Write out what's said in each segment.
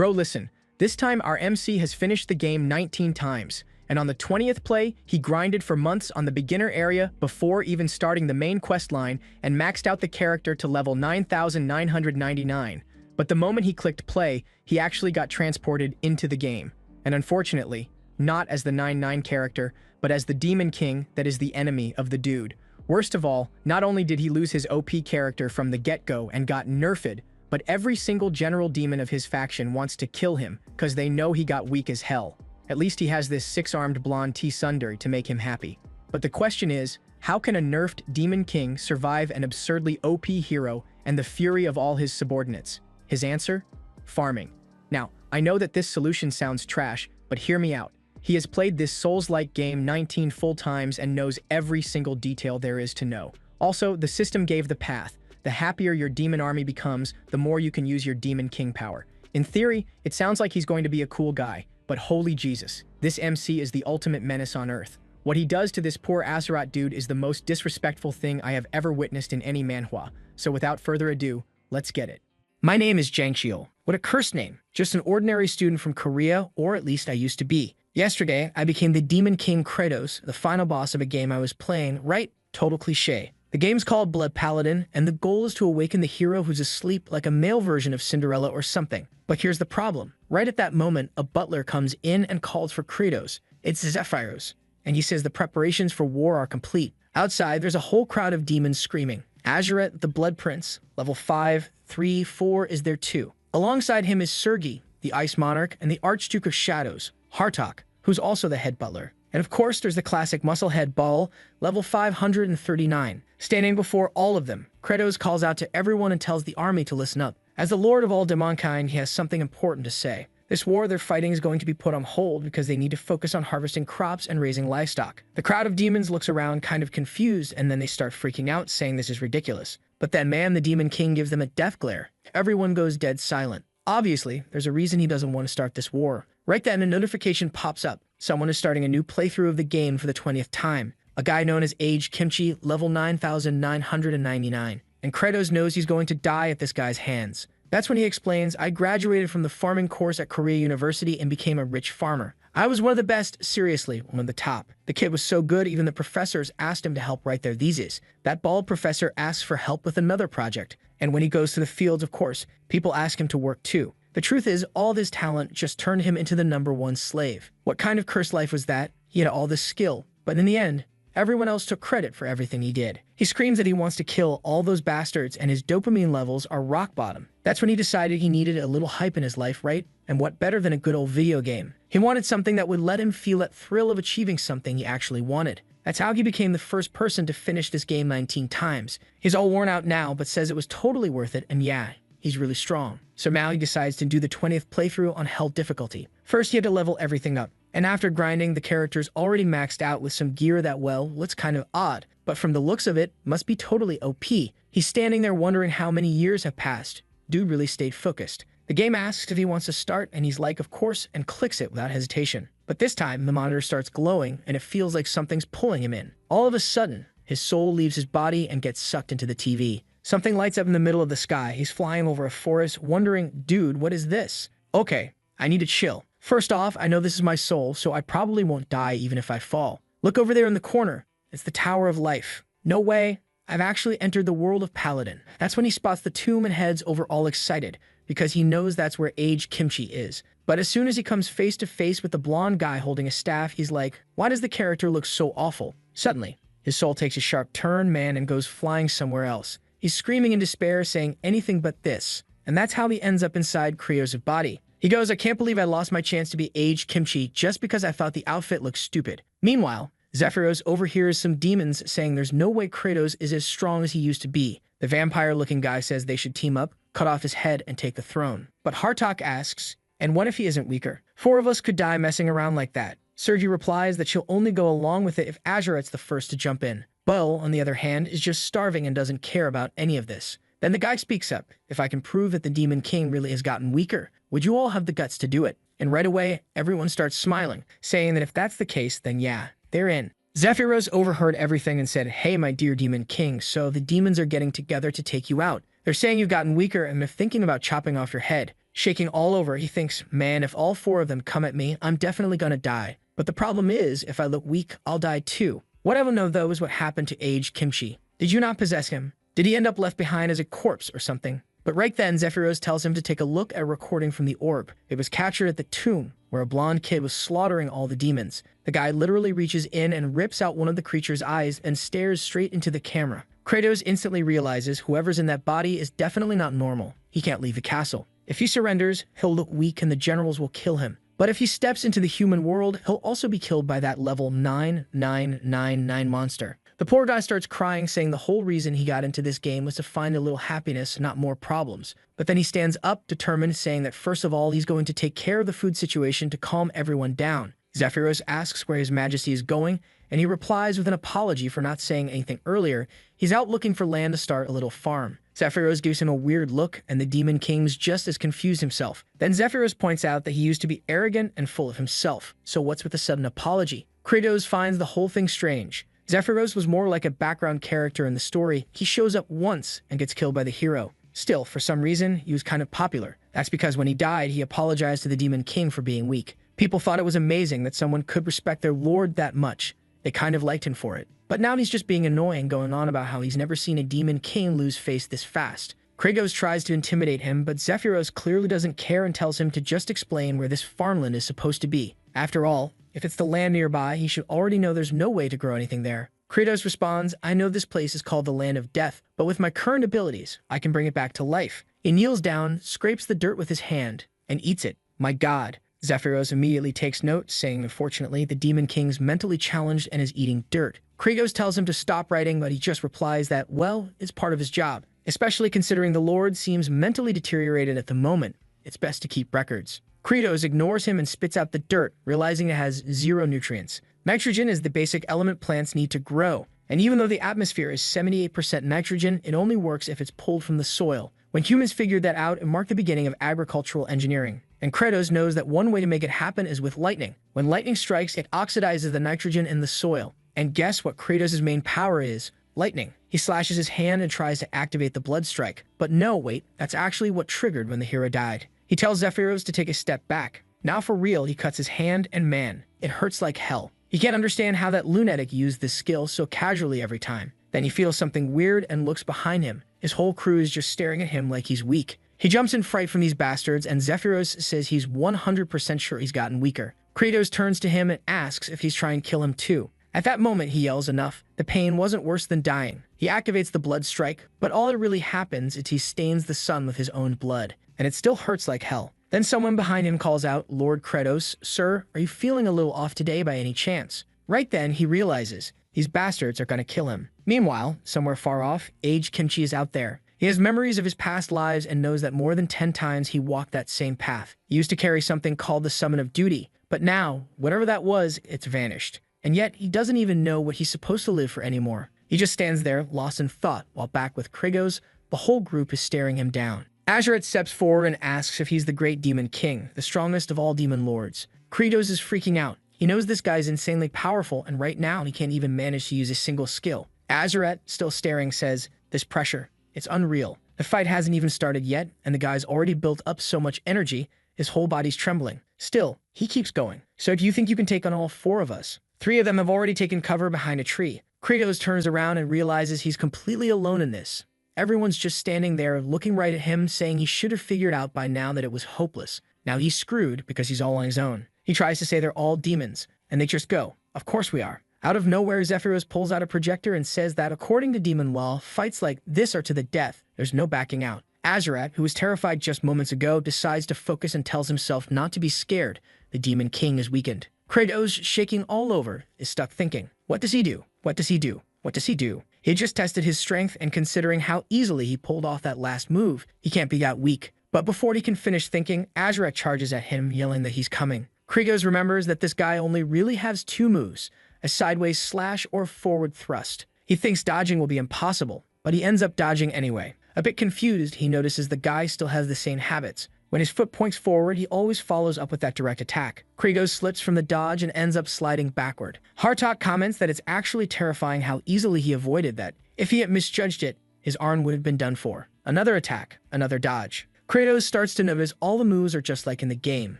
Bro, listen. This time our MC has finished the game 19 times, and on the 20th play, he grinded for months on the beginner area before even starting the main quest line and maxed out the character to level 9,999. But the moment he clicked play, he actually got transported into the game. And unfortunately, not as the 9-9 character, but as the Demon King that is the enemy of the dude. Worst of all, not only did he lose his OP character from the get-go and got nerfed, but every single general demon of his faction wants to kill him because they know he got weak as hell. At least he has this 6-armed blonde T-Sunder to make him happy. But the question is, how can a nerfed Demon King survive an absurdly OP hero and the fury of all his subordinates? His answer? Farming. Now, I know that this solution sounds trash, but hear me out. He has played this Souls-like game 19 full times and knows every single detail there is to know. Also, the system gave the path. The happier your demon army becomes, the more you can use your Demon King power. In theory, it sounds like he's going to be a cool guy, but holy Jesus, this MC is the ultimate menace on Earth. What he does to this poor Azeroth dude is the most disrespectful thing I have ever witnessed in any manhwa. So without further ado, let's get it. My name is Jangchiel. What a cursed name. Just an ordinary student from Korea, or at least I used to be. Yesterday, I became the Demon King Kratos, the final boss of a game I was playing, right? Total cliche. The game's called Blood Paladin, and the goal is to awaken the hero who's asleep like a male version of Cinderella or something. But here's the problem. Right at that moment, a butler comes in and calls for Kratos. It's Zephyros, and he says the preparations for war are complete. Outside, there's a whole crowd of demons screaming. Azuret, the Blood Prince, level 5, 3, 4 is there too. Alongside him is Sergi, the Ice Monarch, and the Archduke of Shadows, Hartok, who's also the head butler. And of course, there's the classic musclehead Baal, level 539. Standing before all of them, Kratos calls out to everyone and tells the army to listen up. As the Lord of all demonkind, he has something important to say. This war they're fighting is going to be put on hold because they need to focus on harvesting crops and raising livestock. The crowd of demons looks around kind of confused, and then they start freaking out, saying this is ridiculous. But then man, the Demon King gives them a death glare. Everyone goes dead silent. Obviously, there's a reason he doesn't want to start this war. Right then, a notification pops up. Someone is starting a new playthrough of the game for the 20th time. A guy known as Age Kimchi, level 9,999. And Kratos knows he's going to die at this guy's hands. That's when he explains, I graduated from the farming course at Korea University and became a rich farmer. I was one of the best, seriously, one of the top. The kid was so good, even the professors asked him to help write their thesis. That bald professor asks for help with another project. And when he goes to the fields, of course, people ask him to work too. The truth is, all this talent just turned him into the #1 slave. What kind of cursed life was that? He had all this skill, but in the end, everyone else took credit for everything he did. He screams that he wants to kill all those bastards and his dopamine levels are rock bottom. That's when he decided he needed a little hype in his life, right? And what better than a good old video game? He wanted something that would let him feel that thrill of achieving something he actually wanted. That's how he became the first person to finish this game 19 times. He's all worn out now, but says it was totally worth it, and yeah, he's really strong. So now he decides to do the 20th playthrough on Hell difficulty. First, he had to level everything up. And after grinding, the character's already maxed out with some gear that, well, looks kind of odd. But from the looks of it, must be totally OP. He's standing there wondering how many years have passed. Dude really stayed focused. The game asks if he wants to start, and he's like, of course, and clicks it without hesitation. But this time, the monitor starts glowing, and it feels like something's pulling him in. All of a sudden, his soul leaves his body and gets sucked into the TV. Something lights up in the middle of the sky. He's flying over a forest, wondering, dude, what is this? Okay, I need to chill. First off, I know this is my soul, so I probably won't die even if I fall. Look over there in the corner. It's the Tower of Life. No way. I've actually entered the world of Paladin. That's when he spots the tomb and heads over all excited, because he knows that's where Age Kimchi is. But as soon as he comes face to face with the blonde guy holding a staff, he's like, why does the character look so awful? Suddenly, his soul takes a sharp turn, man, and goes flying somewhere else. He's screaming in despair, saying anything but this. And that's how he ends up inside Kratos' body. He goes, I can't believe I lost my chance to be Age Kimchi just because I thought the outfit looked stupid. Meanwhile, Zephyros overhears some demons saying there's no way Kratos is as strong as he used to be. The vampire-looking guy says they should team up, cut off his head, and take the throne. But Hartok asks, and what if he isn't weaker? 4 of us could die messing around like that. Sergi replies that she'll only go along with it if Azuret's the first to jump in. Bull, on the other hand, is just starving and doesn't care about any of this. Then the guy speaks up. If I can prove that the Demon King really has gotten weaker, would you all have the guts to do it? And right away, everyone starts smiling, saying that if that's the case, then yeah, they're in. Zephyros overheard everything and said, hey, my dear Demon King, so the demons are getting together to take you out. They're saying you've gotten weaker and they're thinking about chopping off your head. Shaking all over, he thinks, man, if all four of them come at me, I'm definitely gonna die. But the problem is, if I look weak, I'll die too. What I don't know though is what happened to aged Kimchi. Did you not possess him? Did he end up left behind as a corpse or something? But right then, Zephyros tells him to take a look at a recording from the orb. It was captured at the tomb, where a blonde kid was slaughtering all the demons. The guy literally reaches in and rips out one of the creature's eyes and stares straight into the camera. Kratos instantly realizes whoever's in that body is definitely not normal. He can't leave the castle. If he surrenders, he'll look weak and the generals will kill him. But if he steps into the human world, he'll also be killed by that level 9999 monster. The poor guy starts crying, saying the whole reason he got into this game was to find a little happiness, not more problems. But then he stands up, determined, saying that first of all, he's going to take care of the food situation to calm everyone down. Zephyros asks where His Majesty is going, and he replies with an apology for not saying anything earlier. He's out looking for land to start a little farm. Zephyros gives him a weird look, and the Demon King's just as confused himself. Then Zephyros points out that he used to be arrogant and full of himself, so what's with the sudden apology? Kratos finds the whole thing strange. Zephyros was more like a background character in the story. He shows up once and gets killed by the hero. Still, for some reason, he was kind of popular. That's because when he died, he apologized to the Demon King for being weak. People thought it was amazing that someone could respect their lord that much. They kind of liked him for it. But now he's just being annoying, going on about how he's never seen a Demon King lose face this fast. Kratos tries to intimidate him, but Zephyros clearly doesn't care and tells him to just explain where this farmland is supposed to be. After all, if it's the land nearby, he should already know there's no way to grow anything there. Kratos responds, I know this place is called the Land of Death, but with my current abilities, I can bring it back to life. He kneels down, scrapes the dirt with his hand, and eats it. My God. Zephyros immediately takes note, saying unfortunately, the Demon King's mentally challenged and is eating dirt. Kratos tells him to stop writing, but he just replies that, well, it's part of his job. Especially considering the Lord seems mentally deteriorated at the moment. It's best to keep records. Kratos ignores him and spits out the dirt, realizing it has zero nutrients. Nitrogen is the basic element plants need to grow, and even though the atmosphere is 78% nitrogen, it only works if it's pulled from the soil. When humans figured that out, it marked the beginning of agricultural engineering. And Kratos knows that one way to make it happen is with lightning. When lightning strikes, it oxidizes the nitrogen in the soil. And guess what Kratos' main power is? Lightning. He slashes his hand and tries to activate the blood strike. But no, wait, that's actually what triggered when the hero died. He tells Zephyros to take a step back. Now for real, he cuts his hand, and man, it hurts like hell. He can't understand how that lunatic used this skill so casually every time. Then he feels something weird and looks behind him. His whole crew is just staring at him like he's weak. He jumps in fright from these bastards, and Zephyros says he's 100% sure he's gotten weaker. Kratos turns to him and asks if he's trying to kill him too. At that moment, he yells enough. The pain wasn't worse than dying. He activates the blood strike, but all that really happens is he stains the sun with his own blood, and it still hurts like hell. Then someone behind him calls out, Lord Kratos, sir, are you feeling a little off today by any chance? Right then, he realizes these bastards are going to kill him. Meanwhile, somewhere far off, aged Kimchi is out there. He has memories of his past lives and knows that more than 10 times he walked that same path. He used to carry something called the Summon of Duty, but now, whatever that was, it's vanished. And yet, he doesn't even know what he's supposed to live for anymore. He just stands there, lost in thought, while back with Kratos, the whole group is staring him down. Azuret steps forward and asks if he's the great Demon King, the strongest of all demon lords. Kratos is freaking out. He knows this guy's insanely powerful, and right now he can't even manage to use a single skill. Azuret, still staring, says, this pressure, it's unreal. The fight hasn't even started yet, and the guy's already built up so much energy, his whole body's trembling. Still, he keeps going. So do you think you can take on all 4 of us? 3 of them have already taken cover behind a tree. Kratos turns around and realizes he's completely alone in this. Everyone's just standing there, looking right at him, saying he should have figured out by now that it was hopeless. Now he's screwed because he's all on his own. He tries to say they're all demons, and they just go, of course we are. Out of nowhere, Zephyros pulls out a projector and says that according to demon law, fights like this are to the death. There's no backing out. Azuret, who was terrified just moments ago, decides to focus and tells himself not to be scared. The Demon King is weakened. Kratos, shaking all over, is stuck thinking, what does he do? What does he do? What does he do? He just tested his strength, and considering how easily he pulled off that last move, he can't be that weak. But before he can finish thinking, Azuret charges at him, yelling that he's coming. Kratos remembers that this guy only really has 2 moves, a sideways slash or forward thrust. He thinks dodging will be impossible, but he ends up dodging anyway. A bit confused, he notices the guy still has the same habits. When his foot points forward, he always follows up with that direct attack. Kratos slips from the dodge and ends up sliding backward. Hartok comments that it's actually terrifying how easily he avoided that. If he had misjudged it, his arm would have been done for. Another attack, another dodge. Kratos starts to notice all the moves are just like in the game.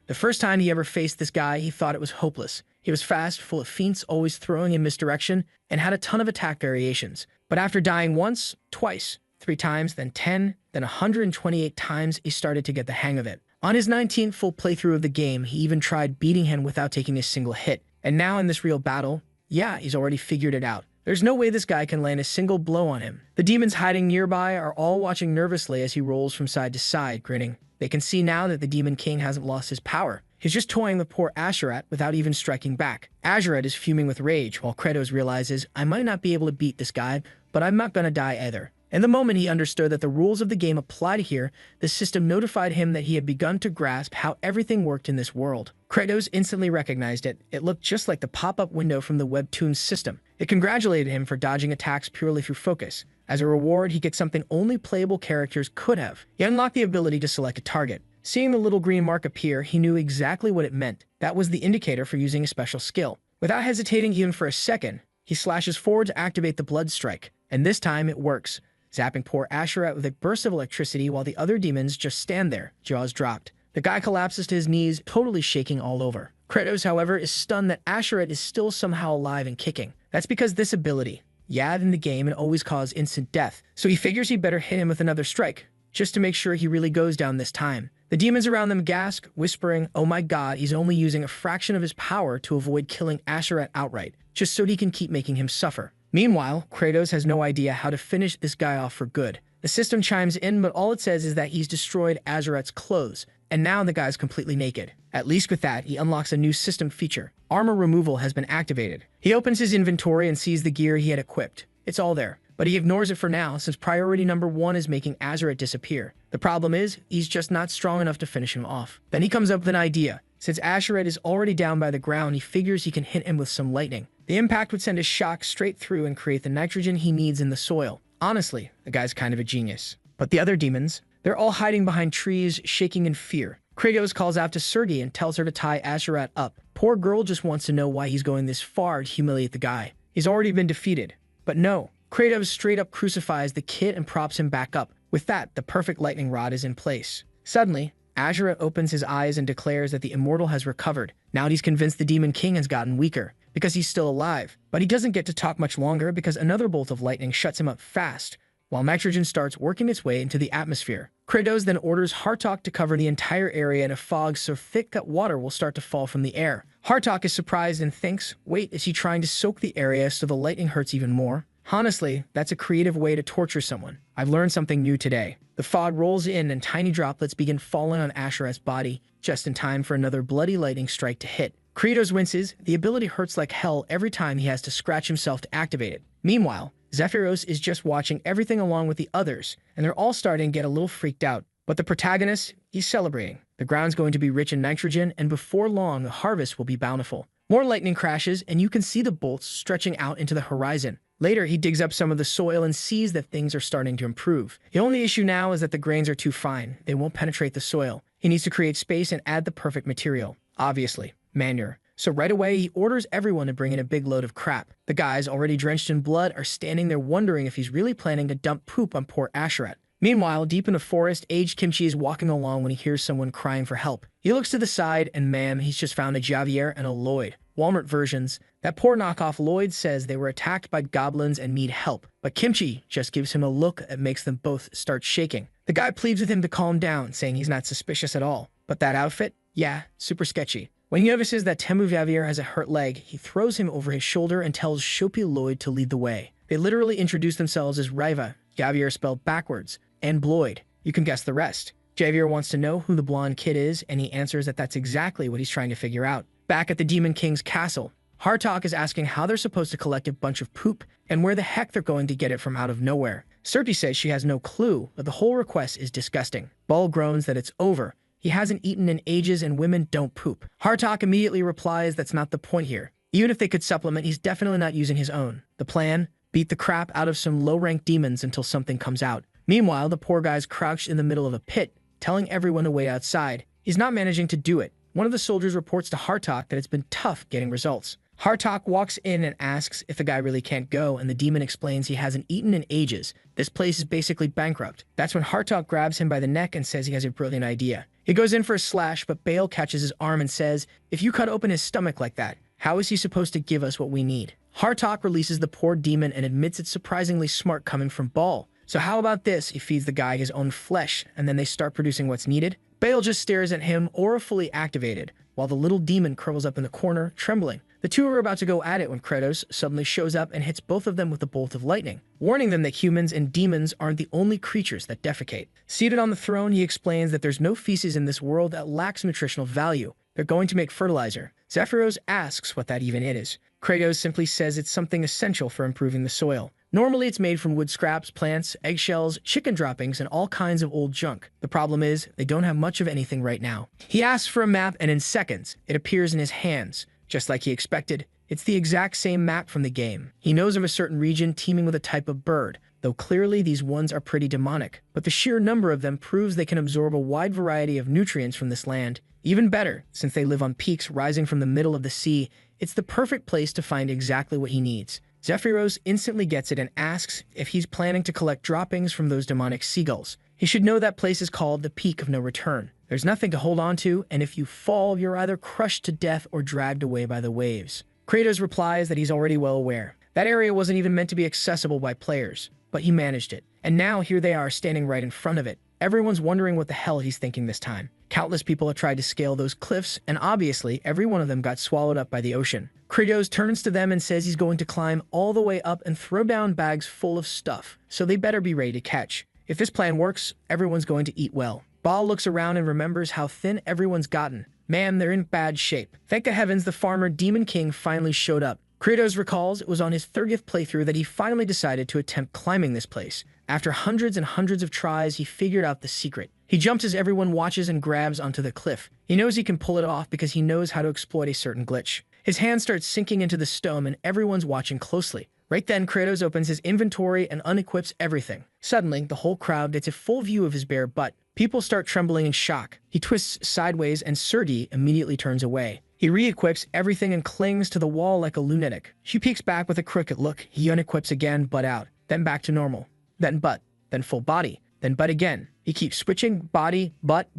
The first time he ever faced this guy, he thought it was hopeless. He was fast, full of feints, always throwing in misdirection, and had a ton of attack variations. But after dying once, twice, 3 times, then 10, then 128 times, he started to get the hang of it. On his 19th full playthrough of the game, he even tried beating him without taking a single hit. And now in this real battle, yeah, he's already figured it out. There's no way this guy can land a single blow on him. The demons hiding nearby are all watching nervously as he rolls from side to side, grinning. They can see now that the Demon King hasn't lost his power. He's just toying with poor Azuret without even striking back. Azuret is fuming with rage, while Kratos realizes, I might not be able to beat this guy, but I'm not gonna die either. And the moment he understood that the rules of the game applied here, the system notified him that he had begun to grasp how everything worked in this world. Kratos instantly recognized it. It looked just like the pop-up window from the Webtoon system. It congratulated him for dodging attacks purely through focus. As a reward, he gets something only playable characters could have. He unlocked the ability to select a target. Seeing the little green mark appear, he knew exactly what it meant. That was the indicator for using a special skill. Without hesitating even for a second, he slashes forward to activate the Blood Strike. And this time it works, zapping poor Azuret with a burst of electricity while the other demons just stand there, jaws dropped. The guy collapses to his knees, totally shaking all over. Kratos, however, is stunned that Azuret is still somehow alive and kicking. That's because this ability, in the game, it always caused instant death, so he figures he better hit him with another strike, just to make sure he really goes down this time. The demons around them gasp, whispering, oh my god, he's only using a fraction of his power to avoid killing Azuret outright, just so he can keep making him suffer. Meanwhile, Kratos has no idea how to finish this guy off for good. The system chimes in, but all it says is that he's destroyed Azuret's clothes, and now the guy's completely naked. At least with that, he unlocks a new system feature. Armor removal has been activated. He opens his inventory and sees the gear he had equipped. It's all there, but he ignores it for now since priority number 1 is making Azuret disappear. The problem is, he's just not strong enough to finish him off. Then he comes up with an idea. Since Azuret is already down by the ground, he figures he can hit him with some lightning. The impact would send a shock straight through and create the nitrogen he needs in the soil. Honestly, the guy's kind of a genius. But the other demons, they're all hiding behind trees, shaking in fear. Kratos calls out to Sergei and tells her to tie Azuret up. Poor girl just wants to know why he's going this far to humiliate the guy. He's already been defeated. But no, Kratos straight up crucifies the kid and props him back up. With that, the perfect lightning rod is in place. Suddenly, Azuret opens his eyes and declares that the immortal has recovered. Now he's convinced the Demon King has gotten weaker, because he's still alive. But he doesn't get to talk much longer because another bolt of lightning shuts him up fast, while nitrogen starts working its way into the atmosphere. Kratos then orders Hartok to cover the entire area in a fog so thick that water will start to fall from the air. Hartok is surprised and thinks, wait, is he trying to soak the area so the lightning hurts even more? Honestly, that's a creative way to torture someone. I've learned something new today. The fog rolls in and tiny droplets begin falling on Azuret's body, just in time for another bloody lightning strike to hit. Kratos winces. The ability hurts like hell every time he has to scratch himself to activate it. Meanwhile, Zephyros is just watching everything along with the others, and they're all starting to get a little freaked out. But the protagonist, he's celebrating. The ground's going to be rich in nitrogen, and before long, the harvest will be bountiful. More lightning crashes, and you can see the bolts stretching out into the horizon. Later, he digs up some of the soil and sees that things are starting to improve. The only issue now is that the grains are too fine. They won't penetrate the soil. He needs to create space and add the perfect material. Obviously, manure. So right away, he orders everyone to bring in a big load of crap. The guys, already drenched in blood, are standing there wondering if he's really planning to dump poop on poor Azuret. Meanwhile, deep in the forest, aged Kimchi is walking along when he hears someone crying for help. He looks to the side, and ma'am, he's just found a Javier and a Lloyd. Walmart versions. That poor knockoff Lloyd says they were attacked by goblins and need help, but Kimchi just gives him a look that makes them both start shaking. The guy pleads with him to calm down, saying he's not suspicious at all. But that outfit? Yeah, super sketchy. When he notices that Temu Javier has a hurt leg, he throws him over his shoulder and tells Shopi Lloyd to lead the way. They literally introduce themselves as Riva, Javier spelled backwards, and Bloyd. You can guess the rest. Javier wants to know who the blonde kid is, and he answers that that's exactly what he's trying to figure out. Back at the Demon King's castle, Hartok is asking how they're supposed to collect a bunch of poop and where the heck they're going to get it from out of nowhere. Serpi says she has no clue, but the whole request is disgusting. Ball groans that it's over. He hasn't eaten in ages and women don't poop. Hartok immediately replies that's not the point here. Even if they could supplement, he's definitely not using his own. The plan? Beat the crap out of some low-ranked demons until something comes out. Meanwhile, the poor guy's crouched in the middle of a pit, telling everyone to wait outside. He's not managing to do it. One of the soldiers reports to Hartok that it's been tough getting results. Hartok walks in and asks if the guy really can't go, and the demon explains he hasn't eaten in ages. This place is basically bankrupt. That's when Hartok grabs him by the neck and says he has a brilliant idea. He goes in for a slash, but Bale catches his arm and says, if you cut open his stomach like that, how is he supposed to give us what we need? Hartok releases the poor demon and admits it's surprisingly smart coming from Ball. So how about this? He feeds the guy his own flesh, and then they start producing what's needed? Bale just stares at him, aura fully activated, while the little demon curls up in the corner, trembling. The two are about to go at it when Kratos suddenly shows up and hits both of them with a bolt of lightning, warning them that humans and demons aren't the only creatures that defecate. Seated on the throne, he explains that there's no feces in this world that lacks nutritional value. They're going to make fertilizer. Zephyros asks what that even is. Kratos simply says it's something essential for improving the soil. Normally, it's made from wood scraps, plants, eggshells, chicken droppings, and all kinds of old junk. The problem is, they don't have much of anything right now. He asks for a map, and in seconds, it appears in his hands. Just like he expected, it's the exact same map from the game. He knows of a certain region teeming with a type of bird, though clearly these ones are pretty demonic. But the sheer number of them proves they can absorb a wide variety of nutrients from this land. Even better, since they live on peaks rising from the middle of the sea, it's the perfect place to find exactly what he needs. Zephyros instantly gets it and asks if he's planning to collect droppings from those demonic seagulls. He should know that place is called the Peak of No Return. There's nothing to hold on to, and if you fall, you're either crushed to death or dragged away by the waves. Kratos replies that he's already well aware. That area wasn't even meant to be accessible by players, but he managed it. And now here they are standing right in front of it. Everyone's wondering what the hell he's thinking this time. Countless people have tried to scale those cliffs, and obviously every one of them got swallowed up by the ocean. Kratos turns to them and says he's going to climb all the way up and throw down bags full of stuff, so they better be ready to catch. If this plan works, everyone's going to eat well. Baal looks around and remembers how thin everyone's gotten. Man, they're in bad shape. Thank the heavens the farmer Demon King finally showed up. Kratos recalls it was on his 30th playthrough that he finally decided to attempt climbing this place. After hundreds and hundreds of tries, he figured out the secret. He jumps as everyone watches and grabs onto the cliff. He knows he can pull it off because he knows how to exploit a certain glitch. His hand starts sinking into the stone and everyone's watching closely. Right then, Kratos opens his inventory and unequips everything. Suddenly, the whole crowd gets a full view of his bare butt. People start trembling in shock. He twists sideways and Serdi immediately turns away. He re-equips everything and clings to the wall like a lunatic. She peeks back with a crooked look. He unequips again, butt out. Then back to normal. Then butt. Then full body. Then butt again. He keeps switching body, butt,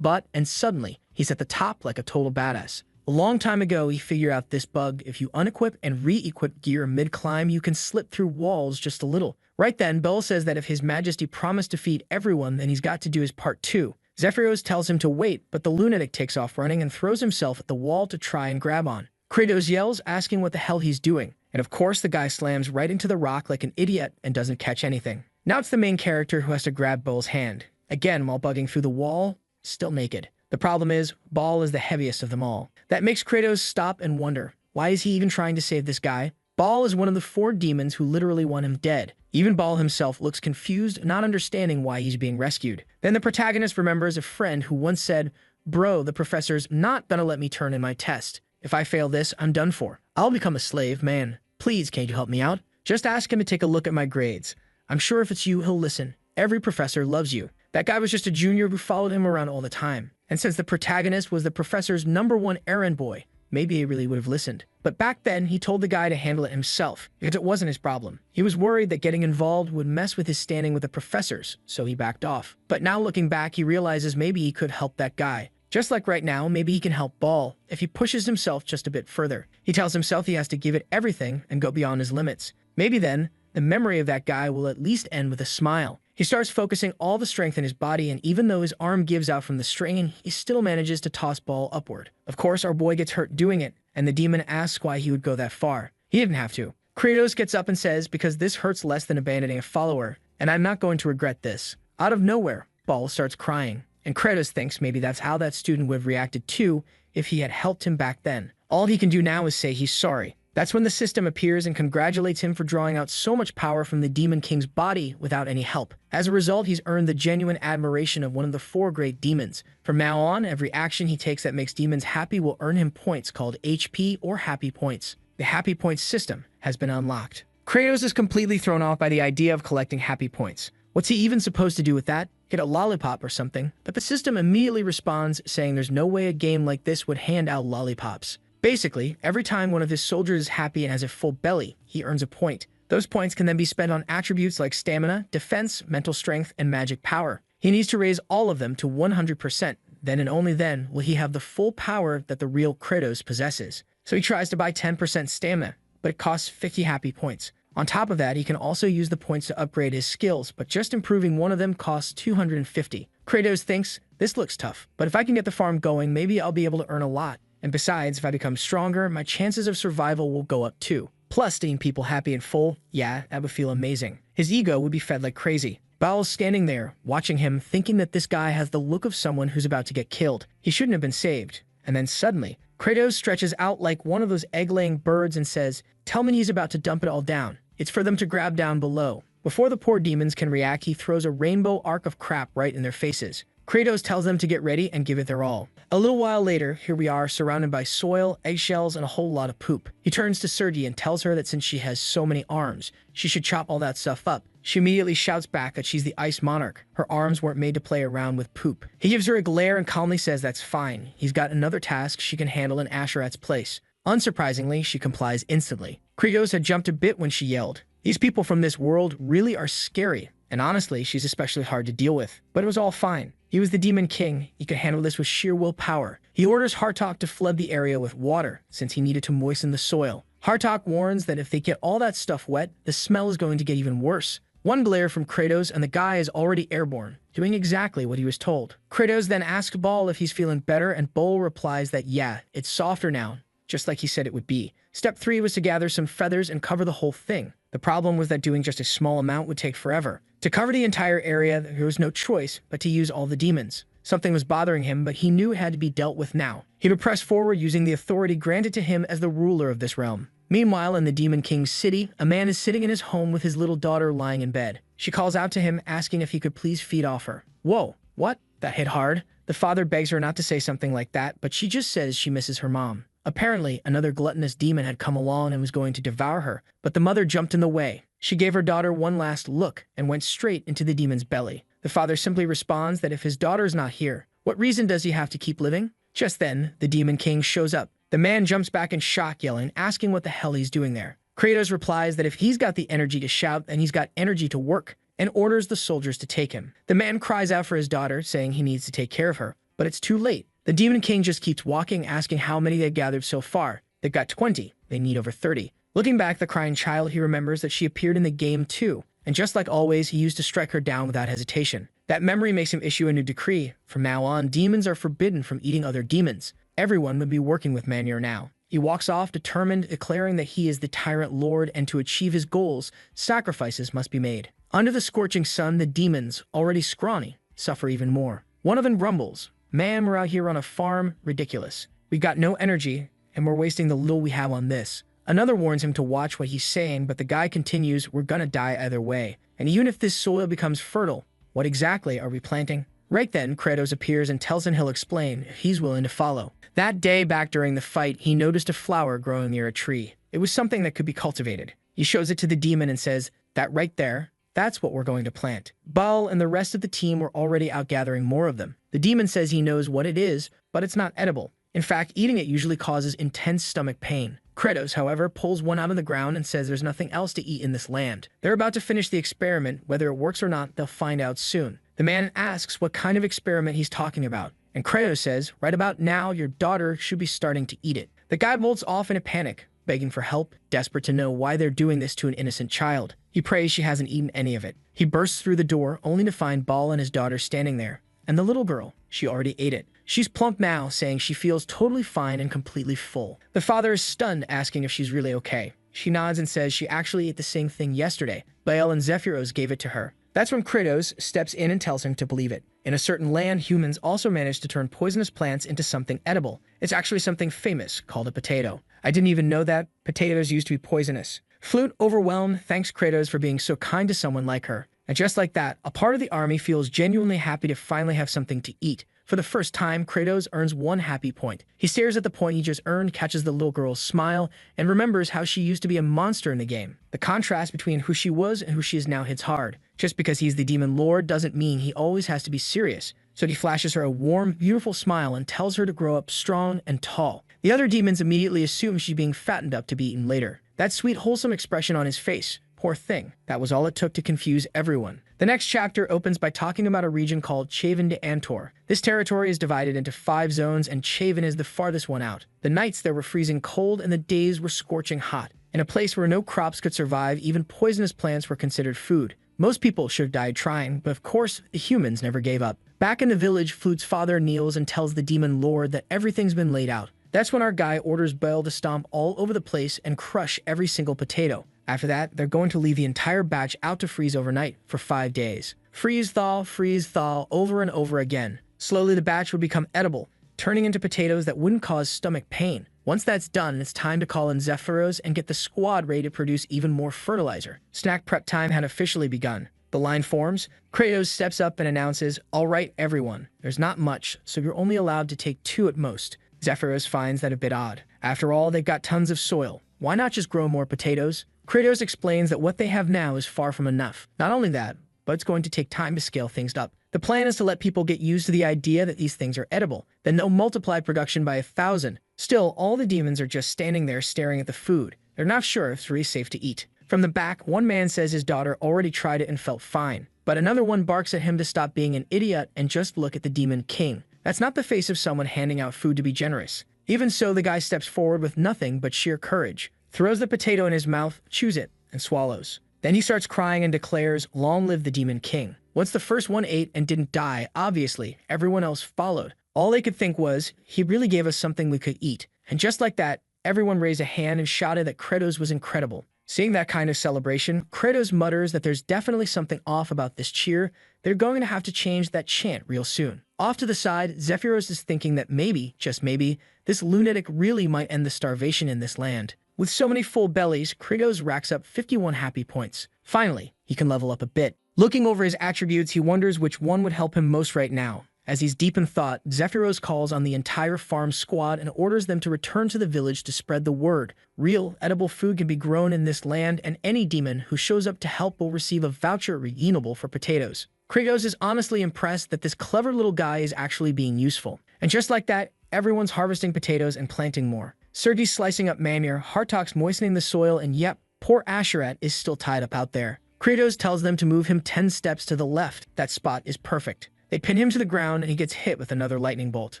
and suddenly, he's at the top like a total badass. A long time ago, he figured out this bug. If you unequip and re-equip gear mid-climb, you can slip through walls just a little. Right then, Bel says that if His Majesty promised to feed everyone, then he's got to do his part too. Zephyros tells him to wait, but the lunatic takes off running and throws himself at the wall to try and grab on. Kratos yells, asking what the hell he's doing. And of course, the guy slams right into the rock like an idiot and doesn't catch anything. Now it's the main character who has to grab Bel's hand. Again, while bugging through the wall, still naked. The problem is, Baal is the heaviest of them all. That makes Kratos stop and wonder, why is he even trying to save this guy? Baal is one of the 4 demons who literally want him dead. Even Baal himself looks confused, not understanding why he's being rescued. Then the protagonist remembers a friend who once said, "Bro, the professor's not gonna let me turn in my test. If I fail this, I'm done for. I'll become a slave, man. Please, can't you help me out? Just ask him to take a look at my grades. I'm sure if it's you, he'll listen. Every professor loves you." That guy was just a junior who followed him around all the time. And since the protagonist was the professor's #1 errand boy, maybe he really would have listened. But back then, he told the guy to handle it himself, because it wasn't his problem. He was worried that getting involved would mess with his standing with the professors, so he backed off. But now looking back, he realizes maybe he could help that guy. Just like right now, maybe he can help Baal if he pushes himself just a bit further. He tells himself he has to give it everything and go beyond his limits. Maybe then, the memory of that guy will at least end with a smile. He starts focusing all the strength in his body, and even though his arm gives out from the strain, he still manages to toss Baal upward. Of course, our boy gets hurt doing it, and the demon asks why he would go that far. He didn't have to. Kratos gets up and says, "Because this hurts less than abandoning a follower, and I'm not going to regret this." Out of nowhere, Baal starts crying, and Kratos thinks maybe that's how that student would have reacted too if he had helped him back then. All he can do now is say he's sorry. That's when the system appears and congratulates him for drawing out so much power from the Demon King's body without any help. As a result, he's earned the genuine admiration of one of the 4 great demons. From now on, every action he takes that makes demons happy will earn him points called HP or Happy Points. The Happy Points system has been unlocked. Kratos is completely thrown off by the idea of collecting Happy Points. What's he even supposed to do with that? Get a lollipop or something? But the system immediately responds, saying there's no way a game like this would hand out lollipops. Basically, every time one of his soldiers is happy and has a full belly, he earns a point. Those points can then be spent on attributes like stamina, defense, mental strength, and magic power. He needs to raise all of them to 100%. Then and only then will he have the full power that the real Kratos possesses. So he tries to buy 10% stamina, but it costs 50 happy points. On top of that, he can also use the points to upgrade his skills, but just improving one of them costs 250. Kratos thinks, this looks tough, but if I can get the farm going, maybe I'll be able to earn a lot. And besides, if I become stronger, my chances of survival will go up too. Plus, seeing people happy and full, yeah, that would feel amazing. His ego would be fed like crazy. Baal's standing there, watching him, thinking that this guy has the look of someone who's about to get killed. He shouldn't have been saved. And then suddenly, Kratos stretches out like one of those egg-laying birds and says, tell me he's about to dump it all down. It's for them to grab down below. Before the poor demons can react, he throws a rainbow arc of crap right in their faces. Kratos tells them to get ready and give it their all. A little while later, here we are, surrounded by soil, eggshells, and a whole lot of poop. He turns to Sergi and tells her that since she has so many arms, she should chop all that stuff up. She immediately shouts back that she's the Ice Monarch. Her arms weren't made to play around with poop. He gives her a glare and calmly says that's fine. He's got another task she can handle in Asherat's place. Unsurprisingly, she complies instantly. Kratos had jumped a bit when she yelled. These people from this world really are scary, and honestly, she's especially hard to deal with. But it was all fine. He was the Demon King. He could handle this with sheer willpower. He orders Hartok to flood the area with water, since he needed to moisten the soil. Hartok warns that if they get all that stuff wet, the smell is going to get even worse. One glare from Kratos and the guy is already airborne, doing exactly what he was told. Kratos then asks Baal if he's feeling better, and Baal replies that yeah, it's softer now, just like he said it would be. Step 3 was to gather some feathers and cover the whole thing. The problem was that doing just a small amount would take forever. To cover the entire area, there was no choice but to use all the demons. Something was bothering him, but he knew it had to be dealt with now. He would press forward using the authority granted to him as the ruler of this realm. Meanwhile, in the Demon King's city, a man is sitting in his home with his little daughter lying in bed. She calls out to him, asking if he could please feed off her. Whoa, what? That hit hard. The father begs her not to say something like that, but she just says she misses her mom. Apparently, another gluttonous demon had come along and was going to devour her, but the mother jumped in the way. She gave her daughter one last look and went straight into the demon's belly. The father simply responds that if his daughter is not here, what reason does he have to keep living? Just then, the Demon King shows up. The man jumps back in shock, yelling, asking what the hell he's doing there. Kratos replies that if he's got the energy to shout, then he's got energy to work, and orders the soldiers to take him. The man cries out for his daughter, saying he needs to take care of her, but it's too late. The Demon King just keeps walking, asking how many they've gathered so far. They've got 20. They need over 30. Looking back, the crying child, he remembers that she appeared in the game too, and just like always, he used to strike her down without hesitation. That memory makes him issue a new decree. From now on, demons are forbidden from eating other demons. Everyone would be working with Manhwa now. He walks off, determined, declaring that he is the tyrant lord, and to achieve his goals, sacrifices must be made. Under the scorching sun, the demons, already scrawny, suffer even more. One of them grumbles, "Man, we're out here on a farm, ridiculous. We've got no energy, and we're wasting the little we have on this." Another warns him to watch what he's saying, but the guy continues, "We're gonna die either way. And even if this soil becomes fertile, what exactly are we planting?" Right then, Kratos appears and tells him he'll explain if he's willing to follow. That day, back during the fight, he noticed a flower growing near a tree. It was something that could be cultivated. He shows it to the demon and says, "That right there, that's what we're going to plant." Baal and the rest of the team were already out gathering more of them. The demon says he knows what it is, but it's not edible. In fact, eating it usually causes intense stomach pain. Kratos, however, pulls one out of the ground and says there's nothing else to eat in this land. They're about to finish the experiment. Whether it works or not, they'll find out soon. The man asks what kind of experiment he's talking about, and Kratos says, "Right about now, your daughter should be starting to eat it." The guy bolts off in a panic, begging for help, desperate to know why they're doing this to an innocent child. He prays she hasn't eaten any of it. He bursts through the door, only to find Baal and his daughter standing there. And the little girl, she already ate it. She's plump now, saying she feels totally fine and completely full. The father is stunned, asking if she's really okay. She nods and says she actually ate the same thing yesterday. Baal and Zephyros gave it to her. That's when Kratos steps in and tells him to believe it. In a certain land, humans also managed to turn poisonous plants into something edible. It's actually something famous, called a potato. I didn't even know that. Potatoes used to be poisonous. Flute, overwhelmed, thanks Kratos for being so kind to someone like her. And just like that, a part of the army feels genuinely happy to finally have something to eat. For the first time, Kratos earns 1 happy point. He stares at the point he just earned, catches the little girl's smile, and remembers how she used to be a monster in the game. The contrast between who she was and who she is now hits hard. Just because he's the demon lord doesn't mean he always has to be serious. so he flashes her a warm, beautiful smile and tells her to grow up strong and tall. The other demons immediately assume she's being fattened up to be eaten later. That sweet, wholesome expression on his face. Poor thing. That was all it took to confuse everyone. The next chapter opens by talking about a region called Chaven de Antor. This territory is divided into 5 zones, and Chaven is the farthest one out. The nights there were freezing cold and the days were scorching hot. In a place where no crops could survive, even poisonous plants were considered food. Most people should have died trying, but of course, the humans never gave up. Back in the village, Flute's father kneels and tells the demon lord that everything's been laid out. That's when our guy orders Belle to stomp all over the place and crush every single potato. After that, they're going to leave the entire batch out to freeze overnight for 5 days. Freeze, thaw, over and over again. Slowly, the batch would become edible, turning into potatoes that wouldn't cause stomach pain. Once that's done, it's time to call in Zephyros and get the squad ready to produce even more fertilizer. Snack prep time had officially begun. The line forms. Kratos steps up and announces, "All right, everyone. There's not much, so you're only allowed to take 2 at most." Zephyros finds that a bit odd. After all, they've got tons of soil. Why not just grow more potatoes? Kratos explains that what they have now is far from enough. Not only that, but it's going to take time to scale things up. The plan is to let people get used to the idea that these things are edible. Then they'll multiply production by 1,000. Still, all the demons are just standing there staring at the food. They're not sure if it's really safe to eat. From the back, one man says his daughter already tried it and felt fine. But another one barks at him to stop being an idiot and just look at the demon king. That's not the face of someone handing out food to be generous. Even so, the guy steps forward with nothing but sheer courage, throws the potato in his mouth, chews it, and swallows. Then he starts crying and declares, "Long live the demon king." Once the first one ate and didn't die, obviously, everyone else followed. All they could think was, he really gave us something we could eat. And just like that, everyone raised a hand and shouted that Kratos was incredible. Seeing that kind of celebration, Kratos mutters that there's definitely something off about this cheer. They're going to have to change that chant real soon. Off to the side, Zephyros is thinking that maybe, just maybe, this lunatic really might end the starvation in this land. With so many full bellies, Kratos racks up 51 happy points. Finally, he can level up a bit. Looking over his attributes, he wonders which one would help him most right now. As he's deep in thought, Zephyros calls on the entire farm squad and orders them to return to the village to spread the word. Real, edible food can be grown in this land, and any demon who shows up to help will receive a voucher redeemable for potatoes. Kratos is honestly impressed that this clever little guy is actually being useful. And just like that, everyone's harvesting potatoes and planting more. Sergei's slicing up manure, Hartok's moistening the soil, and yep, poor Asherat is still tied up out there. Kratos tells them to move him 10 steps to the left. That spot is perfect. They pin him to the ground and he gets hit with another lightning bolt.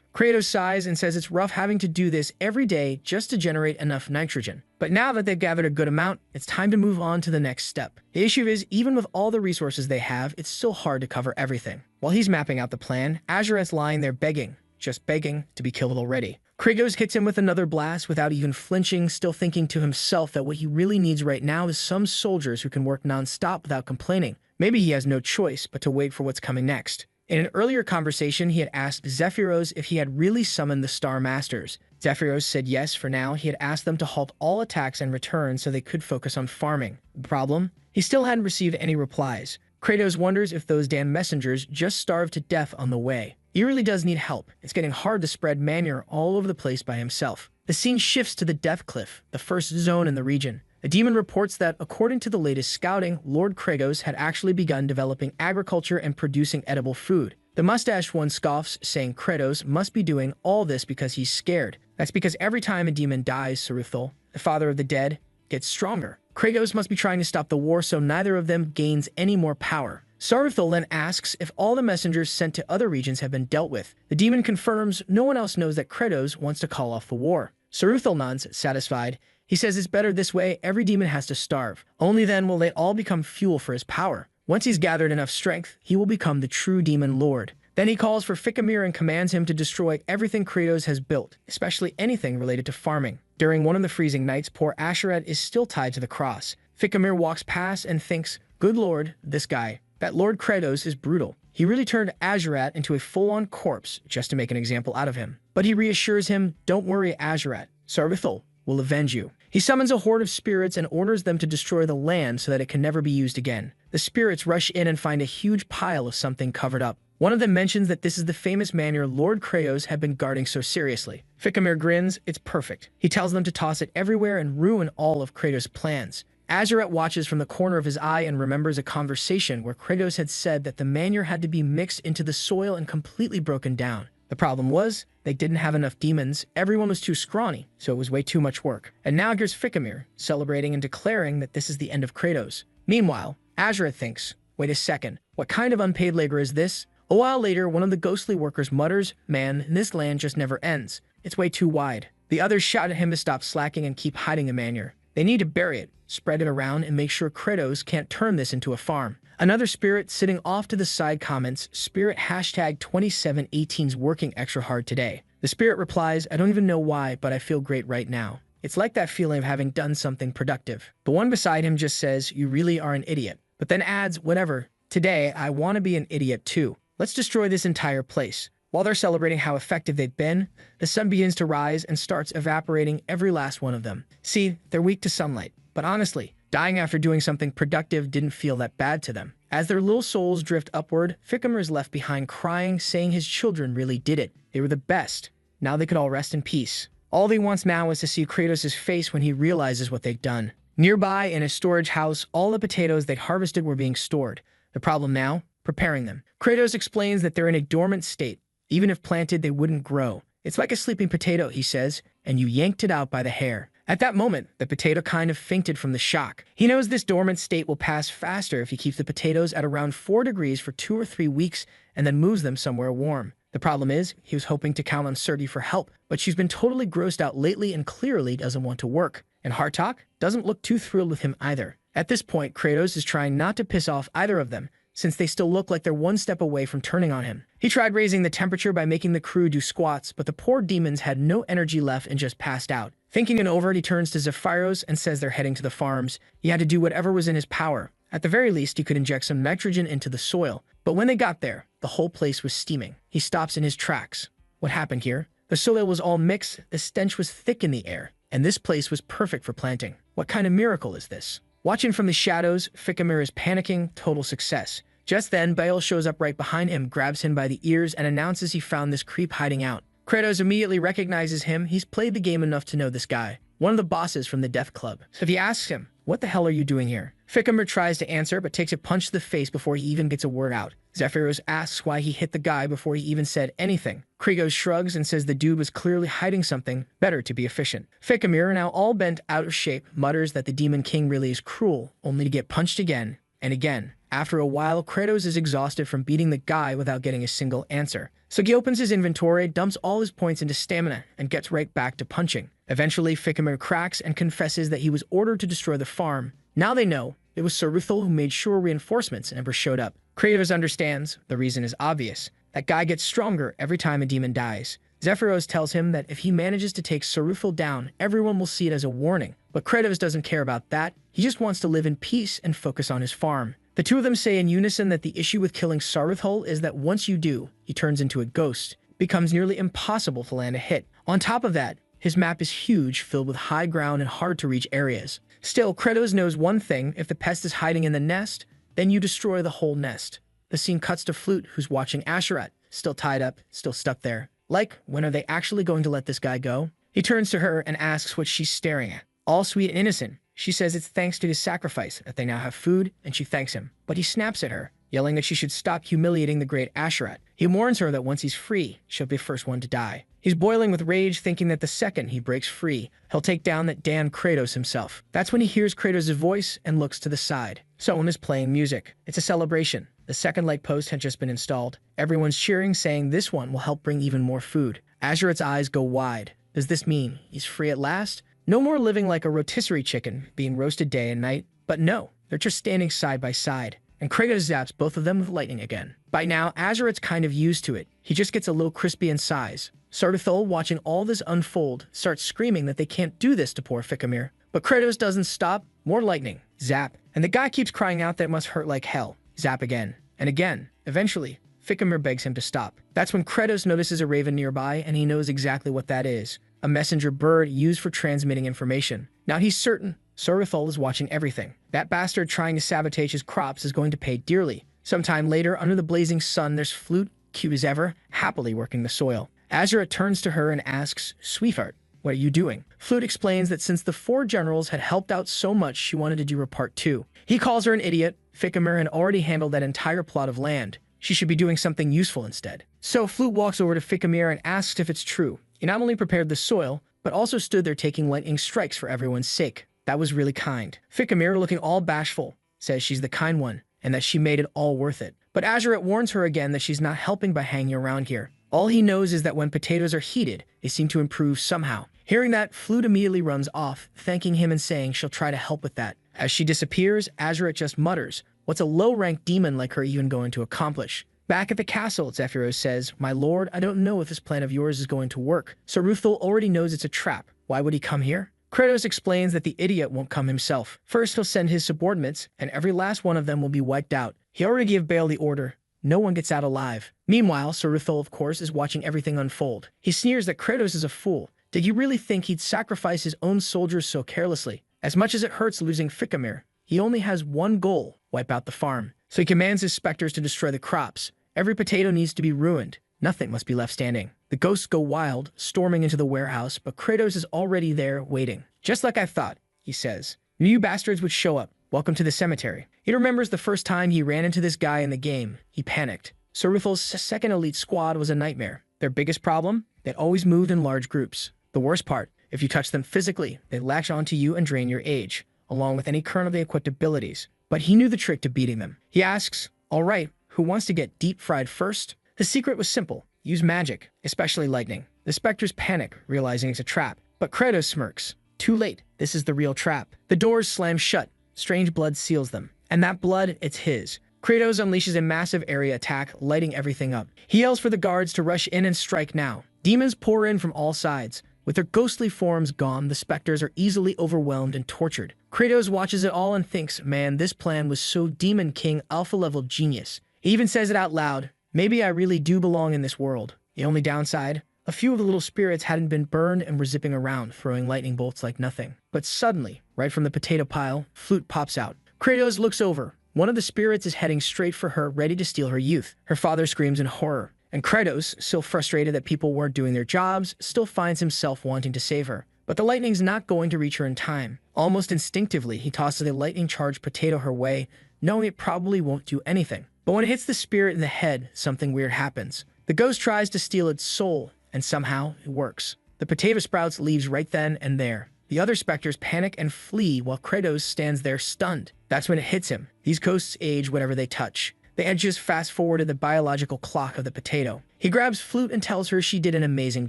Kratos sighs and says it's rough having to do this every day just to generate enough nitrogen. But now that they've gathered a good amount, it's time to move on to the next step. The issue is, even with all the resources they have, it's still hard to cover everything. While he's mapping out the plan, Azuret's lying there begging, just begging, to be killed already. Kratos hits him with another blast without even flinching, still thinking to himself that what he really needs right now is some soldiers who can work non-stop without complaining. Maybe he has no choice but to wait for what's coming next. In an earlier conversation, he had asked Zephyros if he had really summoned the Star Masters. Zephyros said yes for now. He had asked them to halt all attacks and return so they could focus on farming. The problem? He still hadn't received any replies. Kratos wonders if those damn messengers just starved to death on the way. He really does need help. It's getting hard to spread manure all over the place by himself. The scene shifts to the Death Cliff, the first zone in the region. The demon reports that, according to the latest scouting, Lord Kratos had actually begun developing agriculture and producing edible food. The mustached one scoffs, saying Kratos must be doing all this because he's scared. That's because every time a demon dies, Saruthal, the father of the dead, gets stronger. Kratos must be trying to stop the war so neither of them gains any more power. Saruthal then asks if all the messengers sent to other regions have been dealt with. The demon confirms no one else knows that Kratos wants to call off the war. Saruthal nods, satisfied. He says it's better this way, every demon has to starve. Only then will they all become fuel for his power. Once he's gathered enough strength, he will become the true demon lord. Then he calls for Fikimir and commands him to destroy everything Kratos has built, especially anything related to farming. During one of the freezing nights, poor Asherat is still tied to the cross. Fikimir walks past and thinks, good lord, this guy. That Lord Kratos is brutal. He really turned Azuret into a full-on corpse just to make an example out of him. But he reassures him, don't worry, Azuret. Saruthal will avenge you. He summons a horde of spirits and orders them to destroy the land so that it can never be used again. The spirits rush in and find a huge pile of something covered up. One of them mentions that this is the famous manure Lord Kratos had been guarding so seriously. Fikimir grins, it's perfect. He tells them to toss it everywhere and ruin all of Kratos' plans. Azurette watches from the corner of his eye and remembers a conversation where Kratos had said that the manure had to be mixed into the soil and completely broken down. The problem was, they didn't have enough demons, everyone was too scrawny, so it was way too much work. And now here's Fikimir, celebrating and declaring that this is the end of Kratos. Meanwhile, Azurette thinks, wait a second, what kind of unpaid labor is this? A while later, one of the ghostly workers mutters, man, this land just never ends. It's way too wide. The others shout at him to stop slacking and keep hiding the manure. They need to bury it, spread it around, and make sure Kratos can't turn this into a farm. Another spirit sitting off to the side comments, Spirit hashtag 2718's working extra hard today. The spirit replies, I don't even know why, but I feel great right now. It's like that feeling of having done something productive. The one beside him just says, you really are an idiot, but then adds, whatever, today I want to be an idiot too. Let's destroy this entire place. While they're celebrating how effective they've been, the sun begins to rise and starts evaporating every last one of them. See, they're weak to sunlight, but honestly, dying after doing something productive didn't feel that bad to them. As their little souls drift upward, Fikimir is left behind crying, saying his children really did it. They were the best. Now they could all rest in peace. All he wants now is to see Kratos' face when he realizes what they've done. Nearby, in a storage house, all the potatoes they'd harvested were being stored. The problem now? Preparing them. Kratos explains that they're in a dormant state. Even if planted, they wouldn't grow. It's like a sleeping potato, he says, and you yanked it out by the hair. At that moment, the potato kind of fainted from the shock. He knows this dormant state will pass faster if he keeps the potatoes at around 4 degrees for 2 or 3 weeks and then moves them somewhere warm. The problem is, he was hoping to count on Surti for help, but she's been totally grossed out lately and clearly doesn't want to work. And Hartok doesn't look too thrilled with him either. At this point, Kratos is trying not to piss off either of them, since they still look like they're one step away from turning on him. He tried raising the temperature by making the crew do squats, but the poor demons had no energy left and just passed out. Thinking it over, he turns to Zephyros and says they're heading to the farms. He had to do whatever was in his power. At the very least, he could inject some nitrogen into the soil. But when they got there, the whole place was steaming. He stops in his tracks. What happened here? The soil was all mixed, the stench was thick in the air, and this place was perfect for planting. What kind of miracle is this? Watching from the shadows, Fikimir is panicking, total success. Just then, Baal shows up right behind him, grabs him by the ears, and announces he found this creep hiding out. Kratos immediately recognizes him. He's played the game enough to know this guy, one of the bosses from the Death Club. So he asks him, what the hell are you doing here? Fikimir tries to answer, but takes a punch to the face before he even gets a word out. Zephyros asks why he hit the guy before he even said anything. Kratos shrugs and says the dude was clearly hiding something, better to be efficient. Fikimir, now all bent out of shape, mutters that the Demon King really is cruel, only to get punched again and again. After a while, Kratos is exhausted from beating the guy without getting a single answer. So he opens his inventory, dumps all his points into stamina, and gets right back to punching. Eventually, Fikimir cracks and confesses that he was ordered to destroy the farm. Now they know it was Saruthal who made sure reinforcements never showed up. Kratos understands. The reason is obvious. That guy gets stronger every time a demon dies. Zephyros tells him that if he manages to take Saruthal down, everyone will see it as a warning. But Kratos doesn't care about that. He just wants to live in peace and focus on his farm. The two of them say in unison that the issue with killing Saruthal is that once you do, he turns into a ghost. It becomes nearly impossible to land a hit. On top of that, his map is huge, filled with high ground and hard-to-reach areas. Still, Kratos knows one thing: if the pest is hiding in the nest, then you destroy the whole nest. The scene cuts to Flute, who's watching Asherat, still tied up, still stuck there. Like, when are they actually going to let this guy go? He turns to her and asks what she's staring at. All sweet and innocent, she says it's thanks to his sacrifice that they now have food, and she thanks him. But he snaps at her, yelling that she should stop humiliating the great Asherat. He warns her that once he's free, she'll be the first one to die. He's boiling with rage, thinking that the second he breaks free, he'll take down that damn Kratos himself. That's when he hears Kratos' voice and looks to the side. Someone is playing music. It's a celebration. The second light post had just been installed. Everyone's cheering, saying this one will help bring even more food. Asherat's eyes go wide. Does this mean he's free at last? No more living like a rotisserie chicken, being roasted day and night. But no, they're just standing side by side. And Kratos zaps both of them with lightning again. By now, Asherat's kind of used to it. He just gets a little crispy in size. Saruthal, watching all this unfold, starts screaming that they can't do this to poor Fikimir. But Kratos doesn't stop. More lightning. Zap. And the guy keeps crying out that it must hurt like hell. Zap again. And again. Eventually, Fikimir begs him to stop. That's when Kratos notices a raven nearby, and he knows exactly what that is. A messenger bird used for transmitting information. Now he's certain Saruthal is watching everything. That bastard trying to sabotage his crops is going to pay dearly. Sometime later, under the blazing sun, there's Flute, cute as ever, happily working the soil. Azura turns to her and asks, Sweetheart, what are you doing? Flute explains that since the 4 generals had helped out so much, she wanted to do her part too. He calls her an idiot. Fikimir had already handled that entire plot of land. She should be doing something useful instead. So Flute walks over to Fikimir and asks if it's true. He not only prepared the soil, but also stood there taking lightning strikes for everyone's sake. That was really kind. Fikimir, looking all bashful, says she's the kind one, and that she made it all worth it. But Azurette warns her again that she's not helping by hanging around here. All he knows is that when potatoes are heated, they seem to improve somehow. Hearing that, Flute immediately runs off, thanking him and saying she'll try to help with that. As she disappears, Azurette just mutters, "What's a low-ranked demon like her even going to accomplish?" Back at the castle, Zephyros says, "My lord, I don't know if this plan of yours is going to work. Saruthel already knows it's a trap. Why would he come here?" Kratos explains that the idiot won't come himself. First, he'll send his subordinates, and every last one of them will be wiped out. He already gave Bale the order. No one gets out alive. Meanwhile, Saruthel, of course, is watching everything unfold. He sneers that Kratos is a fool. Did you really think he'd sacrifice his own soldiers so carelessly? As much as it hurts losing Fikimir, he only has one goal: wipe out the farm. So he commands his specters to destroy the crops. Every potato needs to be ruined. Nothing must be left standing. The ghosts go wild, storming into the warehouse, but Kratos is already there, waiting. "Just like I thought," he says. "Knew you bastards would show up. Welcome to the cemetery." He remembers the first time he ran into this guy in the game. He panicked. Saruthel's second elite squad was a nightmare. Their biggest problem? They always moved in large groups. The worst part, if you touch them physically, they latch onto you and drain your age, along with any currently equipped abilities. But he knew the trick to beating them. He asks, "All right, who wants to get deep-fried first?" The secret was simple. Use magic, especially lightning. The specters panic, realizing it's a trap. But Kratos smirks. Too late. This is the real trap. The doors slam shut. Strange blood seals them. And that blood, it's his. Kratos unleashes a massive area attack, lighting everything up. He yells for the guards to rush in and strike now. Demons pour in from all sides. With their ghostly forms gone, the specters are easily overwhelmed and tortured. Kratos watches it all and thinks, man, this plan was so Demon King alpha-level genius. He even says it out loud. Maybe I really do belong in this world. The only downside? A few of the little spirits hadn't been burned and were zipping around, throwing lightning bolts like nothing. But suddenly, right from the potato pile, Flute pops out. Kratos looks over. One of the spirits is heading straight for her, ready to steal her youth. Her father screams in horror. And Kratos, still frustrated that people weren't doing their jobs, still finds himself wanting to save her. But the lightning's not going to reach her in time. Almost instinctively, he tosses a lightning-charged potato her way, knowing it probably won't do anything. But when it hits the spirit in the head, something weird happens. The ghost tries to steal its soul, and somehow it works. The potato sprouts leaves right then and there. The other specters panic and flee while Kratos stands there stunned. That's when it hits him. These ghosts age whatever they touch. The edges fast-forwarded the biological clock of the potato. He grabs Flute and tells her she did an amazing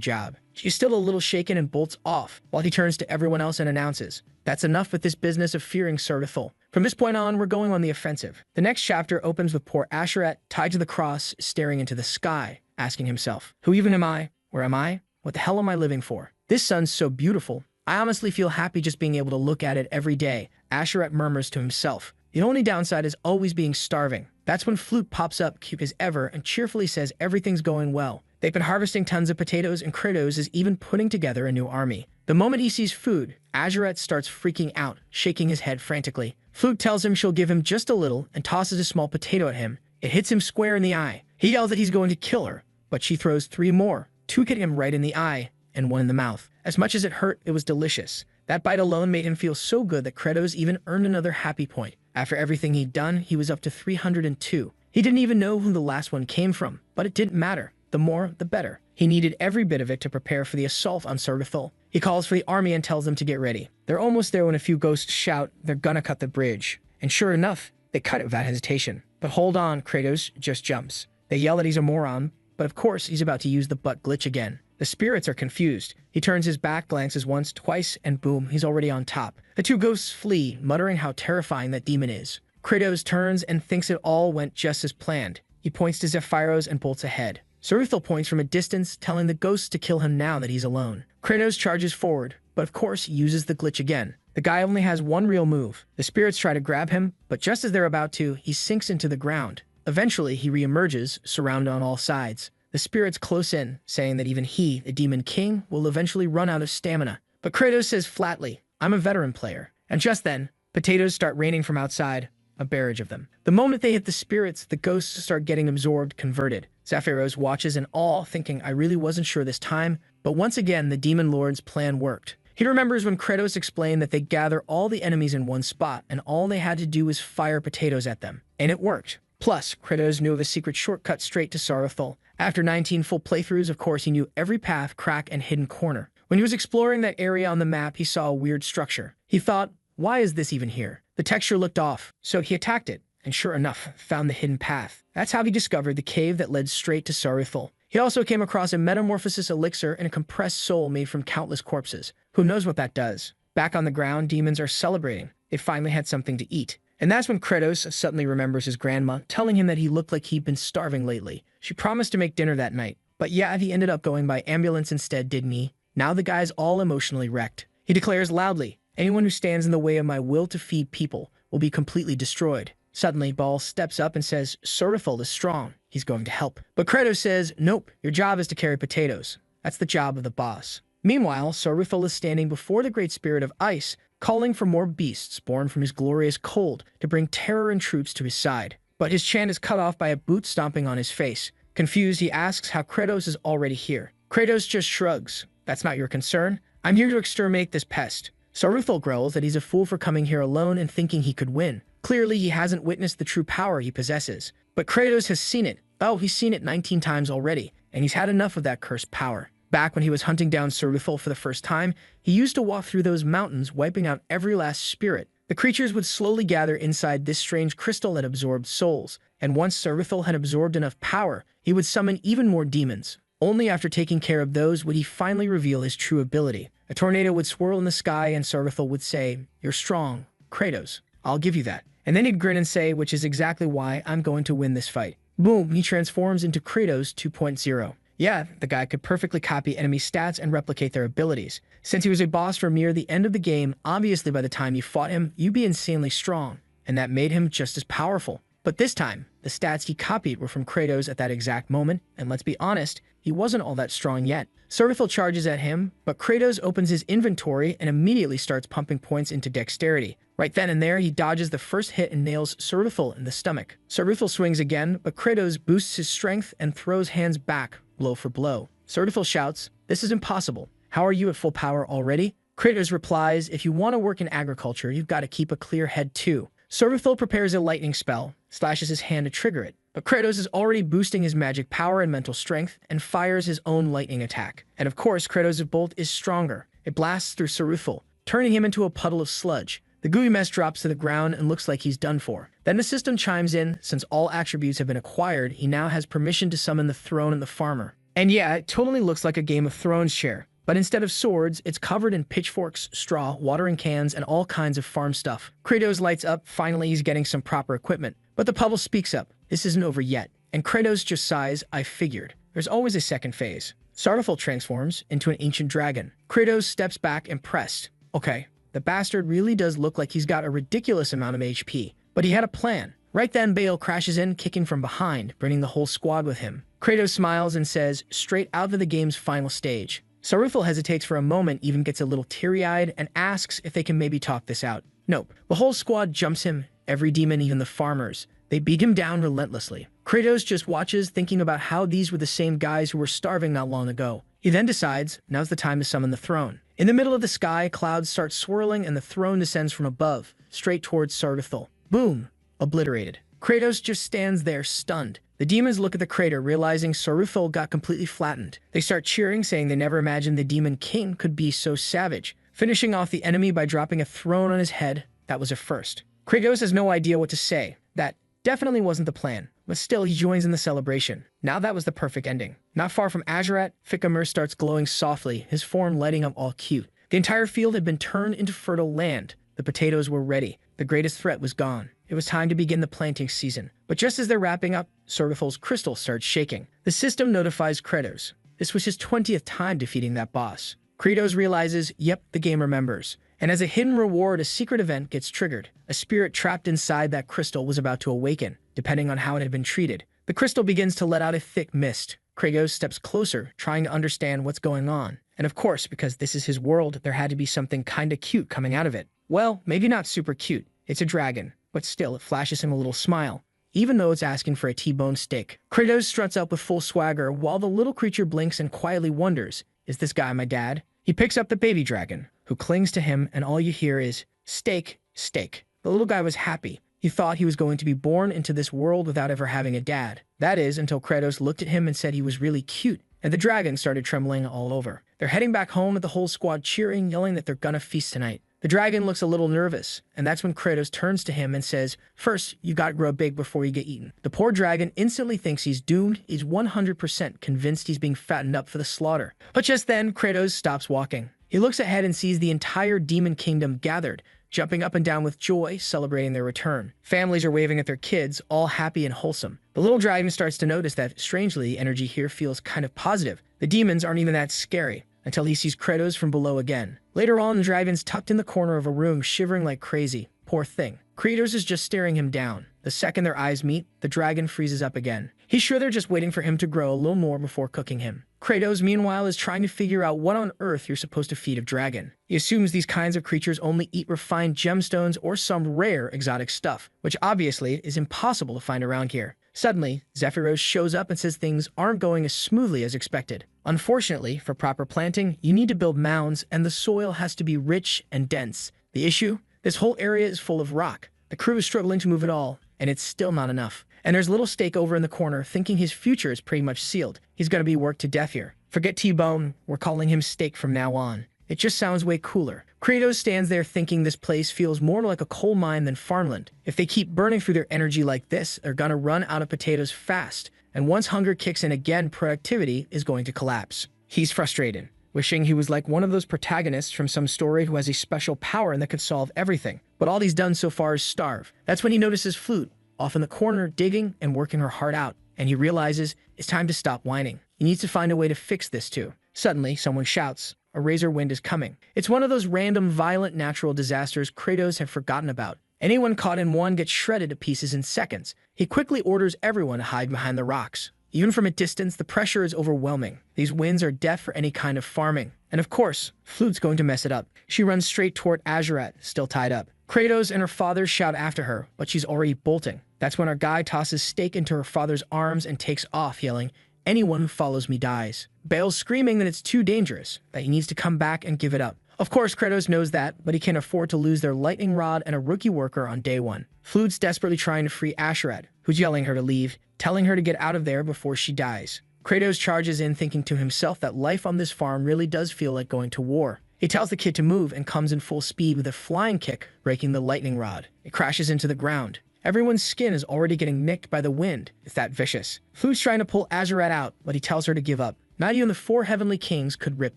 job. She's still a little shaken and bolts off, while he turns to everyone else and announces, "That's enough with this business of fearing Saruthel. From this point on, we're going on the offensive." The next chapter opens with poor Azurette, tied to the cross, staring into the sky, asking himself, "Who even am I? Where am I? What the hell am I living for? This sun's so beautiful. I honestly feel happy just being able to look at it every day." Azurette murmurs to himself. The only downside is always being starving. That's when Flute pops up, cute as ever, and cheerfully says everything's going well. They've been harvesting tons of potatoes, and Kratos is even putting together a new army. The moment he sees food, Azurette starts freaking out, shaking his head frantically. Flute tells him she'll give him just a little and tosses a small potato at him. It hits him square in the eye. He yells that he's going to kill her, but she throws 3 more. 2 hit him right in the eye, and 1 in the mouth. As much as it hurt, it was delicious. That bite alone made him feel so good that Kratos even earned another happy point. After everything he'd done, he was up to 302. He didn't even know who the last one came from, but it didn't matter. The more, the better. He needed every bit of it to prepare for the assault on Saruthel. He calls for the army and tells them to get ready. They're almost there when a few ghosts shout, "They're gonna cut the bridge." And sure enough, they cut it without hesitation. But hold on, Kratos just jumps. They yell that he's a moron, but of course he's about to use the butt glitch again. The spirits are confused. He turns his back, glances once, twice, and boom, he's already on top. The 2 ghosts flee, muttering how terrifying that demon is. Kratos turns and thinks it all went just as planned. He points to Zephyros and bolts ahead. Saruthel points from a distance, telling the ghosts to kill him now that he's alone. Kratos charges forward, but of course uses the glitch again. The guy only has one real move. The spirits try to grab him, but just as they're about to, he sinks into the ground. Eventually, he reemerges, surrounded on all sides. The spirits close in, saying that even he, the Demon King, will eventually run out of stamina. But Kratos says flatly, "I'm a veteran player." And just then, potatoes start raining from outside, a barrage of them. The moment they hit the spirits, the ghosts start getting absorbed, converted. Zephyros watches in awe, thinking, "I really wasn't sure this time, But once again, the Demon Lord's plan worked. He remembers when Kratos explained that they gather all the enemies in one spot, and all they had to do was fire potatoes at them. And it worked. Plus, Kratos knew of a secret shortcut straight to Saruthal. After 19 full playthroughs, of course, he knew every path, crack, and hidden corner. When he was exploring that area on the map, he saw a weird structure. He thought, why is this even here? The texture looked off, so he attacked it, and sure enough, found the hidden path. That's how he discovered the cave that led straight to Saruthal. He also came across a metamorphosis elixir and a compressed soul made from countless corpses. Who knows what that does? Back on the ground, demons are celebrating. They finally had something to eat. And that's when Kratos suddenly remembers his grandma, telling him that he looked like he'd been starving lately. She promised to make dinner that night. But yeah, he ended up going by ambulance instead, didn't he? Now the guy's all emotionally wrecked. He declares loudly, anyone who stands in the way of my will to feed people will be completely destroyed. Suddenly, Baal steps up and says, Saruthal is strong. He's going to help. But Kratos says, nope, your job is to carry potatoes. That's the job of the boss. Meanwhile, Saruthal is standing before the great spirit of ice, calling for more beasts born from his glorious cold to bring terror and troops to his side. But his chant is cut off by a boot stomping on his face. Confused, he asks how Kratos is already here. Kratos just shrugs. That's not your concern. I'm here to exterminate this pest. Saruthal growls that he's a fool for coming here alone and thinking he could win. Clearly, he hasn't witnessed the true power he possesses. But Kratos has seen it. Oh, he's seen it 19 times already, and he's had enough of that cursed power. Back when he was hunting down Saruthal for the first time, he used to walk through those mountains, wiping out every last spirit. The creatures would slowly gather inside this strange crystal that absorbed souls, and once Saruthal had absorbed enough power, he would summon even more demons. Only after taking care of those would he finally reveal his true ability. A tornado would swirl in the sky, and Saruthal would say, "You're strong, Kratos. I'll give you that." And then he'd grin and say, which is exactly why I'm going to win this fight. Boom, he transforms into Kratos 2.0. Yeah, the guy could perfectly copy enemy stats and replicate their abilities. Since he was a boss from near the end of the game, obviously by the time you fought him, you'd be insanely strong, and that made him just as powerful. But this time, the stats he copied were from Kratos at that exact moment, and let's be honest, he wasn't all that strong yet. Saruthal charges at him, but Kratos opens his inventory and immediately starts pumping points into dexterity. Right then and there, he dodges the first hit and nails Saruthal in the stomach. Saruthal swings again, but Kratos boosts his strength and throws hands back, blow for blow. Saruthal shouts, "This is impossible. How are you at full power already?" Kratos replies, "If you want to work in agriculture, you've got to keep a clear head too." Saruthal prepares a lightning spell, slashes his hand to trigger it, but Kratos is already boosting his magic power and mental strength and fires his own lightning attack. And of course, Kratos' bolt is stronger. It blasts through Saruthal, turning him into a puddle of sludge. The gooey mess drops to the ground and looks like he's done for. Then the system chimes in. Since all attributes have been acquired, he now has permission to summon the throne and the farmer. And yeah, it totally looks like a Game of Thrones chair. But instead of swords, it's covered in pitchforks, straw, watering cans, and all kinds of farm stuff. Kratos lights up. Finally, he's getting some proper equipment. But the puddle speaks up. This isn't over yet. And Kratos just sighs, "I figured." There's always a second phase. Saruthal transforms into an ancient dragon. Kratos steps back impressed. Okay, the bastard really does look like he's got a ridiculous amount of HP. But he had a plan. Right then, Baal crashes in, kicking from behind, bringing the whole squad with him. Kratos smiles and says, straight out of the game's final stage. Saruthal hesitates for a moment, even gets a little teary-eyed, and asks if they can maybe talk this out. Nope. The whole squad jumps him, every demon, even the farmers. They beat him down relentlessly. Kratos just watches, thinking about how these were the same guys who were starving not long ago. He then decides, now's the time to summon the throne. In the middle of the sky, clouds start swirling and the throne descends from above, straight towards Saruthal. Boom! Obliterated. Kratos just stands there, stunned. The demons look at the crater, realizing Saruthal got completely flattened. They start cheering, saying they never imagined the demon king could be so savage. Finishing off the enemy by dropping a throne on his head, that was a first. Kratos has no idea what to say. That definitely wasn't the plan, but still he joins in the celebration. Now that was the perfect ending. Not far from Azerat, Fikamur starts glowing softly, his form lighting up all cute. The entire field had been turned into fertile land. The potatoes were ready. The greatest threat was gone. It was time to begin the planting season. But just as they're wrapping up, Saruthal's crystal starts shaking. The system notifies Kratos. This was his 20th time defeating that boss. Kratos realizes, yep, the game remembers. And as a hidden reward, a secret event gets triggered. A spirit trapped inside that crystal was about to awaken, depending on how it had been treated. The crystal begins to let out a thick mist. Kratos steps closer, trying to understand what's going on. And of course, because this is his world, there had to be something kinda cute coming out of it. Well, maybe not super cute. It's a dragon. But still, it flashes him a little smile, even though it's asking for a T-bone steak. Kratos struts up with full swagger while the little creature blinks and quietly wonders, "Is this guy my dad?" He picks up the baby dragon, who clings to him, and all you hear is, "Steak, steak." The little guy was happy. He thought he was going to be born into this world without ever having a dad. That is, until Kratos looked at him and said he was really cute, and the dragon started trembling all over. They're heading back home with the whole squad cheering, yelling that they're gonna feast tonight. The dragon looks a little nervous, and that's when Kratos turns to him and says, "First, you gotta grow big before you get eaten." The poor dragon instantly thinks he's doomed. He's 100% convinced he's being fattened up for the slaughter. But just then, Kratos stops walking. He looks ahead and sees the entire demon kingdom gathered, jumping up and down with joy, celebrating their return. Families are waving at their kids, all happy and wholesome. The little dragon starts to notice that, strangely, the energy here feels kind of positive. The demons aren't even that scary, until he sees Kratos from below again. Later on, the dragon's tucked in the corner of a room, shivering like crazy. Poor thing. Kratos is just staring him down. The second their eyes meet, the dragon freezes up again. He's sure they're just waiting for him to grow a little more before cooking him. Kratos, meanwhile, is trying to figure out what on earth you're supposed to feed a dragon. He assumes these kinds of creatures only eat refined gemstones or some rare exotic stuff, which obviously is impossible to find around here. Suddenly, Zephyros shows up and says things aren't going as smoothly as expected. Unfortunately, for proper planting, you need to build mounds, and the soil has to be rich and dense. The issue? This whole area is full of rock. The crew is struggling to move it all, and it's still not enough. And there's little Steak over in the corner, thinking his future is pretty much sealed. He's gonna be worked to death here. Forget T-Bone, we're calling him Steak from now on. It just sounds way cooler. Kratos stands there thinking this place feels more like a coal mine than farmland. If they keep burning through their energy like this, they're gonna run out of potatoes fast. And once hunger kicks in again, productivity is going to collapse. He's frustrated, wishing he was like one of those protagonists from some story who has a special power and that could solve everything. But all he's done so far is starve. That's when he notices Flute, off in the corner, digging and working her heart out. And he realizes it's time to stop whining. He needs to find a way to fix this too. Suddenly, someone shouts, "A razor wind is coming." It's one of those random, violent natural disasters Kratos had forgotten about. Anyone caught in one gets shredded to pieces in seconds. He quickly orders everyone to hide behind the rocks. Even from a distance, the pressure is overwhelming. These winds are death for any kind of farming. And of course, Flute's going to mess it up. She runs straight toward Azuret, still tied up. Kratos and her father shout after her, but she's already bolting. That's when our guy tosses Steak into her father's arms and takes off, yelling, "Anyone who follows me dies." Bale's screaming that it's too dangerous, that he needs to come back and give it up. Of course, Kratos knows that, but he can't afford to lose their lightning rod and a rookie worker on day one. Flute's desperately trying to free Azuret, who's yelling her to leave, telling her to get out of there before she dies. Kratos charges in, thinking to himself that life on this farm really does feel like going to war. He tells the kid to move and comes in full speed with a flying kick, breaking the lightning rod. It crashes into the ground. Everyone's skin is already getting nicked by the wind. It's that vicious. Flute's trying to pull Azuret out, but he tells her to give up. Not even the 4 heavenly kings could rip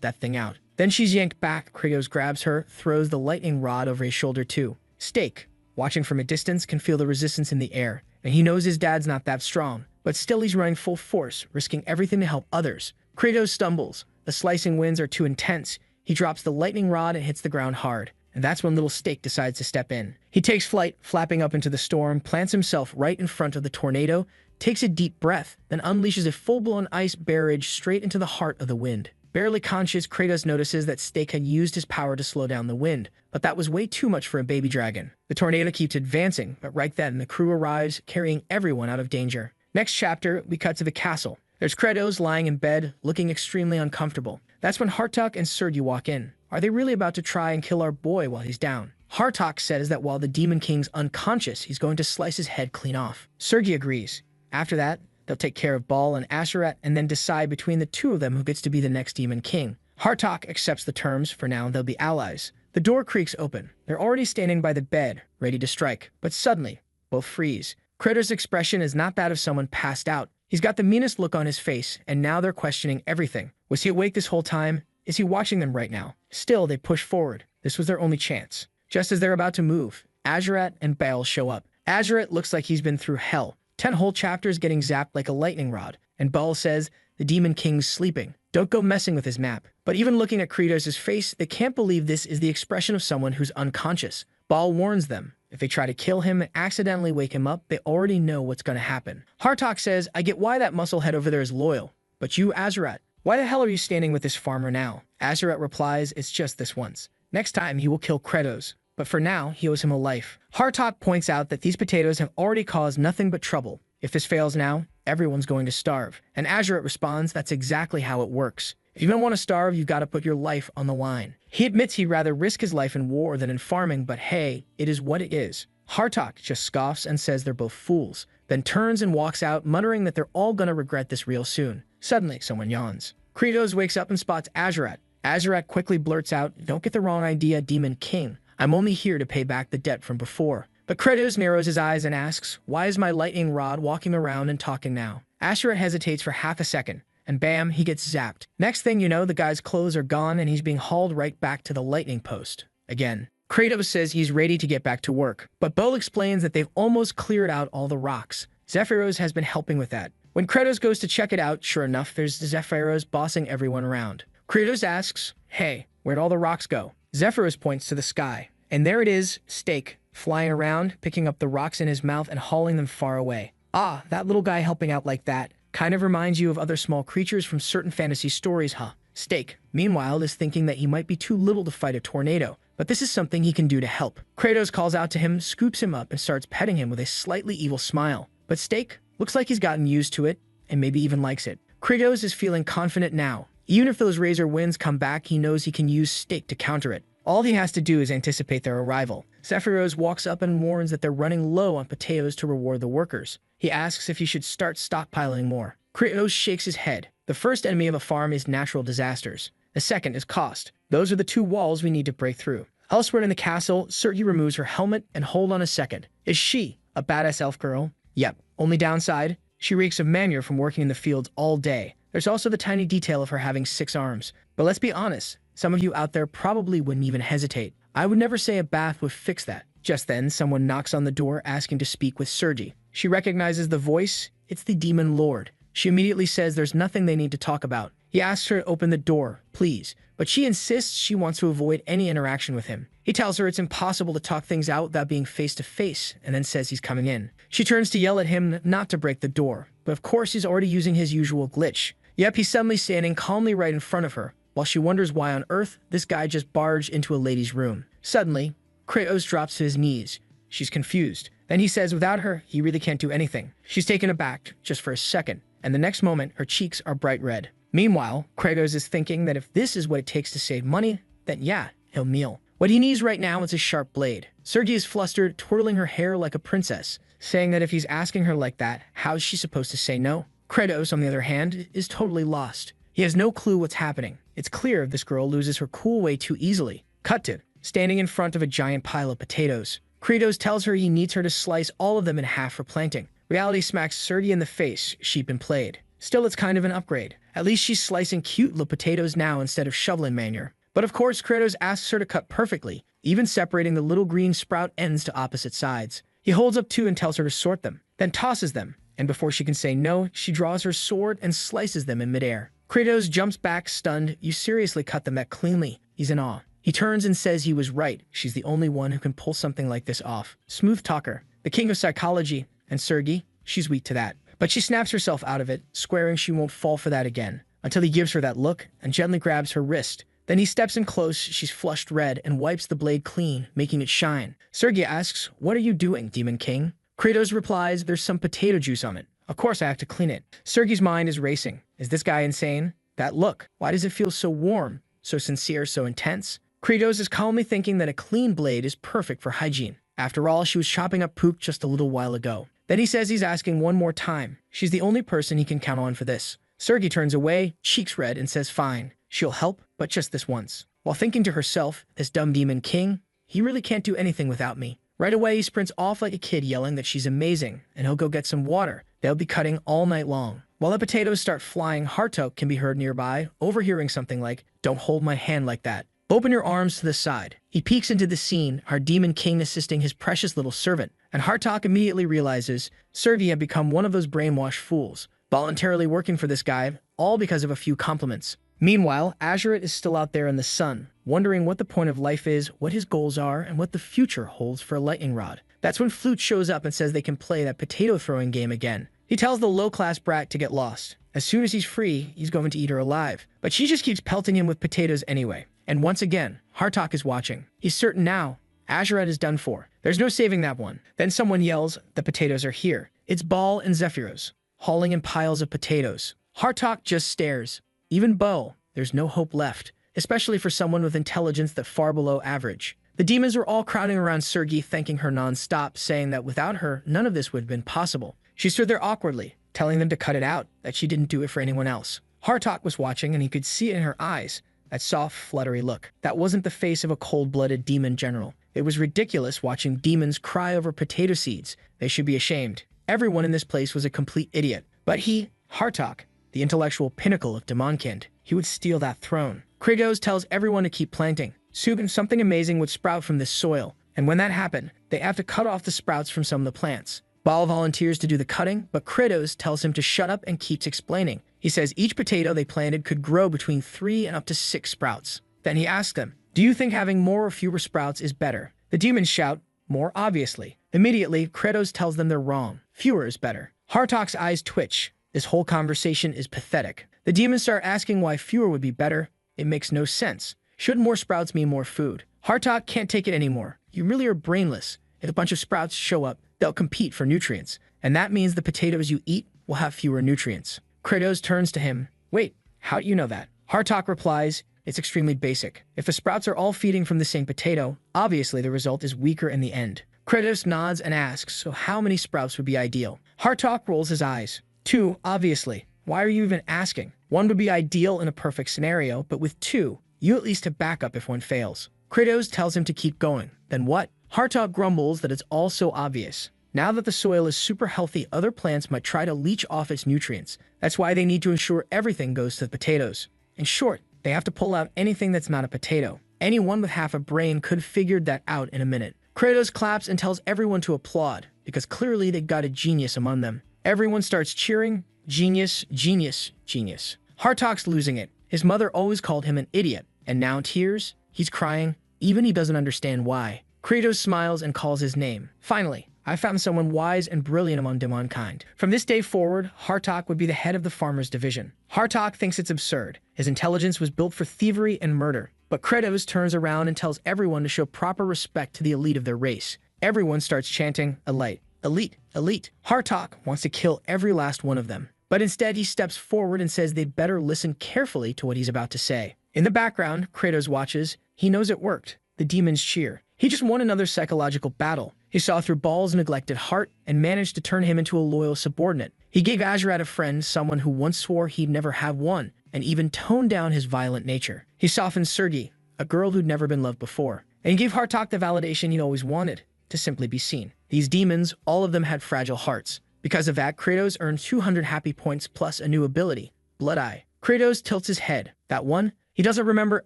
that thing out. Then she's yanked back. Kratos grabs her, throws the lightning rod over his shoulder too. Steak, watching from a distance, can feel the resistance in the air, and he knows his dad's not that strong. But still he's running full force, risking everything to help others. Kratos stumbles. The slicing winds are too intense. He drops the lightning rod and hits the ground hard. And that's when little Steak decides to step in. He takes flight, flapping up into the storm, plants himself right in front of the tornado, takes a deep breath, then unleashes a full-blown ice barrage straight into the heart of the wind. Barely conscious, Kratos notices that Steak had used his power to slow down the wind, but that was way too much for a baby dragon. The tornado keeps advancing, but right then the crew arrives, carrying everyone out of danger. Next chapter, we cut to the castle. There's Kratos lying in bed, looking extremely uncomfortable. That's when Hartok and Sergi walk in. Are they really about to try and kill our boy while he's down? Hartok says that while the Demon King's unconscious, he's going to slice his head clean off. Sergi agrees. After that, they'll take care of Baal and Azuret and then decide between the two of them who gets to be the next Demon King. Hartok accepts the terms. For now, they'll be allies. The door creaks open. They're already standing by the bed, ready to strike. But suddenly, both freeze. Kratos' expression is not that of someone passed out. He's got the meanest look on his face, and now they're questioning everything. Was he awake this whole time? Is he watching them right now? Still, they push forward. This was their only chance. Just as they're about to move, Azuret and Baal show up. Azuret looks like he's been through hell. 10 whole chapters getting zapped like a lightning rod. And Baal says, the Demon King's sleeping. Don't go messing with his map. But even looking at Kratos' face, they can't believe this is the expression of someone who's unconscious. Baal warns them. If they try to kill him and accidentally wake him up, they already know what's going to happen. Hartok says, I get why that musclehead over there is loyal. But you, Azuret, why the hell are you standing with this farmer now? Azuret replies, it's just this once. Next time, he will kill Kratos. But for now, he owes him a life. Hartok points out that these potatoes have already caused nothing but trouble. If this fails now, everyone's going to starve. And Azuret responds, that's exactly how it works. If you don't want to starve, you've got to put your life on the line. He admits he'd rather risk his life in war than in farming, but hey, it is what it is. Hartok just scoffs and says they're both fools, then turns and walks out, muttering that they're all gonna regret this real soon. Suddenly, someone yawns. Kratos wakes up and spots Azurat. Azurat quickly blurts out, "Don't get the wrong idea, Demon King. I'm only here to pay back the debt from before." But Kratos narrows his eyes and asks, "Why is my lightning rod walking around and talking now?" Azurat hesitates for half a second, and bam, he gets zapped. Next thing you know, the guy's clothes are gone and he's being hauled right back to the lightning post. Again. Kratos says he's ready to get back to work, but Bo explains that they've almost cleared out all the rocks. Zephyros has been helping with that. When Kratos goes to check it out, sure enough, there's Zephyros bossing everyone around. Kratos asks, "Hey, where'd all the rocks go?" Zephyros points to the sky, and there it is, Steak, flying around, picking up the rocks in his mouth and hauling them far away. Ah, that little guy helping out like that kind of reminds you of other small creatures from certain fantasy stories, huh? Steak, meanwhile, is thinking that he might be too little to fight a tornado, but this is something he can do to help. Kratos calls out to him, scoops him up, and starts petting him with a slightly evil smile. But Steak looks like he's gotten used to it, and maybe even likes it. Kratos is feeling confident now. Even if those razor winds come back, he knows he can use Steak to counter it. All he has to do is anticipate their arrival. Zephyros walks up and warns that they're running low on potatoes to reward the workers. He asks if he should start stockpiling more. Kratos shakes his head. The first enemy of a farm is natural disasters. The second is cost. Those are the two walls we need to break through. Elsewhere in the castle, Sergi removes her helmet, and hold on a second. Is she a badass elf girl? Yep. Only downside, she reeks of manure from working in the fields all day. There's also the tiny detail of her having 6 arms. But let's be honest, some of you out there probably wouldn't even hesitate. I would never say a bath would fix that. Just then, someone knocks on the door asking to speak with Sergi. She recognizes the voice. It's the Demon Lord. She immediately says there's nothing they need to talk about. He asks her to open the door, please, but she insists she wants to avoid any interaction with him. He tells her it's impossible to talk things out without being face to face, and then says he's coming in. She turns to yell at him not to break the door, but of course he's already using his usual glitch. Yep, he's suddenly standing calmly right in front of her, while she wonders why on earth this guy just barged into a lady's room. Suddenly, Kratos drops to his knees. She's confused. Then he says without her, he really can't do anything. She's taken aback, just for a second, and the next moment, her cheeks are bright red. Meanwhile, Kratos is thinking that if this is what it takes to save money, then yeah, he'll kneel. What he needs right now is a sharp blade. Sergi is flustered, twirling her hair like a princess, saying that if he's asking her like that, how's she supposed to say no? Kratos, on the other hand, is totally lost. He has no clue what's happening. It's clear this girl loses her cool way too easily. Cut to, standing in front of a giant pile of potatoes. Kratos tells her he needs her to slice all of them in half for planting. Reality smacks Sergi in the face, sheep been played. Still, it's kind of an upgrade. At least she's slicing cute little potatoes now instead of shoveling manure. But of course, Kratos asks her to cut perfectly, even separating the little green sprout ends to opposite sides. He holds up 2 and tells her to sort them, then tosses them, and before she can say no, she draws her sword and slices them in midair. Kratos jumps back, stunned. You seriously cut them that cleanly. He's in awe. He turns and says he was right. She's the only one who can pull something like this off. Smooth talker, the king of psychology, and Sergi, she's weak to that. But she snaps herself out of it, swearing she won't fall for that again, until he gives her that look and gently grabs her wrist. Then he steps in close, she's flushed red, and wipes the blade clean, making it shine. Sergi asks, "What are you doing, Demon King?" Kratos replies, "There's some potato juice on it. Of course I have to clean it." Sergi's mind is racing. Is this guy insane? That look, why does it feel so warm, so sincere, so intense? Kratos is calmly thinking that a clean blade is perfect for hygiene. After all, she was chopping up poop just a little while ago. Then he says he's asking one more time. She's the only person he can count on for this. Sergi turns away, cheeks red, and says fine. She'll help, but just this once. While thinking to herself, this dumb Demon King, he really can't do anything without me. Right away, he sprints off like a kid yelling that she's amazing, and he'll go get some water. They'll be cutting all night long. While the potatoes start flying, Hartok can be heard nearby, overhearing something like, "Don't hold my hand like that. Open your arms to the side." He peeks into the scene, our Demon King assisting his precious little servant, and Hartok immediately realizes Sergi had become one of those brainwashed fools, voluntarily working for this guy, all because of a few compliments. Meanwhile, Azurat is still out there in the sun, wondering what the point of life is, what his goals are, and what the future holds for a lightning rod. That's when Flute shows up and says they can play that potato throwing game again. He tells the low-class brat to get lost. As soon as he's free, he's going to eat her alive. But she just keeps pelting him with potatoes anyway. And once again, Hartok is watching. He's certain now, Azurat is done for. There's no saving that one. Then someone yells, the potatoes are here. It's Baal and Zephyros, hauling in piles of potatoes. Hartok just stares. Even Bo, there's no hope left, especially for someone with intelligence that far below average. The demons were all crowding around Sergei, thanking her non-stop, saying that without her, none of this would have been possible. She stood there awkwardly, telling them to cut it out, that she didn't do it for anyone else. Hartok was watching, and he could see it in her eyes, that soft, fluttery look. That wasn't the face of a cold-blooded demon general. It was ridiculous watching demons cry over potato seeds. They should be ashamed. Everyone in this place was a complete idiot. But he, Hartok, the intellectual pinnacle of Demonkind, he would steal that throne. Kratos tells everyone to keep planting. Soon something amazing would sprout from this soil, and when that happened, they have to cut off the sprouts from some of the plants. Baal volunteers to do the cutting, but Kratos tells him to shut up and keeps explaining. He says each potato they planted could grow between 3 and up to 6 sprouts. Then he asks them, "Do you think having more or fewer sprouts is better?" The demons shout, "More, obviously." Immediately, Kratos tells them they're wrong. Fewer is better. Hartok's eyes twitch. This whole conversation is pathetic. The demons start asking why fewer would be better. It makes no sense. Shouldn't more sprouts mean more food? Hartok can't take it anymore. You really are brainless. If a bunch of sprouts show up, they'll compete for nutrients. And that means the potatoes you eat will have fewer nutrients. Kratos turns to him. "Wait, how do you know that?" Hartok replies, "It's extremely basic. If the sprouts are all feeding from the same potato, obviously the result is weaker in the end." Kratos nods and asks, "So how many sprouts would be ideal?" Hartok rolls his eyes. 2, obviously. Why are you even asking? 1 would be ideal in a perfect scenario, but with 2, you at least have backup if one fails. Kratos tells him to keep going. Then what? Hartok grumbles that it's all so obvious. Now that the soil is super healthy, other plants might try to leech off its nutrients. That's why they need to ensure everything goes to the potatoes. In short, they have to pull out anything that's not a potato. Anyone with half a brain could have figured that out in a minute. Kratos claps and tells everyone to applaud, because clearly they got a genius among them. Everyone starts cheering, "Genius, genius, genius." Hartok's losing it. His mother always called him an idiot, and now tears, he's crying, even he doesn't understand why. Kratos smiles and calls his name. Finally, I found someone wise and brilliant among Demonkind. From this day forward, Hartok would be the head of the farmers division. Hartok thinks it's absurd. His intelligence was built for thievery and murder. But Kratos turns around and tells everyone to show proper respect to the elite of their race. Everyone starts chanting, "Elite, elite, elite." Hartok wants to kill every last one of them. But instead, he steps forward and says they'd better listen carefully to what he's about to say. In the background, Kratos watches. He knows it worked. The demons cheer. He just won another psychological battle. He saw through Baal's neglected heart and managed to turn him into a loyal subordinate. He gave Azerat a friend, someone who once swore he'd never have one, and even toned down his violent nature. He softened Sergei, a girl who'd never been loved before, and he gave Hartok the validation he'd always wanted, to simply be seen. These demons, all of them had fragile hearts. Because of that, Kratos earned 200 happy points plus a new ability, Blood Eye. Kratos tilts his head. That one, he doesn't remember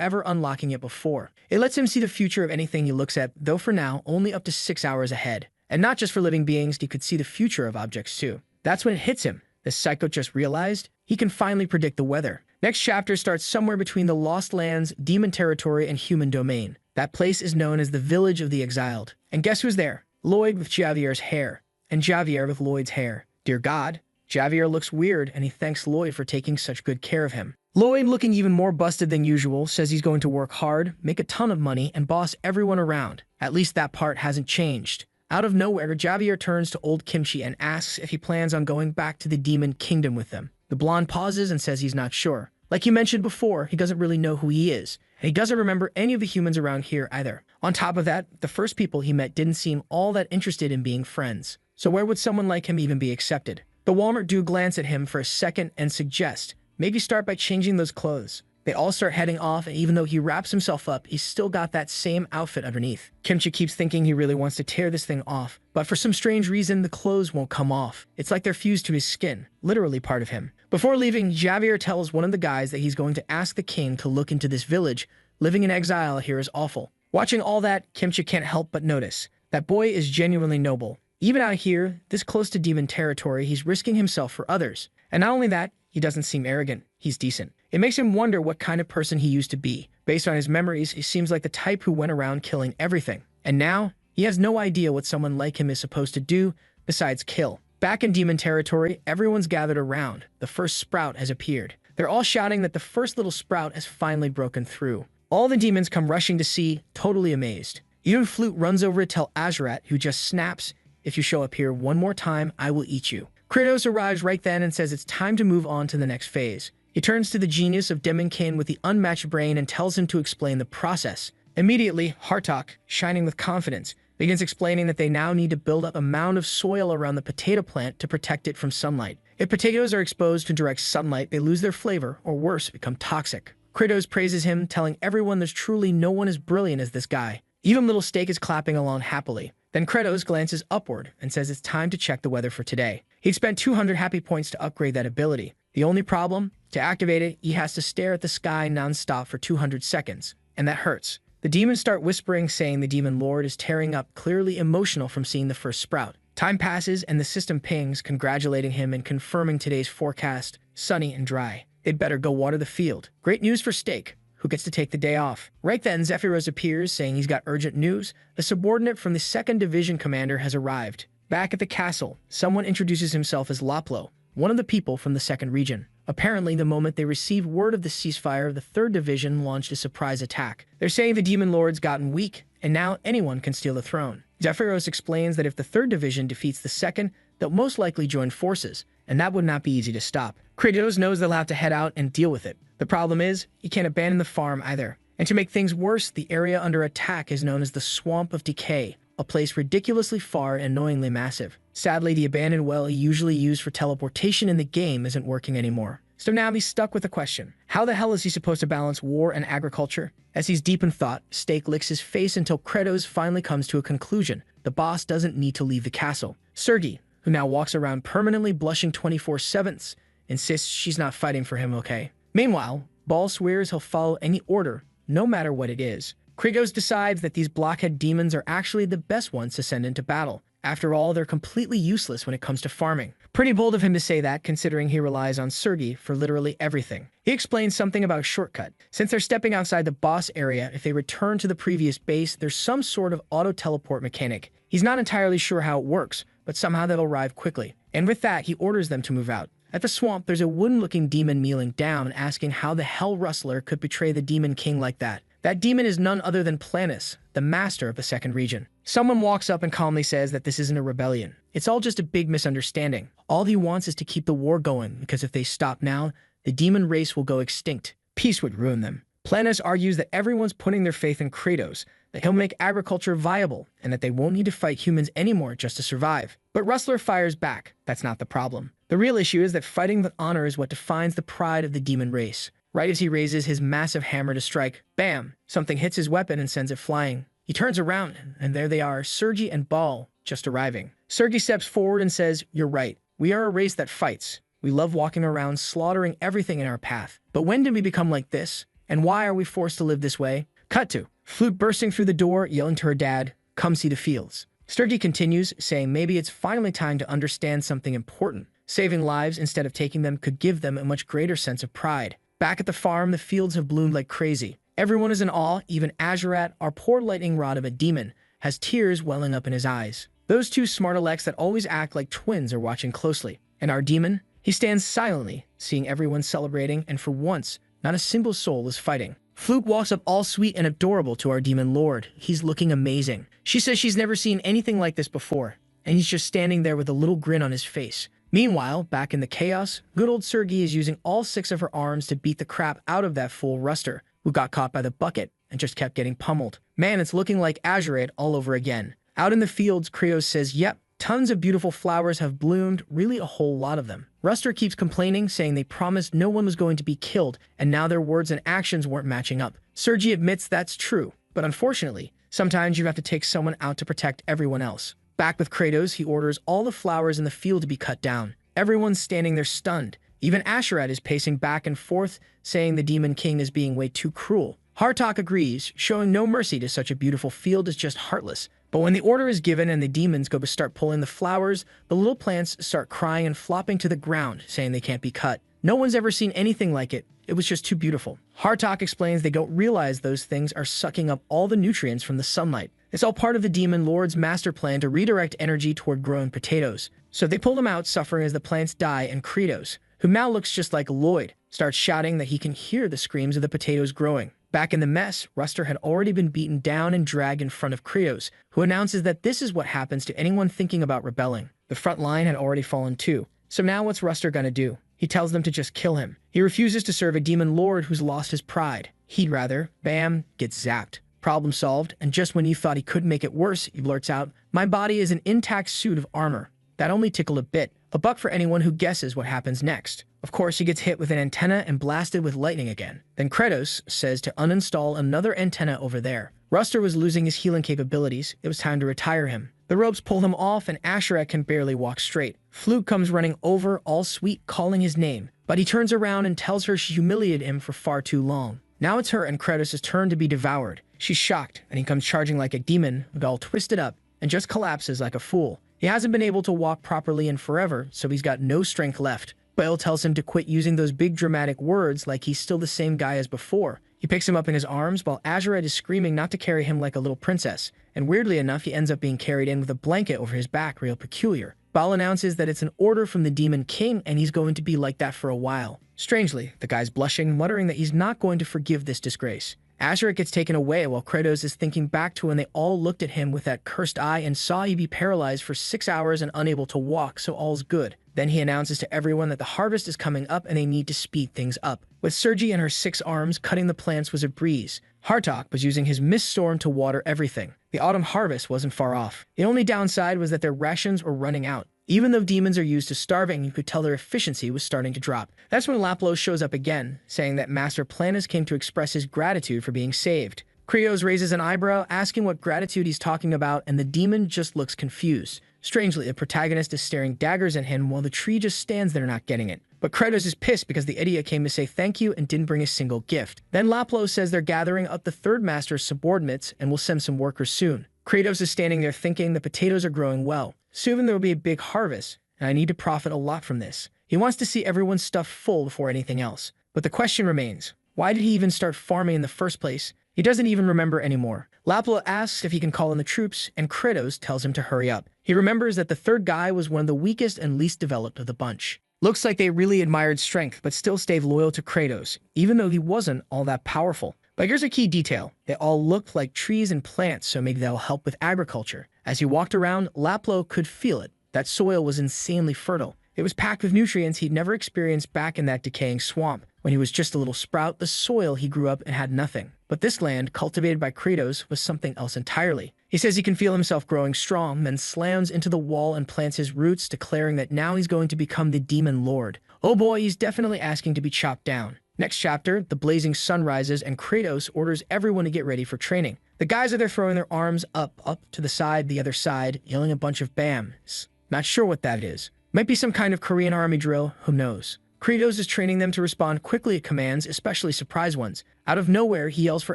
ever unlocking it before. It lets him see the future of anything he looks at, though for now, only up to 6 hours ahead. And not just for living beings, he could see the future of objects too. That's when it hits him. The psycho just realized he can finally predict the weather. Next chapter starts somewhere between the Lost Lands, Demon Territory, and Human Domain. That place is known as the Village of the Exiled. And guess who's there? Lloyd with Javier's hair, and Javier with Lloyd's hair. Dear God, Javier looks weird, and he thanks Lloyd for taking such good care of him. Lloyd, looking even more busted than usual, says he's going to work hard, make a ton of money, and boss everyone around. At least that part hasn't changed. Out of nowhere, Javier turns to old Kimchi and asks if he plans on going back to the Demon Kingdom with them. The blonde pauses and says he's not sure. Like you mentioned before, he doesn't really know who he is, and he doesn't remember any of the humans around here either. On top of that, the first people he met didn't seem all that interested in being friends. So where would someone like him even be accepted? The Walmart do glance at him for a second and suggest, maybe start by changing those clothes. They all start heading off, and even though he wraps himself up, he's still got that same outfit underneath. Kimchi keeps thinking he really wants to tear this thing off, but for some strange reason, the clothes won't come off. It's like they're fused to his skin, literally part of him. Before leaving, Javier tells one of the guys that he's going to ask the king to look into this village. Living in exile here is awful. Watching all that, Kimchi can't help but notice. That boy is genuinely noble. Even out here, this close to demon territory, he's risking himself for others. And not only that, he doesn't seem arrogant. He's decent. It makes him wonder what kind of person he used to be. Based on his memories, he seems like the type who went around killing everything. And now, he has no idea what someone like him is supposed to do besides kill. Back in demon territory, everyone's gathered around. The first sprout has appeared. They're all shouting that the first little sprout has finally broken through. All the demons come rushing to see, totally amazed. Even Flute runs over to tell Azerat, who just snaps, "If you show up here one more time, I will eat you." Kratos arrives right then and says it's time to move on to the next phase. He turns to the genius of Demonkin with the unmatched brain and tells him to explain the process. Immediately, Hartok, shining with confidence, begins explaining that they now need to build up a mound of soil around the potato plant to protect it from sunlight. If potatoes are exposed to direct sunlight, they lose their flavor, or worse, become toxic. Kratos praises him, telling everyone there's truly no one as brilliant as this guy. Even little Steak is clapping along happily. Then Kratos glances upward and says it's time to check the weather for today. He'd spent 200 happy points to upgrade that ability. The only problem? To activate it, he has to stare at the sky non-stop for 200 seconds. And that hurts. The demons start whispering, saying the demon lord is tearing up, clearly emotional from seeing the first sprout. Time passes and the system pings, congratulating him and confirming today's forecast, sunny and dry. They'd better go water the field. Great news for Steak, who gets to take the day off. Right then, Zephyros appears, saying he's got urgent news. A subordinate from the 2nd Division commander has arrived. Back at the castle, someone introduces himself as Loplo, one of the people from the 2nd region. Apparently, the moment they received word of the ceasefire, the 3rd Division launched a surprise attack. They're saying the Demon Lord's gotten weak, and now anyone can steal the throne. Zephyros explains that if the 3rd Division defeats the 2nd, they'll most likely join forces, and that would not be easy to stop. Kratos knows they'll have to head out and deal with it. The problem is, he can't abandon the farm either. And to make things worse, the area under attack is known as the Swamp of Decay, a place ridiculously far and annoyingly massive. Sadly, the abandoned well he usually used for teleportation in the game isn't working anymore. So now he's stuck with the question, how the hell is he supposed to balance war and agriculture? As he's deep in thought, Steak licks his face until Kratos finally comes to a conclusion. The boss doesn't need to leave the castle. Sergei, who now walks around permanently blushing 24/7, insists she's not fighting for him, okay? Meanwhile, Ball swears he'll follow any order, no matter what it is. Kratos decides that these blockhead demons are actually the best ones to send into battle. After all, they're completely useless when it comes to farming. Pretty bold of him to say that, considering he relies on Sergei for literally everything. He explains something about a shortcut. Since they're stepping outside the boss area, if they return to the previous base, there's some sort of auto-teleport mechanic. He's not entirely sure how it works, but somehow they'll arrive quickly. And with that, he orders them to move out. At the swamp, there's a wooden-looking demon kneeling down and asking how the hell Rustler could betray the Demon King like that. That demon is none other than Planus, the master of the 2nd region. Someone walks up and calmly says that this isn't a rebellion. It's all just a big misunderstanding. All he wants is to keep the war going, because if they stop now, the demon race will go extinct. Peace would ruin them. Planus argues that everyone's putting their faith in Kratos, that he'll make agriculture viable, and that they won't need to fight humans anymore just to survive. But Rustler fires back. That's not the problem. The real issue is that fighting with honor is what defines the pride of the demon race. Right as he raises his massive hammer to strike, bam! Something hits his weapon and sends it flying. He turns around, and there they are, Sergei and Ball, just arriving. Sergei steps forward and says, "You're right. We are a race that fights. We love walking around, slaughtering everything in our path. But when did we become like this? And why are we forced to live this way?" Cut to Flute bursting through the door, yelling to her dad, "Come see the fields." Sergei continues, saying maybe it's finally time to understand something important. Saving lives instead of taking them could give them a much greater sense of pride. Back at the farm, the fields have bloomed like crazy. Everyone is in awe, even Azurat, our poor lightning rod of a demon, has tears welling up in his eyes. Those two smart alecks that always act like twins are watching closely. And our demon? He stands silently, seeing everyone celebrating, and for once, not a single soul is fighting. Flute walks up all sweet and adorable to our demon lord. He's looking amazing. She says she's never seen anything like this before, and he's just standing there with a little grin on his face. Meanwhile, back in the chaos, good old Sergei is using all 6 of her arms to beat the crap out of that fool Ruster, who got caught by the bucket and just kept getting pummeled. Man, it's looking like Azurat all over again. Out in the fields, Kratos says, yep, tons of beautiful flowers have bloomed, really a whole lot of them. Ruster keeps complaining, saying they promised no one was going to be killed, and now their words and actions weren't matching up. Sergei admits that's true, but unfortunately, sometimes you have to take someone out to protect everyone else. Back with Kratos, he orders all the flowers in the field to be cut down. Everyone's standing there stunned. Even Azurat is pacing back and forth, saying the Demon King is being way too cruel. Hartok agrees, showing no mercy to such a beautiful field is just heartless. But when the order is given and the demons go to start pulling the flowers, the little plants start crying and flopping to the ground, saying they can't be cut. No one's ever seen anything like it. It was just too beautiful. Hartok explains they don't realize those things are sucking up all the nutrients from the sunlight. It's all part of the Demon Lord's master plan to redirect energy toward growing potatoes. So they pull him out, suffering as the plants die, and Kratos, who now looks just like Lloyd, starts shouting that he can hear the screams of the potatoes growing. Back in the mess, Ruster had already been beaten down and dragged in front of Kratos, who announces that this is what happens to anyone thinking about rebelling. The front line had already fallen too. So now what's Ruster gonna do? He tells them to just kill him. He refuses to serve a demon lord who's lost his pride. He'd rather, bam, gets zapped. Problem solved, and just when you thought he couldn't make it worse, he blurts out, "My body is an intact suit of armor." That only tickled a bit. A buck for anyone who guesses what happens next. Of course, he gets hit with an antenna and blasted with lightning again. Then Kratos says to uninstall another antenna over there. Ruster was losing his healing capabilities. It was time to retire him. The ropes pull him off, and Ashura can barely walk straight. Fluke comes running over, all sweet, calling his name. But he turns around and tells her she humiliated him for far too long. Now it's her and Kratos' turn to be devoured. She's shocked, and he comes charging like a demon, all twisted up, and just collapses like a fool. He hasn't been able to walk properly in forever, so he's got no strength left. Bale tells him to quit using those big dramatic words like he's still the same guy as before. He picks him up in his arms while Azurette is screaming not to carry him like a little princess. And weirdly enough, he ends up being carried in with a blanket over his back, real peculiar. Baal announces that it's an order from the Demon King and he's going to be like that for a while. Strangely, the guy's blushing, muttering that he's not going to forgive this disgrace. Azurette gets taken away while Kratos is thinking back to when they all looked at him with that cursed eye and saw he be paralyzed for 6 hours and unable to walk, so all's good. Then he announces to everyone that the harvest is coming up and they need to speed things up. With Sergi and her 6 arms, cutting the plants was a breeze. Hartok was using his mist storm to water everything. The autumn harvest wasn't far off. The only downside was that their rations were running out. Even though demons are used to starving, you could tell their efficiency was starting to drop. That's when Laplo shows up again, saying that Master Planus came to express his gratitude for being saved. Krios raises an eyebrow, asking what gratitude he's talking about, and the demon just looks confused. Strangely, the protagonist is staring daggers at him while the tree just stands there not getting it. But Kratos is pissed because the idiot came to say thank you and didn't bring a single gift. Then Laplo says they're gathering up the third master's subordinates and will send some workers soon. Kratos is standing there thinking the potatoes are growing well. Soon there will be a big harvest, and I need to profit a lot from this. He wants to see everyone's stuff full before anything else. But the question remains, why did he even start farming in the first place? He doesn't even remember anymore. Laplo asks if he can call in the troops, and Kratos tells him to hurry up. He remembers that the third guy was one of the weakest and least developed of the bunch. Looks like they really admired strength, but still stayed loyal to Kratos, even though he wasn't all that powerful. But here's a key detail. They all looked like trees and plants, so maybe they'll help with agriculture. As he walked around, Laplo could feel it. That soil was insanely fertile. It was packed with nutrients he'd never experienced back in that decaying swamp. When he was just a little sprout, the soil he grew up in had nothing. But this land, cultivated by Kratos, was something else entirely. He says he can feel himself growing strong, then slams into the wall and plants his roots, declaring that now he's going to become the Demon Lord. Oh boy, he's definitely asking to be chopped down. Next chapter, the blazing sun rises and Kratos orders everyone to get ready for training. The guys are there throwing their arms up to the side, the other side, yelling a bunch of bams. Not sure what that is. Might be some kind of Korean army drill, who knows. Kratos is training them to respond quickly at commands, especially surprise ones. Out of nowhere, he yells for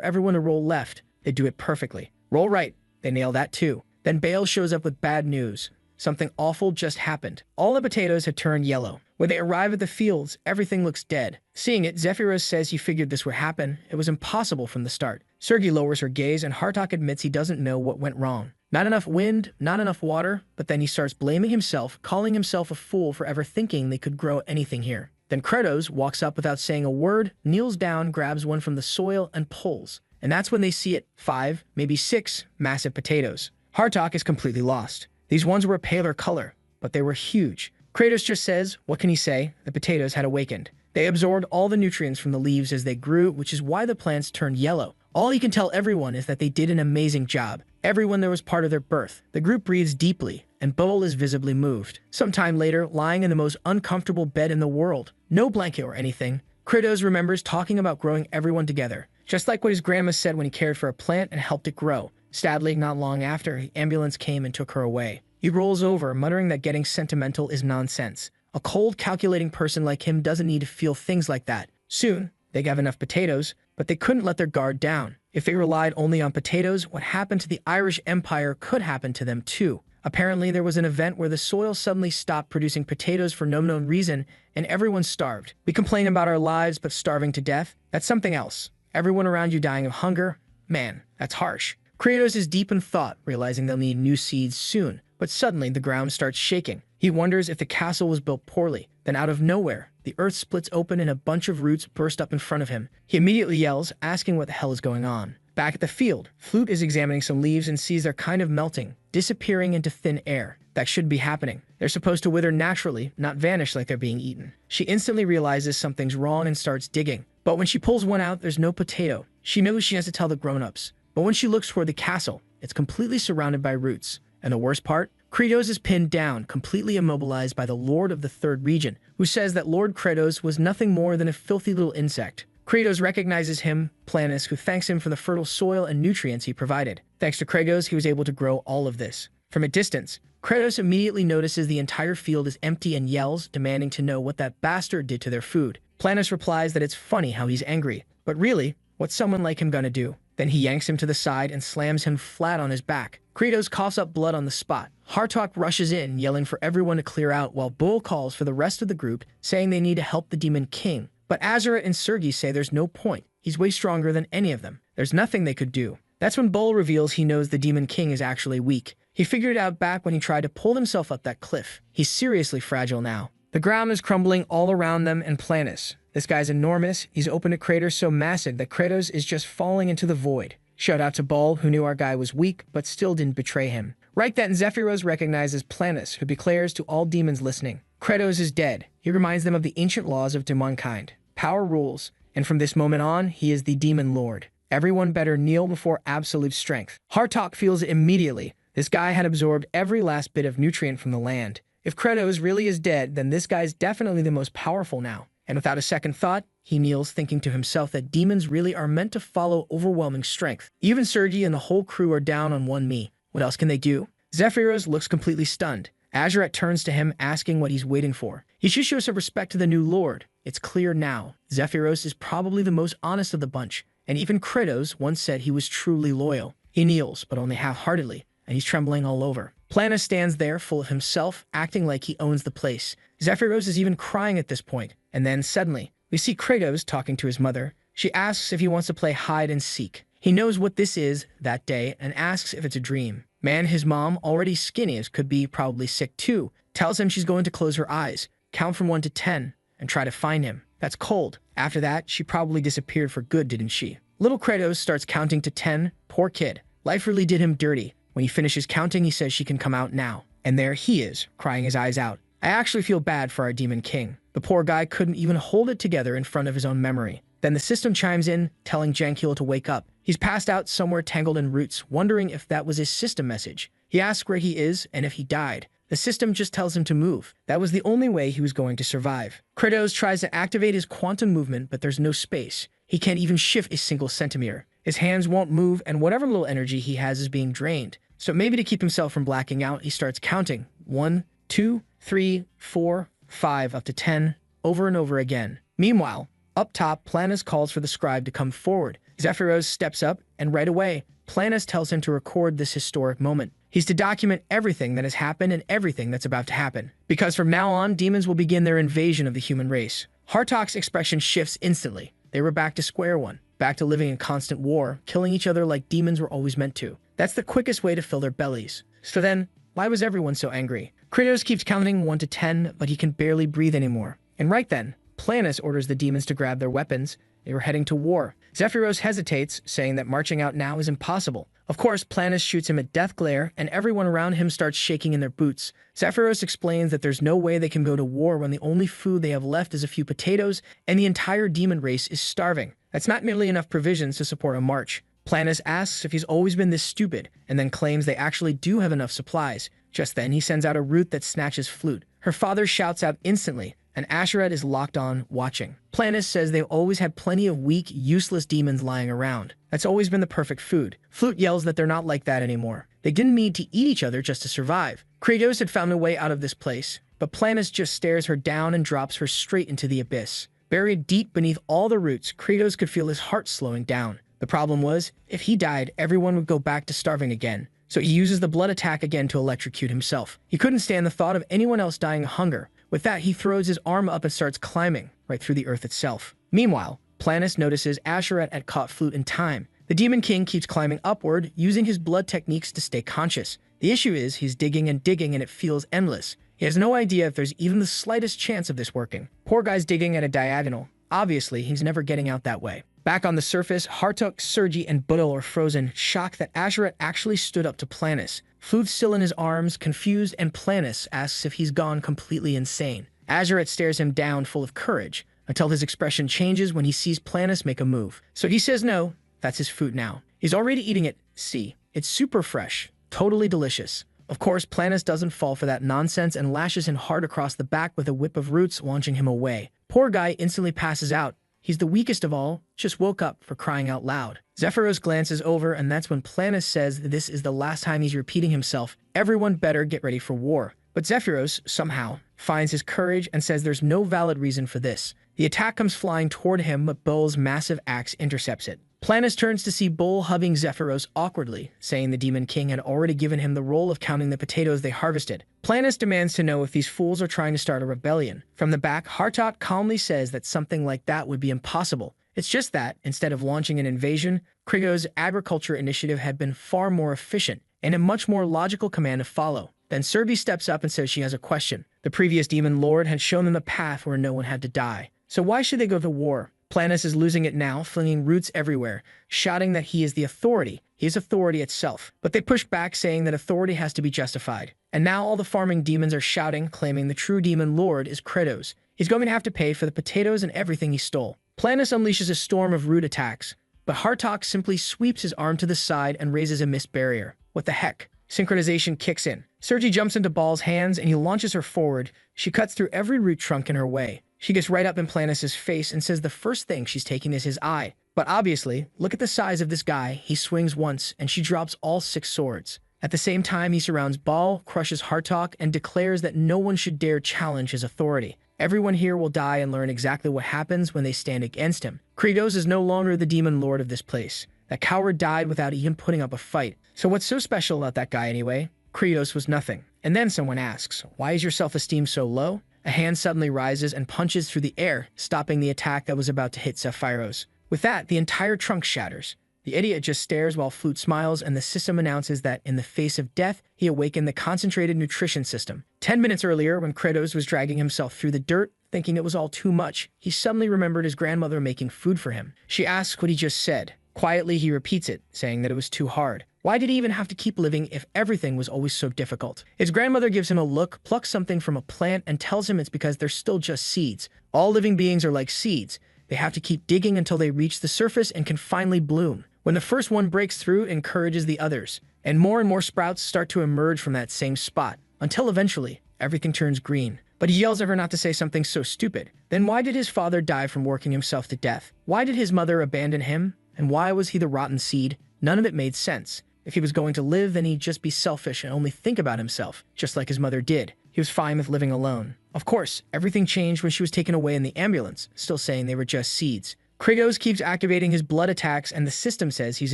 everyone to roll left. They do it perfectly. Roll right. They nail that too. Then Bale shows up with bad news. Something awful just happened. All the potatoes had turned yellow. When they arrive at the fields, everything looks dead. Seeing it, Zephyros says he figured this would happen. It was impossible from the start. Sergi lowers her gaze, and Hartok admits he doesn't know what went wrong. Not enough wind, not enough water, but then he starts blaming himself, calling himself a fool for ever thinking they could grow anything here. Then Kratos walks up without saying a word, kneels down, grabs one from the soil, and pulls. And that's when they see it. 5, maybe 6 massive potatoes. Hartok is completely lost. These ones were a paler color, but they were huge. Kratos just says, what can he say? The potatoes had awakened. They absorbed all the nutrients from the leaves as they grew, which is why the plants turned yellow. All he can tell everyone is that they did an amazing job. Everyone there was part of their birth. The group breathes deeply, and Boel is visibly moved. Sometime later, lying in the most uncomfortable bed in the world. No blanket or anything. Kratos remembers talking about growing everyone together. Just like what his grandma said when he cared for a plant and helped it grow. Sadly, not long after, the ambulance came and took her away. He rolls over, muttering that getting sentimental is nonsense. A cold, calculating person like him doesn't need to feel things like that. Soon, they have enough potatoes, but they couldn't let their guard down. If they relied only on potatoes, what happened to the Irish Empire could happen to them too. Apparently, there was an event where the soil suddenly stopped producing potatoes for no known reason, and everyone starved. We complain about our lives, but starving to death? That's something else. Everyone around you dying of hunger? Man, that's harsh. Kratos is deep in thought, realizing they'll need new seeds soon. But suddenly, the ground starts shaking. He wonders if the castle was built poorly. Then out of nowhere, the earth splits open and a bunch of roots burst up in front of him. He immediately yells, asking what the hell is going on. Back at the field, Flute is examining some leaves and sees they're kind of melting, disappearing into thin air. That shouldn't be happening. They're supposed to wither naturally, not vanish like they're being eaten. She instantly realizes something's wrong and starts digging. But when she pulls one out, there's no potato. She knows she has to tell the grown-ups. But when she looks toward the castle, it's completely surrounded by roots. And the worst part? Kratos is pinned down, completely immobilized by the Lord of the Third Region, who says that Lord Kratos was nothing more than a filthy little insect. Kratos recognizes him, Planus, who thanks him for the fertile soil and nutrients he provided. Thanks to Kratos, he was able to grow all of this. From a distance, Kratos immediately notices the entire field is empty and yells, demanding to know what that bastard did to their food. Planus replies that it's funny how he's angry, but really, what's someone like him gonna do? Then he yanks him to the side and slams him flat on his back. Kratos coughs up blood on the spot. Hartok rushes in, yelling for everyone to clear out, while Bull calls for the rest of the group, saying they need to help the Demon King. But Azuret and Sergi say there's no point. He's way stronger than any of them. There's nothing they could do. That's when Bull reveals he knows the Demon King is actually weak. He figured it out back when he tried to pull himself up that cliff. He's seriously fragile now. The ground is crumbling all around them and Planus. This guy's enormous. He's opened a crater so massive that Kratos is just falling into the void. Shout out to Bull, who knew our guy was weak, but still didn't betray him. Right then, Zephyros recognizes Planus, who declares to all demons listening, Kratos is dead. He reminds them of the ancient laws of demonkind. Power rules, and from this moment on, he is the Demon Lord. Everyone better kneel before absolute strength. Hartok feels it immediately. This guy had absorbed every last bit of nutrient from the land. If Kratos really is dead, then this guy's definitely the most powerful now. And without a second thought, he kneels, thinking to himself that demons really are meant to follow overwhelming strength. Even Sergi and the whole crew are down on one knee. What else can they do? Zephyros looks completely stunned. Azuret turns to him, asking what he's waiting for. He should show some respect to the new lord. It's clear now. Zephyros is probably the most honest of the bunch, and even Kratos once said he was truly loyal. He kneels, but only half-heartedly, and he's trembling all over. Planus stands there, full of himself, acting like he owns the place. Zephyros is even crying at this point, and then suddenly, we see Kratos talking to his mother. She asks if he wants to play hide and seek. He knows what this is that day and asks if it's a dream. Man, his mom, already skinny as could be, probably sick too, tells him she's going to close her eyes, count from 1 to 10, and try to find him. That's cold. After that, she probably disappeared for good, didn't she? Little Kratos starts counting to 10. Poor kid. Life really did him dirty. When he finishes counting, he says she can come out now. And there he is, crying his eyes out. I actually feel bad for our Demon King. The poor guy couldn't even hold it together in front of his own memory. Then the system chimes in, telling Jankil to wake up. He's passed out somewhere tangled in roots, wondering if that was his system message. He asks where he is and if he died. The system just tells him to move. That was the only way he was going to survive. Kratos tries to activate his quantum movement, but there's no space. He can't even shift a single centimeter. His hands won't move, and whatever little energy he has is being drained. So maybe to keep himself from blacking out, he starts counting. 1, 2, 3, 4, 5, up to 10, over and over again. Meanwhile, up top, Planus calls for the scribe to come forward. Zephyros steps up, and right away, Planus tells him to record this historic moment. He's to document everything that has happened and everything that's about to happen. Because from now on, demons will begin their invasion of the human race. Hartok's expression shifts instantly. They were back to square one, back to living in constant war, killing each other like demons were always meant to. That's the quickest way to fill their bellies. So then, why was everyone so angry? Kratos keeps counting 1 to 10, but he can barely breathe anymore. And right then, Planus orders the demons to grab their weapons. They were heading to war. Zephyros hesitates, saying that marching out now is impossible. Of course, Planus shoots him a death glare, and everyone around him starts shaking in their boots. Zephyros explains that there's no way they can go to war when the only food they have left is a few potatoes, and the entire demon race is starving. That's not nearly enough provisions to support a march. Planus asks if he's always been this stupid, and then claims they actually do have enough supplies. Just then, he sends out a root that snatches Flute. Her father shouts out instantly, and Azuret is locked on, watching. Planus says they've always had plenty of weak, useless demons lying around. That's always been the perfect food. Flute yells that they're not like that anymore. They didn't need to eat each other just to survive. Kratos had found a way out of this place, but Planus just stares her down and drops her straight into the abyss. Buried deep beneath all the roots, Kratos could feel his heart slowing down. The problem was, if he died, everyone would go back to starving again. So he uses the blood attack again to electrocute himself. He couldn't stand the thought of anyone else dying of hunger. With that, he throws his arm up and starts climbing, right through the earth itself. Meanwhile, Planus notices Azuret had caught Flute in time. The Demon King keeps climbing upward, using his blood techniques to stay conscious. The issue is, he's digging and it feels endless. He has no idea if there's even the slightest chance of this working. Poor guy's digging at a diagonal. Obviously, he's never getting out that way. Back on the surface, Hartok, Sergi, and Budol are frozen, shocked that Azurath actually stood up to Planus. Flood's still in his arms, confused, and Planus asks if he's gone completely insane. Azurath stares him down full of courage, until his expression changes when he sees Planus make a move. So he says no, that's his food now. He's already eating it. See, it's super fresh, totally delicious. Of course, Planus doesn't fall for that nonsense and lashes him hard across the back with a whip of roots, launching him away. Poor guy instantly passes out. He's the weakest of all, just woke up, for crying out loud. Zephyros glances over, and that's when Planus says that this is the last time he's repeating himself. Everyone better get ready for war. But Zephyros, somehow, finds his courage and says there's no valid reason for this. The attack comes flying toward him, but Bull's massive axe intercepts it. Planus turns to see Bull hugging Zephyros awkwardly, saying the Demon King had already given him the role of counting the potatoes they harvested. Planus demands to know if these fools are trying to start a rebellion. From the back, Hartot calmly says that something like that would be impossible. It's just that, instead of launching an invasion, Krigo's agriculture initiative had been far more efficient, and a much more logical command to follow. Then Serbi steps up and says she has a question. The previous Demon Lord had shown them a path where no one had to die. So why should they go to war? Planus is losing it now, flinging roots everywhere, shouting that he is the authority. He is authority itself. But they push back, saying that authority has to be justified. And now all the farming demons are shouting, claiming the true Demon Lord is Kratos. He's going to have to pay for the potatoes and everything he stole. Planus unleashes a storm of root attacks, but Hartok simply sweeps his arm to the side and raises a mist barrier. What the heck? Synchronization kicks in. Sergi jumps into Ball's hands and he launches her forward. She cuts through every root trunk in her way. She gets right up in Planus' face and says the first thing she's taking is his eye. But obviously, look at the size of this guy. He swings once and she drops all 6 swords. At the same time, he surrounds Ball, crushes Hartok, and declares that no one should dare challenge his authority. Everyone here will die and learn exactly what happens when they stand against him. Kratos is no longer the Demon Lord of this place. That coward died without even putting up a fight. So what's so special about that guy anyway? Kratos was nothing. And then someone asks, why is your self-esteem so low? A hand suddenly rises and punches through the air, stopping the attack that was about to hit Zephyros. With that, the entire trunk shatters. The idiot just stares while Flute smiles, and the system announces that, in the face of death, he awakened the concentrated nutrition system. 10 minutes earlier, when Kratos was dragging himself through the dirt, thinking it was all too much, he suddenly remembered his grandmother making food for him. She asks what he just said. Quietly, he repeats it, saying that it was too hard. Why did he even have to keep living if everything was always so difficult? His grandmother gives him a look, plucks something from a plant, and tells him it's because they're still just seeds. All living beings are like seeds. They have to keep digging until they reach the surface and can finally bloom. When the first one breaks through, it encourages the others. And more sprouts start to emerge from that same spot, until eventually, everything turns green. But he yells at her not to say something so stupid. Then why did his father die from working himself to death? Why did his mother abandon him? And why was he the rotten seed? None of it made sense. If he was going to live, then he'd just be selfish and only think about himself, just like his mother did. He was fine with living alone. Of course, everything changed when she was taken away in the ambulance, still saying they were just seeds. Kratos keeps activating his blood attacks, and the system says he's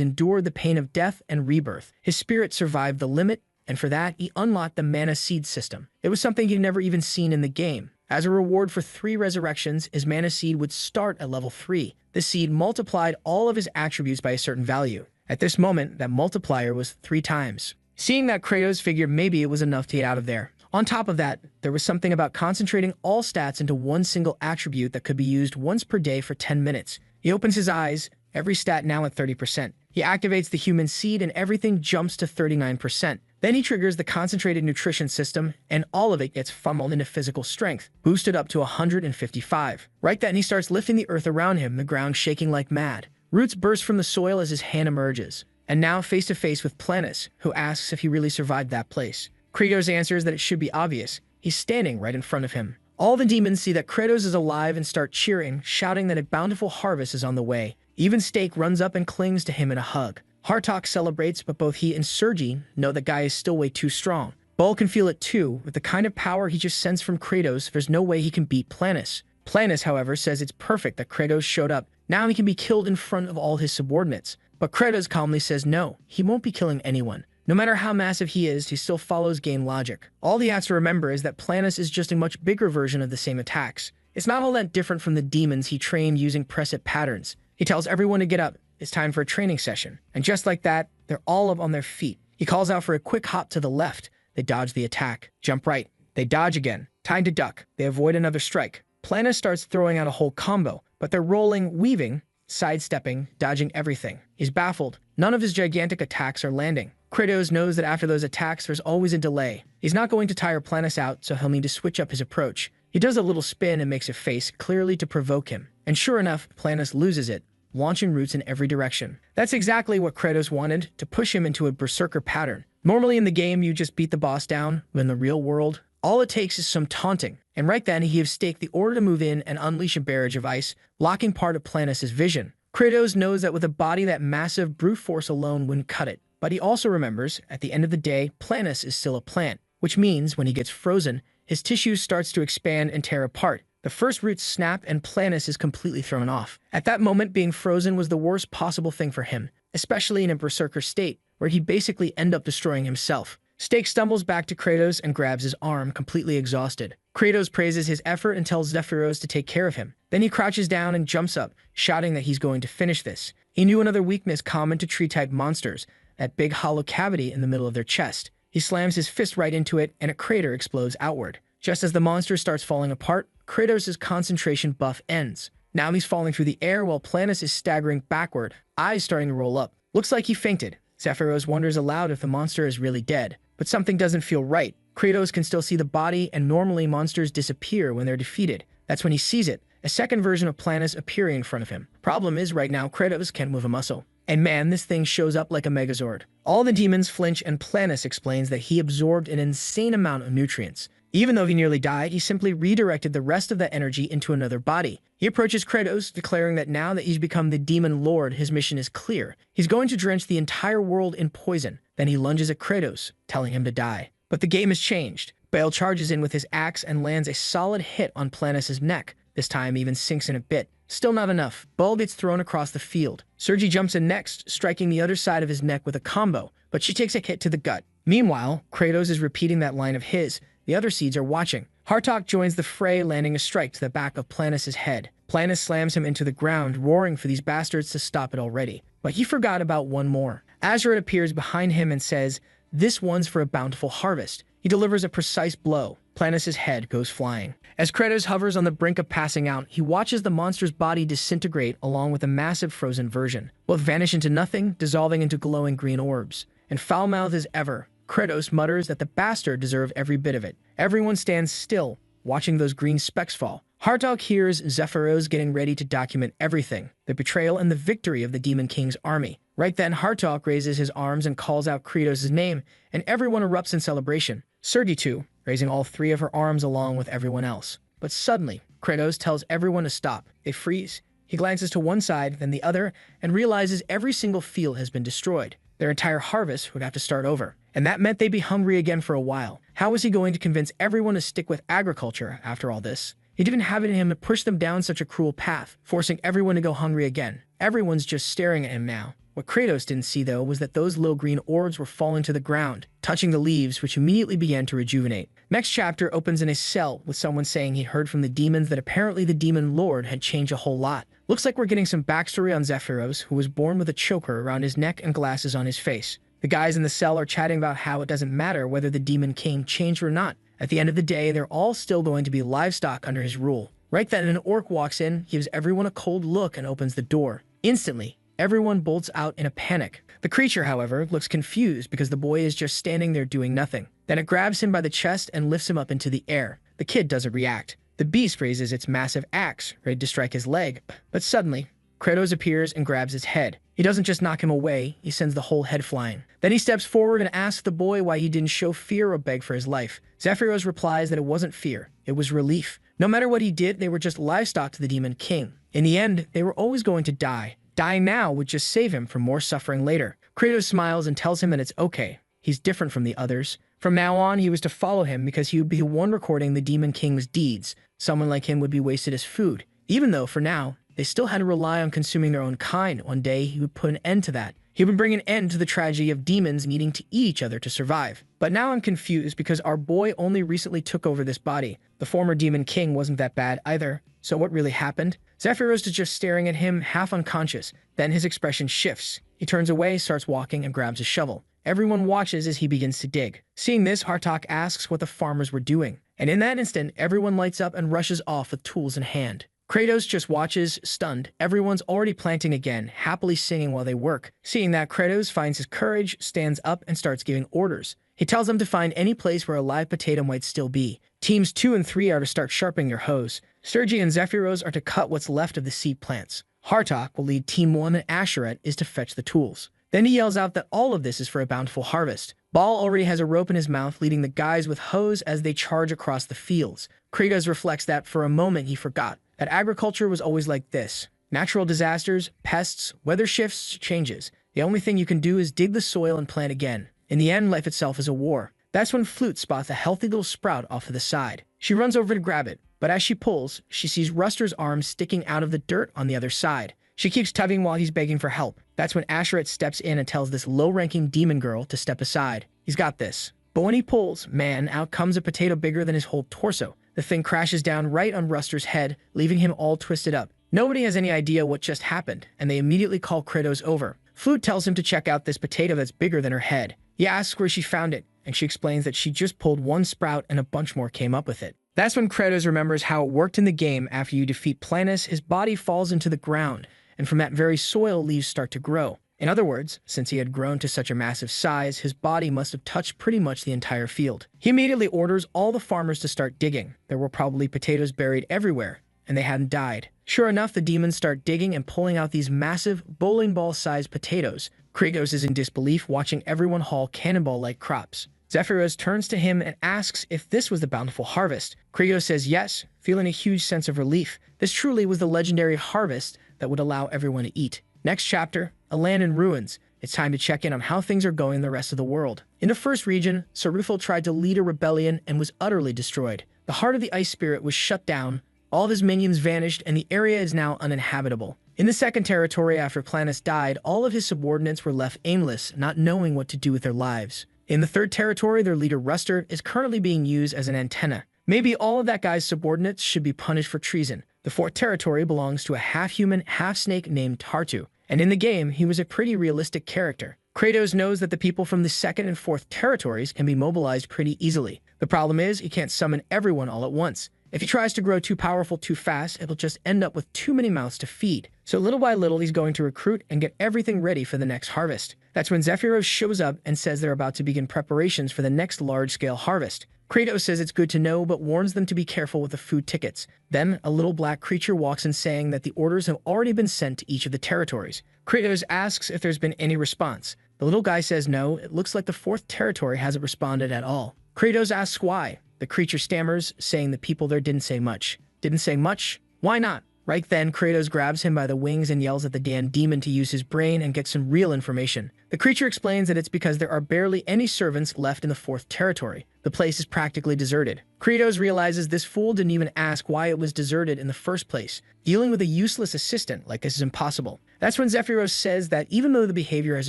endured the pain of death and rebirth. His spirit survived the limit, and for that, he unlocked the mana seed system. It was something he'd never even seen in the game. As a reward for 3 resurrections, his mana seed would start at level 3. The seed multiplied all of his attributes by a certain value. At this moment, that multiplier was 3 times. Seeing that, Kratos figured maybe it was enough to get out of there. On top of that, there was something about concentrating all stats into one single attribute that could be used once per day for 10 minutes. He opens his eyes, every stat now at 30%. He activates the human seed and everything jumps to 39%. Then he triggers the concentrated nutrition system, and all of it gets funneled into physical strength, boosted up to 155. Right then, he starts lifting the earth around him, the ground shaking like mad. Roots burst from the soil as his hand emerges. And now face to face with Planus, who asks if he really survived that place. Kratos answers that it should be obvious. He's standing right in front of him. All the demons see that Kratos is alive and start cheering, shouting that a bountiful harvest is on the way. Even Stake runs up and clings to him in a hug. Hartok celebrates, but both he and Sergi know the guy is still way too strong. Bull can feel it too. With the kind of power he just sends from Kratos, there's no way he can beat Planus. Planus, however, says it's perfect that Kratos showed up. Now he can be killed in front of all his subordinates. But Kratos calmly says no, he won't be killing anyone. No matter how massive he is, he still follows game logic. All he has to remember is that Planus is just a much bigger version of the same attacks. It's not all that different from the demons he trained using preset patterns. He tells everyone to get up. It's time for a training session. And just like that, they're all up on their feet. He calls out for a quick hop to the left. They dodge the attack. Jump right. They dodge again. Time to duck. They avoid another strike. Planus starts throwing out a whole combo, but they're rolling, weaving, sidestepping, dodging everything. He's baffled. None of his gigantic attacks are landing. Kratos knows that after those attacks, there's always a delay. He's not going to tire Planis out, so he'll need to switch up his approach. He does a little spin and makes a face, clearly to provoke him. And sure enough, Planis loses it, launching roots in every direction. That's exactly what Kratos wanted, to push him into a berserker pattern. Normally in the game, you just beat the boss down, but in the real world, all it takes is some taunting. And right then, he gives Stake the order to move in and unleash a barrage of ice, blocking part of Planis' vision. Kratos knows that with a body that massive, brute force alone wouldn't cut it. But he also remembers, at the end of the day, Planis is still a plant, which means when he gets frozen, his tissue starts to expand and tear apart. The first roots snap and Planis is completely thrown off. At that moment, being frozen was the worst possible thing for him, especially in a berserker state, where he'd basically end up destroying himself. Stake stumbles back to Kratos and grabs his arm, completely exhausted. Kratos praises his effort and tells Zephyros to take care of him. Then he crouches down and jumps up, shouting that he's going to finish this. He knew another weakness common to tree-type monsters, that big hollow cavity in the middle of their chest. He slams his fist right into it, and a crater explodes outward. Just as the monster starts falling apart, Kratos' concentration buff ends. Now he's falling through the air while Planis is staggering backward, eyes starting to roll up. Looks like he fainted. Zephyros wonders aloud if the monster is really dead. But something doesn't feel right. Kratos can still see the body, and normally monsters disappear when they're defeated. That's when he sees it, a second version of Planis appearing in front of him. Problem is, right now, Kratos can't move a muscle. And man, this thing shows up like a Megazord. All the demons flinch, and Planis explains that he absorbed an insane amount of nutrients. Even though he nearly died, he simply redirected the rest of that energy into another body. He approaches Kratos, declaring that now that he's become the Demon Lord, his mission is clear. He's going to drench the entire world in poison. Then he lunges at Kratos, telling him to die. But the game has changed. Baal charges in with his axe and lands a solid hit on Planis' neck. This time even sinks in a bit. Still not enough. Baal gets thrown across the field. Sergi jumps in next, striking the other side of his neck with a combo, but she takes a hit to the gut. Meanwhile, Kratos is repeating that line of his. The other seeds are watching. Hartok joins the fray, landing a strike to the back of Planis' head. Planis slams him into the ground, roaring for these bastards to stop it already. But he forgot about one more. Azeroth appears behind him and says, "This one's for a bountiful harvest." He delivers a precise blow. Planis' head goes flying. As Kratos hovers on the brink of passing out, he watches the monster's body disintegrate along with a massive frozen version. Both vanish into nothing, dissolving into glowing green orbs. And foul-mouthed as ever, Kratos mutters that the bastard deserved every bit of it. Everyone stands still, watching those green specks fall. Hartok hears Zephyros getting ready to document everything, the betrayal and the victory of the Demon King's army. Right then, Hartok raises his arms and calls out Kratos' name, and everyone erupts in celebration. Sergi too, raising all three of her arms along with everyone else. But suddenly, Kratos tells everyone to stop. They freeze. He glances to one side, then the other, and realizes every single field has been destroyed. Their entire harvest would have to start over. And that meant they'd be hungry again for a while. How was he going to convince everyone to stick with agriculture after all this? He didn't have it in him to push them down such a cruel path, forcing everyone to go hungry again. Everyone's just staring at him now. What Kratos didn't see, though, was that those little green orbs were falling to the ground, touching the leaves, which immediately began to rejuvenate. Next chapter opens in a cell with someone saying he heard from the demons that apparently the Demon Lord had changed a whole lot. Looks like we're getting some backstory on Zephyros, who was born with a choker around his neck and glasses on his face. The guys in the cell are chatting about how it doesn't matter whether the Demon King changed or not. At the end of the day, they're all still going to be livestock under his rule. Right then, an orc walks in, gives everyone a cold look, and opens the door. Instantly, everyone bolts out in a panic. The creature, however, looks confused because the boy is just standing there doing nothing. Then it grabs him by the chest and lifts him up into the air. The kid doesn't react. The beast raises its massive axe, ready to strike his leg. But suddenly, Kratos appears and grabs his head. He doesn't just knock him away, he sends the whole head flying. Then he steps forward and asks the boy why he didn't show fear or beg for his life. Zephyros replies that it wasn't fear, it was relief. No matter what he did, they were just livestock to the Demon King. In the end, they were always going to die. Dying now would just save him from more suffering later. Kratos smiles and tells him that it's okay. He's different from the others. From now on, he was to follow him because he would be the one recording the Demon King's deeds. Someone like him would be wasted as food. Even though, for now, they still had to rely on consuming their own kind. One day, he would put an end to that. He would bring an end to the tragedy of demons needing to eat each other to survive. But now I'm confused because our boy only recently took over this body. The former Demon King wasn't that bad either. So what really happened? Zephyros is just staring at him, half unconscious. Then his expression shifts. He turns away, starts walking, and grabs a shovel. Everyone watches as he begins to dig. Seeing this, Hartok asks what the farmers were doing. And in that instant, everyone lights up and rushes off with tools in hand. Kratos just watches, stunned. Everyone's already planting again, happily singing while they work. Seeing that, Kratos finds his courage, stands up, and starts giving orders. He tells them to find any place where a live potato might still be. Teams 2 and 3 are to start sharpening their hoes. Sergei and Zephyros are to cut what's left of the seed plants. Hartok will lead Team 1 and Asheret is to fetch the tools. Then he yells out that all of this is for a bountiful harvest. Ball already has a rope in his mouth, leading the guys with hoes as they charge across the fields. Kratos reflects that for a moment he forgot that agriculture was always like this. Natural disasters, pests, weather shifts, changes. The only thing you can do is dig the soil and plant again. In the end, life itself is a war. That's when Flute spots a healthy little sprout off to the side. She runs over to grab it, but as she pulls, she sees Ruster's arm sticking out of the dirt on the other side. She keeps tugging while he's begging for help. That's when Asheret steps in and tells this low-ranking demon girl to step aside. He's got this. But when he pulls, man, out comes a potato bigger than his whole torso. The thing crashes down right on Ruster's head, leaving him all twisted up. Nobody has any idea what just happened, and they immediately call Kratos over. Flute tells him to check out this potato that's bigger than her head. He asks where she found it, and she explains that she just pulled one sprout and a bunch more came up with it. That's when Kratos remembers how it worked in the game. After you defeat Planus, his body falls into the ground, and from that very soil, leaves start to grow. In other words, since he had grown to such a massive size, his body must have touched pretty much the entire field. He immediately orders all the farmers to start digging. There were probably potatoes buried everywhere, and they hadn't died. Sure enough, the demons start digging and pulling out these massive, bowling ball-sized potatoes. Kratos is in disbelief, watching everyone haul cannonball-like crops. Zephyros turns to him and asks if this was the bountiful harvest. Kratos says yes, feeling a huge sense of relief. This truly was the legendary harvest that would allow everyone to eat. Next chapter, a land in ruins. It's time to check in on how things are going in the rest of the world. In the first region, Sarufal tried to lead a rebellion and was utterly destroyed. The heart of the ice spirit was shut down, all of his minions vanished, and the area is now uninhabitable. In the second territory, after Planus died, all of his subordinates were left aimless, not knowing what to do with their lives. In the third territory, their leader Ruster is currently being used as an antenna. Maybe all of that guy's subordinates should be punished for treason. The fourth territory belongs to a half-human, half-snake named Tartu. And in the game, he was a pretty realistic character. Kratos knows that the people from the second and fourth territories can be mobilized pretty easily. The problem is, he can't summon everyone all at once. If he tries to grow too powerful too fast, it'll just end up with too many mouths to feed. So little by little, he's going to recruit and get everything ready for the next harvest. That's when Zephyros shows up and says they're about to begin preparations for the next large-scale harvest. Kratos says it's good to know, but warns them to be careful with the food tickets. Then, a little black creature walks in saying that the orders have already been sent to each of the territories. Kratos asks if there's been any response. The little guy says no, it looks like the fourth territory hasn't responded at all. Kratos asks why. The creature stammers, saying the people there didn't say much. Didn't say much? Why not? Right then, Kratos grabs him by the wings and yells at the damn demon to use his brain and get some real information. The creature explains that it's because there are barely any servants left in the fourth territory. The place is practically deserted. Kratos realizes this fool didn't even ask why it was deserted in the first place. Dealing with a useless assistant like this is impossible. That's when Zephyros says that even though the behavior has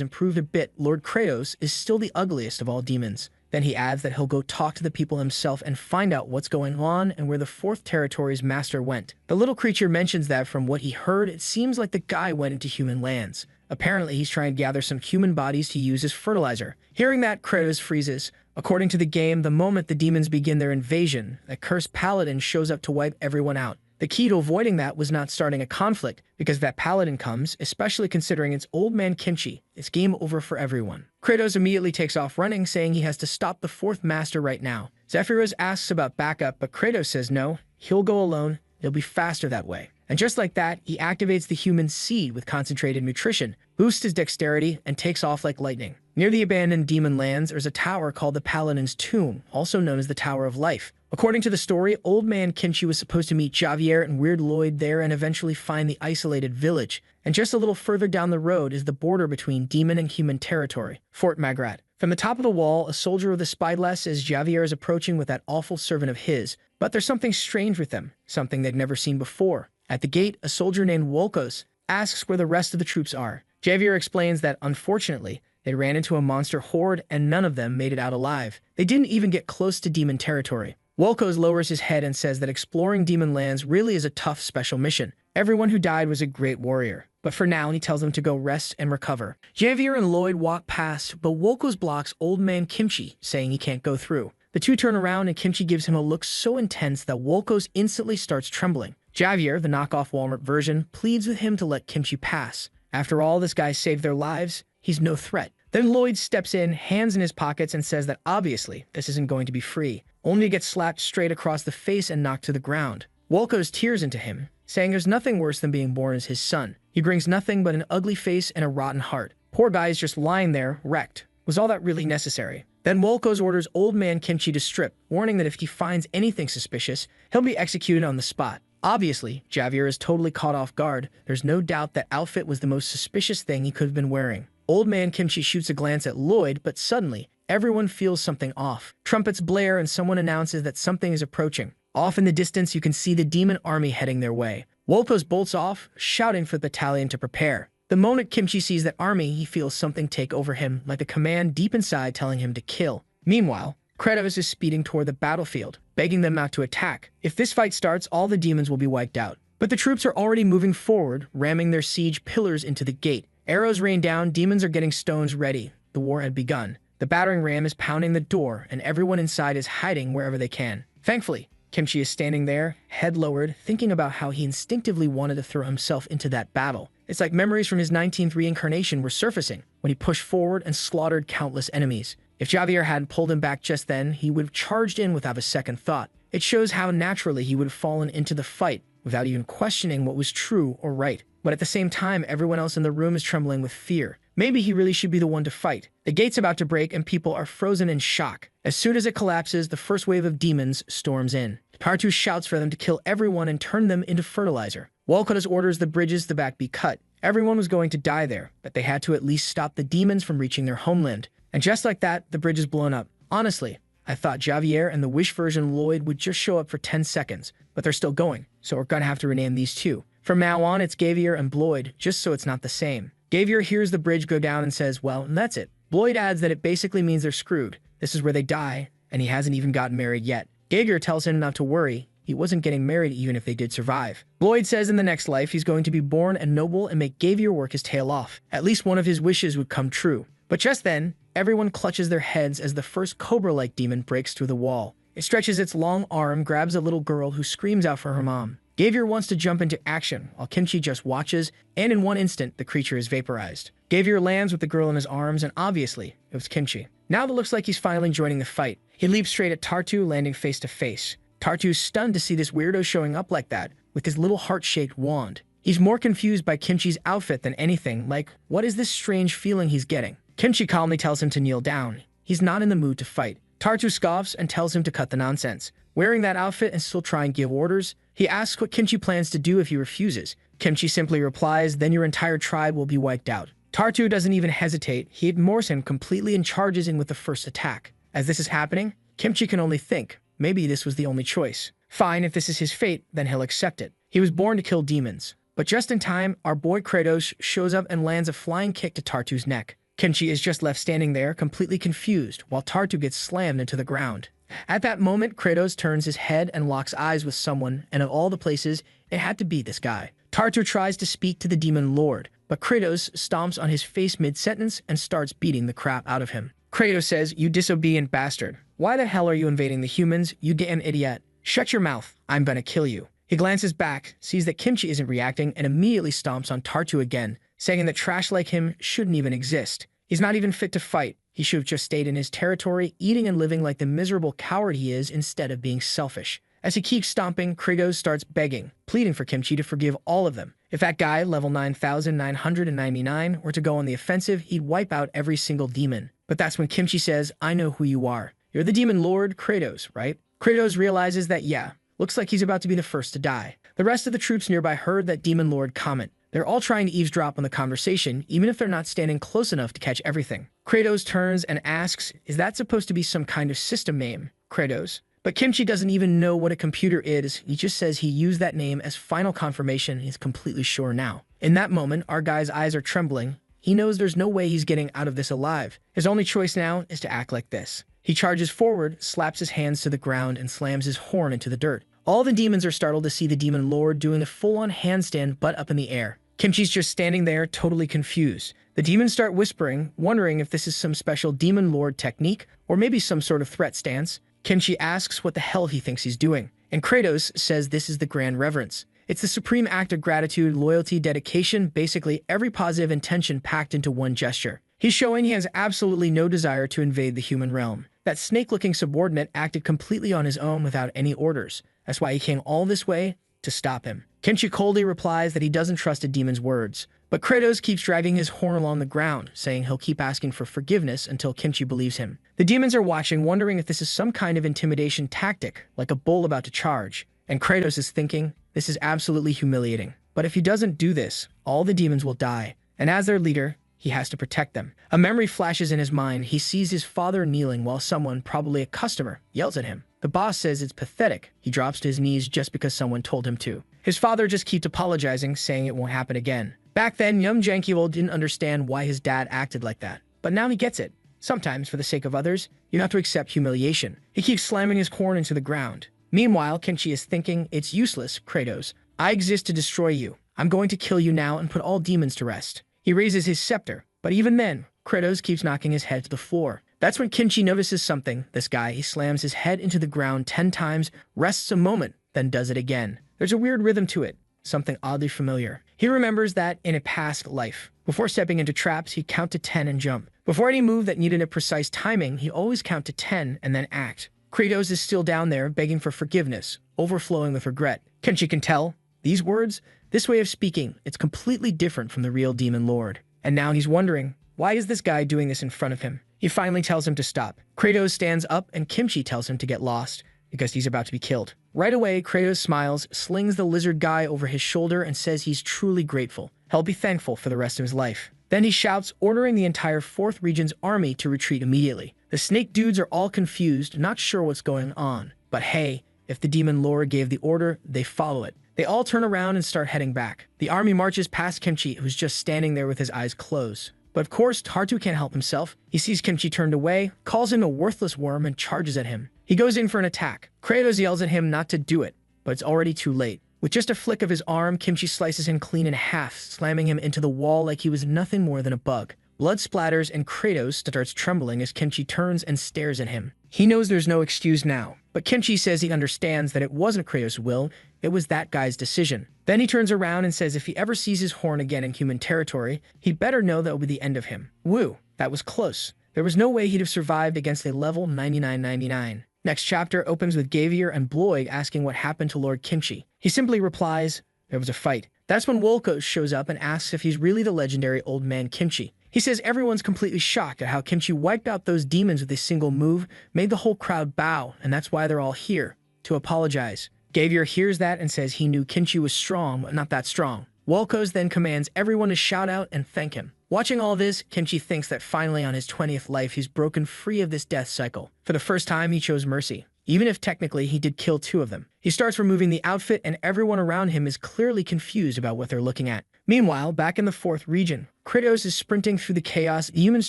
improved a bit, Lord Kratos is still the ugliest of all demons. Then he adds that he'll go talk to the people himself and find out what's going on and where the fourth territory's master went. The little creature mentions that from what he heard, it seems like the guy went into human lands. Apparently, he's trying to gather some human bodies to use as fertilizer. Hearing that, Kratos freezes. According to the game, the moment the demons begin their invasion, a cursed paladin shows up to wipe everyone out. The key to avoiding that was not starting a conflict, because if that paladin comes, especially considering it's old man Kimchi, it's game over for everyone. Kratos immediately takes off running, saying he has to stop the fourth master right now. Zephyros asks about backup, but Kratos says no, he'll go alone, it'll be faster that way. And just like that, he activates the human seed with concentrated nutrition, boosts his dexterity, and takes off like lightning. Near the abandoned demon lands, there's a tower called the Paladin's Tomb, also known as the Tower of Life. According to the story, Old Man Kimchi was supposed to meet Javier and Weird Lloyd there and eventually find the isolated village. And just a little further down the road is the border between demon and human territory, Fort Magrat. From the top of the wall, a soldier of the spyglass says Javier is approaching with that awful servant of his, but there's something strange with them, something they've never seen before. At the gate, a soldier named Wolkos asks where the rest of the troops are. Javier explains that, unfortunately, they ran into a monster horde and none of them made it out alive. They didn't even get close to demon territory. Wolkos lowers his head and says that exploring demon lands really is a tough special mission. Everyone who died was a great warrior. But for now, he tells them to go rest and recover. Javier and Lloyd walk past, but Wolkos blocks Old Man Kimchi, saying he can't go through. The two turn around and Kimchi gives him a look so intense that Wolkos instantly starts trembling. Javier, the knockoff Walmart version, pleads with him to let Kimchi pass. After all, this guy saved their lives. He's no threat. Then Lloyd steps in, hands in his pockets, and says that obviously this isn't going to be free, only to get slapped straight across the face and knocked to the ground. Wolko's tears into him, saying there's nothing worse than being born as his son. He brings nothing but an ugly face and a rotten heart. Poor guy is just lying there, wrecked. Was all that really necessary? Then Wolko's orders old man Kimchi to strip, warning that if he finds anything suspicious, he'll be executed on the spot. Obviously, Javier is totally caught off guard. There's no doubt that outfit was the most suspicious thing he could have been wearing. Old man Kimchi shoots a glance at Lloyd, but suddenly, everyone feels something off. Trumpets blare and someone announces that something is approaching. Off in the distance, you can see the demon army heading their way. Wolko's bolts off, shouting for the battalion to prepare. The moment Kimchi sees that army, he feels something take over him, like a command deep inside telling him to kill. Meanwhile, Kratos is speeding toward the battlefield, begging them not to attack. If this fight starts, all the demons will be wiped out. But the troops are already moving forward, ramming their siege pillars into the gate. Arrows rain down, demons are getting stones ready. The war had begun. The battering ram is pounding the door, and everyone inside is hiding wherever they can. Thankfully, Kimchi is standing there, head lowered, thinking about how he instinctively wanted to throw himself into that battle. It's like memories from his 19th reincarnation were surfacing when he pushed forward and slaughtered countless enemies. If Javier hadn't pulled him back just then, he would have charged in without a second thought. It shows how naturally he would have fallen into the fight without even questioning what was true or right. But at the same time, everyone else in the room is trembling with fear. Maybe he really should be the one to fight. The gate's about to break and people are frozen in shock. As soon as it collapses, the first wave of demons storms in. Tartu shouts for them to kill everyone and turn them into fertilizer. Walcott orders the bridges to the back be cut. Everyone was going to die there, but they had to at least stop the demons from reaching their homeland. And just like that, the bridge is blown up. Honestly, I thought Javier and the Wish version Lloyd would just show up for 10 seconds, but they're still going, so we're gonna have to rename these two. From now on, it's Javier and Bloyd, just so it's not the same. Javier hears the bridge go down and says, well, and that's it. Bloyd adds that it basically means they're screwed. This is where they die, and he hasn't even gotten married yet. Javier tells him not to worry. He wasn't getting married even if they did survive. Bloyd says in the next life he's going to be born and noble and make Javier work his tail off. At least one of his wishes would come true. But just then, everyone clutches their heads as the first cobra-like demon breaks through the wall. It stretches its long arm, grabs a little girl who screams out for her mom. Javier wants to jump into action, while Kimchi just watches, and in one instant, the creature is vaporized. Javier lands with the girl in his arms, and obviously, it was Kimchi. Now it looks like he's finally joining the fight. He leaps straight at Tartu, landing face to face. Tartu's stunned to see this weirdo showing up like that, with his little heart-shaped wand. He's more confused by Kimchi's outfit than anything, like, what is this strange feeling he's getting? Kimchi calmly tells him to kneel down. He's not in the mood to fight. Tartu scoffs and tells him to cut the nonsense. Wearing that outfit and still try and give orders, he asks what Kimchi plans to do if he refuses. Kimchi simply replies, then your entire tribe will be wiped out. Tartu doesn't even hesitate. He ignores him completely and charges in with the first attack. As this is happening, Kimchi can only think, maybe this was the only choice. Fine, if this is his fate, then he'll accept it. He was born to kill demons. But just in time, our boy Kratos shows up and lands a flying kick to Tartu's neck. Kimchi is just left standing there, completely confused, while Tartu gets slammed into the ground. At that moment, Kratos turns his head and locks eyes with someone, and of all the places, it had to be this guy. Tartu tries to speak to the demon lord, but Kratos stomps on his face mid-sentence and starts beating the crap out of him. Kratos says, you disobedient bastard. Why the hell are you invading the humans, you damn idiot? Shut your mouth, I'm gonna kill you. He glances back, sees that Kimchi isn't reacting, and immediately stomps on Tartu again, saying that trash like him shouldn't even exist. He's not even fit to fight. He should have just stayed in his territory, eating and living like the miserable coward he is instead of being selfish. As he keeps stomping, Kratos starts begging, pleading for Kimchi to forgive all of them. If that guy, level 9,999, were to go on the offensive, he'd wipe out every single demon. But that's when Kimchi says, I know who you are. You're the demon lord, Kratos, right? Kratos realizes that, yeah, looks like he's about to be the first to die. The rest of the troops nearby heard that demon lord comment. They're all trying to eavesdrop on the conversation, even if they're not standing close enough to catch everything. Kratos turns and asks, is that supposed to be some kind of system name, Kratos? But Kimchi doesn't even know what a computer is. He just says he used that name as final confirmation and he's completely sure now. In that moment, our guy's eyes are trembling. He knows there's no way he's getting out of this alive. His only choice now is to act like this. He charges forward, slaps his hands to the ground, and slams his horn into the dirt. All the demons are startled to see the demon lord doing a full-on handstand butt up in the air. Kimchi's just standing there, totally confused. The demons start whispering, wondering if this is some special demon lord technique, or maybe some sort of threat stance. Kimchi asks what the hell he thinks he's doing, and Kratos says this is the grand reverence. It's the supreme act of gratitude, loyalty, dedication, basically every positive intention packed into one gesture. He's showing he has absolutely no desire to invade the human realm. That snake-looking subordinate acted completely on his own without any orders. That's why he came all this way to stop him. Kenshi coldly replies that he doesn't trust a demon's words. But Kratos keeps dragging his horn along the ground, saying he'll keep asking for forgiveness until Kenshi believes him. The demons are watching, wondering if this is some kind of intimidation tactic, like a bull about to charge. And Kratos is thinking, this is absolutely humiliating. But if he doesn't do this, all the demons will die. And as their leader, he has to protect them. A memory flashes in his mind. He sees his father kneeling while someone, probably a customer, yells at him. The boss says it's pathetic. He drops to his knees just because someone told him to. His father just keeps apologizing, saying it won't happen again. Back then, young Jankiel didn't understand why his dad acted like that. But now he gets it. Sometimes, for the sake of others, you have to accept humiliation. He keeps slamming his horn into the ground. Meanwhile, Kenshi is thinking, it's useless, Kratos. I exist to destroy you. I'm going to kill you now and put all demons to rest. He raises his scepter, but even then, Kratos keeps knocking his head to the floor. That's when Kenshi notices something. This guy, he slams his head into the ground 10 times, rests a moment, then does it again. There's a weird rhythm to it, something oddly familiar. He remembers that in a past life. Before stepping into traps, he'd count to 10 and jump. Before any move that needed a precise timing, he always count to 10 and then act. Kratos is still down there, begging for forgiveness, overflowing with regret. Kenshi can tell, these words, this way of speaking, it's completely different from the real demon lord. And now he's wondering, why is this guy doing this in front of him? He finally tells him to stop. Kratos stands up and Kenshi tells him to get lost, because he's about to be killed. Right away, Kratos smiles, slings the lizard guy over his shoulder and says he's truly grateful. He'll be thankful for the rest of his life. Then he shouts, ordering the entire 4th Region's army to retreat immediately. The snake dudes are all confused, not sure what's going on. But hey, if the demon lord gave the order, they follow it. They all turn around and start heading back. The army marches past Kenshi, who's just standing there with his eyes closed. But of course, Tartu can't help himself. He sees Kenshi turned away, calls him a worthless worm, and charges at him. He goes in for an attack. Kratos yells at him not to do it, but it's already too late. With just a flick of his arm, Kenshi slices him clean in half, slamming him into the wall like he was nothing more than a bug. Blood splatters and Kratos starts trembling as Kenshi turns and stares at him. He knows there's no excuse now, but Kenshi says he understands that it wasn't Kratos' will, it was that guy's decision. Then he turns around and says if he ever sees his horn again in human territory, he'd better know that will be the end of him. Woo, that was close. There was no way he'd have survived against a level 9999. Next chapter opens with Gavier and Bloig asking what happened to Lord Kenshi. He simply replies, there was a fight. That's when Wolkos shows up and asks if he's really the legendary old man Kenshi. He says everyone's completely shocked at how Kenshi wiped out those demons with a single move, made the whole crowd bow, and that's why they're all here, to apologize. Gavier hears that and says he knew Kenshi was strong, but not that strong. Wolkos then commands everyone to shout out and thank him. Watching all this, Kenshi thinks that finally on his 20th life he's broken free of this death cycle. For the first time, he chose mercy, even if technically he did kill 2 of them. He starts removing the outfit and everyone around him is clearly confused about what they're looking at. Meanwhile, back in the 4th region, Kratos is sprinting through the chaos, humans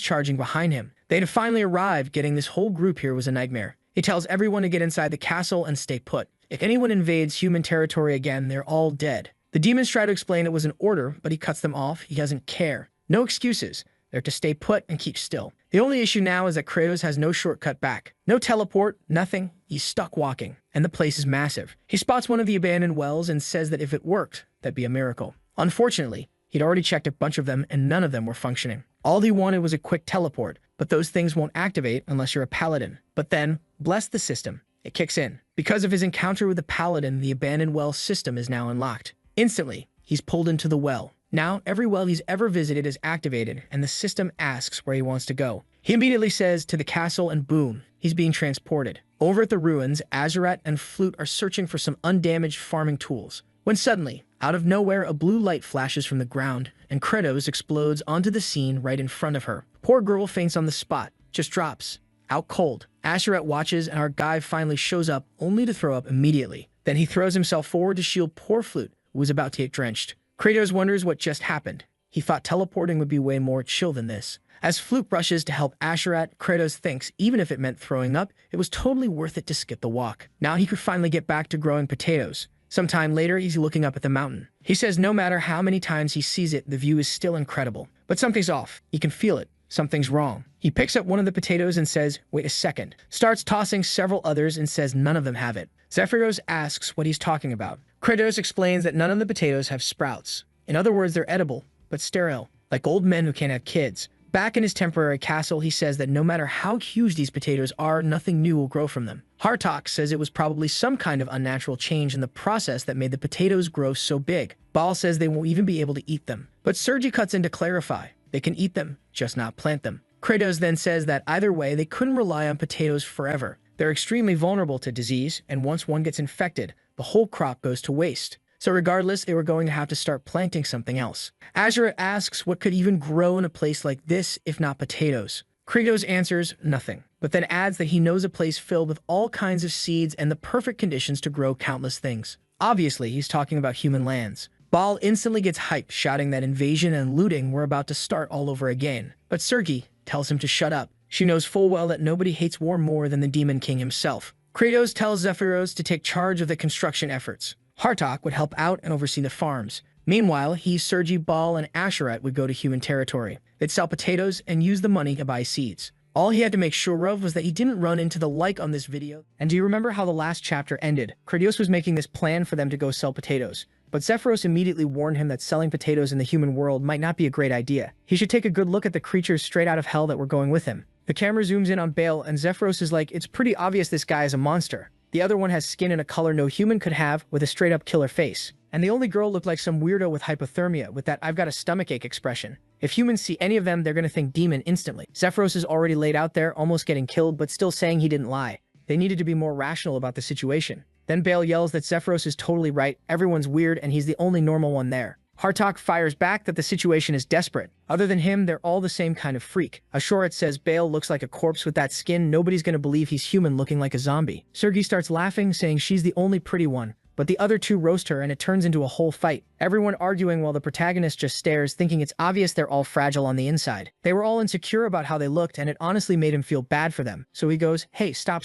charging behind him. They had finally arrived, getting this whole group here was a nightmare. He tells everyone to get inside the castle and stay put. If anyone invades human territory again, they're all dead. The demons try to explain it was an order, but he cuts them off. He doesn't care. No excuses. They're to stay put and keep still. The only issue now is that Kratos has no shortcut back. No teleport, nothing. He's stuck walking. And the place is massive. He spots one of the abandoned wells and says that if it worked, that'd be a miracle. Unfortunately, he'd already checked a bunch of them and none of them were functioning. All he wanted was a quick teleport, but those things won't activate unless you're a paladin. But then, bless the system, it kicks in. Because of his encounter with the paladin, the abandoned well system is now unlocked. Instantly, he's pulled into the well. Now, every well he's ever visited is activated, and the system asks where he wants to go. He immediately says to the castle, and boom, he's being transported. Over at the ruins, Azurat and Flute are searching for some undamaged farming tools. When suddenly, out of nowhere, a blue light flashes from the ground, and Kratos explodes onto the scene right in front of her. Poor girl faints on the spot, just drops. Out cold. Azurat watches, and our guy finally shows up, only to throw up immediately. Then he throws himself forward to shield poor Flute, who was about to get drenched. Kratos wonders what just happened. He thought teleporting would be way more chill than this. As Flute rushes to help Azurat, Kratos thinks even if it meant throwing up, it was totally worth it to skip the walk. Now he could finally get back to growing potatoes. Sometime later, he's looking up at the mountain. He says no matter how many times he sees it, the view is still incredible. But something's off. He can feel it. Something's wrong. He picks up one of the potatoes and says, wait a second. Starts tossing several others and says none of them have it. Zephyros asks what he's talking about. Kratos explains that none of the potatoes have sprouts. In other words, they're edible, but sterile, like old men who can't have kids. Back in his temporary castle, he says that no matter how huge these potatoes are, nothing new will grow from them. Hartok says it was probably some kind of unnatural change in the process that made the potatoes grow so big. Baal says they won't even be able to eat them. But Sergi cuts in to clarify. They can eat them, just not plant them. Kratos then says that either way, they couldn't rely on potatoes forever. They're extremely vulnerable to disease, and once one gets infected, the whole crop goes to waste. So regardless, they were going to have to start planting something else. Azura asks what could even grow in a place like this if not potatoes. Kratos answers nothing, but then adds that he knows a place filled with all kinds of seeds and the perfect conditions to grow countless things. Obviously, he's talking about human lands. Baal instantly gets hyped, shouting that invasion and looting were about to start all over again. But Sergi tells him to shut up. She knows full well that nobody hates war more than the Demon King himself. Kratos tells Zephyros to take charge of the construction efforts. Hartok would help out and oversee the farms. Meanwhile, he, Sergi, Baal, and Asherat would go to human territory. They'd sell potatoes and use the money to buy seeds. All he had to make sure of was that he didn't run into the like on this video. And do you remember how the last chapter ended? Kratos was making this plan for them to go sell potatoes. But Zephyros immediately warned him that selling potatoes in the human world might not be a great idea. He should take a good look at the creatures straight out of hell that were going with him. The camera zooms in on Baal, and Zephyros is like, it's pretty obvious this guy is a monster. The other one has skin in a color no human could have, with a straight-up killer face. And the only girl looked like some weirdo with hypothermia, with that I've got a stomachache expression. If humans see any of them, they're gonna think demon instantly. Zephyros is already laid out there, almost getting killed, but still saying he didn't lie. They needed to be more rational about the situation. Then Baal yells that Zephyros is totally right, everyone's weird, and he's the only normal one there. Hartok fires back that the situation is desperate. Other than him, they're all the same kind of freak. Ashorat says Baal looks like a corpse with that skin, nobody's gonna believe he's human looking like a zombie. Sergi starts laughing, saying she's the only pretty one, but the other two roast her and it turns into a whole fight. Everyone arguing while the protagonist just stares, thinking it's obvious they're all fragile on the inside. They were all insecure about how they looked and it honestly made him feel bad for them. So he goes, hey, stop.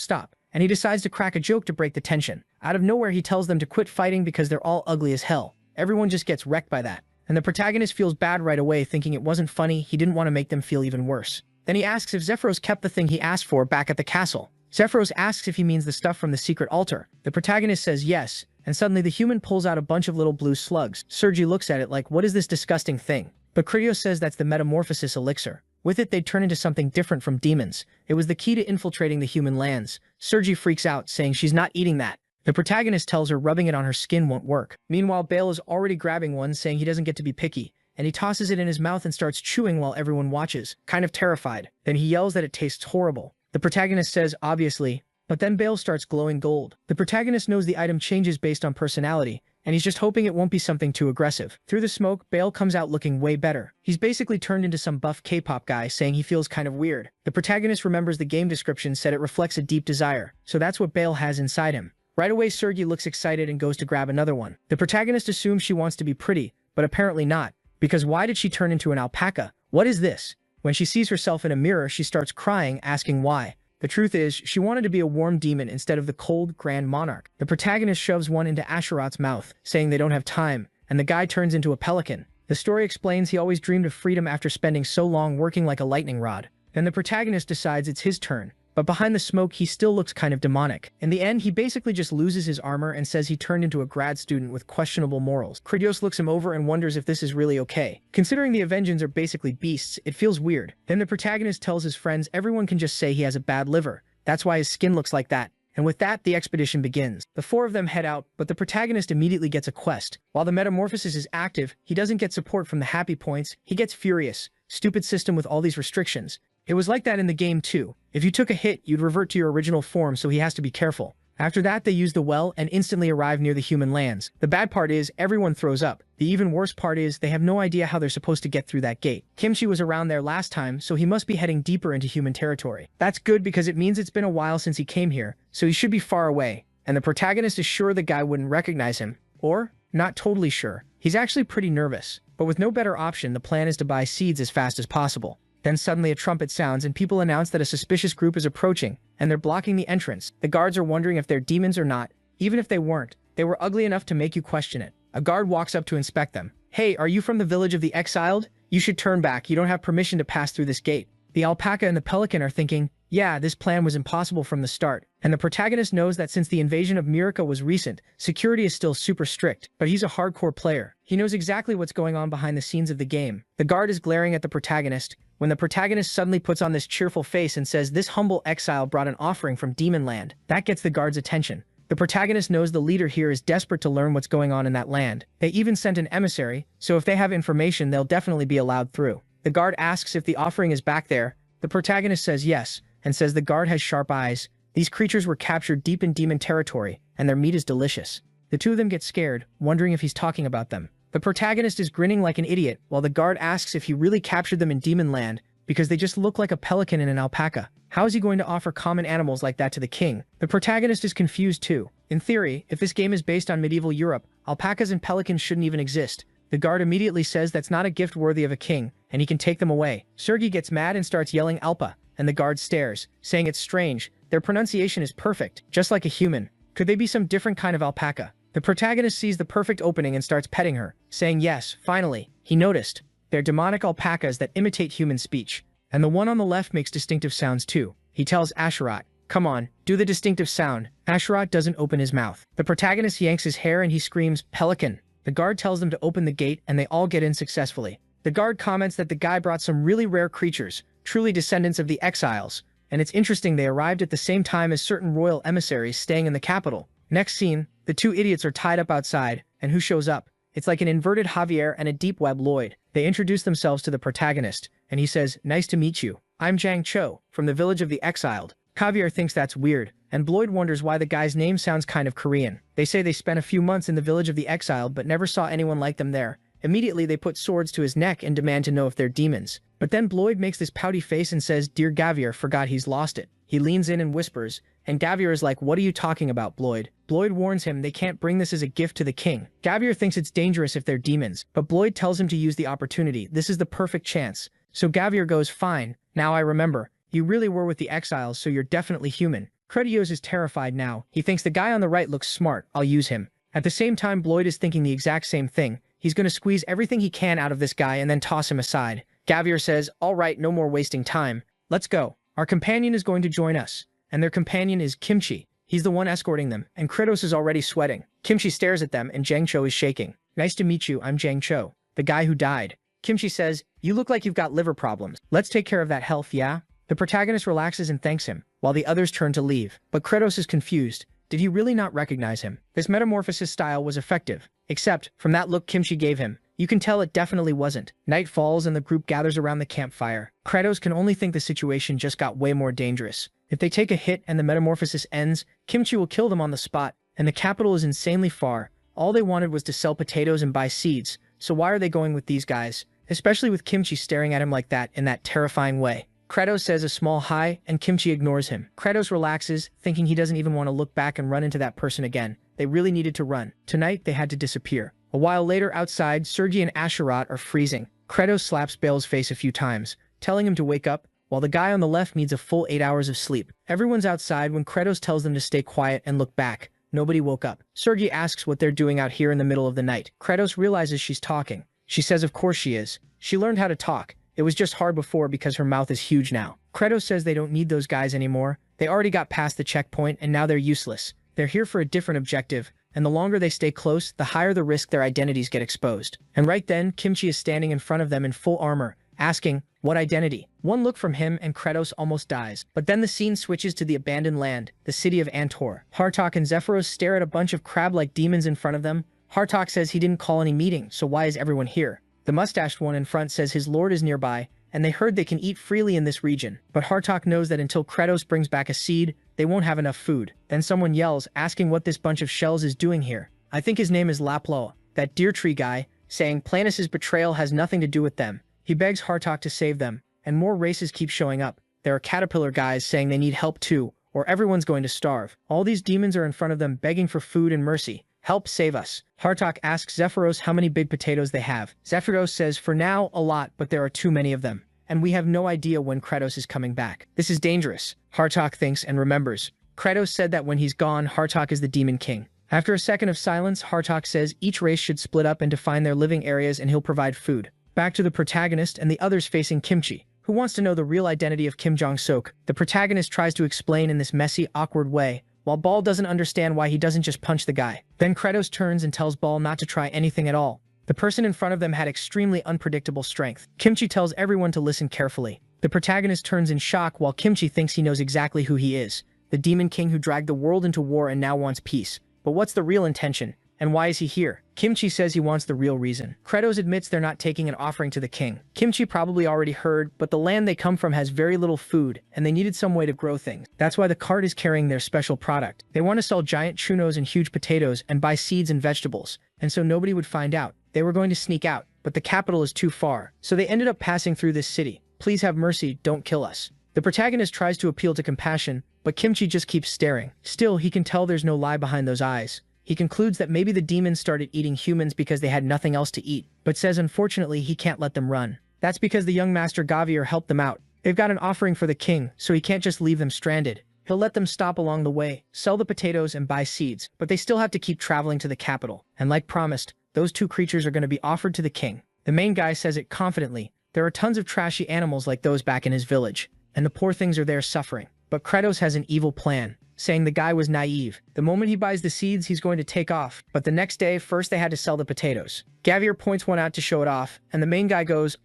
And he decides to crack a joke to break the tension. Out of nowhere, he tells them to quit fighting because they're all ugly as hell. Everyone just gets wrecked by that. And the protagonist feels bad right away, thinking it wasn't funny, he didn't want to make them feel even worse. Then he asks if Zephyros kept the thing he asked for back at the castle. Zephyros asks if he means the stuff from the secret altar. The protagonist says yes, and suddenly the human pulls out a bunch of little blue slugs. Sergi looks at it like, what is this disgusting thing? But Kratos says that's the metamorphosis elixir. With it, they'd turn into something different from demons. It was the key to infiltrating the human lands. Sergi freaks out, saying she's not eating that. The protagonist tells her rubbing it on her skin won't work. Meanwhile, Baal is already grabbing one, saying he doesn't get to be picky, and he tosses it in his mouth and starts chewing while everyone watches, kind of terrified. Then he yells that it tastes horrible. The protagonist says, obviously, but then Baal starts glowing gold. The protagonist knows the item changes based on personality, and he's just hoping it won't be something too aggressive. Through the smoke, Baal comes out looking way better. He's basically turned into some buff K-pop guy, saying he feels kind of weird. The protagonist remembers the game description said it reflects a deep desire, so that's what Baal has inside him. Right away, Sergi looks excited and goes to grab another one. The protagonist assumes she wants to be pretty, but apparently not, because why did she turn into an alpaca? What is this? When she sees herself in a mirror, she starts crying, asking why. The truth is, she wanted to be a warm demon instead of the cold, grand monarch. The protagonist shoves one into Asherat's mouth, saying they don't have time, and the guy turns into a pelican. The story explains he always dreamed of freedom after spending so long working like a lightning rod. Then the protagonist decides it's his turn. But behind the smoke, he still looks kind of demonic. In the end, he basically just loses his armor and says he turned into a grad student with questionable morals. Kratos looks him over and wonders if this is really okay. Considering the Avengers are basically beasts, it feels weird. Then the protagonist tells his friends everyone can just say he has a bad liver. That's why his skin looks like that. And with that, the expedition begins. The four of them head out, but the protagonist immediately gets a quest. While the metamorphosis is active, he doesn't get support from the happy points. He gets furious. Stupid system with all these restrictions. It was like that in the game too. If you took a hit, you'd revert to your original form, so he has to be careful. After that, they use the well and instantly arrive near the human lands. The bad part is, everyone throws up. The even worse part is, they have no idea how they're supposed to get through that gate. Kimchi was around there last time, so he must be heading deeper into human territory. That's good because it means it's been a while since he came here, so he should be far away. And the protagonist is sure the guy wouldn't recognize him. Or, not totally sure. He's actually pretty nervous. But with no better option, the plan is to buy seeds as fast as possible. Then suddenly a trumpet sounds and people announce that a suspicious group is approaching, and they're blocking the entrance. The guards are wondering if they're demons or not. Even if they weren't, they were ugly enough to make you question it. A guard walks up to inspect them. Hey, are you from the village of the exiled? You should turn back, you don't have permission to pass through this gate. The alpaca and the pelican are thinking, Yeah, this plan was impossible from the start, and the protagonist knows that since the invasion of Miraca was recent, security is still super strict, but he's a hardcore player. He knows exactly what's going on behind the scenes of the game. The guard is glaring at the protagonist, when the protagonist suddenly puts on this cheerful face and says this humble exile brought an offering from Demon Land. That gets the guard's attention. The protagonist knows the leader here is desperate to learn what's going on in that land. They even sent an emissary, so if they have information, they'll definitely be allowed through. The guard asks if the offering is back there. The protagonist says yes, and says the guard has sharp eyes. These creatures were captured deep in demon territory, and their meat is delicious. The two of them get scared, wondering if he's talking about them. The protagonist is grinning like an idiot, while the guard asks if he really captured them in Demon Land, because they just look like a pelican and an alpaca. How is he going to offer common animals like that to the king? The protagonist is confused too. In theory, if this game is based on medieval Europe, alpacas and pelicans shouldn't even exist. The guard immediately says that's not a gift worthy of a king, and he can take them away. Sergei gets mad and starts yelling Alpa, and the guard stares, saying it's strange. Their pronunciation is perfect, just like a human. Could they be some different kind of alpaca? The protagonist sees the perfect opening and starts petting her, saying yes, finally. He noticed. They're demonic alpacas that imitate human speech. And the one on the left makes distinctive sounds too. He tells Asherat, come on, do the distinctive sound. Asherat doesn't open his mouth. The protagonist yanks his hair and he screams, pelican. The guard tells them to open the gate and they all get in successfully. The guard comments that the guy brought some really rare creatures, truly descendants of the exiles. And it's interesting they arrived at the same time as certain royal emissaries staying in the capital. Next scene, the two idiots are tied up outside, and who shows up? It's like an inverted Javier and a deep web Lloyd. They introduce themselves to the protagonist, and he says, nice to meet you. I'm Jang Cho, from the village of the exiled. Javier thinks that's weird, and Lloyd wonders why the guy's name sounds kind of Korean. They say they spent a few months in the village of the exiled but never saw anyone like them there. Immediately they put swords to his neck and demand to know if they're demons. But then Lloyd makes this pouty face and says, dear Javier, forgot he's lost it. He leans in and whispers, and Javier is like, what are you talking about, Lloyd? Lloyd warns him they can't bring this as a gift to the king. Javier thinks it's dangerous if they're demons, but Lloyd tells him to use the opportunity. This is the perfect chance. So Javier goes, fine, now I remember. You really were with the exiles, so you're definitely human. Credios is terrified now. He thinks the guy on the right looks smart, I'll use him. At the same time, Lloyd is thinking the exact same thing. He's going to squeeze everything he can out of this guy and then toss him aside. Javier says, all right, no more wasting time. Let's go. Our companion is going to join us. And their companion is Kimchi. He's the one escorting them, and Kratos is already sweating. Kimchi stares at them, and Jang Cho is shaking. Nice to meet you, I'm Jang Cho, the guy who died. Kimchi says, you look like you've got liver problems. Let's take care of that health, yeah? The protagonist relaxes and thanks him, while the others turn to leave. But Kratos is confused. Did he really not recognize him? This metamorphosis style was effective. Except, from that look Kimchi gave him, you can tell it definitely wasn't. Night falls and the group gathers around the campfire. Kratos can only think the situation just got way more dangerous. If they take a hit and the metamorphosis ends, Kimchi will kill them on the spot, and the capital is insanely far. All they wanted was to sell potatoes and buy seeds, so why are they going with these guys? Especially with Kimchi staring at him like that in that terrifying way. Kratos says a small hi, and Kimchi ignores him. Kratos relaxes, thinking he doesn't even want to look back and run into that person again. They really needed to run. Tonight, they had to disappear. A while later, outside, Sergei and Asherat are freezing. Kratos slaps Bale's face a few times, telling him to wake up, while the guy on the left needs a full 8 hours of sleep. Everyone's outside when Kratos tells them to stay quiet and look back. Nobody woke up. Sergei asks what they're doing out here in the middle of the night. Kratos realizes she's talking. She says of course she is. She learned how to talk. It was just hard before because her mouth is huge now. Kratos says they don't need those guys anymore. They already got past the checkpoint and now they're useless. They're here for a different objective, and the longer they stay close, the higher the risk their identities get exposed. And right then, Kimchi is standing in front of them in full armor, asking, what identity? One look from him and Kratos almost dies. But then the scene switches to the abandoned land, the city of Antor. Hartok and Zephyros stare at a bunch of crab-like demons in front of them. Hartok says he didn't call any meeting, so why is everyone here? The mustached one in front says his lord is nearby, and they heard they can eat freely in this region. But Hartok knows that until Kratos brings back a seed, they won't have enough food. Then someone yells, asking what this bunch of shells is doing here. I think his name is Laplo, that deer tree guy, saying Planis's betrayal has nothing to do with them. He begs Hartok to save them, and more races keep showing up. There are caterpillar guys saying they need help too, or everyone's going to starve. All these demons are in front of them begging for food and mercy. Help save us. Hartok asks Zephyros how many big potatoes they have. Zephyros says for now, a lot, but there are too many of them. And we have no idea when Kratos is coming back. This is dangerous. Hartok thinks and remembers. Kratos said that when he's gone, Hartok is the Demon King. After a second of silence, Hartok says each race should split up and define their living areas and he'll provide food. Back to the protagonist and the others facing Kimchi. Who wants to know the real identity of Kim Jong-sok? The protagonist tries to explain in this messy, awkward way, while Ball doesn't understand why he doesn't just punch the guy. Then Kratos turns and tells Ball not to try anything at all. The person in front of them had extremely unpredictable strength. Kimchi tells everyone to listen carefully. The protagonist turns in shock while Kimchi thinks he knows exactly who he is. The Demon King who dragged the world into war and now wants peace. But what's the real intention? And why is he here? Kimchi says he wants the real reason. Kratos admits they're not taking an offering to the king. Kimchi probably already heard, but the land they come from has very little food, and they needed some way to grow things. That's why the cart is carrying their special product. They want to sell giant chunos and huge potatoes and buy seeds and vegetables, and so nobody would find out. They were going to sneak out, but the capital is too far, so they ended up passing through this city. Please have mercy, don't kill us. The protagonist tries to appeal to compassion, but Kimchi just keeps staring. Still, he can tell there's no lie behind those eyes. He concludes that maybe the demons started eating humans because they had nothing else to eat, but says unfortunately he can't let them run. That's because the young master Gavier helped them out. They've got an offering for the king, so he can't just leave them stranded. He'll let them stop along the way, sell the potatoes and buy seeds, but they still have to keep traveling to the capital. And like promised, those two creatures are going to be offered to the king. The main guy says it confidently. There are tons of trashy animals like those back in his village, and the poor things are there suffering. But Kratos has an evil plan, saying the guy was naive. The moment he buys the seeds, he's going to take off. But the next day, first they had to sell the potatoes. Gavier points one out to show it off, and the main guy goes,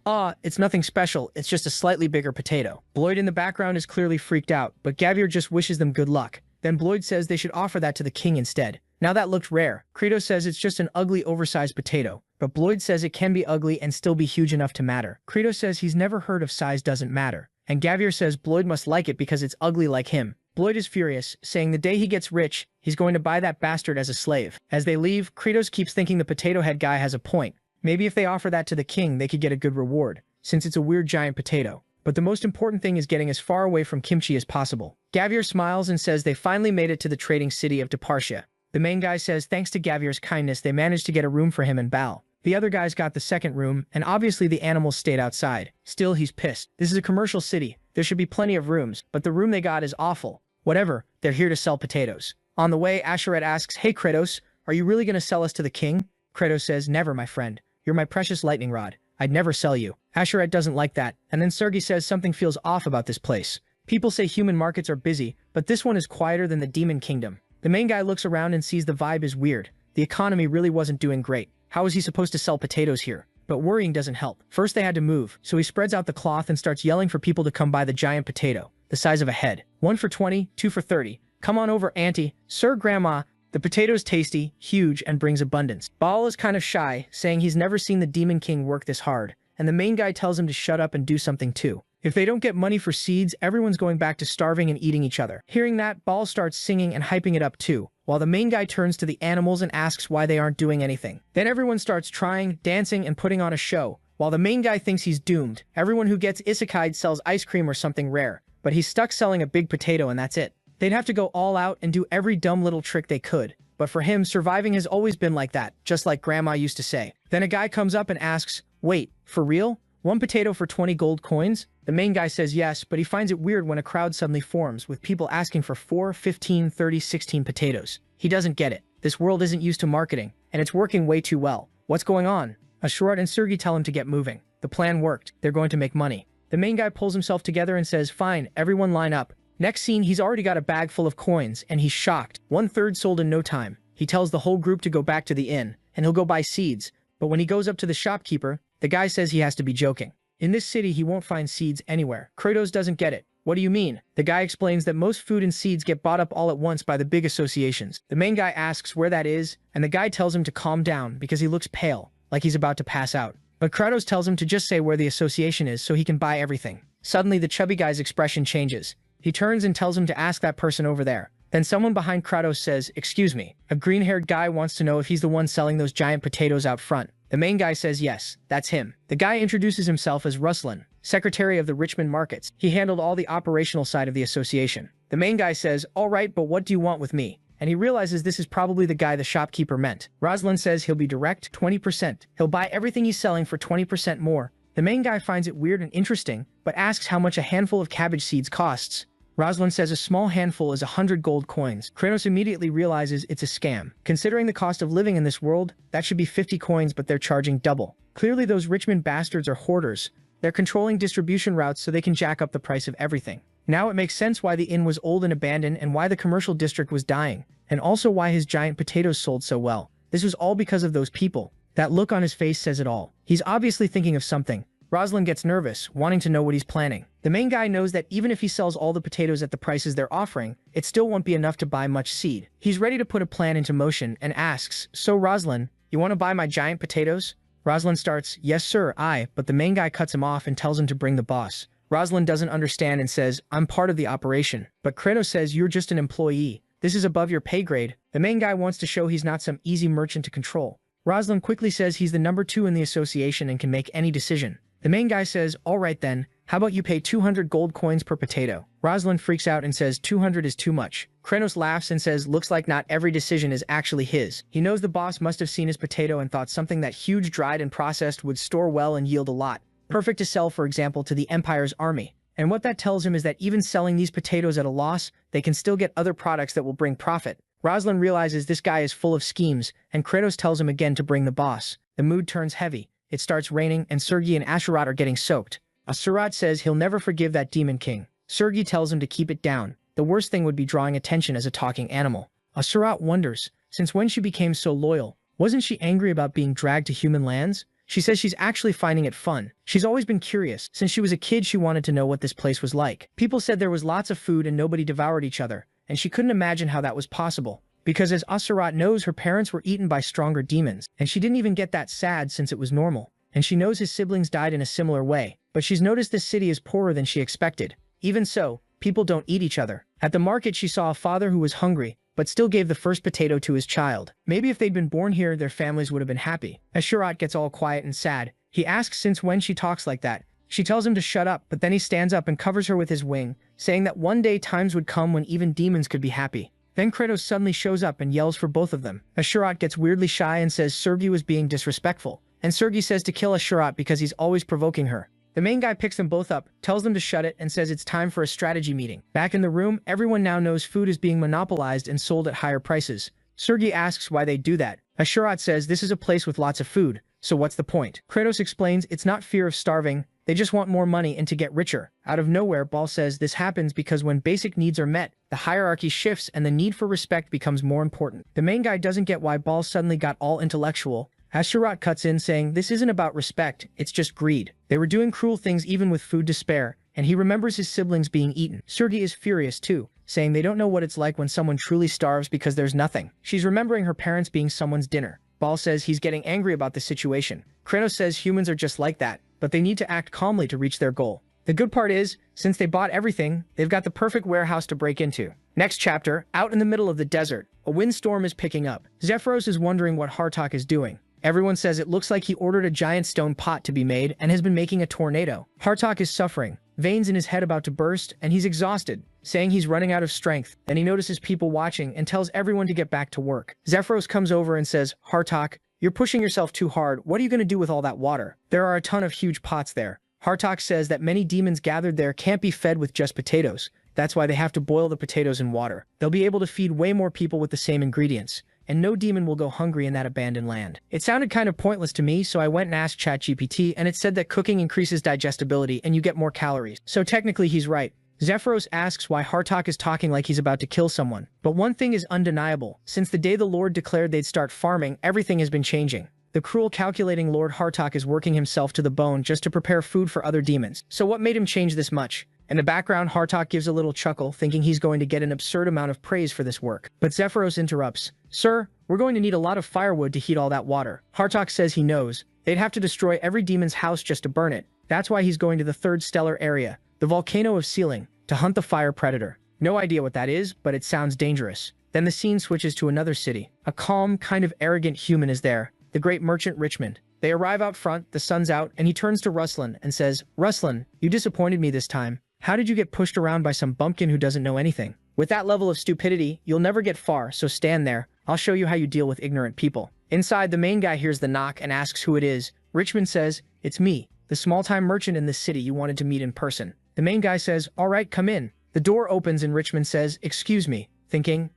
it's nothing special, it's just a slightly bigger potato. Bloyd in the background is clearly freaked out, but Gavier just wishes them good luck. Then Bloyd says they should offer that to the king instead. Now that looked rare. Kratos says it's just an ugly, oversized potato. But Bloyd says it can be ugly and still be huge enough to matter. Kratos says he's never heard of size doesn't matter. And Gavier says Bloyd must like it because it's ugly like him. Bloyd is furious, saying the day he gets rich, he's going to buy that bastard as a slave. As they leave, Kratos keeps thinking the potato head guy has a point. Maybe if they offer that to the king, they could get a good reward, since it's a weird giant potato. But the most important thing is getting as far away from Kimchi as possible. Gavier smiles and says they finally made it to the trading city of Departia. The main guy says thanks to Gavier's kindness, they managed to get a room for him and Bao. The other guys got the second room, and obviously the animals stayed outside. Still, he's pissed. This is a commercial city. There should be plenty of rooms, but the room they got is awful. Whatever, they're here to sell potatoes. On the way, Asherat asks, "Hey Kratos, are you really going to sell us to the king?" Kratos says, "Never, my friend. You're my precious lightning rod. I'd never sell you." Asherat doesn't like that, and then Sergei says something feels off about this place. People say human markets are busy, but this one is quieter than the Demon Kingdom. The main guy looks around and sees the vibe is weird. The economy really wasn't doing great. How is he supposed to sell potatoes here? But worrying doesn't help. First they had to move, so he spreads out the cloth and starts yelling for people to come buy the giant potato, the size of a head. 1 for 20, 2 for 30. Come on over, auntie. Sir, grandma. The potato's tasty, huge, and brings abundance. Baal is kind of shy, saying he's never seen the Demon King work this hard, and the main guy tells him to shut up and do something too. If they don't get money for seeds, everyone's going back to starving and eating each other. Hearing that, Baal starts singing and hyping it up too, while the main guy turns to the animals and asks why they aren't doing anything. Then everyone starts trying, dancing, and putting on a show. While the main guy thinks he's doomed, everyone who gets isekai sells ice cream or something rare, but he's stuck selling a big potato and that's it. They'd have to go all out and do every dumb little trick they could. But for him, surviving has always been like that, just like grandma used to say. Then a guy comes up and asks, "Wait, for real? 1 potato for 20 gold coins?" The main guy says yes, but he finds it weird when a crowd suddenly forms, with people asking for 4, 15, 30, 16 potatoes. He doesn't get it. This world isn't used to marketing, and it's working way too well. What's going on? Ashurat and Sergei tell him to get moving. The plan worked. They're going to make money. The main guy pulls himself together and says, "Fine, everyone line up." Next scene, he's already got a bag full of coins, and he's shocked. 1/3 sold in no time. He tells the whole group to go back to the inn, and he'll go buy seeds. But when he goes up to the shopkeeper, the guy says he has to be joking. In this city, he won't find seeds anywhere. Kratos doesn't get it. What do you mean? The guy explains that most food and seeds get bought up all at once by the big associations. The main guy asks where that is, and the guy tells him to calm down because he looks pale, like he's about to pass out. But Kratos tells him to just say where the association is so he can buy everything. Suddenly, the chubby guy's expression changes. He turns and tells him to ask that person over there. Then someone behind Kratos says, "Excuse me." A green-haired guy wants to know if he's the one selling those giant potatoes out front. The main guy says yes, that's him. The guy introduces himself as Ruslan, secretary of the Richmond markets. He handled all the operational side of the association. The main guy says, "All right, but what do you want with me?" And he realizes this is probably the guy the shopkeeper meant. Ruslan says he'll be direct, 20%. He'll buy everything he's selling for 20% more. The main guy finds it weird and interesting, but asks how much a handful of cabbage seeds costs. Ruslan says a small handful is 100 gold coins. Kratos immediately realizes it's a scam. Considering the cost of living in this world, that should be 50 coins, but they're charging double. Clearly those Richmond bastards are hoarders, They're controlling distribution routes so they can jack up the price of everything. Now it makes sense why the inn was old and abandoned and why the commercial district was dying, and also why his giant potatoes sold so well. This was all because of those people. That look on his face says it all. He's obviously thinking of something. Rosalind gets nervous, wanting to know what he's planning. The main guy knows that even if he sells all the potatoes at the prices they're offering, it still won't be enough to buy much seed. He's ready to put a plan into motion and asks, "So Rosalind, you want to buy my giant potatoes?" Rosalind starts, "Yes sir, but the main guy cuts him off and tells him to bring the boss. Rosalind doesn't understand and says, "I'm part of the operation." But Kratos says, "You're just an employee. This is above your pay grade." The main guy wants to show he's not some easy merchant to control. Rosalind quickly says he's the number 2 in the association and can make any decision. The main guy says, "Alright then, how about you pay 200 gold coins per potato?" Rosalind freaks out and says 200 is too much. Kratos laughs and says looks like not every decision is actually his. He knows the boss must have seen his potato and thought something that huge dried and processed would store well and yield a lot. Perfect to sell, for example, to the Empire's army. And what that tells him is that even selling these potatoes at a loss, they can still get other products that will bring profit. Rosalind realizes this guy is full of schemes, and Kratos tells him again to bring the boss. The mood turns heavy. It starts raining, and Sergei and Asherat are getting soaked. Asherat says he'll never forgive that demon king. Sergei tells him to keep it down. The worst thing would be drawing attention as a talking animal. Asherat wonders, since when she became so loyal, wasn't she angry about being dragged to human lands? She says she's actually finding it fun. She's always been curious. Since she was a kid, she wanted to know what this place was like. People said there was lots of food and nobody devoured each other, and she couldn't imagine how that was possible. Because as Asherat knows, her parents were eaten by stronger demons, and she didn't even get that sad since it was normal. And she knows his siblings died in a similar way, but she's noticed this city is poorer than she expected. Even so, people don't eat each other. At the market, she saw a father who was hungry, but still gave the first potato to his child. Maybe if they'd been born here, their families would have been happy. Asherat gets all quiet and sad. He asks since when she talks like that. She tells him to shut up, but then he stands up and covers her with his wing, saying that one day times would come when even demons could be happy. Then Kratos suddenly shows up and yells for both of them. Asherat gets weirdly shy and says Sergei was being disrespectful. And Sergei says to kill Asherat because he's always provoking her. The main guy picks them both up, tells them to shut it, and says it's time for a strategy meeting. Back in the room, everyone now knows food is being monopolized and sold at higher prices. Sergei asks why they do that. Asherat says this is a place with lots of food, so what's the point? Kratos explains it's not fear of starving, they just want more money and to get richer. Out of nowhere, Ball says this happens because when basic needs are met, the hierarchy shifts and the need for respect becomes more important. The main guy doesn't get why Ball suddenly got all intellectual. Asherat cuts in saying this isn't about respect, it's just greed. They were doing cruel things even with food to spare, and he remembers his siblings being eaten. Sergei is furious too, saying they don't know what it's like when someone truly starves because there's nothing. She's remembering her parents being someone's dinner. Ball says he's getting angry about the situation. Kratos says humans are just like that, but they need to act calmly to reach their goal. The good part is, since they bought everything, they've got the perfect warehouse to break into. Next chapter, out in the middle of the desert, a windstorm is picking up. Zephyros is wondering what Hartok is doing. Everyone says it looks like he ordered a giant stone pot to be made and has been making a tornado. Hartok is suffering, veins in his head about to burst, and he's exhausted, saying he's running out of strength. Then he notices people watching and tells everyone to get back to work. Zephyros comes over and says, Hartok, you're pushing yourself too hard. What are you going to do with all that water? There are a ton of huge pots there. Hartok says that many demons gathered there can't be fed with just potatoes. That's why they have to boil the potatoes in water. They'll be able to feed way more people with the same ingredients, and no demon will go hungry in that abandoned land. It sounded kind of pointless to me, so I went and asked ChatGPT, and it said that cooking increases digestibility and you get more calories. So technically he's right. Zephyros asks why Hartok is talking like he's about to kill someone. But one thing is undeniable. Since the day the Lord declared they'd start farming, everything has been changing. The cruel, calculating Lord Hartok is working himself to the bone just to prepare food for other demons. So what made him change this much? In the background, Hartok gives a little chuckle, thinking he's going to get an absurd amount of praise for this work. But Zephyros interrupts. Sir, we're going to need a lot of firewood to heat all that water. Hartok says he knows. They'd have to destroy every demon's house just to burn it. That's why he's going to the third stellar area, the volcano of Sealing, to hunt the fire predator. No idea what that is, but it sounds dangerous. Then the scene switches to another city. A calm, kind of arrogant human is there, the great merchant Richmond. They arrive out front, the sun's out, and he turns to Ruslan and says, Ruslan, you disappointed me this time. How did you get pushed around by some bumpkin who doesn't know anything? With that level of stupidity, you'll never get far, so stand there. I'll show you how you deal with ignorant people. Inside, the main guy hears the knock and asks who it is. Richmond says, it's me, the small-time merchant in this city you wanted to meet in person. The main guy says, all right, come in. The door opens and Richmond says, excuse me, thinking,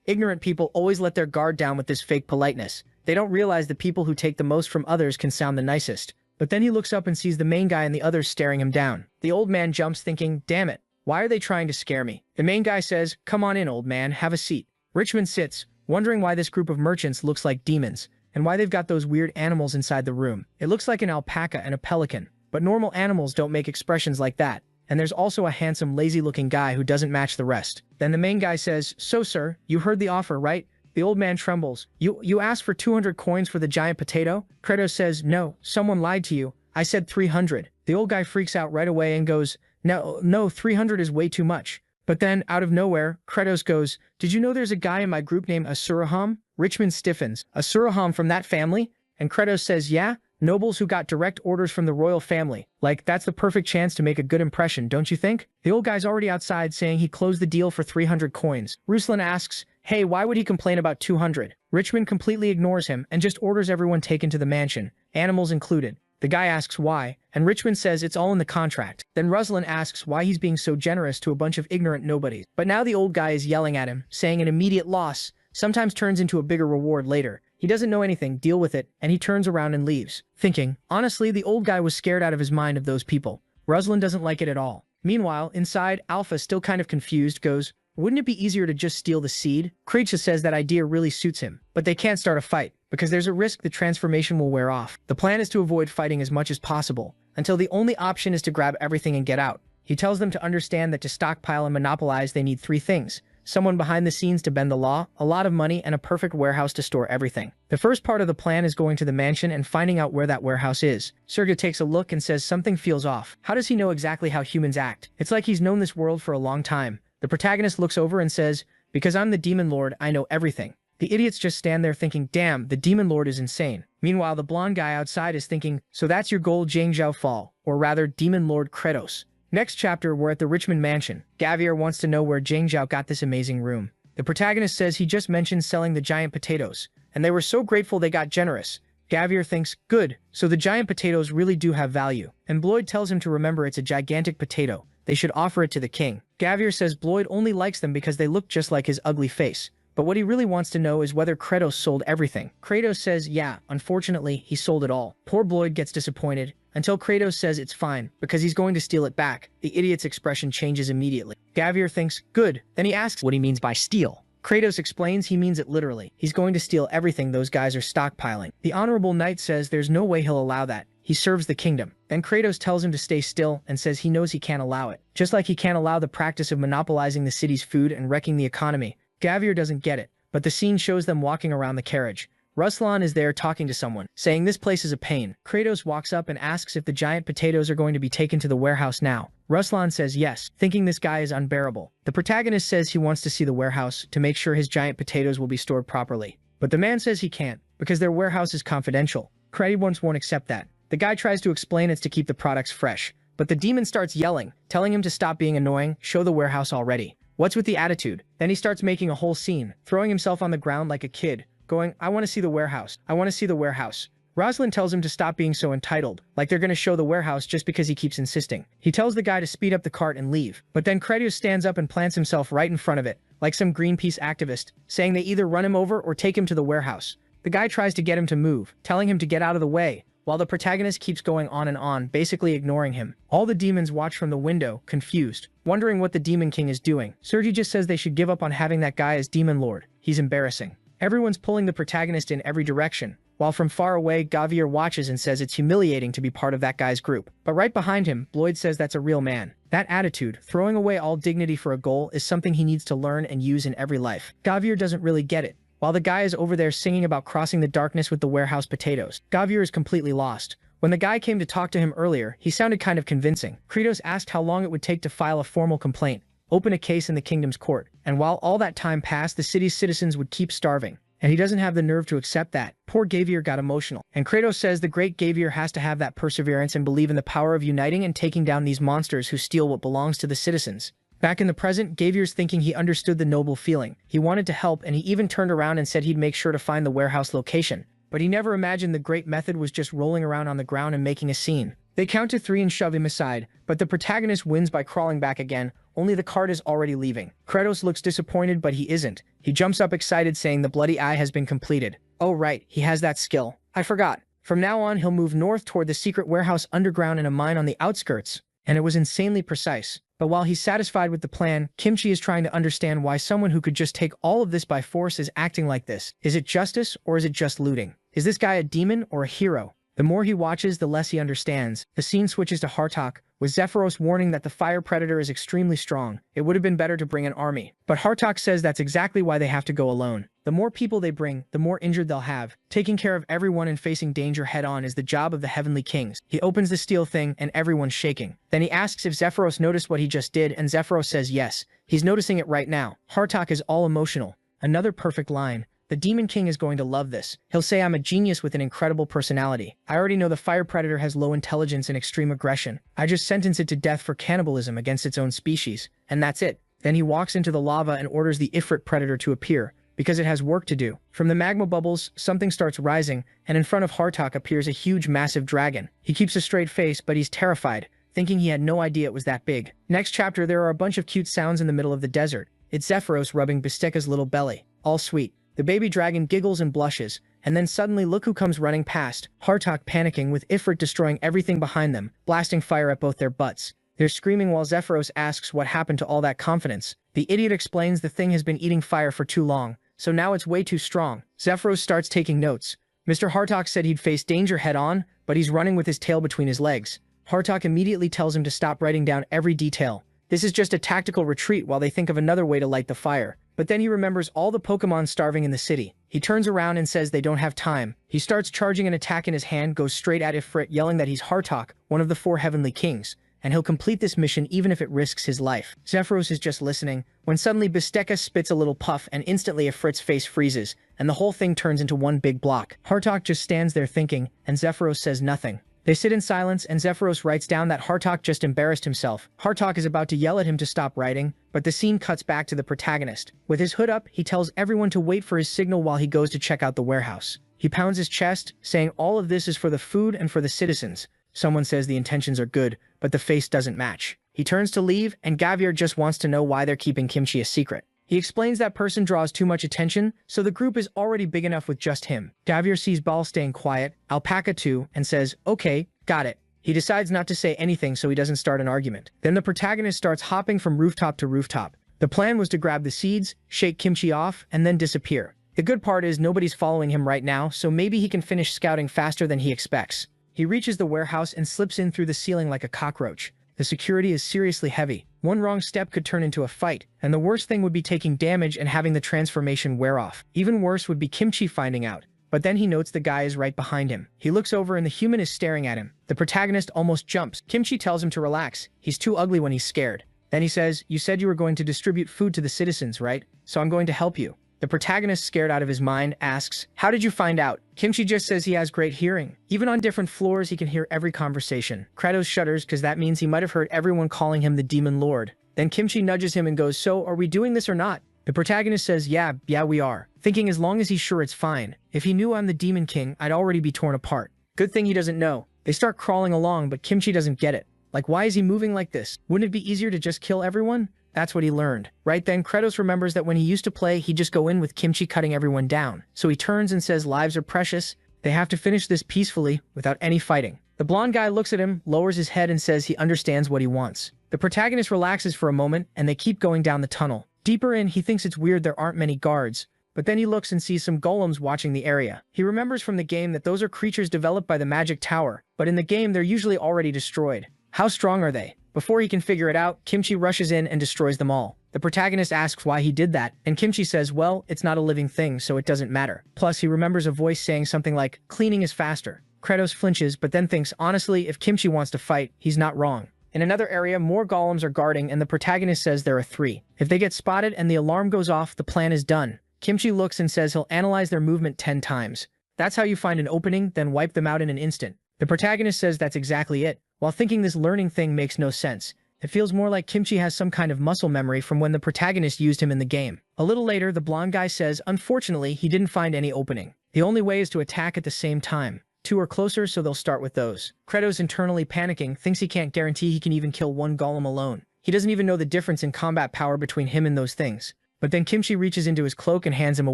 ignorant people always let their guard down with this fake politeness. They don't realize the people who take the most from others can sound the nicest. But then he looks up and sees the main guy and the others staring him down. The old man jumps thinking, damn it, why are they trying to scare me? The main guy says, come on in, old man, have a seat. Richmond sits, wondering why this group of merchants looks like demons, and why they've got those weird animals inside the room. It looks like an alpaca and a pelican, but normal animals don't make expressions like that. And there's also a handsome, lazy-looking guy who doesn't match the rest. Then the main guy says, so sir, you heard the offer, right? The old man trembles. You asked for 200 coins for the giant potato? Kratos says, no, someone lied to you. I said 300. The old guy freaks out right away and goes, no, 300 is way too much. But then, out of nowhere, Kratos goes, did you know there's a guy in my group named Asuraham? Richmond stiffens. Asuraham from that family? And Kratos says, yeah, nobles who got direct orders from the royal family. Like, that's the perfect chance to make a good impression, don't you think? The old guy's already outside saying he closed the deal for 300 coins. Ruslan asks, hey, why would he complain about 200? Richmond completely ignores him and just orders everyone taken to the mansion, animals included. The guy asks why, and Richmond says it's all in the contract. Then Ruslan asks why he's being so generous to a bunch of ignorant nobodies. But now the old guy is yelling at him, saying an immediate loss sometimes turns into a bigger reward later. He doesn't know anything, deal with it, and he turns around and leaves, thinking, honestly, the old guy was scared out of his mind of those people. Ruslan doesn't like it at all. Meanwhile, inside, Alpha, still kind of confused, goes, wouldn't it be easier to just steal the seed? Kreitcha says that idea really suits him, but they can't start a fight, because there's a risk the transformation will wear off. The plan is to avoid fighting as much as possible, until the only option is to grab everything and get out. He tells them to understand that to stockpile and monopolize they need 3 things. Someone behind the scenes to bend the law, a lot of money, and a perfect warehouse to store everything. The first part of the plan is going to the mansion and finding out where that warehouse is. Sergei takes a look and says something feels off. How does he know exactly how humans act? It's like he's known this world for a long time. The protagonist looks over and says, because I'm the Demon Lord, I know everything. The idiots just stand there thinking, damn, the Demon Lord is insane. Meanwhile, the blonde guy outside is thinking, so that's your goal, Jang Zhao Fall, or rather, Demon Lord Kratos. Next chapter, we're at the Richmond Mansion. Gavier wants to know where Jang Zhao got this amazing room. The protagonist says he just mentioned selling the giant potatoes, and they were so grateful they got generous. Gavier thinks, good, so the giant potatoes really do have value. And Bloyd tells him to remember it's a gigantic potato. They should offer it to the king. Gavier says Bloyd only likes them because they look just like his ugly face. But what he really wants to know is whether Kratos sold everything. Kratos says, yeah, unfortunately, he sold it all. Poor Bloyd gets disappointed, until Kratos says it's fine, because he's going to steal it back. The idiot's expression changes immediately. Gavier thinks, good. Then he asks what he means by steal. Kratos explains he means it literally. He's going to steal everything those guys are stockpiling. The Honorable Knight says there's no way he'll allow that. He serves the kingdom. Then Kratos tells him to stay still and says he knows he can't allow it. Just like he can't allow the practice of monopolizing the city's food and wrecking the economy. Gavier doesn't get it, but the scene shows them walking around the carriage. Ruslan is there talking to someone, saying this place is a pain. Kratos walks up and asks if the giant potatoes are going to be taken to the warehouse now. Ruslan says yes, thinking this guy is unbearable. The protagonist says he wants to see the warehouse to make sure his giant potatoes will be stored properly. But the man says he can't, because their warehouse is confidential. Kratos won't accept that. The guy tries to explain it's to keep the products fresh, but the demon starts yelling, telling him to stop being annoying, show the warehouse already. What's with the attitude? Then he starts making a whole scene, throwing himself on the ground like a kid, going, I want to see the warehouse. I want to see the warehouse. Rosalind tells him to stop being so entitled, like they're going to show the warehouse just because he keeps insisting. He tells the guy to speed up the cart and leave, but then Kratos stands up and plants himself right in front of it, like some Greenpeace activist, saying they either run him over or take him to the warehouse. The guy tries to get him to move, telling him to get out of the way, while the protagonist keeps going on and on, basically ignoring him. All the demons watch from the window, confused, wondering what the Demon King is doing. Sergei just says they should give up on having that guy as Demon Lord. He's embarrassing. Everyone's pulling the protagonist in every direction, while from far away, Gavier watches and says it's humiliating to be part of that guy's group. But right behind him, Bloyd says that's a real man. That attitude, throwing away all dignity for a goal, is something he needs to learn and use in every life. Gavier doesn't really get it. While the guy is over there singing about crossing the darkness with the warehouse potatoes, Gavier is completely lost. When the guy came to talk to him earlier, he sounded kind of convincing. Kratos asked how long it would take to file a formal complaint, open a case in the kingdom's court, and while all that time passed, the city's citizens would keep starving. And he doesn't have the nerve to accept that. Poor Gavier got emotional. And Kratos says the great Gavier has to have that perseverance and believe in the power of uniting and taking down these monsters who steal what belongs to the citizens. Back in the present, Gavier's thinking he understood the noble feeling. He wanted to help, and he even turned around and said he'd make sure to find the warehouse location. But he never imagined the great method was just rolling around on the ground and making a scene. They count to 3 and shove him aside, but the protagonist wins by crawling back again, only the cart is already leaving. Kratos looks disappointed, but he isn't. He jumps up excited saying the bloody eye has been completed. Oh right, he has that skill. I forgot. From now on, he'll move north toward the secret warehouse underground in a mine on the outskirts, and it was insanely precise. But while he's satisfied with the plan, Kimchi is trying to understand why someone who could just take all of this by force is acting like this. Is it justice, or is it just looting? Is this guy a demon or a hero? The more he watches, the less he understands. The scene switches to Hartok, with Zephyros warning that the fire predator is extremely strong. It would have been better to bring an army. But Hartok says that's exactly why they have to go alone. The more people they bring, the more injured they'll have. Taking care of everyone and facing danger head-on is the job of the Heavenly Kings. He opens the steel thing, and everyone's shaking. Then he asks if Zephyros noticed what he just did, and Zephyros says yes. He's noticing it right now. Hartok is all emotional. Another perfect line. The Demon King is going to love this. He'll say I'm a genius with an incredible personality. I already know the fire predator has low intelligence and extreme aggression. I just sentence it to death for cannibalism against its own species. And that's it. Then he walks into the lava and orders the Ifrit predator to appear, because it has work to do. From the magma bubbles, something starts rising, and in front of Hartok appears a huge massive dragon. He keeps a straight face, but he's terrified, thinking he had no idea it was that big. Next chapter, there are a bunch of cute sounds in the middle of the desert. It's Zephyros rubbing Bisteka's little belly. All sweet. The baby dragon giggles and blushes, and then suddenly look who comes running past. Hartok panicking, with Ifrit destroying everything behind them, blasting fire at both their butts. They're screaming while Zephyros asks what happened to all that confidence. The idiot explains the thing has been eating fire for too long, so now it's way too strong. Zephyros starts taking notes. Mr. Hartok said he'd face danger head-on, but he's running with his tail between his legs. Hartok immediately tells him to stop writing down every detail. This is just a tactical retreat while they think of another way to light the fire. But then he remembers all the Pokemon starving in the city. He turns around and says they don't have time. He starts charging an attack in his hand, goes straight at Ifrit, yelling that he's Hartok, one of the 4 Heavenly Kings, and he'll complete this mission even if it risks his life. Zephyros is just listening, when suddenly Bisteka spits a little puff and instantly Ifrit's face freezes, and the whole thing turns into one big block. Hartok just stands there thinking, and Zephyros says nothing. They sit in silence, and Zephyros writes down that Hartok just embarrassed himself. Hartok is about to yell at him to stop writing, but the scene cuts back to the protagonist. With his hood up, he tells everyone to wait for his signal while he goes to check out the warehouse. He pounds his chest, saying all of this is for the food and for the citizens. Someone says the intentions are good, but the face doesn't match. He turns to leave, and Gavier just wants to know why they're keeping Kimchi a secret. He explains that person draws too much attention, so the group is already big enough with just him. Gavier sees Ball staying quiet, Alpaca too, and says, okay, got it. He decides not to say anything so he doesn't start an argument. Then the protagonist starts hopping from rooftop to rooftop. The plan was to grab the seeds, shake Kimchi off, and then disappear. The good part is nobody's following him right now, so maybe he can finish scouting faster than he expects. He reaches the warehouse and slips in through the ceiling like a cockroach. The security is seriously heavy. One wrong step could turn into a fight, and the worst thing would be taking damage and having the transformation wear off. Even worse would be Kimchi finding out. But then he notes the guy is right behind him. He looks over and the human is staring at him. The protagonist almost jumps. Kimchi tells him to relax. He's too ugly when he's scared. Then he says, you said you were going to distribute food to the citizens, right? So I'm going to help you. The protagonist, scared out of his mind, asks, how did you find out? Kimchi just says he has great hearing. Even on different floors, he can hear every conversation. Kratos shudders because that means he might have heard everyone calling him the Demon Lord. Then Kimchi nudges him and goes, so, are we doing this or not? The protagonist says, yeah, we are. Thinking as long as he's sure it's fine. If he knew I'm the Demon King, I'd already be torn apart. Good thing he doesn't know. They start crawling along, but Kimchi doesn't get it. Like, why is he moving like this? Wouldn't it be easier to just kill everyone? That's what he learned. Right then, Kratos remembers that when he used to play, he'd just go in with Kimchi cutting everyone down. So he turns and says lives are precious. They have to finish this peacefully, without any fighting. The blonde guy looks at him, lowers his head and says he understands what he wants. The protagonist relaxes for a moment, and they keep going down the tunnel. Deeper in, he thinks it's weird there aren't many guards, but then he looks and sees some golems watching the area. He remembers from the game that those are creatures developed by the Magic Tower, but in the game they're usually already destroyed. How strong are they? Before he can figure it out, Kimchi rushes in and destroys them all. The protagonist asks why he did that, and Kimchi says, well, it's not a living thing, so it doesn't matter. Plus, he remembers a voice saying something like, cleaning is faster. Kratos flinches, but then thinks, honestly, if Kimchi wants to fight, he's not wrong. In another area, more golems are guarding, and the protagonist says there are 3. If they get spotted and the alarm goes off, the plan is done. Kimchi looks and says he'll analyze their movement 10 times. That's how you find an opening, then wipe them out in an instant. The protagonist says that's exactly it, while thinking this learning thing makes no sense. It feels more like Kimchi has some kind of muscle memory from when the protagonist used him in the game. A little later, the blonde guy says, unfortunately, he didn't find any opening. The only way is to attack at the same time. 2 are closer, so they'll start with those. Kratos, internally panicking, thinks he can't guarantee he can even kill one golem alone. He doesn't even know the difference in combat power between him and those things. But then Kimchi reaches into his cloak and hands him a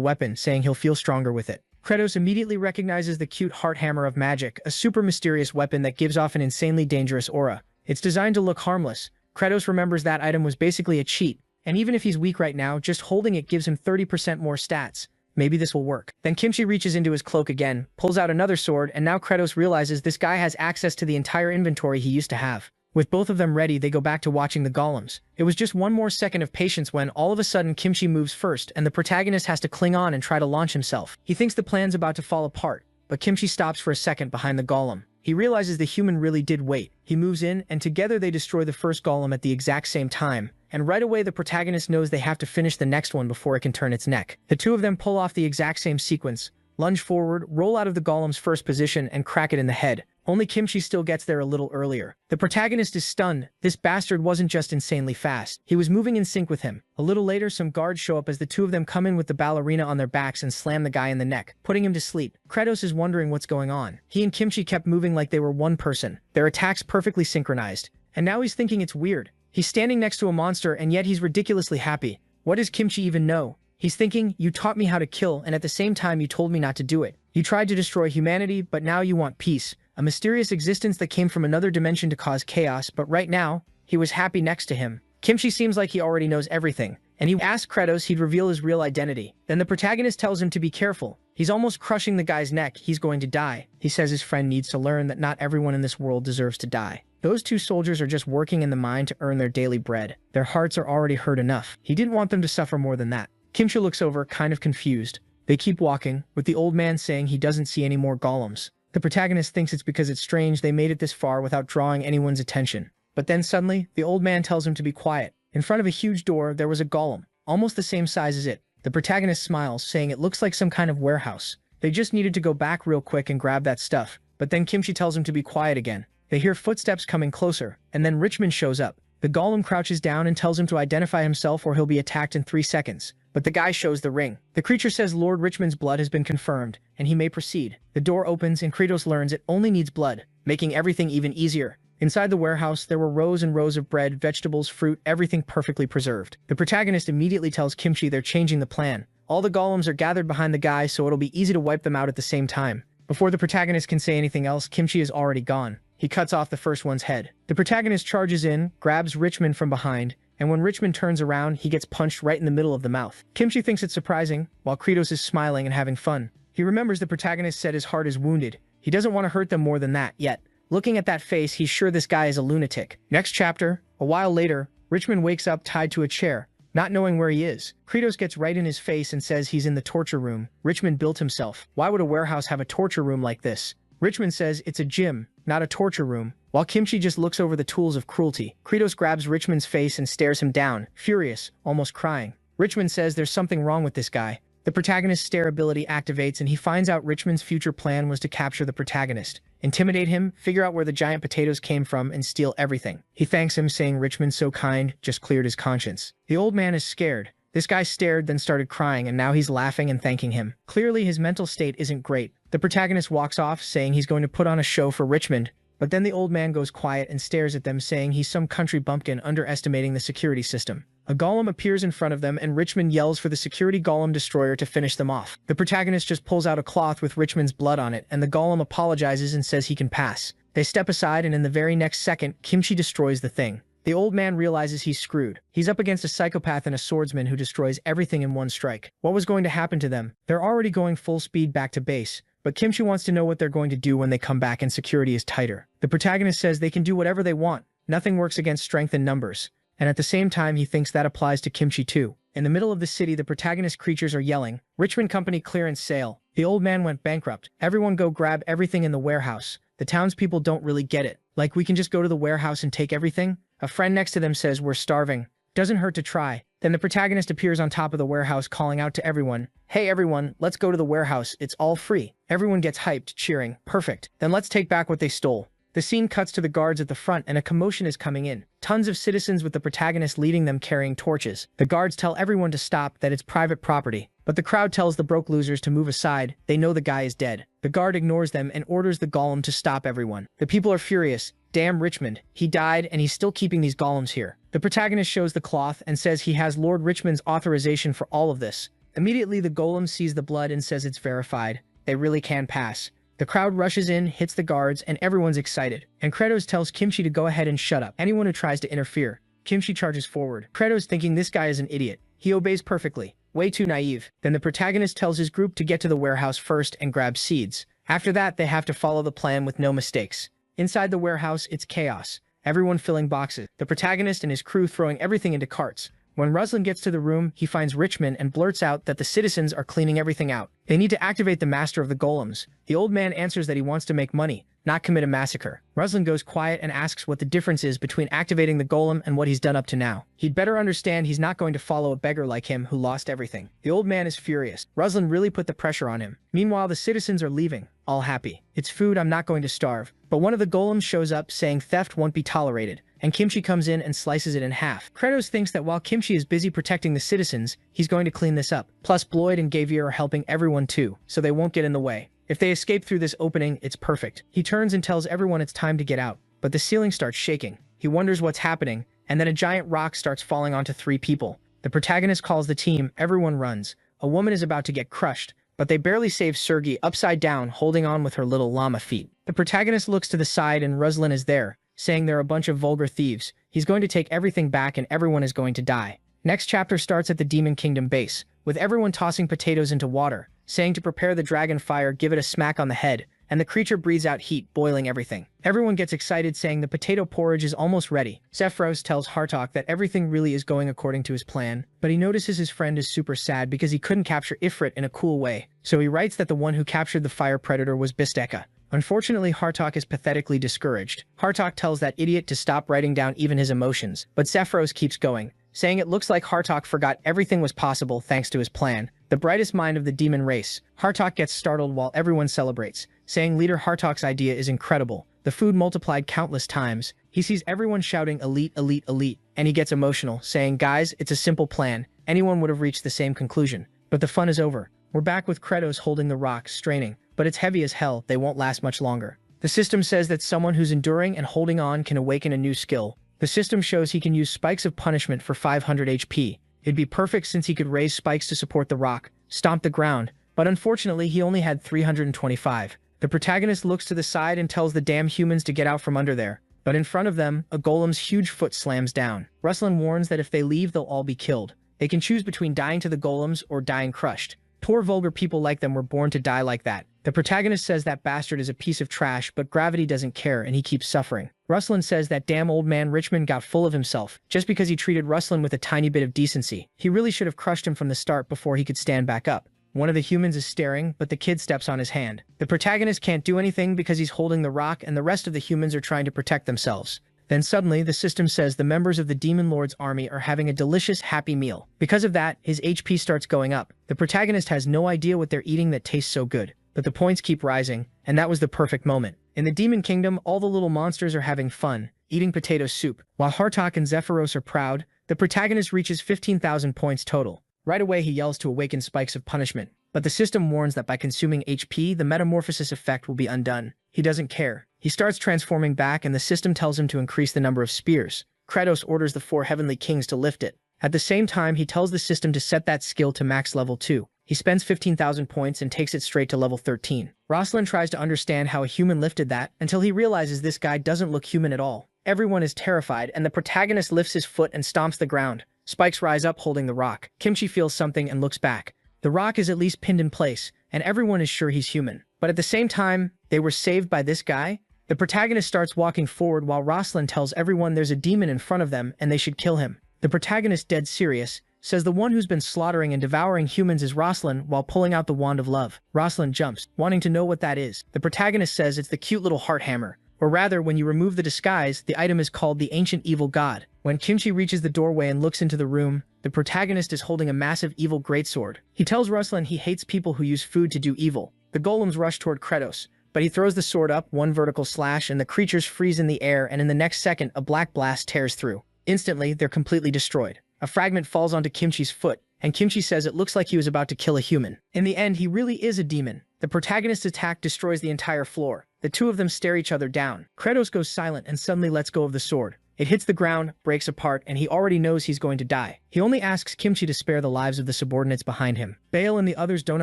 weapon, saying he'll feel stronger with it. Kratos immediately recognizes the cute heart hammer of magic, a super mysterious weapon that gives off an insanely dangerous aura. It's designed to look harmless. Kratos remembers that item was basically a cheat, and even if he's weak right now, just holding it gives him 30% more stats. Maybe this will work. Then Kimchi reaches into his cloak again, pulls out another sword, and now Kratos realizes this guy has access to the entire inventory he used to have. With both of them ready, they go back to watching the golems. It was just one more second of patience when, all of a sudden, Kimchi moves first, and the protagonist has to cling on and try to launch himself. He thinks the plan's about to fall apart, but Kimchi stops for a second behind the golem. He realizes the human really did wait. He moves in, and together they destroy the first golem at the exact same time. And right away the protagonist knows they have to finish the next one before it can turn its neck. The two of them pull off the exact same sequence, lunge forward, roll out of the golem's first position, and crack it in the head. Only Kimchi still gets there a little earlier. The protagonist is stunned. This bastard wasn't just insanely fast. He was moving in sync with him. A little later, some guards show up as the two of them come in with the ballerina on their backs and slam the guy in the neck, putting him to sleep. Kratos is wondering what's going on. He and Kimchi kept moving like they were one person, their attacks perfectly synchronized. And now he's thinking it's weird. He's standing next to a monster and yet he's ridiculously happy. What does Kimchi even know? He's thinking, you taught me how to kill and at the same time you told me not to do it. You tried to destroy humanity, but now you want peace. A mysterious existence that came from another dimension to cause chaos, but right now, he was happy next to him. Kimchi seems like he already knows everything, and he asked Kratos he'd reveal his real identity. Then the protagonist tells him to be careful. He's almost crushing the guy's neck. He's going to die. He says his friend needs to learn that not everyone in this world deserves to die. Those two soldiers are just working in the mine to earn their daily bread. Their hearts are already hurt enough. He didn't want them to suffer more than that. Kimchi looks over, kind of confused. They keep walking, with the old man saying he doesn't see any more golems. The protagonist thinks it's because it's strange they made it this far without drawing anyone's attention. But then suddenly, the old man tells him to be quiet. In front of a huge door, there was a golem, almost the same size as it. The protagonist smiles, saying it looks like some kind of warehouse. They just needed to go back real quick and grab that stuff. But then Kimchi tells him to be quiet again. They hear footsteps coming closer, and then Richmond shows up. The golem crouches down and tells him to identify himself or he'll be attacked in 3 seconds. But the guy shows the ring. The creature says Lord Richmond's blood has been confirmed, and he may proceed. The door opens and Kratos learns it only needs blood, making everything even easier. Inside the warehouse, there were rows and rows of bread, vegetables, fruit, everything perfectly preserved. The protagonist immediately tells Kimchi they're changing the plan. All the golems are gathered behind the guy, so it'll be easy to wipe them out at the same time. Before the protagonist can say anything else, Kimchi is already gone. He cuts off the first one's head. The protagonist charges in, grabs Richmond from behind, and when Richmond turns around, he gets punched right in the middle of the mouth. Kimchi thinks it's surprising, while Kratos is smiling and having fun. He remembers the protagonist said his heart is wounded. He doesn't want to hurt them more than that, yet. Looking at that face, he's sure this guy is a lunatic. Next chapter, a while later, Richmond wakes up tied to a chair, not knowing where he is. Kratos gets right in his face and says he's in the torture room. Richmond built himself. Why would a warehouse have a torture room like this? Richmond says it's a gym, not a torture room, while Kimchi just looks over the tools of cruelty. Kratos grabs Richmond's face and stares him down, furious, almost crying. Richmond says there's something wrong with this guy. The protagonist's stare ability activates and he finds out Richmond's future plan was to capture the protagonist, intimidate him, figure out where the giant potatoes came from, and steal everything. He thanks him, saying Richmond's so kind, just cleared his conscience. The old man is scared. This guy stared, then started crying, and now he's laughing and thanking him. Clearly, his mental state isn't great. The protagonist walks off, saying he's going to put on a show for Richmond, but then the old man goes quiet and stares at them, saying he's some country bumpkin underestimating the security system. A golem appears in front of them, and Richmond yells for the security golem destroyer to finish them off. The protagonist just pulls out a cloth with Richmond's blood on it, and the golem apologizes and says he can pass. They step aside, and in the very next second, Kimchi destroys the thing. The old man realizes he's screwed. He's up against a psychopath and a swordsman who destroys everything in one strike. What was going to happen to them? They're already going full speed back to base, but Kimchi wants to know what they're going to do when they come back and security is tighter. The protagonist says they can do whatever they want. Nothing works against strength in numbers. And at the same time, he thinks that applies to Kimchi too. In the middle of the city, the protagonist creatures are yelling, "Richmond Company clearance sale." The old man went bankrupt. Everyone go grab everything in the warehouse. The townspeople don't really get it. Like, we can just go to the warehouse and take everything? A friend next to them says, "We're starving. Doesn't hurt to try." Then the protagonist appears on top of the warehouse, calling out to everyone, "Hey everyone, let's go to the warehouse. It's all free." Everyone gets hyped, cheering, "Perfect. Then let's take back what they stole." The scene cuts to the guards at the front and a commotion is coming in. Tons of citizens with the protagonist leading them carrying torches. The guards tell everyone to stop, that it's private property. But the crowd tells the broke losers to move aside. They know the guy is dead. The guard ignores them and orders the golem to stop everyone. The people are furious. Damn Richmond. He died and he's still keeping these golems here. The protagonist shows the cloth and says he has Lord Richmond's authorization for all of this. Immediately the golem sees the blood and says it's verified. they really can pass. The crowd rushes in, hits the guards, and everyone's excited. And Kratos tells Kimchi to go ahead and shut up anyone who tries to interfere. Kimchi charges forward. Kratos, thinking this guy is an idiot, he obeys perfectly. Way too naive. Then the protagonist tells his group to get to the warehouse first and grab seeds. After that, they have to follow the plan with no mistakes. Inside the warehouse, it's chaos. Everyone filling boxes. The protagonist and his crew throwing everything into carts. When Ruslan gets to the room, he finds Richmond and blurts out that the citizens are cleaning everything out. They need to activate the master of the golems. The old man answers that he wants to make money, not commit a massacre. Ruslan goes quiet and asks what the difference is between activating the golem and what he's done up to now. He'd better understand he's not going to follow a beggar like him who lost everything. The old man is furious. Ruslan really put the pressure on him. Meanwhile, the citizens are leaving, all happy. It's food, I'm not going to starve. But one of the golems shows up saying theft won't be tolerated, and Kimchi comes in and slices it in half. Kratos thinks that while Kimchi is busy protecting the citizens, he's going to clean this up. Plus, Bloyd and Gavier are helping everyone too, so they won't get in the way. If they escape through this opening, it's perfect. He turns and tells everyone it's time to get out, but the ceiling starts shaking. He wonders what's happening, and then a giant rock starts falling onto 3 people. The protagonist calls the team, everyone runs. A woman is about to get crushed, but they barely save Sergei upside down, holding on with her little llama feet. The protagonist looks to the side and Ruslan is there, saying they're a bunch of vulgar thieves. He's going to take everything back and everyone is going to die. Next chapter starts at the Demon Kingdom base, with everyone tossing potatoes into water, saying to prepare the dragon fire, give it a smack on the head, and the creature breathes out heat, boiling everything. Everyone gets excited, saying the potato porridge is almost ready. Zephyros tells Hartok that everything really is going according to his plan, but he notices his friend is super sad because he couldn't capture Ifrit in a cool way, so he writes that the one who captured the fire predator was Bisteka. Unfortunately, Hartok is pathetically discouraged. Hartok tells that idiot to stop writing down even his emotions, but Zephyros keeps going, saying it looks like Hartok forgot everything was possible thanks to his plan. The brightest mind of the demon race. Hartok gets startled while everyone celebrates, saying leader Hartok's idea is incredible. The food multiplied countless times. He sees everyone shouting elite, elite, elite, and he gets emotional, saying, guys, it's a simple plan. Anyone would have reached the same conclusion. But the fun is over. We're back with Kratos holding the rock, straining, but it's heavy as hell, they won't last much longer. The system says that someone who's enduring and holding on can awaken a new skill. The system shows he can use spikes of punishment for 500 HP. It'd be perfect since he could raise spikes to support the rock, stomp the ground, but unfortunately he only had 325. The protagonist looks to the side and tells the damn humans to get out from under there, but in front of them, a golem's huge foot slams down. Ruslan warns that if they leave, they'll all be killed. They can choose between dying to the golems or dying crushed. Poor vulgar people like them were born to die like that. The protagonist says that bastard is a piece of trash, but gravity doesn't care and he keeps suffering. Ruslan says that damn old man Richmond got full of himself just because he treated Ruslan with a tiny bit of decency. He really should have crushed him from the start before he could stand back up. One of the humans is staring, but the kid steps on his hand. The protagonist can't do anything because he's holding the rock and the rest of the humans are trying to protect themselves. Then suddenly, the system says the members of the Demon Lord's army are having a delicious, happy meal. Because of that, his HP starts going up. The protagonist has no idea what they're eating that tastes so good, but the points keep rising, and that was the perfect moment. In the Demon Kingdom, all the little monsters are having fun, eating potato soup. While Hartok and Zephyros are proud, the protagonist reaches 15,000 points total. Right away, he yells to awaken spikes of punishment, but the system warns that by consuming HP, the metamorphosis effect will be undone. He doesn't care. He starts transforming back and the system tells him to increase the number of spears. Kratos orders the 4 heavenly kings to lift it. At the same time, he tells the system to set that skill to max level 2. He spends 15,000 points and takes it straight to level 13. Ruslan tries to understand how a human lifted that until he realizes this guy doesn't look human at all. Everyone is terrified and the protagonist lifts his foot and stomps the ground. Spikes rise up holding the rock. Kimchi feels something and looks back. The rock is at least pinned in place, and everyone is sure he's human. But at the same time, they were saved by this guy. The protagonist starts walking forward while Ruslan tells everyone there's a demon in front of them and they should kill him. The protagonist, dead serious, says the one who's been slaughtering and devouring humans is Ruslan while pulling out the wand of love. Ruslan jumps, wanting to know what that is. The protagonist says it's the cute little heart hammer. Or rather, when you remove the disguise, the item is called the Ancient Evil God. When Kimchi reaches the doorway and looks into the room, the protagonist is holding a massive evil greatsword. He tells Ruslan he hates people who use food to do evil. The golems rush toward Kratos, but he throws the sword up, one vertical slash, and the creatures freeze in the air, and in the next second, a black blast tears through. Instantly, they're completely destroyed. A fragment falls onto Kimchi's foot, and Kimchi says it looks like he was about to kill a human. In the end, he really is a demon. The protagonist's attack destroys the entire floor. The two of them stare each other down. Kratos goes silent and suddenly lets go of the sword. It hits the ground, breaks apart, and he already knows he's going to die. He only asks Kimchi to spare the lives of the subordinates behind him. Bale and the others don't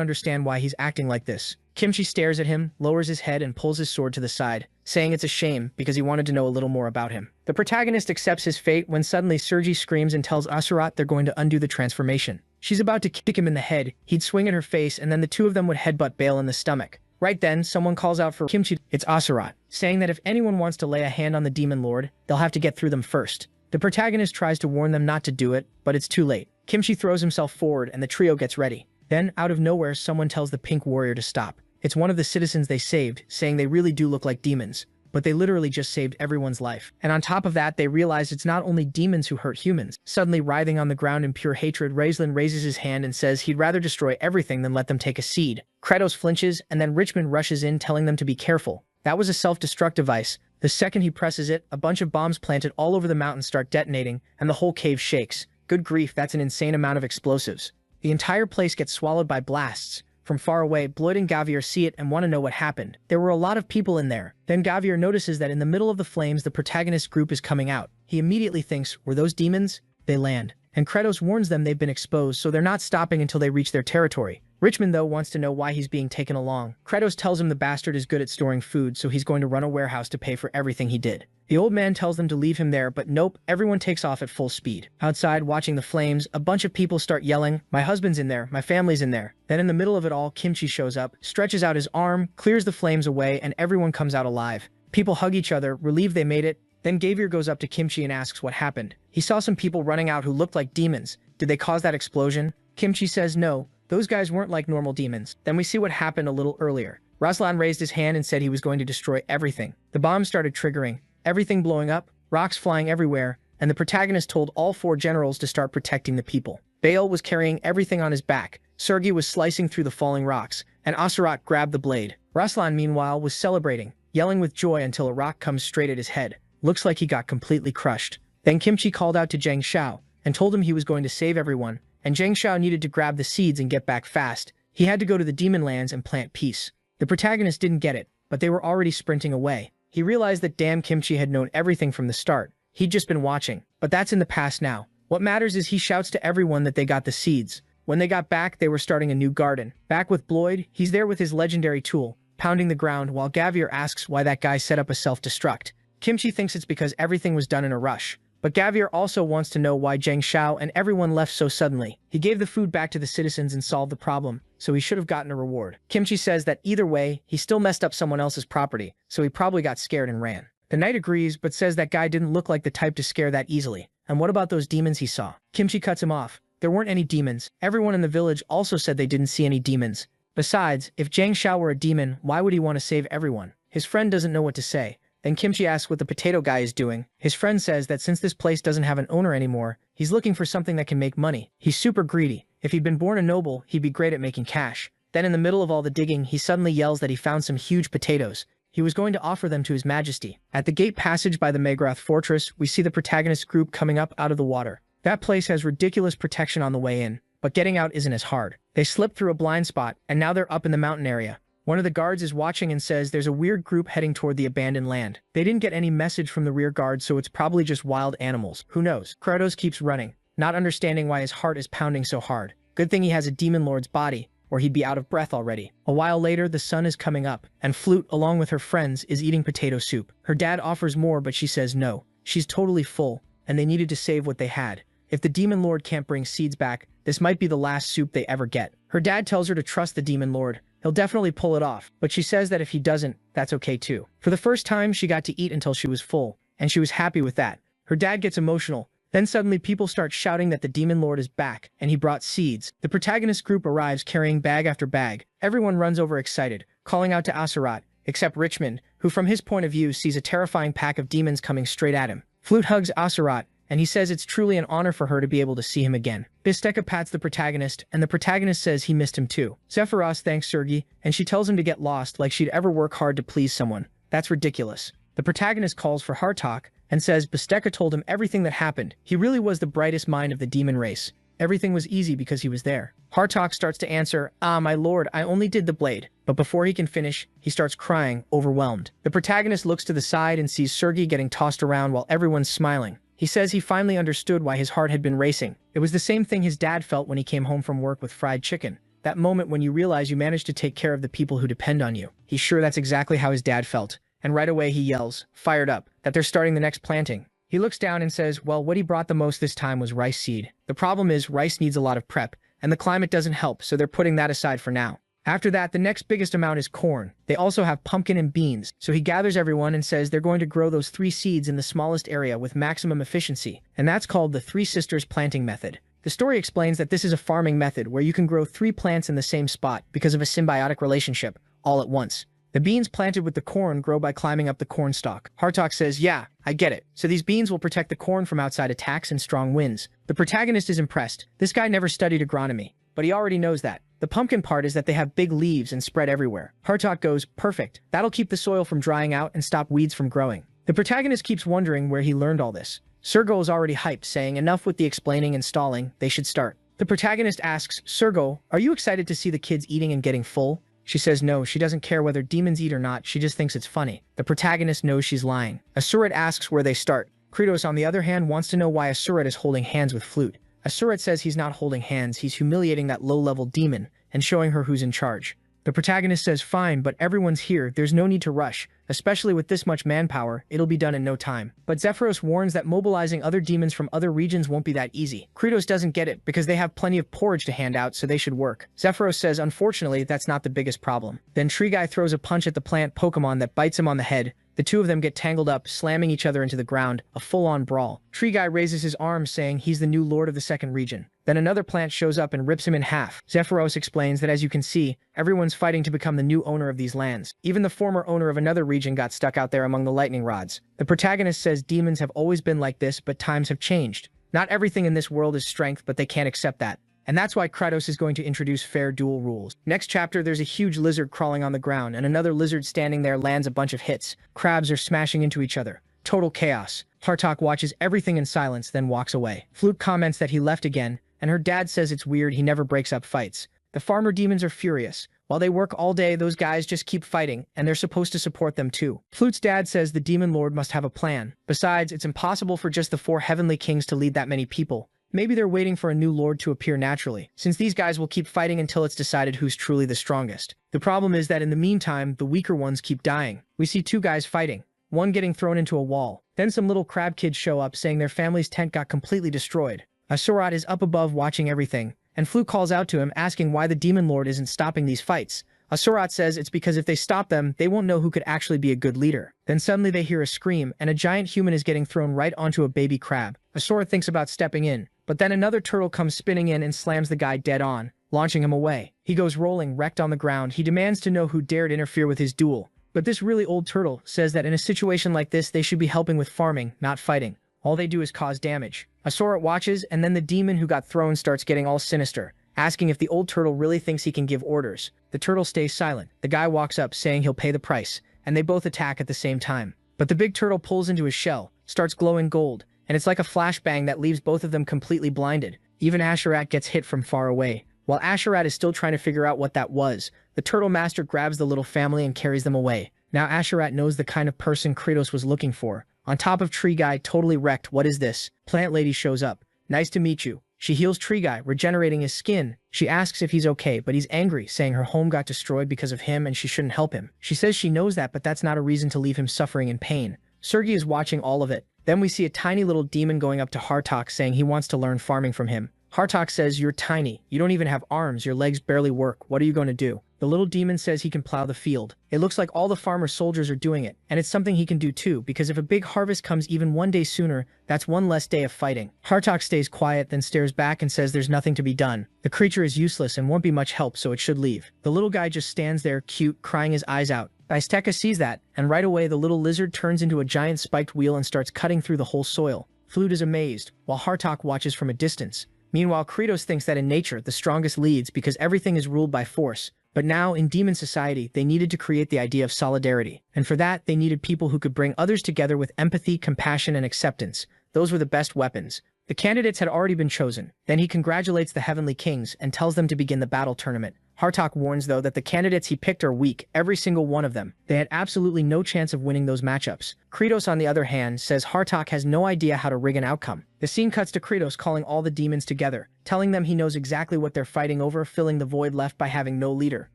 understand why he's acting like this. Kimchi stares at him, lowers his head, and pulls his sword to the side, saying it's a shame because he wanted to know a little more about him. The protagonist accepts his fate when suddenly Sergi screams and tells Asurat they're going to undo the transformation. She's about to kick him in the head, he'd swing at her face, and then the two of them would headbutt Bale in the stomach. Right then, someone calls out for Kimchi. It's Asurat, saying that if anyone wants to lay a hand on the Demon Lord, they'll have to get through them first. The protagonist tries to warn them not to do it, but it's too late. Kimchi throws himself forward and the trio gets ready. Then, out of nowhere, someone tells the Pink Warrior to stop. It's one of the citizens they saved, saying they really do look like demons. But they literally just saved everyone's life. And on top of that, they realize it's not only demons who hurt humans. Suddenly, writhing on the ground in pure hatred, Raistlin raises his hand and says he'd rather destroy everything than let them take a seed. Kratos flinches, and then Richmond rushes in, telling them to be careful. That was a self-destruct device. The second he presses it, a bunch of bombs planted all over the mountain start detonating, and the whole cave shakes. Good grief, that's an insane amount of explosives. The entire place gets swallowed by blasts. From far away, Bloyd and Gavier see it and want to know what happened. There were a lot of people in there. Then Gavier notices that in the middle of the flames, the protagonist group is coming out. He immediately thinks, were those demons? They land. And Kratos warns them they've been exposed, so they're not stopping until they reach their territory. Richmond, though, wants to know why he's being taken along. Kratos tells him the bastard is good at storing food, so he's going to run a warehouse to pay for everything he did. The old man tells them to leave him there, but nope, everyone takes off at full speed. Outside, watching the flames, a bunch of people start yelling, "My husband's in there, my family's in there." Then in the middle of it all, Kimchi shows up, stretches out his arm, clears the flames away, and everyone comes out alive. People hug each other, relieved they made it. Then Gavier goes up to Kimchi and asks what happened. He saw some people running out who looked like demons. Did they cause that explosion? Kimchi says no. Those guys weren't like normal demons. Then we see what happened a little earlier. Raslan raised his hand and said he was going to destroy everything. The bomb started triggering, everything blowing up, rocks flying everywhere, and the protagonist told all 4 generals to start protecting the people. Bale was carrying everything on his back, Sergi was slicing through the falling rocks, and Asurat grabbed the blade. Raslan, meanwhile, was celebrating, yelling with joy until a rock comes straight at his head. Looks like he got completely crushed. Then Kimchi called out to Zhang Xiao and told him he was going to save everyone, and Zhang Xiao needed to grab the seeds and get back fast. He had to go to the demon lands and plant peace. The protagonist didn't get it, but they were already sprinting away. He realized that damn Kimchi had known everything from the start. He'd just been watching. But that's in the past now. What matters is he shouts to everyone that they got the seeds. When they got back, they were starting a new garden. Back with Bloyd, he's there with his legendary tool, pounding the ground while Gavier asks why that guy set up a self-destruct. Kimchi thinks it's because everything was done in a rush. But Gavier also wants to know why Zhang Xiao and everyone left so suddenly. He gave the food back to the citizens and solved the problem, so he should have gotten a reward. Kimchi says that either way, he still messed up someone else's property, so he probably got scared and ran. The knight agrees, but says that guy didn't look like the type to scare that easily. And what about those demons he saw? Kimchi cuts him off. There weren't any demons. Everyone in the village also said they didn't see any demons. Besides, if Zhang Xiao were a demon, why would he want to save everyone? His friend doesn't know what to say. Then Kimchi asks what the potato guy is doing. His friend says that since this place doesn't have an owner anymore, he's looking for something that can make money. He's super greedy. If he'd been born a noble, he'd be great at making cash. Then in the middle of all the digging, he suddenly yells that he found some huge potatoes. He was going to offer them to his majesty. At the gate passage by the Magrath fortress, we see the protagonist group coming up out of the water. That place has ridiculous protection on the way in, but getting out isn't as hard. They slip through a blind spot, and now they're up in the mountain area. One of the guards is watching and says there's a weird group heading toward the abandoned land. They didn't get any message from the rear guard, so it's probably just wild animals. Who knows? Kratos keeps running, not understanding why his heart is pounding so hard. Good thing he has a demon lord's body, or he'd be out of breath already. A while later, the sun is coming up, and Flute, along with her friends, is eating potato soup. Her dad offers more, but she says no. She's totally full, and they needed to save what they had. If the demon lord can't bring seeds back, this might be the last soup they ever get. Her dad tells her to trust the demon lord. He'll definitely pull it off, but she says that if he doesn't, that's okay too. For the first time, she got to eat until she was full, and she was happy with that. Her dad gets emotional. Then suddenly people start shouting that the demon lord is back, and he brought seeds. The protagonist group arrives carrying bag after bag. Everyone runs over excited, calling out to Asurat, except Richmond, who from his point of view sees a terrifying pack of demons coming straight at him. Flute hugs Asurat, and he says it's truly an honor for her to be able to see him again. Bisteka pats the protagonist, and the protagonist says he missed him too. Zephyros thanks Sergi, and she tells him to get lost like she'd ever work hard to please someone. That's ridiculous. The protagonist calls for Hartok, and says Bisteka told him everything that happened. He really was the brightest mind of the demon race. Everything was easy because he was there. Hartok starts to answer, my lord, I only did the blade. But before he can finish, he starts crying, overwhelmed. The protagonist looks to the side and sees Sergi getting tossed around while everyone's smiling. He says he finally understood why his heart had been racing. It was the same thing his dad felt when he came home from work with fried chicken. that moment when you realize you managed to take care of the people who depend on you. He's sure that's exactly how his dad felt, and right away he yells, fired up, that they're starting the next planting. He looks down and says, well, what he brought the most this time was rice seed. The problem is rice needs a lot of prep, and the climate doesn't help, so they're putting that aside for now. After that, the next biggest amount is corn. They also have pumpkin and beans, so he gathers everyone and says they're going to grow those 3 seeds in the smallest area with maximum efficiency, and that's called the Three Sisters planting method. The story explains that this is a farming method where you can grow 3 plants in the same spot because of a symbiotic relationship, all at once. The beans planted with the corn grow by climbing up the corn stalk. Hartok says, yeah, I get it. So these beans will protect the corn from outside attacks and strong winds. The protagonist is impressed. This guy never studied agronomy, but he already knows that. The pumpkin part is that they have big leaves and spread everywhere. Hartok goes, perfect. That'll keep the soil from drying out and stop weeds from growing. The protagonist keeps wondering where he learned all this. Sergo is already hyped, saying enough with the explaining and stalling, they should start. The protagonist asks, Sergo, are you excited to see the kids eating and getting full? She says no, she doesn't care whether demons eat or not, she just thinks it's funny. The protagonist knows she's lying. Asurat asks where they start. Kratos, on the other hand, wants to know why Asurat is holding hands with Flute. Asurat says he's not holding hands, he's humiliating that low-level demon and showing her who's in charge. The protagonist says fine, but everyone's here, there's no need to rush. Especially with this much manpower, it'll be done in no time. But Zephyros warns that mobilizing other demons from other regions won't be that easy. Kratos doesn't get it, because they have plenty of porridge to hand out, so they should work. Zephyros says unfortunately, that's not the biggest problem. Then Tree Guy throws a punch at the plant Pokemon that bites him on the head. The two of them get tangled up, slamming each other into the ground, a full-on brawl. Tree Guy raises his arms, saying he's the new lord of the second region. Then another plant shows up and rips him in half. Zephyros explains that as you can see, everyone's fighting to become the new owner of these lands. Even the former owner of another region got stuck out there among the lightning rods. The protagonist says demons have always been like this, but times have changed. Not everything in this world is strength, but they can't accept that. And that's why Kratos is going to introduce fair duel rules. Next chapter, there's a huge lizard crawling on the ground, and another lizard standing there lands a bunch of hits. Crabs are smashing into each other. Total chaos. Hartok watches everything in silence, then walks away. Flute comments that he left again, and her dad says it's weird he never breaks up fights. The farmer demons are furious. While they work all day, those guys just keep fighting, and they're supposed to support them too. Flute's dad says the demon lord must have a plan. Besides, it's impossible for just the 4 heavenly kings to lead that many people. Maybe they're waiting for a new lord to appear naturally, since these guys will keep fighting until it's decided who's truly the strongest. The problem is that in the meantime, the weaker ones keep dying. We see 2 guys fighting, one getting thrown into a wall. Then some little crab kids show up saying their family's tent got completely destroyed. Asurat is up above watching everything, and Flute calls out to him asking why the demon lord isn't stopping these fights. Asurat says it's because if they stop them, they won't know who could actually be a good leader. Then suddenly they hear a scream, and a giant human is getting thrown right onto a baby crab. Asurat thinks about stepping in, but then another turtle comes spinning in and slams the guy dead on, launching him away. He goes rolling, wrecked on the ground. He demands to know who dared interfere with his duel. But this really old turtle says that in a situation like this, they should be helping with farming, not fighting. All they do is cause damage. Asurat watches, and then the demon who got thrown starts getting all sinister, asking if the old turtle really thinks he can give orders. The turtle stays silent. The guy walks up saying he'll pay the price, and they both attack at the same time. But the big turtle pulls into his shell, starts glowing gold, and it's like a flashbang that leaves both of them completely blinded. Even Asherat gets hit from far away. While Asherat is still trying to figure out what that was, the turtle master grabs the little family and carries them away. Now Asherat knows the kind of person Kratos was looking for. On top of Tree Guy, totally wrecked. What is this? Plant Lady shows up. Nice to meet you. She heals Tree Guy, regenerating his skin. She asks if he's okay, but he's angry, saying her home got destroyed because of him and she shouldn't help him. She says she knows that, but that's not a reason to leave him suffering in pain. Sergei is watching all of it. Then we see a tiny little demon going up to Hartok, saying he wants to learn farming from him. Hartok says, you're tiny. You don't even have arms. Your legs barely work. What are you going to do? The little demon says he can plow the field. It looks like all the farmer soldiers are doing it, and it's something he can do too, because if a big harvest comes even one day sooner, that's one less day of fighting. Hartok stays quiet, then stares back and says there's nothing to be done. The creature is useless and won't be much help, so it should leave. The little guy just stands there, cute, crying his eyes out. Isteka sees that, and right away the little lizard turns into a giant spiked wheel and starts cutting through the whole soil. Flute is amazed, while Hartok watches from a distance. Meanwhile, Kratos thinks that in nature, the strongest leads because everything is ruled by force. But now, in demon society, they needed to create the idea of solidarity. And for that, they needed people who could bring others together with empathy, compassion, and acceptance. Those were the best weapons. The candidates had already been chosen. Then he congratulates the Heavenly Kings and tells them to begin the battle tournament. Hartok warns, though, that the candidates he picked are weak, every single one of them. They had absolutely no chance of winning those matchups. Kratos, on the other hand, says Hartok has no idea how to rig an outcome. The scene cuts to Kratos calling all the demons together, telling them he knows exactly what they're fighting over, filling the void left by having no leader.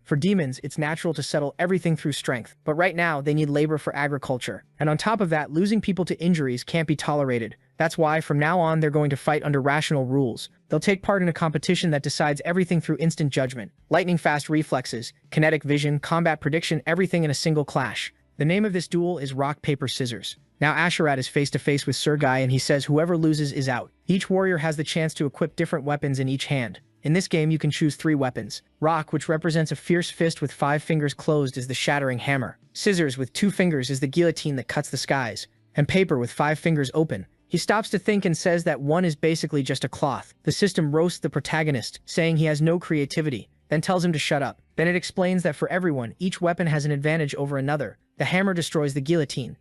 For demons, it's natural to settle everything through strength, but right now they need labor for agriculture. And on top of that, losing people to injuries can't be tolerated. That's why, from now on, they're going to fight under rational rules. They'll take part in a competition that decides everything through instant judgment. Lightning-fast reflexes, kinetic vision, combat prediction, everything in a single clash. The name of this duel is Rock, Paper, Scissors. Now Asherat is face-to-face with Sergai and he says whoever loses is out. Each warrior has the chance to equip different weapons in each hand. In this game, you can choose 3 weapons. Rock, which represents a fierce fist with 5 fingers closed, is the shattering hammer. Scissors, with 2 fingers, is the guillotine that cuts the skies. And Paper, with 5 fingers open. He stops to think and says that one is basically just a cloth. The system roasts the protagonist, saying he has no creativity, then tells him to shut up. Then it explains that for everyone, each weapon has an advantage over another. The hammer destroys the guillotine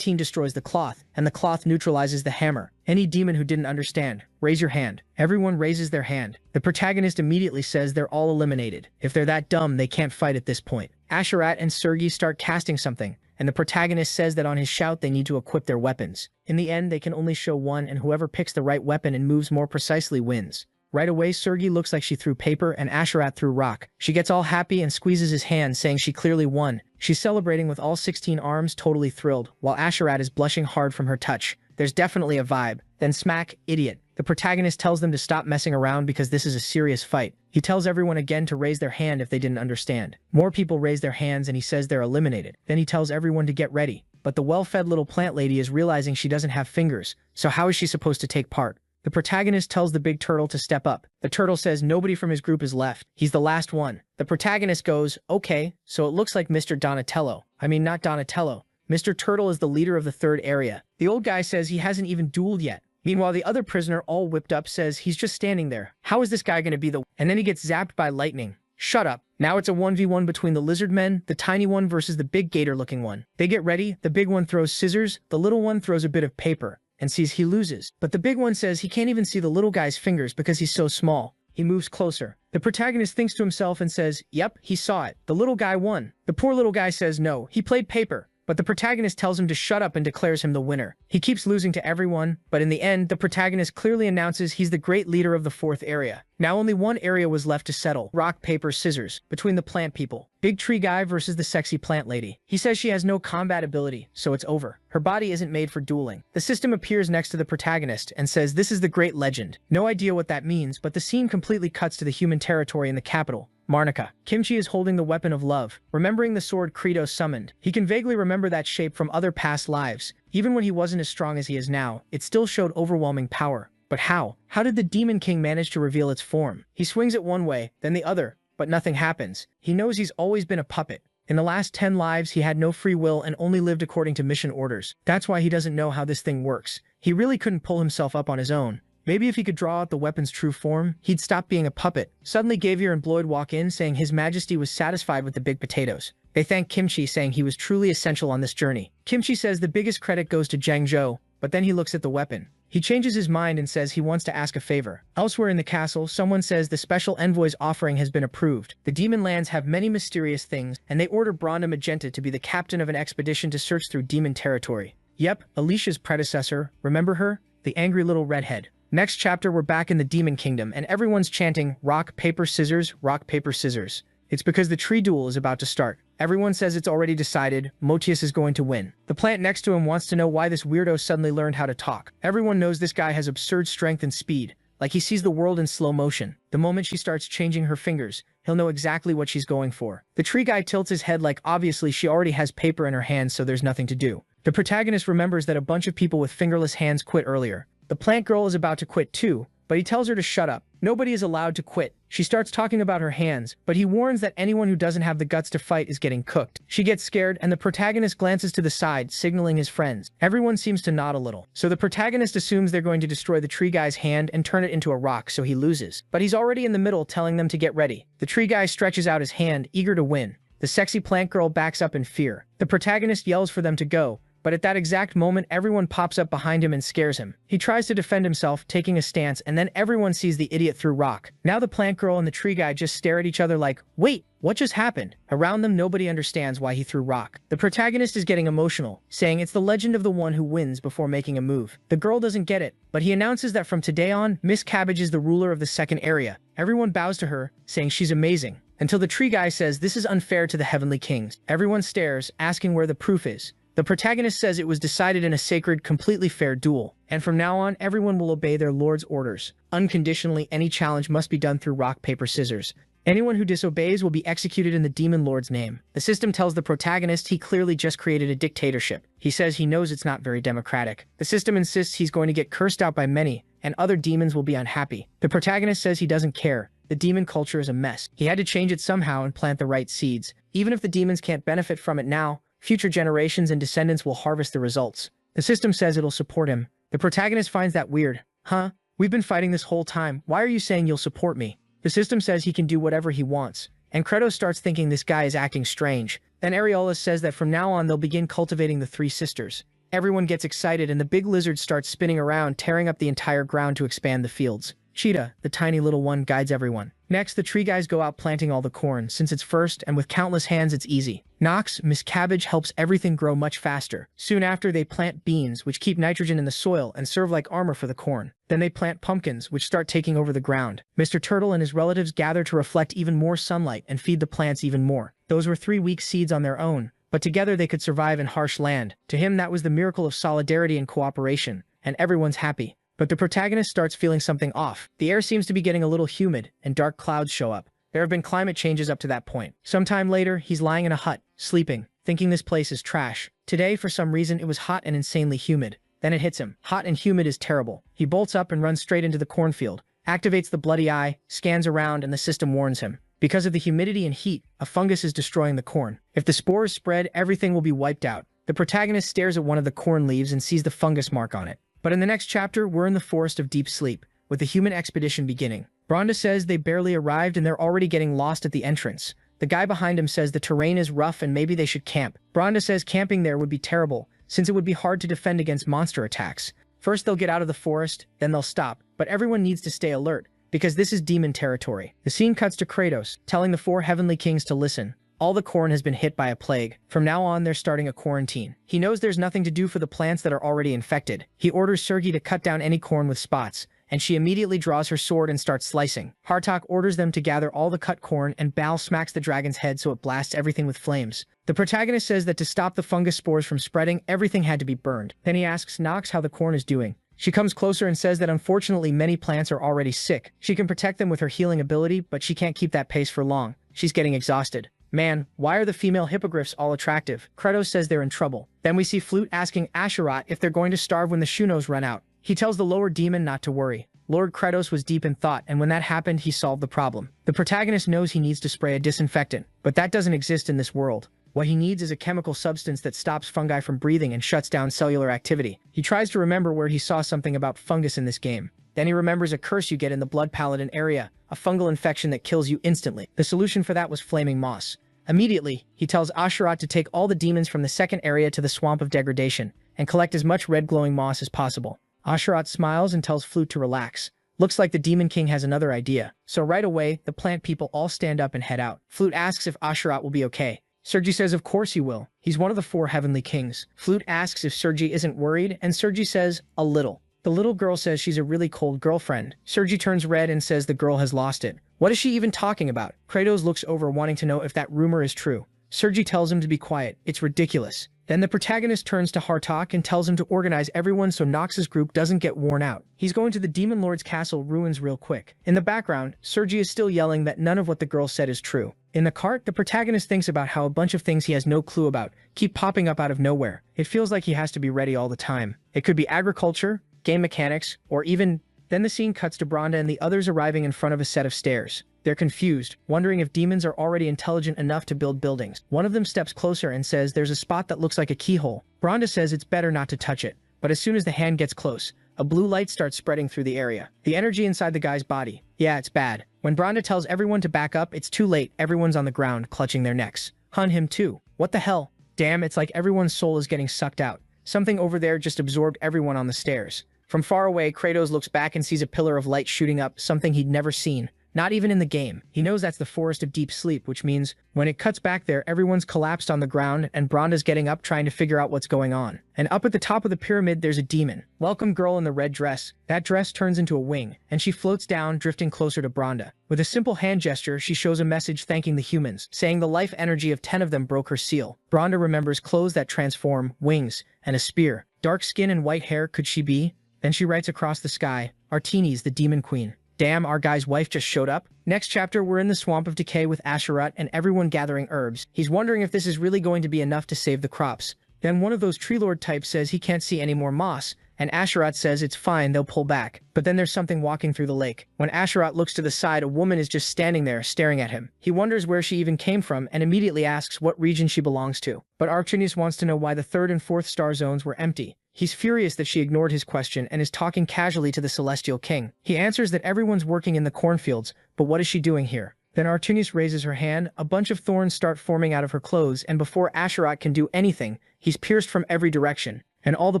destroys the cloth, and the cloth neutralizes the hammer. Any demon who didn't understand, raise your hand. Everyone raises their hand. The protagonist immediately says they're all eliminated. If they're that dumb, they can't fight at this point. Asherat and Sergei start casting something, and the protagonist says that on his shout they need to equip their weapons. In the end, they can only show one, and whoever picks the right weapon and moves more precisely wins. Right away, Sergei looks like she threw paper and Asherat threw rock. She gets all happy and squeezes his hand, saying she clearly won. She's celebrating with all 16 arms, totally thrilled, while Asherat is blushing hard from her touch. There's definitely a vibe. Then smack, idiot. The protagonist tells them to stop messing around because this is a serious fight. He tells everyone again to raise their hand if they didn't understand. More people raise their hands and he says they're eliminated. Then he tells everyone to get ready. But the well-fed little plant lady is realizing she doesn't have fingers, so how is she supposed to take part? The protagonist tells the big turtle to step up. The turtle says nobody from his group is left. He's the last one. The protagonist goes, okay, so it looks like Mr. Donatello. I mean, not Donatello. Mr. Turtle is the leader of the 3rd area. The old guy says he hasn't even dueled yet. Meanwhile, the other prisoner, all whipped up, says he's just standing there. How is this guy going to be the... And then he gets zapped by lightning. Shut up. Now it's a 1v1 between the lizard men, the tiny one versus the big gator-looking one. They get ready. The big one throws scissors. The little one throws a bit of paper and sees he loses. But the big one says he can't even see the little guy's fingers because he's so small. He moves closer. The protagonist thinks to himself and says, yep, he saw it. The little guy won. The poor little guy says no, he played paper. But the protagonist tells him to shut up and declares him the winner. He keeps losing to everyone, but in the end, the protagonist clearly announces he's the great leader of the 4th area. Now only one area was left to settle. Rock, paper, scissors. Between the plant people. Big tree guy versus the sexy plant lady. He says she has no combat ability, so it's over. Her body isn't made for dueling. The system appears next to the protagonist and says this is the great legend. No idea what that means, but the scene completely cuts to the human territory in the capital. Marnica. Kimchi is holding the weapon of love, remembering the sword Kratos summoned. He can vaguely remember that shape from other past lives. Even when he wasn't as strong as he is now, it still showed overwhelming power. But how? How did the Demon King manage to reveal its form? He swings it one way, then the other, but nothing happens. He knows he's always been a puppet. In the last 10 lives, he had no free will and only lived according to mission orders. That's why he doesn't know how this thing works. He really couldn't pull himself up on his own. Maybe if he could draw out the weapon's true form, he'd stop being a puppet. Suddenly, Gavier and Bloyd walk in, saying His Majesty was satisfied with the big potatoes. They thank Kimchi, saying he was truly essential on this journey. Kimchi says the biggest credit goes to Zhang Zhou, but then he looks at the weapon. He changes his mind and says he wants to ask a favor. Elsewhere in the castle, someone says the special envoy's offering has been approved. The demon lands have many mysterious things, and they order Bronda Magenta to be the captain of an expedition to search through demon territory. Yep, Alicia's predecessor. Remember her? The angry little redhead. Next chapter, we're back in the Demon Kingdom, and everyone's chanting, rock, paper, scissors, rock, paper, scissors. It's because the tree duel is about to start. Everyone says it's already decided, Motius is going to win. The plant next to him wants to know why this weirdo suddenly learned how to talk. Everyone knows this guy has absurd strength and speed, like he sees the world in slow motion. The moment she starts changing her fingers, he'll know exactly what she's going for. The tree guy tilts his head like obviously she already has paper in her hands, so there's nothing to do. The protagonist remembers that a bunch of people with fingerless hands quit earlier. The plant girl is about to quit too, but he tells her to shut up. Nobody is allowed to quit. She starts talking about her hands, but he warns that anyone who doesn't have the guts to fight is getting cooked. She gets scared, and the protagonist glances to the side, signaling his friends. Everyone seems to nod a little. So the protagonist assumes they're going to destroy the tree guy's hand and turn it into a rock, so he loses. But he's already in the middle, telling them to get ready. The tree guy stretches out his hand, eager to win. The sexy plant girl backs up in fear. The protagonist yells for them to go, But at that exact moment, everyone pops up behind him and scares him. He tries to defend himself, taking a stance, and then everyone sees the idiot through rock. Now the plant girl and the tree guy just stare at each other like, wait, what just happened? Around them, nobody understands why he threw rock. The protagonist is getting emotional, saying it's the legend of the one who wins before making a move. The girl doesn't get it, but he announces that from today on, Miss Cabbage is the ruler of the second area. Everyone bows to her, saying she's amazing. Until the tree guy says this is unfair to the heavenly kings. Everyone stares, asking where the proof is. The protagonist says it was decided in a sacred, completely fair duel, and from now on, everyone will obey their lord's orders. Unconditionally, any challenge must be done through rock, paper, scissors. Anyone who disobeys will be executed in the demon lord's name. The system tells the protagonist he clearly just created a dictatorship. He says he knows it's not very democratic. The system insists he's going to get cursed out by many, and other demons will be unhappy. The protagonist says he doesn't care. The demon culture is a mess. He had to change it somehow and plant the right seeds. Even if the demons can't benefit from it now, future generations and descendants will harvest the results. The system says it'll support him. The protagonist finds that weird. Huh? We've been fighting this whole time. Why are you saying you'll support me? The system says he can do whatever he wants. And Kratos starts thinking this guy is acting strange. Then Areola says that from now on they'll begin cultivating the three sisters. Everyone gets excited and the big lizard starts spinning around, tearing up the entire ground to expand the fields. Cheetah, the tiny little one, guides everyone. Next, the tree guys go out planting all the corn, since it's first and with countless hands it's easy. Nox, Miss Cabbage, helps everything grow much faster. Soon after, they plant beans, which keep nitrogen in the soil and serve like armor for the corn. Then they plant pumpkins, which start taking over the ground. Mr. Turtle and his relatives gather to reflect even more sunlight and feed the plants even more. Those were 3 weak seeds on their own, but together they could survive in harsh land. To him, that was the miracle of solidarity and cooperation, and everyone's happy. But the protagonist starts feeling something off. The air seems to be getting a little humid, and dark clouds show up. There have been climate changes up to that point. Sometime later, he's lying in a hut, sleeping, thinking this place is trash. Today, for some reason, it was hot and insanely humid. Then it hits him. Hot and humid is terrible. He bolts up and runs straight into the cornfield, activates the bloody eye, scans around, and the system warns him. Because of the humidity and heat, a fungus is destroying the corn. If the spores spread, everything will be wiped out. The protagonist stares at one of the corn leaves and sees the fungus mark on it. But in the next chapter, we're in the forest of deep sleep, with the human expedition beginning. Bronda says they barely arrived and they're already getting lost at the entrance. The guy behind him says the terrain is rough and maybe they should camp. Bronda says camping there would be terrible, since it would be hard to defend against monster attacks. First they'll get out of the forest, then they'll stop, but everyone needs to stay alert, because this is demon territory. The scene cuts to Kratos, telling the 4 heavenly kings to listen. All the corn has been hit by a plague. From now on, they're starting a quarantine. He knows there's nothing to do for the plants that are already infected. He orders Sergei to cut down any corn with spots, and she immediately draws her sword and starts slicing. Hartok orders them to gather all the cut corn, and Bal smacks the dragon's head so it blasts everything with flames. The protagonist says that to stop the fungus spores from spreading, everything had to be burned. Then he asks Nox how the corn is doing. She comes closer and says that unfortunately many plants are already sick. She can protect them with her healing ability, but she can't keep that pace for long. She's getting exhausted. Man, why are the female hippogriffs all attractive? Kratos says they're in trouble. Then we see Flute asking Asherat if they're going to starve when the Shunos run out. He tells the lower demon not to worry. Lord Kratos was deep in thought, and when that happened, he solved the problem. The protagonist knows he needs to spray a disinfectant, but that doesn't exist in this world. What he needs is a chemical substance that stops fungi from breathing and shuts down cellular activity. He tries to remember where he saw something about fungus in this game. Then he remembers a curse you get in the blood paladin area, a fungal infection that kills you instantly. The solution for that was flaming moss. Immediately, he tells Asherat to take all the demons from the second area to the Swamp of Degradation and collect as much red glowing moss as possible. Asherat smiles and tells Flute to relax. Looks like the Demon King has another idea. So right away, the plant people all stand up and head out. Flute asks if Asherat will be okay. Sergei says of course he will. He's one of the 4 heavenly kings. Flute asks if Sergei isn't worried, and Sergei says, a little. The little girl says she's a really cold girlfriend. Sergei turns red and says the girl has lost it. What is she even talking about? Kratos looks over wanting to know if that rumor is true. Sergei tells him to be quiet. It's ridiculous. Then the protagonist turns to Hartok and tells him to organize everyone so Nox's group doesn't get worn out. He's going to the Demon Lord's castle ruins real quick. In the background, Sergei is still yelling that none of what the girl said is true. In the cart, the protagonist thinks about how a bunch of things he has no clue about keep popping up out of nowhere. It feels like he has to be ready all the time. It could be agriculture, game mechanics, or even... Then the scene cuts to Bronda and the others arriving in front of a set of stairs. They're confused, wondering if demons are already intelligent enough to build buildings. One of them steps closer and says there's a spot that looks like a keyhole. Bronda says it's better not to touch it, but as soon as the hand gets close, a blue light starts spreading through the area. The energy inside the guy's body. Yeah, it's bad. When Bronda tells everyone to back up, it's too late. Everyone's on the ground, clutching their necks. Him too. What the hell? Damn, it's like everyone's soul is getting sucked out. Something over there just absorbed everyone on the stairs. From far away, Kratos looks back and sees a pillar of light shooting up, something he'd never seen. Not even in the game. He knows that's the Forest of Deep Sleep, which means when it cuts back there, everyone's collapsed on the ground and Bronda's getting up trying to figure out what's going on. And up at the top of the pyramid, there's a demon. Welcome girl in the red dress. That dress turns into a wing, and she floats down, drifting closer to Bronda. With a simple hand gesture, she shows a message thanking the humans, saying the life energy of 10 of them broke her seal. Bronda remembers clothes that transform, wings, and a spear. Dark skin and white hair, could she be? Then she writes across the sky, Artemis, the demon queen. Damn, our guy's wife just showed up. Next chapter, we're in the Swamp of Decay with Asherat and everyone gathering herbs. He's wondering if this is really going to be enough to save the crops. Then one of those tree lord types says he can't see any more moss, and Asherat says it's fine, they'll pull back. But then there's something walking through the lake. When Asherat looks to the side, a woman is just standing there, staring at him. He wonders where she even came from and immediately asks what region she belongs to. But Archinius wants to know why the 3rd and 4th star zones were empty. He's furious that she ignored his question and is talking casually to the Celestial King. He answers that everyone's working in the cornfields, but what is she doing here? Then Artunius raises her hand, a bunch of thorns start forming out of her clothes, and before Asherat can do anything, he's pierced from every direction. And all the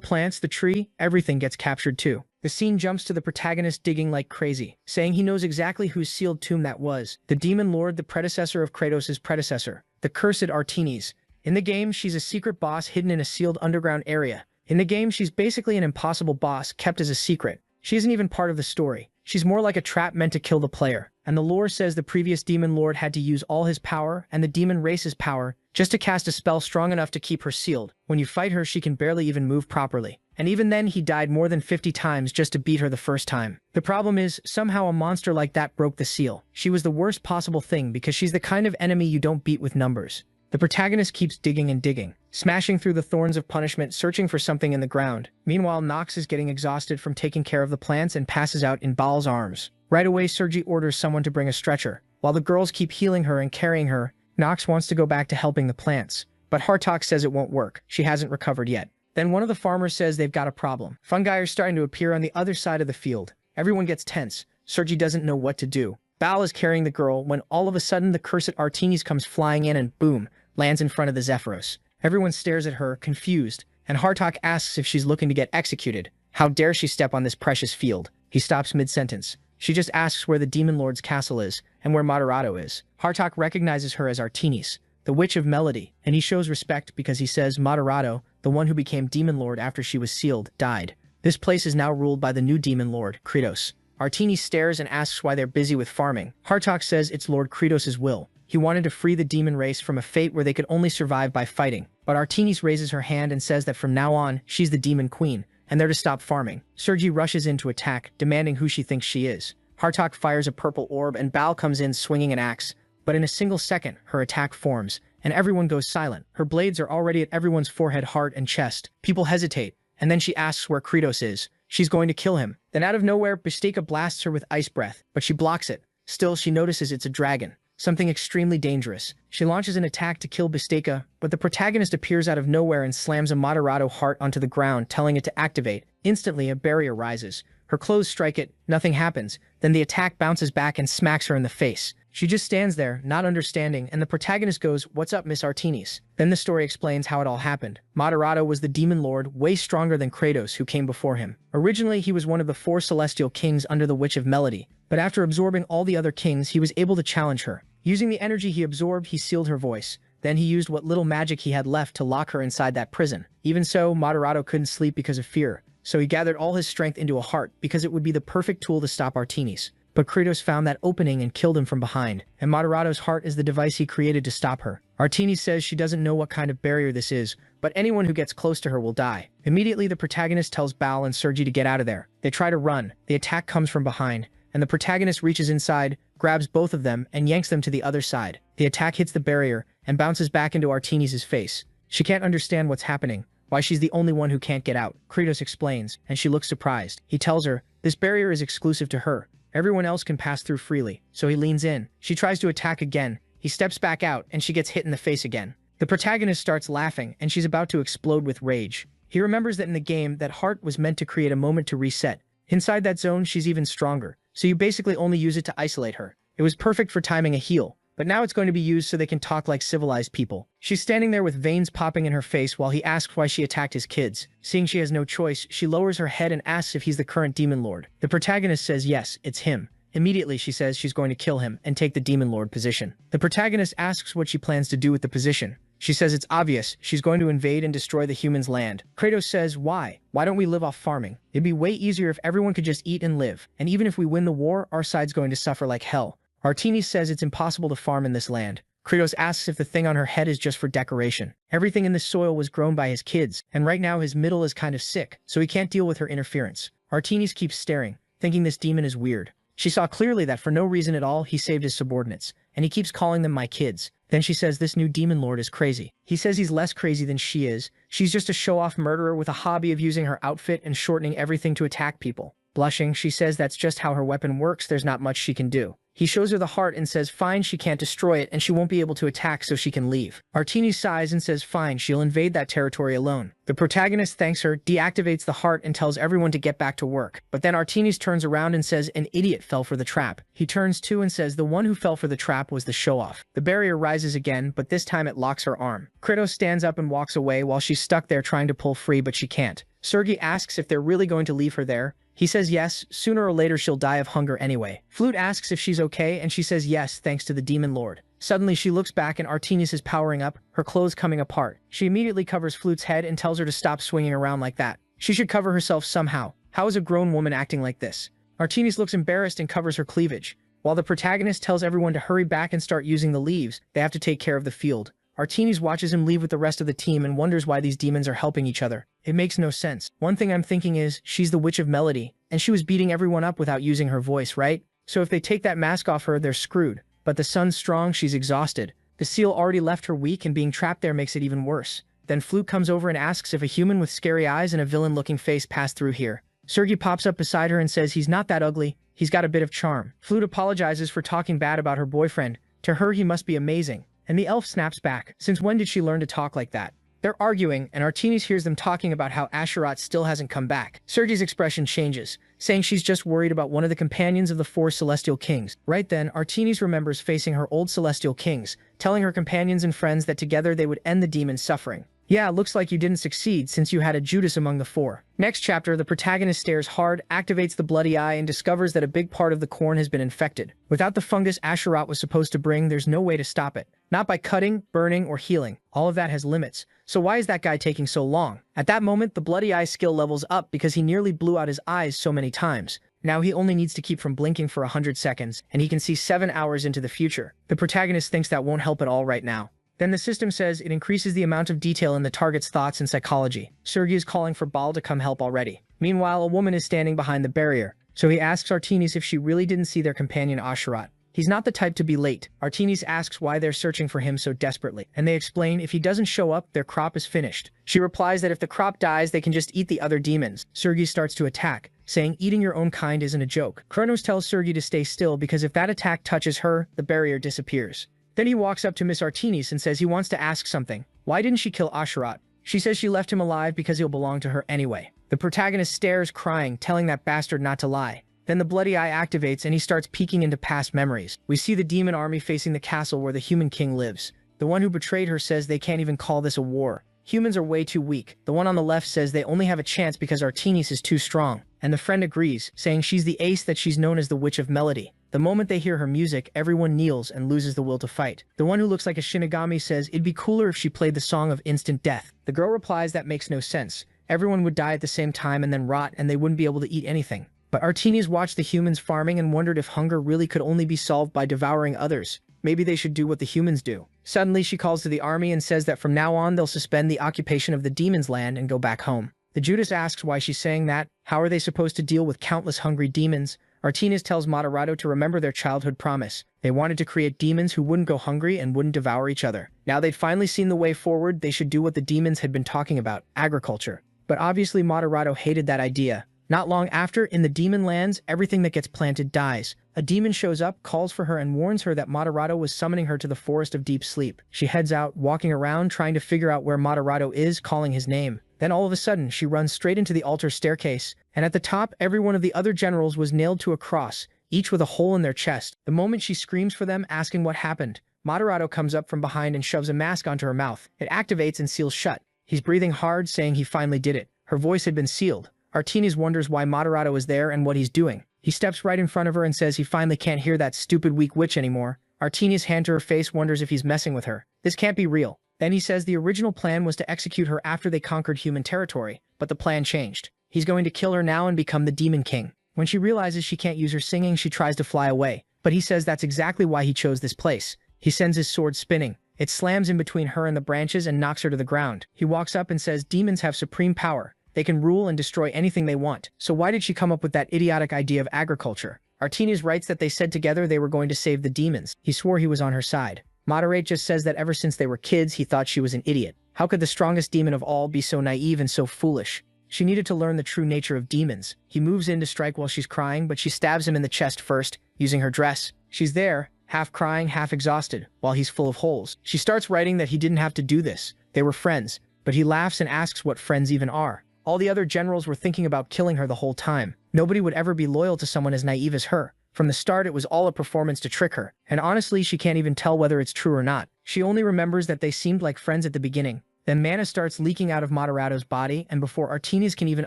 plants, the tree, everything gets captured too. The scene jumps to the protagonist digging like crazy, saying he knows exactly whose sealed tomb that was. The demon lord, the predecessor of Kratos' predecessor, the cursed Artemis. In the game, she's a secret boss hidden in a sealed underground area. In the game, she's basically an impossible boss kept as a secret. She isn't even part of the story. She's more like a trap meant to kill the player. And the lore says the previous demon lord had to use all his power and the demon race's power just to cast a spell strong enough to keep her sealed. When you fight her, she can barely even move properly. And even then, he died more than 50 times just to beat her the first time. The problem is, somehow a monster like that broke the seal. She was the worst possible thing because she's the kind of enemy you don't beat with numbers. The protagonist keeps digging and digging, smashing through the thorns of punishment, searching for something in the ground. Meanwhile, Nox is getting exhausted from taking care of the plants and passes out in Baal's arms. Right away, Sergi orders someone to bring a stretcher. While the girls keep healing her and carrying her, Nox wants to go back to helping the plants. But Hartok says it won't work. She hasn't recovered yet. Then one of the farmers says they've got a problem. Fungi are starting to appear on the other side of the field. Everyone gets tense. Sergi doesn't know what to do. Baal is carrying the girl when all of a sudden the cursed Artemis comes flying in and boom, lands in front of the Zephyros. Everyone stares at her, confused, and Hartok asks if she's looking to get executed. How dare she step on this precious field? He stops mid-sentence. She just asks where the Demon Lord's castle is, and where Moderato is. Hartok recognizes her as Artemis, the Witch of Melody, and he shows respect because he says Moderato, the one who became Demon Lord after she was sealed, died. This place is now ruled by the new Demon Lord, Kratos. Artemis stares and asks why they're busy with farming. Hartok says it's Lord Kratos' will. He wanted to free the demon race from a fate where they could only survive by fighting. But Artemis raises her hand and says that from now on, she's the demon queen, and they're to stop farming. Sergi rushes in to attack, demanding who she thinks she is. Hartok fires a purple orb and Baal comes in swinging an axe. But in a single second, her attack forms, and everyone goes silent. Her blades are already at everyone's forehead, heart, and chest. People hesitate, and then she asks where Kratos is. She's going to kill him. Then out of nowhere, Bisteka blasts her with ice breath, but she blocks it. Still, she notices it's a dragon. Something extremely dangerous. She launches an attack to kill Bisteka, but the protagonist appears out of nowhere and slams a Moderato heart onto the ground, telling it to activate. Instantly, a barrier rises. Her clothes strike it, nothing happens. Then the attack bounces back and smacks her in the face. She just stands there, not understanding, and the protagonist goes, "What's up, Miss Artemis?" Then the story explains how it all happened. Moderato was the demon lord, way stronger than Kratos, who came before him. Originally, he was one of the 4 celestial kings under the Witch of Melody, but after absorbing all the other kings, he was able to challenge her. Using the energy he absorbed, he sealed her voice. Then he used what little magic he had left to lock her inside that prison. Even so, Moderato couldn't sleep because of fear, so he gathered all his strength into a heart because it would be the perfect tool to stop Artemis. But Kratos found that opening and killed him from behind, and Moderato's heart is the device he created to stop her. Artemis says she doesn't know what kind of barrier this is, but anyone who gets close to her will die. Immediately, the protagonist tells Baal and Sergi to get out of there. They try to run. The attack comes from behind, and the protagonist reaches inside, grabs both of them, and yanks them to the other side. The attack hits the barrier and bounces back into Artemis' face. She can't understand what's happening, why she's the only one who can't get out. Kratos explains, and she looks surprised. He tells her, this barrier is exclusive to her. Everyone else can pass through freely, so he leans in. She tries to attack again. He steps back out, and she gets hit in the face again. The protagonist starts laughing, and she's about to explode with rage. He remembers that in the game, that heart was meant to create a moment to reset. Inside that zone, she's even stronger, so you basically only use it to isolate her. It was perfect for timing a heal, but now it's going to be used so they can talk like civilized people. She's standing there with veins popping in her face while he asks why she attacked his kids. Seeing she has no choice, she lowers her head and asks if he's the current demon lord. The protagonist says yes, it's him. Immediately, she says she's going to kill him and take the demon lord position. The protagonist asks what she plans to do with the position. She says it's obvious, she's going to invade and destroy the humans' land. Kratos says, why? Why don't we live off farming? It'd be way easier if everyone could just eat and live. And even if we win the war, our side's going to suffer like hell. Artemis says it's impossible to farm in this land. Kratos asks if the thing on her head is just for decoration. Everything in this soil was grown by his kids, and right now his middle is kind of sick, so he can't deal with her interference. Artemis keeps staring, thinking this demon is weird. She saw clearly that for no reason at all, he saved his subordinates, and he keeps calling them my kids. Then she says this new demon lord is crazy. He says he's less crazy than she is. She's just a show-off murderer with a hobby of using her outfit and shortening everything to attack people. Blushing, she says that's just how her weapon works, there's not much she can do. He shows her the heart and says fine, she can't destroy it and she won't be able to attack so she can leave. Artemis sighs and says fine, she'll invade that territory alone. The protagonist thanks her, deactivates the heart and tells everyone to get back to work. But then Artemis turns around and says an idiot fell for the trap. He turns to and says the one who fell for the trap was the show-off. The barrier rises again, but this time it locks her arm. Kratos stands up and walks away while she's stuck there trying to pull free, but she can't. Sergei asks if they're really going to leave her there. He says yes, sooner or later she'll die of hunger anyway. Flute asks if she's okay and she says yes thanks to the demon lord. Suddenly she looks back and Artemis is powering up, her clothes coming apart. She immediately covers Flute's head and tells her to stop swinging around like that. She should cover herself somehow. How is a grown woman acting like this? Artemis looks embarrassed and covers her cleavage. While the protagonist tells everyone to hurry back and start using the leaves, they have to take care of the field. Artemis watches him leave with the rest of the team and wonders why these demons are helping each other. It makes no sense. One thing I'm thinking is, she's the Witch of Melody, and she was beating everyone up without using her voice, right? So if they take that mask off her, they're screwed. But the sun's strong, she's exhausted. The seal already left her weak and being trapped there makes it even worse. Then Flute comes over and asks if a human with scary eyes and a villain-looking face passed through here. Sergei pops up beside her and says he's not that ugly, he's got a bit of charm. Flute apologizes for talking bad about her boyfriend. To her, he must be amazing. And the elf snaps back. Since when did she learn to talk like that? They're arguing, and Artemis hears them talking about how Asherat still hasn't come back. Sergei's expression changes, saying she's just worried about one of the companions of the 4 celestial kings. Right then, Artemis remembers facing her old celestial kings, telling her companions and friends that together they would end the demon's suffering. Yeah, looks like you didn't succeed since you had a Judas among the 4. Next chapter, the protagonist stares hard, activates the bloody eye, and discovers that a big part of the corn has been infected. Without the fungus Asherat was supposed to bring, there's no way to stop it. Not by cutting, burning, or healing. All of that has limits. So why is that guy taking so long? At that moment, the bloody eye skill levels up because he nearly blew out his eyes so many times. Now he only needs to keep from blinking for 100 seconds, and he can see 7 hours into the future. The protagonist thinks that won't help at all right now. Then the system says it increases the amount of detail in the target's thoughts and psychology. Sergei is calling for Baal to come help already. Meanwhile, a woman is standing behind the barrier, so he asks Artemis if she really didn't see their companion Asherat. He's not the type to be late. Artemis asks why they're searching for him so desperately, and they explain if he doesn't show up, their crop is finished. She replies that if the crop dies, they can just eat the other demons. Sergei starts to attack, saying eating your own kind isn't a joke. Kronos tells Sergei to stay still because if that attack touches her, the barrier disappears. Then he walks up to Miss Artemis and says he wants to ask something. Why didn't she kill Asherat? She says she left him alive because he'll belong to her anyway. The protagonist stares, crying, telling that bastard not to lie. Then the bloody eye activates and he starts peeking into past memories. We see the demon army facing the castle where the human king lives. The one who betrayed her says they can't even call this a war. Humans are way too weak. The one on the left says they only have a chance because Artemis is too strong. And the friend agrees, saying she's the ace that she's known as the Witch of Melody. The moment they hear her music, everyone kneels and loses the will to fight. The one who looks like a Shinigami says it'd be cooler if she played the song of instant death. The girl replies that makes no sense. Everyone would die at the same time and then rot and they wouldn't be able to eat anything. But Artemis watched the humans farming and wondered if hunger really could only be solved by devouring others. Maybe they should do what the humans do. Suddenly she calls to the army and says that from now on they'll suspend the occupation of the demon's land and go back home. The Judas asks why she's saying that. How are they supposed to deal with countless hungry demons? Artemis tells Moderato to remember their childhood promise. They wanted to create demons who wouldn't go hungry and wouldn't devour each other. Now they'd finally seen the way forward, they should do what the demons had been talking about, agriculture. But obviously Moderato hated that idea. Not long after, in the demon lands, everything that gets planted dies. A demon shows up, calls for her, and warns her that Moderato was summoning her to the forest of deep sleep. She heads out, walking around, trying to figure out where Moderato is, calling his name. Then all of a sudden, she runs straight into the altar staircase, and at the top, every one of the other generals was nailed to a cross. each with a hole in their chest. The moment she screams for them, asking what happened, Moderato comes up from behind and shoves a mask onto her mouth. It activates and seals shut. He's breathing hard, saying he finally did it. Her voice had been sealed. Artinis wonders why Moderato is there and what he's doing. He steps right in front of her and says he finally can't hear that stupid weak witch anymore. Artini's hand to her face wonders if he's messing with her. This can't be real. Then he says the original plan was to execute her after they conquered human territory, but the plan changed. He's going to kill her now and become the Demon King. When she realizes she can't use her singing, she tries to fly away, but he says that's exactly why he chose this place. He sends his sword spinning. It slams in between her and the branches and knocks her to the ground. He walks up and says demons have supreme power. They can rule and destroy anything they want. So why did she come up with that idiotic idea of agriculture? Artini's writes that they said together they were going to save the demons. He swore he was on her side. Moderate just says that ever since they were kids, he thought she was an idiot. How could the strongest demon of all be so naive and so foolish? She needed to learn the true nature of demons. He moves in to strike while she's crying, but she stabs him in the chest first, using her dress. She's there, half crying, half exhausted, while he's full of holes. She starts writing that he didn't have to do this. They were friends, but he laughs and asks what friends even are. All the other generals were thinking about killing her the whole time. Nobody would ever be loyal to someone as naive as her. From the start, it was all a performance to trick her, and honestly, she can't even tell whether it's true or not. She only remembers that they seemed like friends at the beginning. Then mana starts leaking out of Moderato's body, and before Artinis can even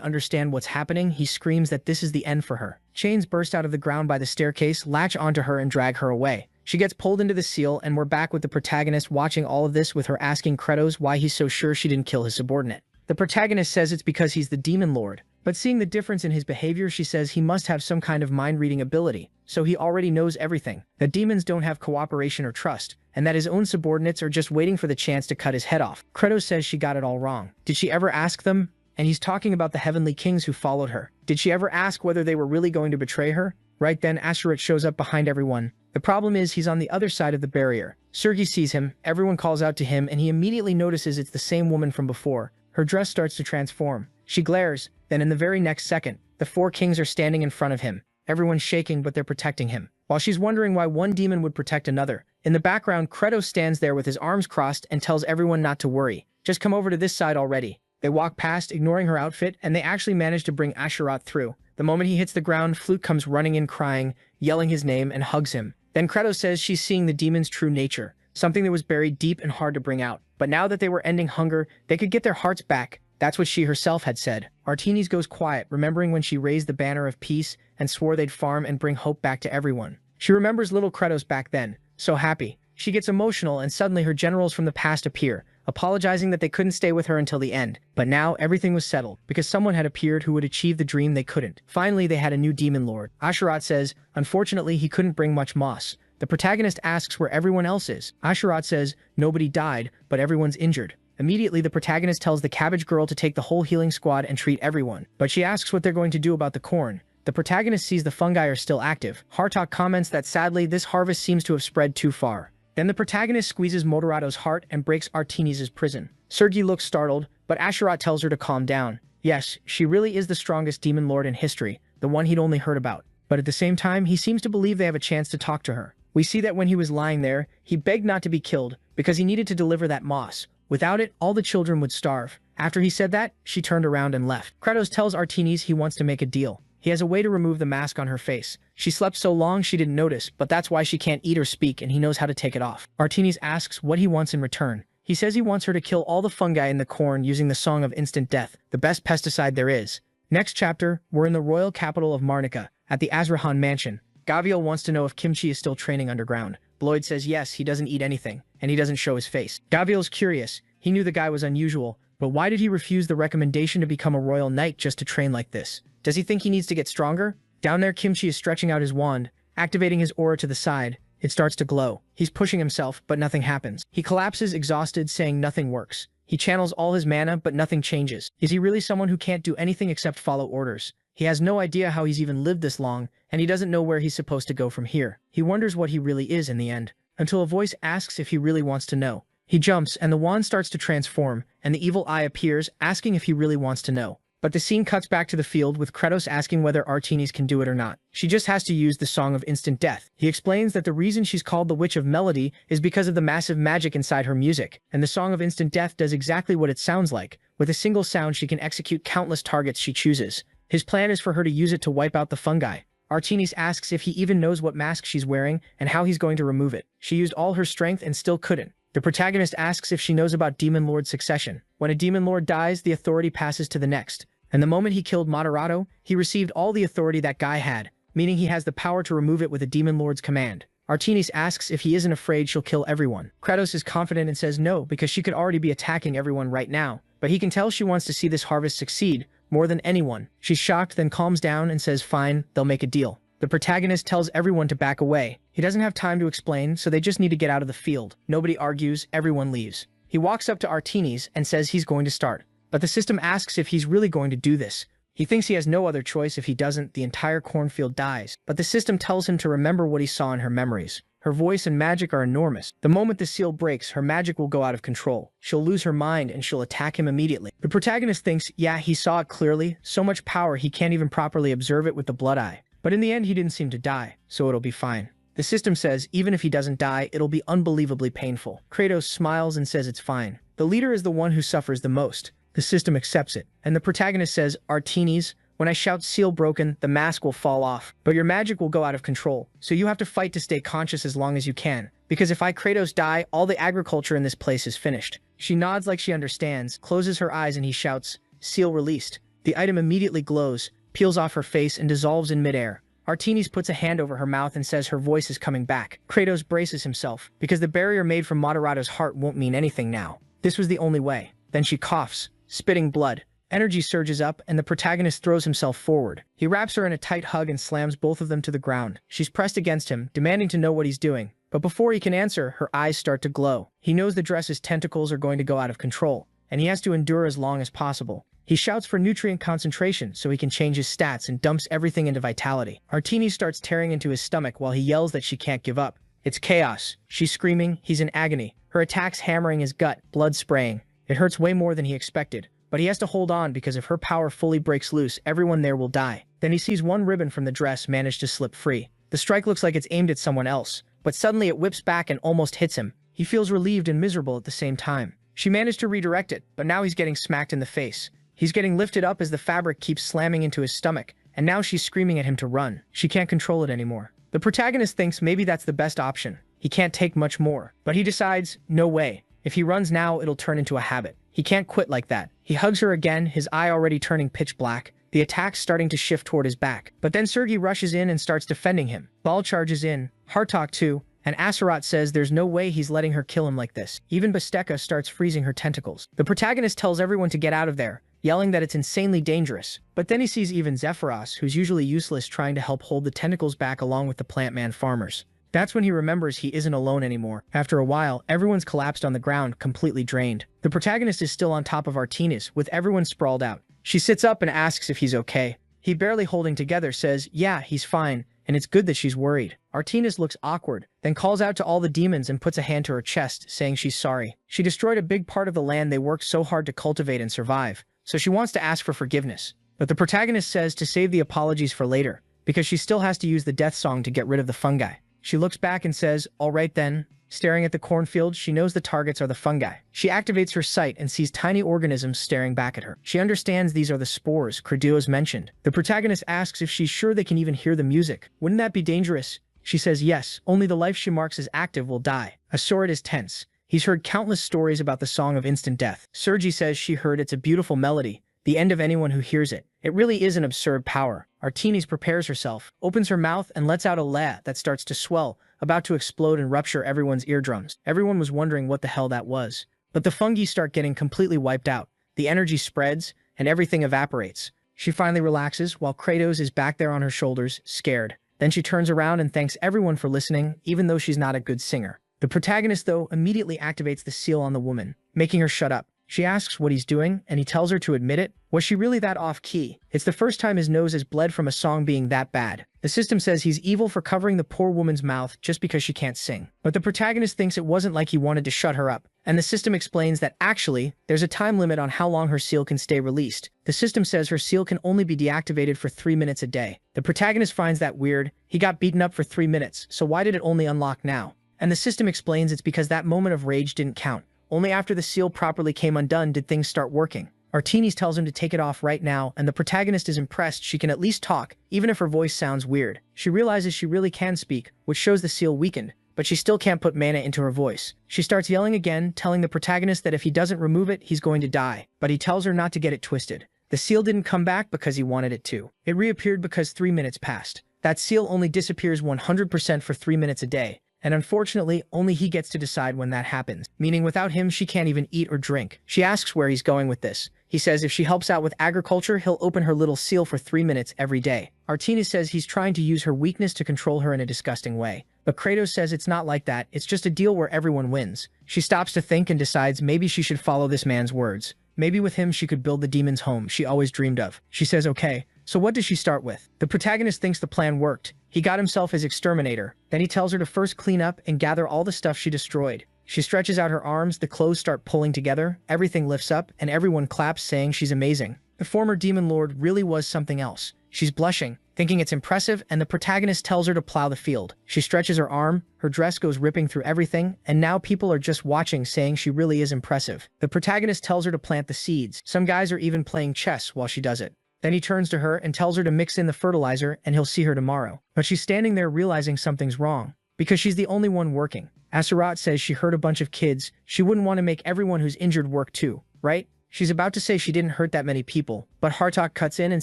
understand what's happening, he screams that this is the end for her. Chains burst out of the ground by the staircase, latch onto her, and drag her away. She gets pulled into the seal, and we're back with the protagonist watching all of this with her asking Kratos why he's so sure she didn't kill his subordinate. The protagonist says it's because he's the Demon Lord, but seeing the difference in his behavior, she says he must have some kind of mind-reading ability, so he already knows everything, that demons don't have cooperation or trust, and that his own subordinates are just waiting for the chance to cut his head off. Kratos says she got it all wrong. Did she ever ask them? And he's talking about the heavenly kings who followed her. Did she ever ask whether they were really going to betray her? Right then, Astaroth shows up behind everyone. The problem is he's on the other side of the barrier. Sergei sees him, everyone calls out to him, and he immediately notices it's the same woman from before. Her dress starts to transform. She glares, then in the very next second, the four kings are standing in front of him. Everyone's shaking, but they're protecting him. While she's wondering why one demon would protect another, in the background, Kratos stands there with his arms crossed and tells everyone not to worry. Just come over to this side already. They walk past, ignoring her outfit, and they actually manage to bring Astaroth through. The moment he hits the ground, Flute comes running in crying, yelling his name, and hugs him. Then Kratos says she's seeing the demon's true nature, something that was buried deep and hard to bring out. But now that they were ending hunger, they could get their hearts back. That's what she herself had said. Artinis goes quiet, remembering when she raised the banner of peace and swore they'd farm and bring hope back to everyone. She remembers little Kratos back then, so happy. She gets emotional, and suddenly her generals from the past appear, apologizing that they couldn't stay with her until the end. But now everything was settled, because someone had appeared who would achieve the dream they couldn't. Finally, they had a new demon lord. Astaroth says, unfortunately, he couldn't bring much moss. The protagonist asks where everyone else is. Astaroth says, nobody died, but everyone's injured. Immediately, the protagonist tells the cabbage girl to take the whole healing squad and treat everyone. But she asks what they're going to do about the corn. The protagonist sees the fungi are still active. Hartok comments that sadly, this harvest seems to have spread too far. Then the protagonist squeezes Moderato's heart and breaks Artinis' prison. Sergei looks startled, but Astaroth tells her to calm down. Yes, she really is the strongest demon lord in history, the one he'd only heard about. But at the same time, he seems to believe they have a chance to talk to her. We see that when he was lying there, he begged not to be killed because he needed to deliver that moss. Without it, all the children would starve. After he said that, she turned around and left. Kratos tells Artinis he wants to make a deal. He has a way to remove the mask on her face. She slept so long she didn't notice, but that's why she can't eat or speak, and he knows how to take it off. Artinis asks what he wants in return. He says he wants her to kill all the fungi in the corn using the Song of Instant Death, the best pesticide there is. Next chapter, we're in the royal capital of Marnika, at the Azrahan mansion. Gaviel wants to know if Kimchi is still training underground. Bloyd says yes, he doesn't eat anything, and he doesn't show his face. Gaviel's curious. He knew the guy was unusual, but why did he refuse the recommendation to become a royal knight just to train like this? Does he think he needs to get stronger? Down there, Kimchi is stretching out his wand, activating his aura to the side. It starts to glow. He's pushing himself, but nothing happens. He collapses, exhausted, saying nothing works. He channels all his mana, but nothing changes. Is he really someone who can't do anything except follow orders? He has no idea how he's even lived this long, and he doesn't know where he's supposed to go from here. He wonders what he really is in the end, until a voice asks if he really wants to know. He jumps, and the wand starts to transform, and the evil eye appears, asking if he really wants to know. But the scene cuts back to the field with Kratos asking whether Artinis can do it or not. She just has to use the Song of Instant Death. He explains that the reason she's called the Witch of Melody is because of the massive magic inside her music, and the Song of Instant Death does exactly what it sounds like. With a single sound, she can execute countless targets she chooses. His plan is for her to use it to wipe out the fungi. Artinis asks if he even knows what mask she's wearing and how he's going to remove it. She used all her strength and still couldn't. The protagonist asks if she knows about Demon Lord succession. When a Demon Lord dies, the authority passes to the next. And the moment he killed Moderato, he received all the authority that guy had, meaning he has the power to remove it with a Demon Lord's command. Artinis asks if he isn't afraid she'll kill everyone. Kratos is confident and says no because she could already be attacking everyone right now. But he can tell she wants to see this harvest succeed more than anyone. She's shocked, then calms down and says fine, they'll make a deal. The protagonist tells everyone to back away. He doesn't have time to explain, so they just need to get out of the field. Nobody argues, everyone leaves. He walks up to Artinis and says he's going to start. But the system asks if he's really going to do this. He thinks he has no other choice. If he doesn't, the entire cornfield dies. But the system tells him to remember what he saw in her memories. Her voice and magic are enormous. The moment the seal breaks, her magic will go out of control. She'll lose her mind and she'll attack him immediately. The protagonist thinks, yeah, he saw it clearly. So much power he can't even properly observe it with the blood eye. But in the end, he didn't seem to die, so it'll be fine. The system says even if he doesn't die, it'll be unbelievably painful. Kratos smiles and says it's fine. The leader is the one who suffers the most. The system accepts it. And the protagonist says, Artinis, when I shout seal broken, the mask will fall off, but your magic will go out of control. So you have to fight to stay conscious as long as you can. Because if I, Kratos, die, all the agriculture in this place is finished. She nods like she understands, closes her eyes, and he shouts, seal released. The item immediately glows, peels off her face, and dissolves in midair. Artinis puts a hand over her mouth and says her voice is coming back. Kratos braces himself, because the barrier made from Moderato's heart won't mean anything now. This was the only way. Then she coughs, spitting blood. Energy surges up, and the protagonist throws himself forward. He wraps her in a tight hug and slams both of them to the ground. She's pressed against him, demanding to know what he's doing. But before he can answer, her eyes start to glow. He knows the dress's tentacles are going to go out of control, and he has to endure as long as possible. He shouts for nutrient concentration so he can change his stats and dumps everything into vitality. Artinis starts tearing into his stomach while he yells that she can't give up. It's chaos. She's screaming, he's in agony. Her attacks hammering his gut, blood spraying. It hurts way more than he expected. But he has to hold on because if her power fully breaks loose, everyone there will die. Then he sees one ribbon from the dress manage to slip free. The strike looks like it's aimed at someone else, but suddenly it whips back and almost hits him. He feels relieved and miserable at the same time. She managed to redirect it, but now he's getting smacked in the face. He's getting lifted up as the fabric keeps slamming into his stomach, and now she's screaming at him to run. She can't control it anymore. The protagonist thinks maybe that's the best option. He can't take much more, but he decides, no way. If he runs now, it'll turn into a habit. He can't quit like that. He hugs her again, his eye already turning pitch black, the attack starting to shift toward his back. But then Sergei rushes in and starts defending him. Bal charges in, Hartok too, and Aseroth says there's no way he's letting her kill him like this. Even Basteka starts freezing her tentacles. The protagonist tells everyone to get out of there, yelling that it's insanely dangerous. But then he sees even Zephyros, who's usually useless, trying to help hold the tentacles back along with the plant man farmers. That's when he remembers he isn't alone anymore. After a while, everyone's collapsed on the ground, completely drained. The protagonist is still on top of Artinis, with everyone sprawled out. She sits up and asks if he's okay. He, barely holding together, says, yeah, he's fine, and it's good that she's worried. Artinis looks awkward, then calls out to all the demons and puts a hand to her chest, saying she's sorry. She destroyed a big part of the land they worked so hard to cultivate and survive, so she wants to ask for forgiveness. But the protagonist says to save the apologies for later, because she still has to use the death song to get rid of the fungi. She looks back and says, all right then. Staring at the cornfield, she knows the targets are the fungi. She activates her sight and sees tiny organisms staring back at her. She understands these are the spores Creduos mentioned. The protagonist asks if she's sure they can even hear the music. Wouldn't that be dangerous? She says yes, only the life she marks as active will die. Asorid is tense. He's heard countless stories about the song of instant death. Sergi says she heard it's a beautiful melody, the end of anyone who hears it. It really is an absurd power. Artinis prepares herself, opens her mouth, and lets out a la that starts to swell, about to explode and rupture everyone's eardrums. Everyone was wondering what the hell that was. But the fungi start getting completely wiped out. The energy spreads, and everything evaporates. She finally relaxes, while Kratos is back there on her shoulders, scared. Then she turns around and thanks everyone for listening, even though she's not a good singer. The protagonist, though, immediately activates the seal on the woman, making her shut up. She asks what he's doing, and he tells her to admit it. Was she really that off-key? It's the first time his nose has bled from a song being that bad. The system says he's evil for covering the poor woman's mouth just because she can't sing. But the protagonist thinks it wasn't like he wanted to shut her up. And the system explains that actually, there's a time limit on how long her seal can stay released. The system says her seal can only be deactivated for 3 minutes a day. The protagonist finds that weird. He got beaten up for 3 minutes, so why did it only unlock now? And the system explains it's because that moment of rage didn't count. Only after the seal properly came undone did things start working. Artinis tells him to take it off right now, and the protagonist is impressed she can at least talk, even if her voice sounds weird. She realizes she really can speak, which shows the seal weakened, but she still can't put mana into her voice. She starts yelling again, telling the protagonist that if he doesn't remove it, he's going to die, but he tells her not to get it twisted. The seal didn't come back because he wanted it to. It reappeared because 3 minutes passed. That seal only disappears 100% for 3 minutes a day, and unfortunately, only he gets to decide when that happens, meaning without him, she can't even eat or drink. She asks where he's going with this. He says if she helps out with agriculture, he'll open her little seal for 3 minutes every day. Artinis says he's trying to use her weakness to control her in a disgusting way. But Kratos says it's not like that, it's just a deal where everyone wins. She stops to think and decides maybe she should follow this man's words. Maybe with him she could build the demon's home she always dreamed of. She says okay, so what does she start with? The protagonist thinks the plan worked. He got himself his exterminator. Then he tells her to first clean up and gather all the stuff she destroyed. She stretches out her arms, the clothes start pulling together, everything lifts up, and everyone claps saying she's amazing. The former demon lord really was something else. She's blushing, thinking it's impressive, and the protagonist tells her to plow the field. She stretches her arm, her dress goes ripping through everything, and now people are just watching saying she really is impressive. The protagonist tells her to plant the seeds. Some guys are even playing chess while she does it. Then he turns to her and tells her to mix in the fertilizer and he'll see her tomorrow. But she's standing there realizing something's wrong, because she's the only one working. Aserat says she hurt a bunch of kids. She wouldn't want to make everyone who's injured work too, right? She's about to say she didn't hurt that many people, but Hartok cuts in and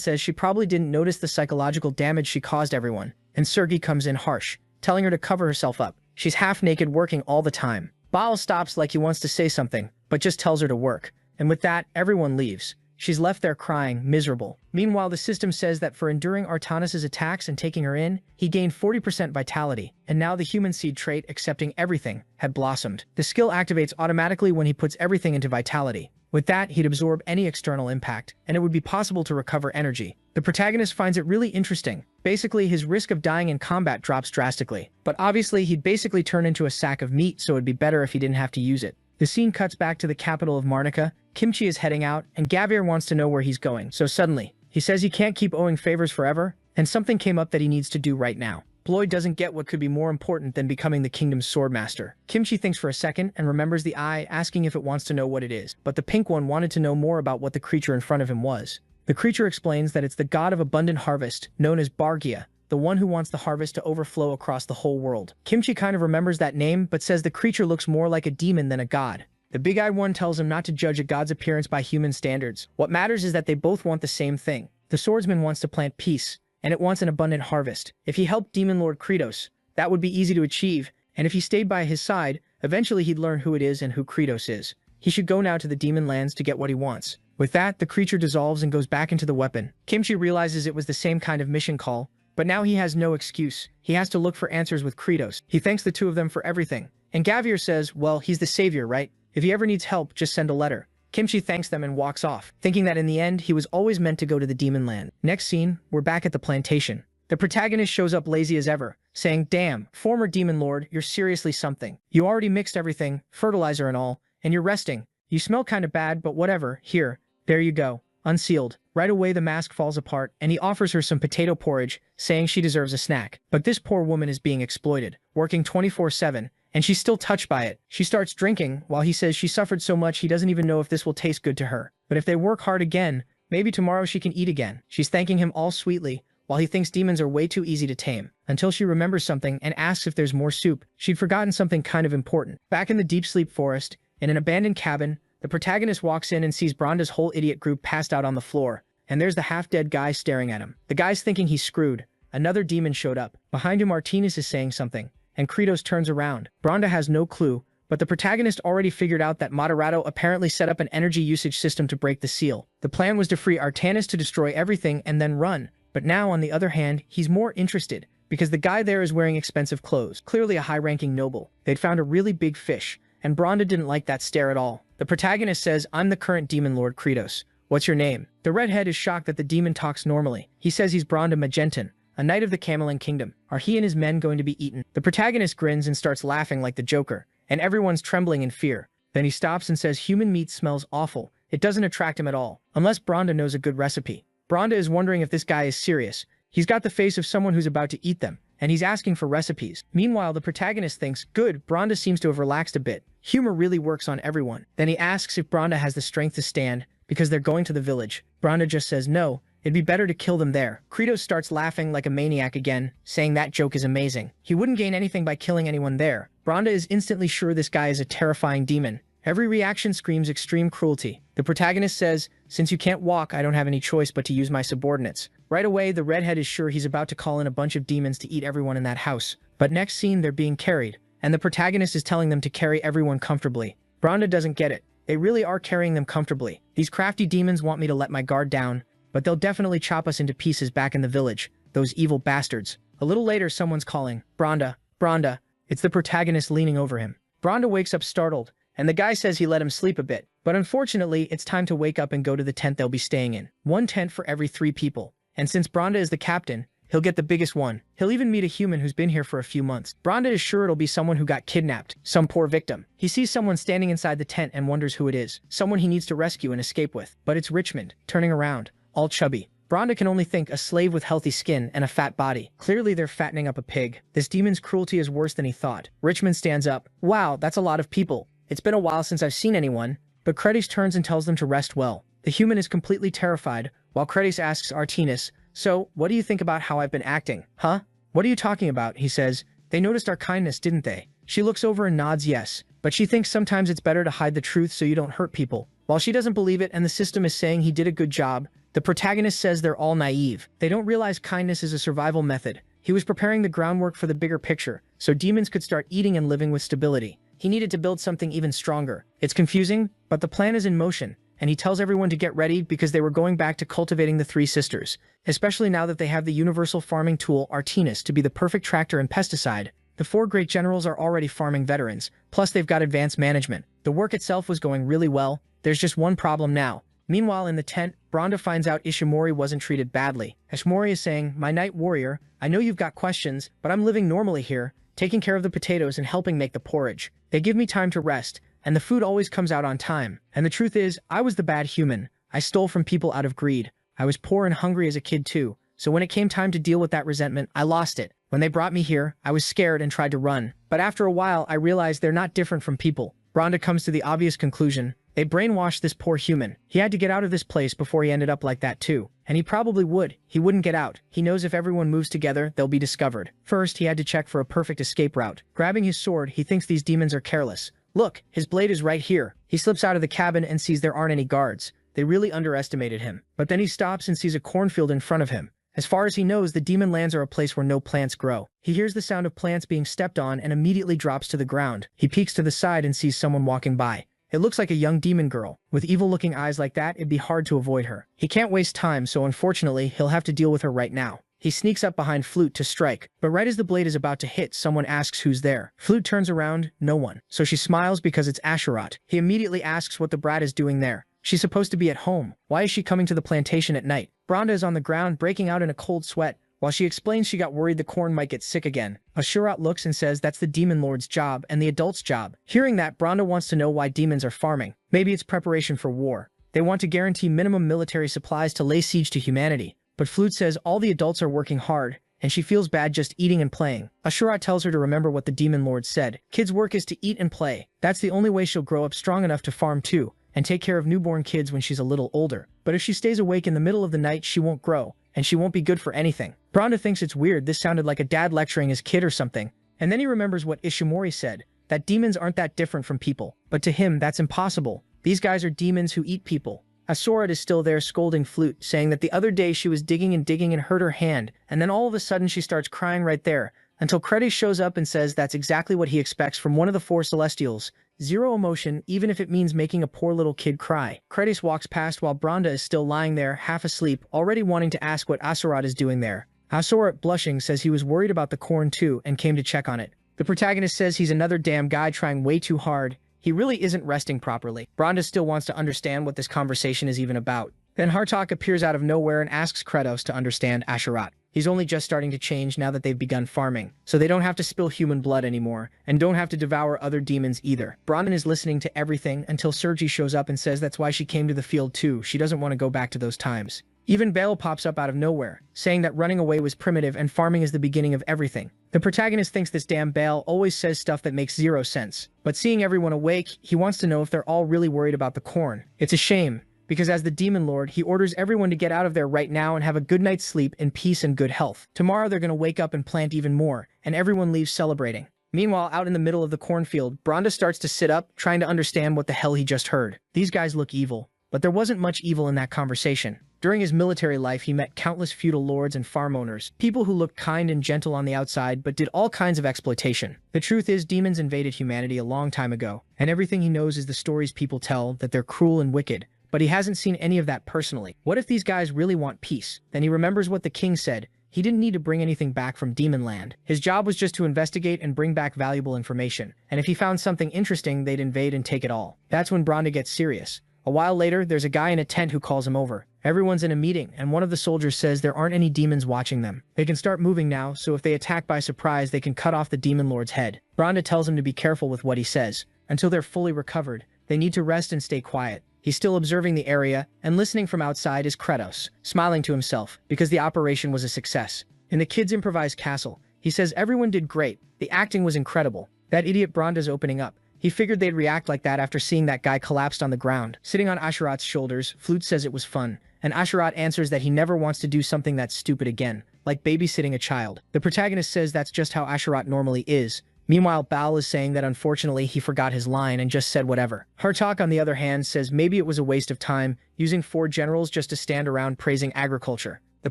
says she probably didn't notice the psychological damage she caused everyone. And Sergei comes in harsh, telling her to cover herself up. She's half naked working all the time. Baal stops like he wants to say something, but just tells her to work. And with that, everyone leaves. She's left there crying, miserable. Meanwhile, the system says that for enduring Artanis' attacks and taking her in, he gained 40% vitality, and now the human seed trait, accepting everything, had blossomed. The skill activates automatically when he puts everything into vitality. With that, he'd absorb any external impact, and it would be possible to recover energy. The protagonist finds it really interesting. Basically, his risk of dying in combat drops drastically. But obviously, he'd basically turn into a sack of meat, so it'd be better if he didn't have to use it. The scene cuts back to the capital of Marnica. Kimchi is heading out, and Gavir wants to know where he's going. So suddenly, he says he can't keep owing favors forever, and something came up that he needs to do right now. Bloyd doesn't get what could be more important than becoming the kingdom's swordmaster. Kimchi thinks for a second and remembers the eye, asking if it wants to know what it is. But the pink one wanted to know more about what the creature in front of him was. The creature explains that it's the god of abundant harvest, known as Bargia, the one who wants the harvest to overflow across the whole world. Kimchi kind of remembers that name, but says the creature looks more like a demon than a god. The big-eyed one tells him not to judge a god's appearance by human standards. What matters is that they both want the same thing. The swordsman wants to plant peace, and it wants an abundant harvest. If he helped Demon Lord Kratos, that would be easy to achieve, and if he stayed by his side, eventually he'd learn who it is and who Kratos is. He should go now to the demon lands to get what he wants. With that, the creature dissolves and goes back into the weapon. Kimchi realizes it was the same kind of mission call, but now he has no excuse. He has to look for answers with Kratos. He thanks the two of them for everything. And Gavir says, well, he's the savior, right? If he ever needs help, just send a letter. Kimchi thanks them and walks off, thinking that in the end, he was always meant to go to the demon land. Next scene, we're back at the plantation. The protagonist shows up lazy as ever, saying, damn, former demon lord, you're seriously something. You already mixed everything, fertilizer and all, and you're resting. You smell kinda bad, but whatever, here, there you go. Unsealed. Right away the mask falls apart, and he offers her some potato porridge, saying she deserves a snack. But this poor woman is being exploited, working 24/7, and she's still touched by it. She starts drinking, while he says she suffered so much he doesn't even know if this will taste good to her. But if they work hard again, maybe tomorrow she can eat again. She's thanking him all sweetly, while he thinks demons are way too easy to tame, until she remembers something and asks if there's more soup. She'd forgotten something kind of important. Back in the deep sleep forest, in an abandoned cabin, the protagonist walks in and sees Bronda's whole idiot group passed out on the floor, and there's the half-dead guy staring at him. The guy's thinking he's screwed. Another demon showed up. Behind him, Martinez is saying something, and Kratos turns around. Bronda has no clue, but the protagonist already figured out that Moderato apparently set up an energy usage system to break the seal. The plan was to free Artanis to destroy everything and then run, but now, on the other hand, he's more interested, because the guy there is wearing expensive clothes, clearly a high-ranking noble. They'd found a really big fish, and Bronda didn't like that stare at all. The protagonist says, I'm the current demon lord Kratos. What's your name? The redhead is shocked that the demon talks normally. He says he's Bronda Magentan, a knight of the Camelin Kingdom. Are he and his men going to be eaten? The protagonist grins and starts laughing like the Joker, and everyone's trembling in fear. Then he stops and says human meat smells awful. It doesn't attract him at all, unless Bronda knows a good recipe. Bronda is wondering if this guy is serious. He's got the face of someone who's about to eat them, and he's asking for recipes. Meanwhile, the protagonist thinks, good, Bronda seems to have relaxed a bit. Humor really works on everyone. Then he asks if Bronda has the strength to stand, because they're going to the village. Branda just says no, it'd be better to kill them there. Kratos starts laughing like a maniac again, saying that joke is amazing. He wouldn't gain anything by killing anyone there. Branda is instantly sure this guy is a terrifying demon. Every reaction screams extreme cruelty. The protagonist says, since you can't walk, I don't have any choice but to use my subordinates. Right away, the redhead is sure he's about to call in a bunch of demons to eat everyone in that house. But next scene, they're being carried, and the protagonist is telling them to carry everyone comfortably. Branda doesn't get it. They really are carrying them comfortably. These crafty demons want me to let my guard down, but they'll definitely chop us into pieces back in the village. Those evil bastards. A little later, someone's calling, Branda, Branda. It's the protagonist leaning over him. Branda wakes up startled, and the guy says he let him sleep a bit. But unfortunately, it's time to wake up and go to the tent they'll be staying in. One tent for every 3 people. And since Branda is the captain, he'll get the biggest one. He'll even meet a human who's been here for a few months. Branda is sure it'll be someone who got kidnapped, some poor victim. He sees someone standing inside the tent and wonders who it is. Someone he needs to rescue and escape with. But it's Richmond, turning around, all chubby. Branda can only think a slave with healthy skin and a fat body. Clearly they're fattening up a pig. This demon's cruelty is worse than he thought. Richmond stands up. Wow, that's a lot of people. It's been a while since I've seen anyone. But Kratos turns and tells them to rest well. The human is completely terrified, while Kratos asks Artemis, so, what do you think about how I've been acting? Huh? What are you talking about? He says. They noticed our kindness, didn't they? She looks over and nods yes, but she thinks sometimes it's better to hide the truth so you don't hurt people. While she doesn't believe it and the system is saying he did a good job, the protagonist says they're all naive. They don't realize kindness is a survival method. He was preparing the groundwork for the bigger picture, so demons could start eating and living with stability. He needed to build something even stronger. It's confusing, but the plan is in motion, and he tells everyone to get ready because they were going back to cultivating the 3 sisters, especially now that they have the universal farming tool Artemis to be the perfect tractor and pesticide. The 4 great generals are already farming veterans, plus they've got advanced management. The work itself was going really well. There's just one problem now. Meanwhile, in the tent, Branda finds out Ishimori wasn't treated badly. Ishimori is saying, my night warrior, I know you've got questions, but I'm living normally here, taking care of the potatoes and helping make the porridge. They give me time to rest, and the food always comes out on time. And the truth is, I was the bad human. I stole from people out of greed. I was poor and hungry as a kid too, so when it came time to deal with that resentment, I lost it. When they brought me here, I was scared and tried to run. But after a while, I realized they're not different from people. Branda comes to the obvious conclusion. They brainwashed this poor human. He had to get out of this place before he ended up like that too. And he probably would. He wouldn't get out. He knows if everyone moves together, they'll be discovered. First, he had to check for a perfect escape route. Grabbing his sword, he thinks these demons are careless. Look, his blade is right here. He slips out of the cabin and sees there aren't any guards. They really underestimated him. But then he stops and sees a cornfield in front of him. As far as he knows, the demon lands are a place where no plants grow. He hears the sound of plants being stepped on and immediately drops to the ground. He peeks to the side and sees someone walking by. It looks like a young demon girl. With evil-looking eyes like that, it'd be hard to avoid her. He can't waste time, so unfortunately, he'll have to deal with her right now. He sneaks up behind Flute to strike, but right as the blade is about to hit, someone asks who's there. Flute turns around, no one. So she smiles because it's Asherat. He immediately asks what the brat is doing there. She's supposed to be at home. Why is she coming to the plantation at night? Branda is on the ground, breaking out in a cold sweat, while she explains she got worried the corn might get sick again. Asherat looks and says that's the demon lord's job and the adult's job. Hearing that, Branda wants to know why demons are farming. Maybe it's preparation for war. They want to guarantee minimum military supplies to lay siege to humanity. But Flute says all the adults are working hard, and she feels bad just eating and playing. Asherat tells her to remember what the demon lord said. Kids' work is to eat and play. That's the only way she'll grow up strong enough to farm too, and take care of newborn kids when she's a little older. But if she stays awake in the middle of the night, she won't grow, and she won't be good for anything. Branda thinks it's weird. This sounded like a dad lecturing his kid or something. And then he remembers what Ishimori said, that demons aren't that different from people. But to him, that's impossible. These guys are demons who eat people. Asherat is still there scolding Flute, saying that the other day she was digging and hurt her hand, and then all of a sudden she starts crying right there, until Kratos shows up and says that's exactly what he expects from one of the 4 Celestials. Zero emotion, even if it means making a poor little kid cry. Kratos walks past while Branda is still lying there, half asleep, already wanting to ask what Asherat is doing there. Asherat, blushing, says he was worried about the corn too and came to check on it. The protagonist says he's another damn guy trying way too hard. He really isn't resting properly. Branda still wants to understand what this conversation is even about. Then Hartok appears out of nowhere and asks Kratos to understand Asherat. He's only just starting to change now that they've begun farming, so they don't have to spill human blood anymore, and don't have to devour other demons either. Brahmin is listening to everything until Sergi shows up and says that's why she came to the field too. She doesn't want to go back to those times. Even Bale pops up out of nowhere, saying that running away was primitive and farming is the beginning of everything. The protagonist thinks this damn Bale always says stuff that makes zero sense. But seeing everyone awake, he wants to know if they're all really worried about the corn. It's a shame, because as the Demon Lord, he orders everyone to get out of there right now and have a good night's sleep in peace and good health. Tomorrow they're gonna wake up and plant even more, and everyone leaves celebrating. Meanwhile, out in the middle of the cornfield, Bronda starts to sit up, trying to understand what the hell he just heard. These guys look evil, but there wasn't much evil in that conversation. During his military life, he met countless feudal lords and farm owners, people who looked kind and gentle on the outside but did all kinds of exploitation. The truth is, demons invaded humanity a long time ago, and everything he knows is the stories people tell, that they're cruel and wicked. But he hasn't seen any of that personally. What if these guys really want peace? Then he remembers what the king said. He didn't need to bring anything back from Demon Land. His job was just to investigate and bring back valuable information, and if he found something interesting, they'd invade and take it all. That's when Bronda gets serious. A while later, there's a guy in a tent who calls him over. Everyone's in a meeting, and one of the soldiers says there aren't any demons watching them. They can start moving now, so if they attack by surprise, they can cut off the Demon Lord's head. Bronda tells him to be careful with what he says. Until they're fully recovered, they need to rest and stay quiet. He's still observing the area, and listening from outside is Kratos, smiling to himself, because the operation was a success. In the kids' improvised castle, he says everyone did great. The acting was incredible. That idiot Bronda's opening up. He figured they'd react like that after seeing that guy collapsed on the ground. Sitting on Asherat's shoulders, Flute says it was fun, and Asherat answers that he never wants to do something that's stupid again, like babysitting a child. The protagonist says that's just how Asherat normally is. Meanwhile, Baal is saying that unfortunately he forgot his line and just said whatever. Hartok, on the other hand, says maybe it was a waste of time, using 4 generals just to stand around praising agriculture. The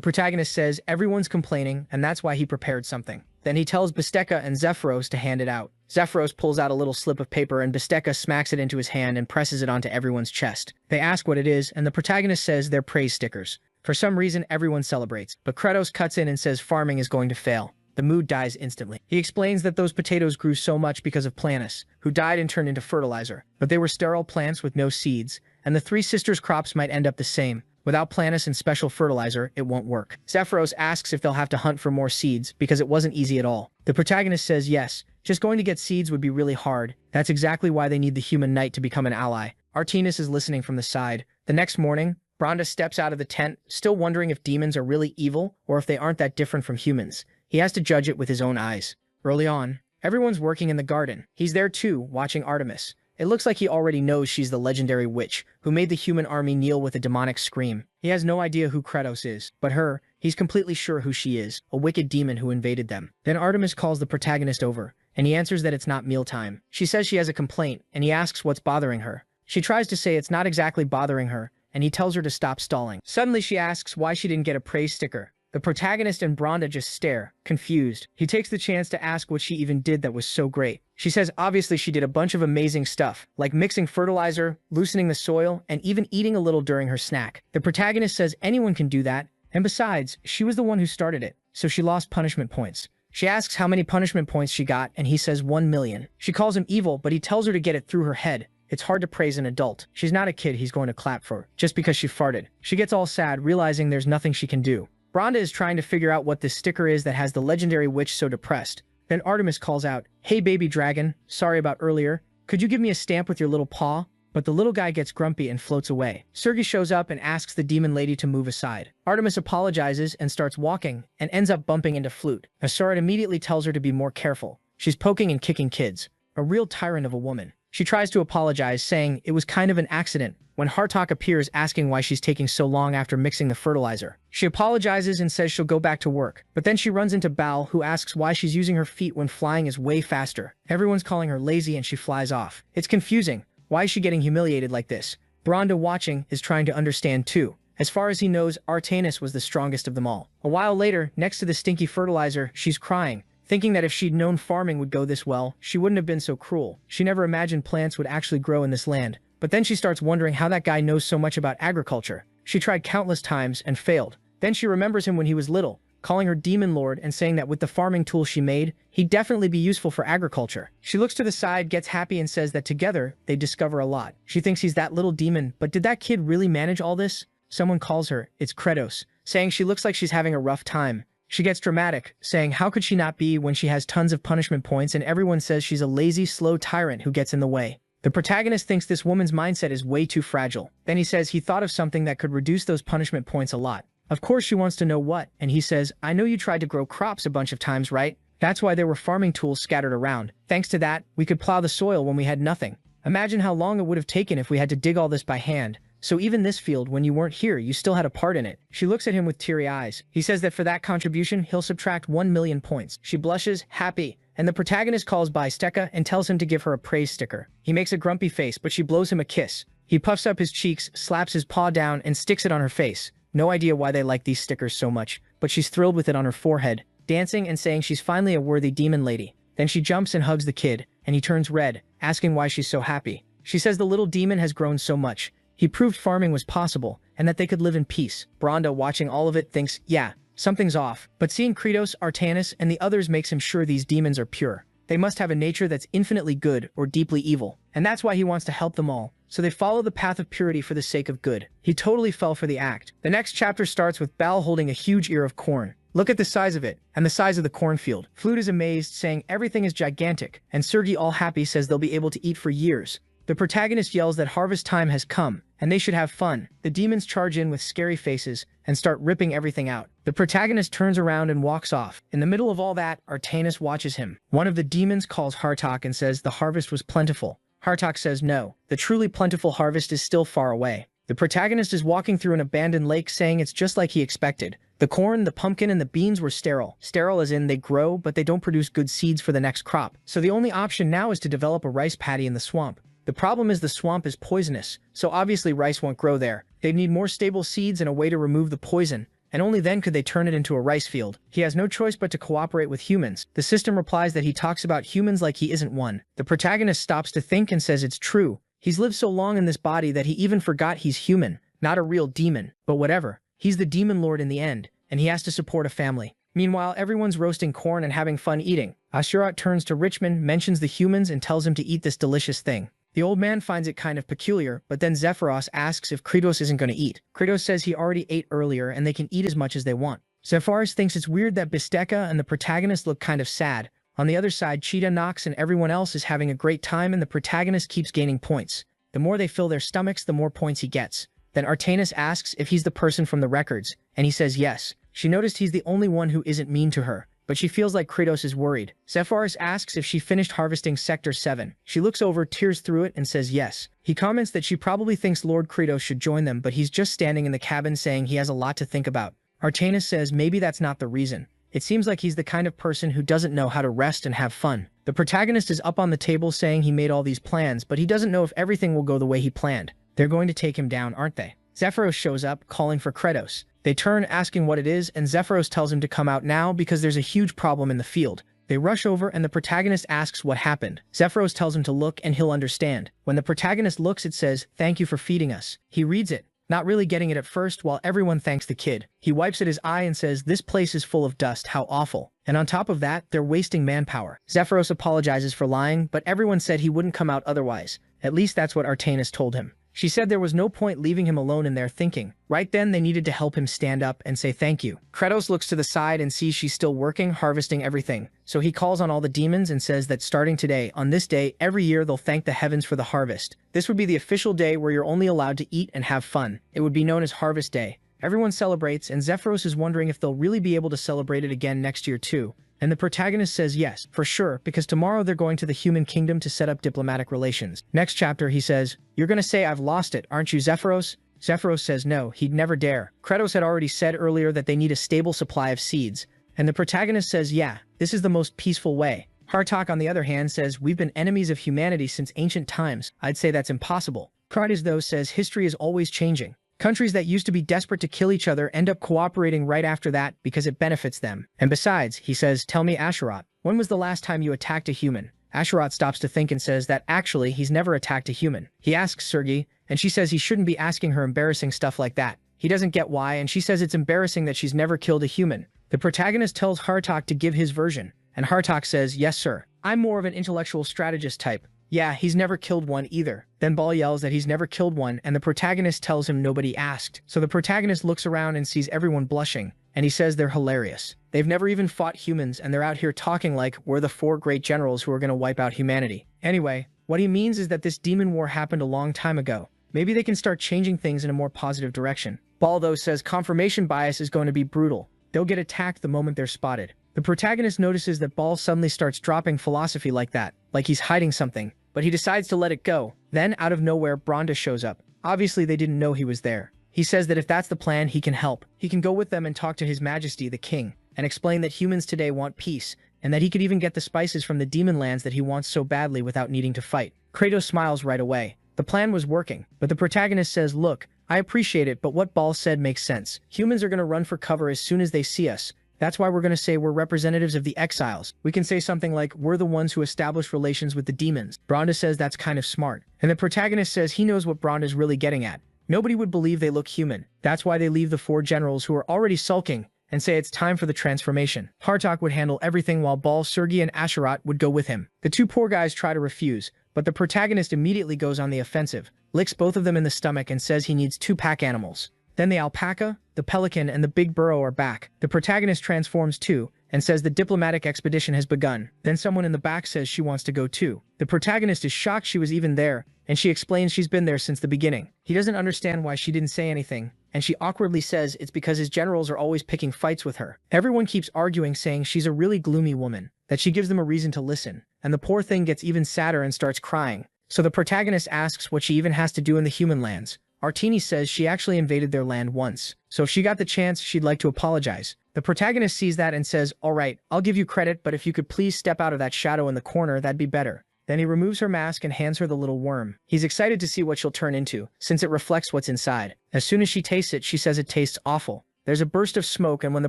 protagonist says everyone's complaining, and that's why he prepared something. Then he tells Bisteka and Zephyros to hand it out. Zephyros pulls out a little slip of paper and Bisteka smacks it into his hand and presses it onto everyone's chest. They ask what it is, and the protagonist says they're praise stickers. For some reason, everyone celebrates, but Kratos cuts in and says farming is going to fail. The mood dies instantly. He explains that those potatoes grew so much because of Planus, who died and turned into fertilizer, but they were sterile plants with no seeds, and the 3 sisters' crops might end up the same. Without Planus and special fertilizer, it won't work. Zephyros asks if they'll have to hunt for more seeds, because it wasn't easy at all. The protagonist says yes, just going to get seeds would be really hard. That's exactly why they need the human knight to become an ally. Artemis is listening from the side. The next morning, Bronda steps out of the tent, still wondering if demons are really evil, or if they aren't that different from humans. He has to judge it with his own eyes. Early on, everyone's working in the garden. He's there too, watching Artemis. It looks like he already knows she's the legendary witch who made the human army kneel with a demonic scream. He has no idea who Kratos is, but her, he's completely sure who she is, a wicked demon who invaded them. Then Artemis calls the protagonist over, and he answers that it's not mealtime. She says she has a complaint, and he asks what's bothering her. She tries to say it's not exactly bothering her, and he tells her to stop stalling. Suddenly she asks why she didn't get a praise sticker. The protagonist and Bronda just stare, confused. He takes the chance to ask what she even did that was so great. She says obviously she did a bunch of amazing stuff, like mixing fertilizer, loosening the soil, and even eating a little during her snack. The protagonist says anyone can do that, and besides, she was the one who started it, so she lost punishment points. She asks how many punishment points she got, and he says 1 million. She calls him evil, but he tells her to get it through her head. It's hard to praise an adult. She's not a kid he's going to clap for, just because she farted. She gets all sad, realizing there's nothing she can do. Bronda is trying to figure out what this sticker is that has the legendary witch so depressed. Then Artemis calls out, "Hey baby dragon, sorry about earlier. Could you give me a stamp with your little paw?" But the little guy gets grumpy and floats away. Sergei shows up and asks the demon lady to move aside. Artemis apologizes and starts walking, and ends up bumping into Flute. Asarat immediately tells her to be more careful. She's poking and kicking kids. A real tyrant of a woman. She tries to apologize, saying it was kind of an accident, when Hartok appears asking why she's taking so long after mixing the fertilizer. She apologizes and says she'll go back to work, but then she runs into Baal, who asks why she's using her feet when flying is way faster. Everyone's calling her lazy and she flies off. It's confusing. Why is she getting humiliated like this? Bronda, watching, is trying to understand too. As far as he knows, Artanis was the strongest of them all. A while later, next to the stinky fertilizer, she's crying, thinking that if she'd known farming would go this well, she wouldn't have been so cruel. She never imagined plants would actually grow in this land. But then she starts wondering how that guy knows so much about agriculture. She tried countless times and failed. Then she remembers him when he was little, calling her Demon Lord and saying that with the farming tools she made, he'd definitely be useful for agriculture. She looks to the side, gets happy, and says that together, they discover a lot. She thinks he's that little demon, but did that kid really manage all this? Someone calls her, it's Kratos, saying she looks like she's having a rough time. She gets dramatic, saying how could she not be when she has tons of punishment points and everyone says she's a lazy, slow tyrant who gets in the way. The protagonist thinks this woman's mindset is way too fragile. Then he says he thought of something that could reduce those punishment points a lot. Of course she wants to know what, and he says, I know you tried to grow crops a bunch of times, right? That's why there were farming tools scattered around. Thanks to that, we could plow the soil when we had nothing. Imagine how long it would have taken if we had to dig all this by hand. So even this field, when you weren't here, you still had a part in it. She looks at him with teary eyes. He says that for that contribution, he'll subtract 1 million points. She blushes, happy, and the protagonist calls by Steka and tells him to give her a praise sticker. He makes a grumpy face, but she blows him a kiss. He puffs up his cheeks, slaps his paw down, and sticks it on her face. No idea why they like these stickers so much, but she's thrilled with it on her forehead, dancing and saying she's finally a worthy demon lady. Then she jumps and hugs the kid, and he turns red, asking why she's so happy. She says the little demon has grown so much. He proved farming was possible, and that they could live in peace. Branda, watching all of it, thinks, yeah, something's off. But seeing Kratos, Artanis, and the others makes him sure these demons are pure. They must have a nature that's infinitely good or deeply evil, and that's why he wants to help them all. So they follow the path of purity for the sake of good. He totally fell for the act. The next chapter starts with Bal holding a huge ear of corn. Look at the size of it, and the size of the cornfield. Flute is amazed, saying everything is gigantic, and Sergei, all happy, says they'll be able to eat for years. The protagonist yells that harvest time has come, and they should have fun. The demons charge in with scary faces and start ripping everything out. The protagonist turns around and walks off. In the middle of all that, Artanis watches him. One of the demons calls Hartok and says the harvest was plentiful. Hartok says no, the truly plentiful harvest is still far away. The protagonist is walking through an abandoned lake, saying it's just like he expected. The corn, the pumpkin, and the beans were sterile. Sterile as in they grow, but they don't produce good seeds for the next crop. So the only option now is to develop a rice paddy in the swamp. The problem is the swamp is poisonous, so obviously rice won't grow there. They need more stable seeds and a way to remove the poison, and only then could they turn it into a rice field. He has no choice but to cooperate with humans. The system replies that he talks about humans like he isn't one. The protagonist stops to think and says it's true. He's lived so long in this body that he even forgot he's human, not a real demon. But whatever, he's the demon lord in the end, and he has to support a family. Meanwhile, everyone's roasting corn and having fun eating. Ashurat turns to Richmond, mentions the humans, and tells him to eat this delicious thing. The old man finds it kind of peculiar, but then Zephyros asks if Kratos isn't going to eat. Kratos says he already ate earlier and they can eat as much as they want. Zephyros thinks it's weird that Bisteka and the protagonist look kind of sad. On the other side, Cheetah, Nox, and everyone else is having a great time, and the protagonist keeps gaining points. The more they fill their stomachs, the more points he gets. Then Artanis asks if he's the person from the records, and he says yes. She noticed he's the only one who isn't mean to her, but she feels like Kratos is worried. Zephyros asks if she finished harvesting Sector 7. She looks over, tears through it, and says yes. He comments that she probably thinks Lord Kratos should join them, but he's just standing in the cabin saying he has a lot to think about. Artanis says maybe that's not the reason. It seems like he's the kind of person who doesn't know how to rest and have fun. The protagonist is up on the table saying he made all these plans, but he doesn't know if everything will go the way he planned. They're going to take him down, aren't they? Zephyros shows up, calling for Kratos. They turn, asking what it is, and Zephyros tells him to come out now because there's a huge problem in the field. They rush over and the protagonist asks what happened. Zephyros tells him to look and he'll understand. When the protagonist looks, it says, "Thank you for feeding us." He reads it, not really getting it at first, while everyone thanks the kid. He wipes at his eye and says, "This place is full of dust, how awful." And on top of that, they're wasting manpower. Zephyros apologizes for lying, but everyone said he wouldn't come out otherwise. At least that's what Artanis told him. She said there was no point leaving him alone in there thinking. Right then, they needed to help him stand up and say thank you. Kratos looks to the side and sees she's still working, harvesting everything. So he calls on all the demons and says that starting today, on this day, every year they'll thank the heavens for the harvest. This would be the official day where you're only allowed to eat and have fun. It would be known as Harvest Day. Everyone celebrates, and Zephyros is wondering if they'll really be able to celebrate it again next year too. And the protagonist says yes, for sure, because tomorrow they're going to the human kingdom to set up diplomatic relations. Next chapter, he says, "You're gonna say I've lost it, aren't you, Zephyros?" Zephyros says no, he'd never dare. Kratos had already said earlier that they need a stable supply of seeds. And the protagonist says, yeah, this is the most peaceful way. Hartok, on the other hand, says, we've been enemies of humanity since ancient times. I'd say that's impossible. Kratos, though, says history is always changing. Countries that used to be desperate to kill each other end up cooperating right after that because it benefits them. And besides, he says, tell me, Ashurat, when was the last time you attacked a human? Ashurat stops to think and says that actually he's never attacked a human. He asks Sergei, and she says he shouldn't be asking her embarrassing stuff like that. He doesn't get why, and she says it's embarrassing that she's never killed a human. The protagonist tells Hartok to give his version, and Hartok says, yes sir, I'm more of an intellectual strategist type. Yeah, he's never killed one either. Then Bal yells that he's never killed one, and the protagonist tells him nobody asked. So the protagonist looks around and sees everyone blushing, and he says they're hilarious. They've never even fought humans, and they're out here talking like we're the 4 great generals who are gonna wipe out humanity. Anyway, what he means is that this demon war happened a long time ago. Maybe they can start changing things in a more positive direction. Bal, though, says confirmation bias is going to be brutal. They'll get attacked the moment they're spotted. The protagonist notices that Bal suddenly starts dropping philosophy like that, like he's hiding something, but he decides to let it go. Then, out of nowhere, Branda shows up. Obviously, they didn't know he was there. He says that if that's the plan, he can help. He can go with them and talk to His Majesty, the king, and explain that humans today want peace, and that he could even get the spices from the demon lands that he wants so badly without needing to fight. Kratos smiles right away. The plan was working, but the protagonist says, look, I appreciate it, but what Ball said makes sense. Humans are going to run for cover as soon as they see us. That's why we're going to say we're representatives of the exiles. We can say something like, we're the ones who established relations with the demons. Bronda says that's kind of smart. And the protagonist says he knows what Bronda's really getting at. Nobody would believe they look human. That's why they leave the 4 generals who are already sulking and say it's time for the transformation. Hartok would handle everything while Ball, Sergei, and Asherat would go with him. The 2 poor guys try to refuse, but the protagonist immediately goes on the offensive, licks both of them in the stomach and says he needs 2 pack animals. Then the alpaca, the pelican, and the big burro are back. The protagonist transforms too, and says the diplomatic expedition has begun. Then someone in the back says she wants to go too. The protagonist is shocked she was even there, and she explains she's been there since the beginning. He doesn't understand why she didn't say anything, and she awkwardly says it's because his generals are always picking fights with her. Everyone keeps arguing, saying she's a really gloomy woman, that she gives them a reason to listen, and the poor thing gets even sadder and starts crying. So the protagonist asks what she even has to do in the human lands. Artini says she actually invaded their land once, so if she got the chance, she'd like to apologize. The protagonist sees that and says, alright, I'll give you credit, but if you could please step out of that shadow in the corner, that'd be better. Then he removes her mask and hands her the little worm. He's excited to see what she'll turn into, since it reflects what's inside. As soon as she tastes it, she says it tastes awful. There's a burst of smoke, and when the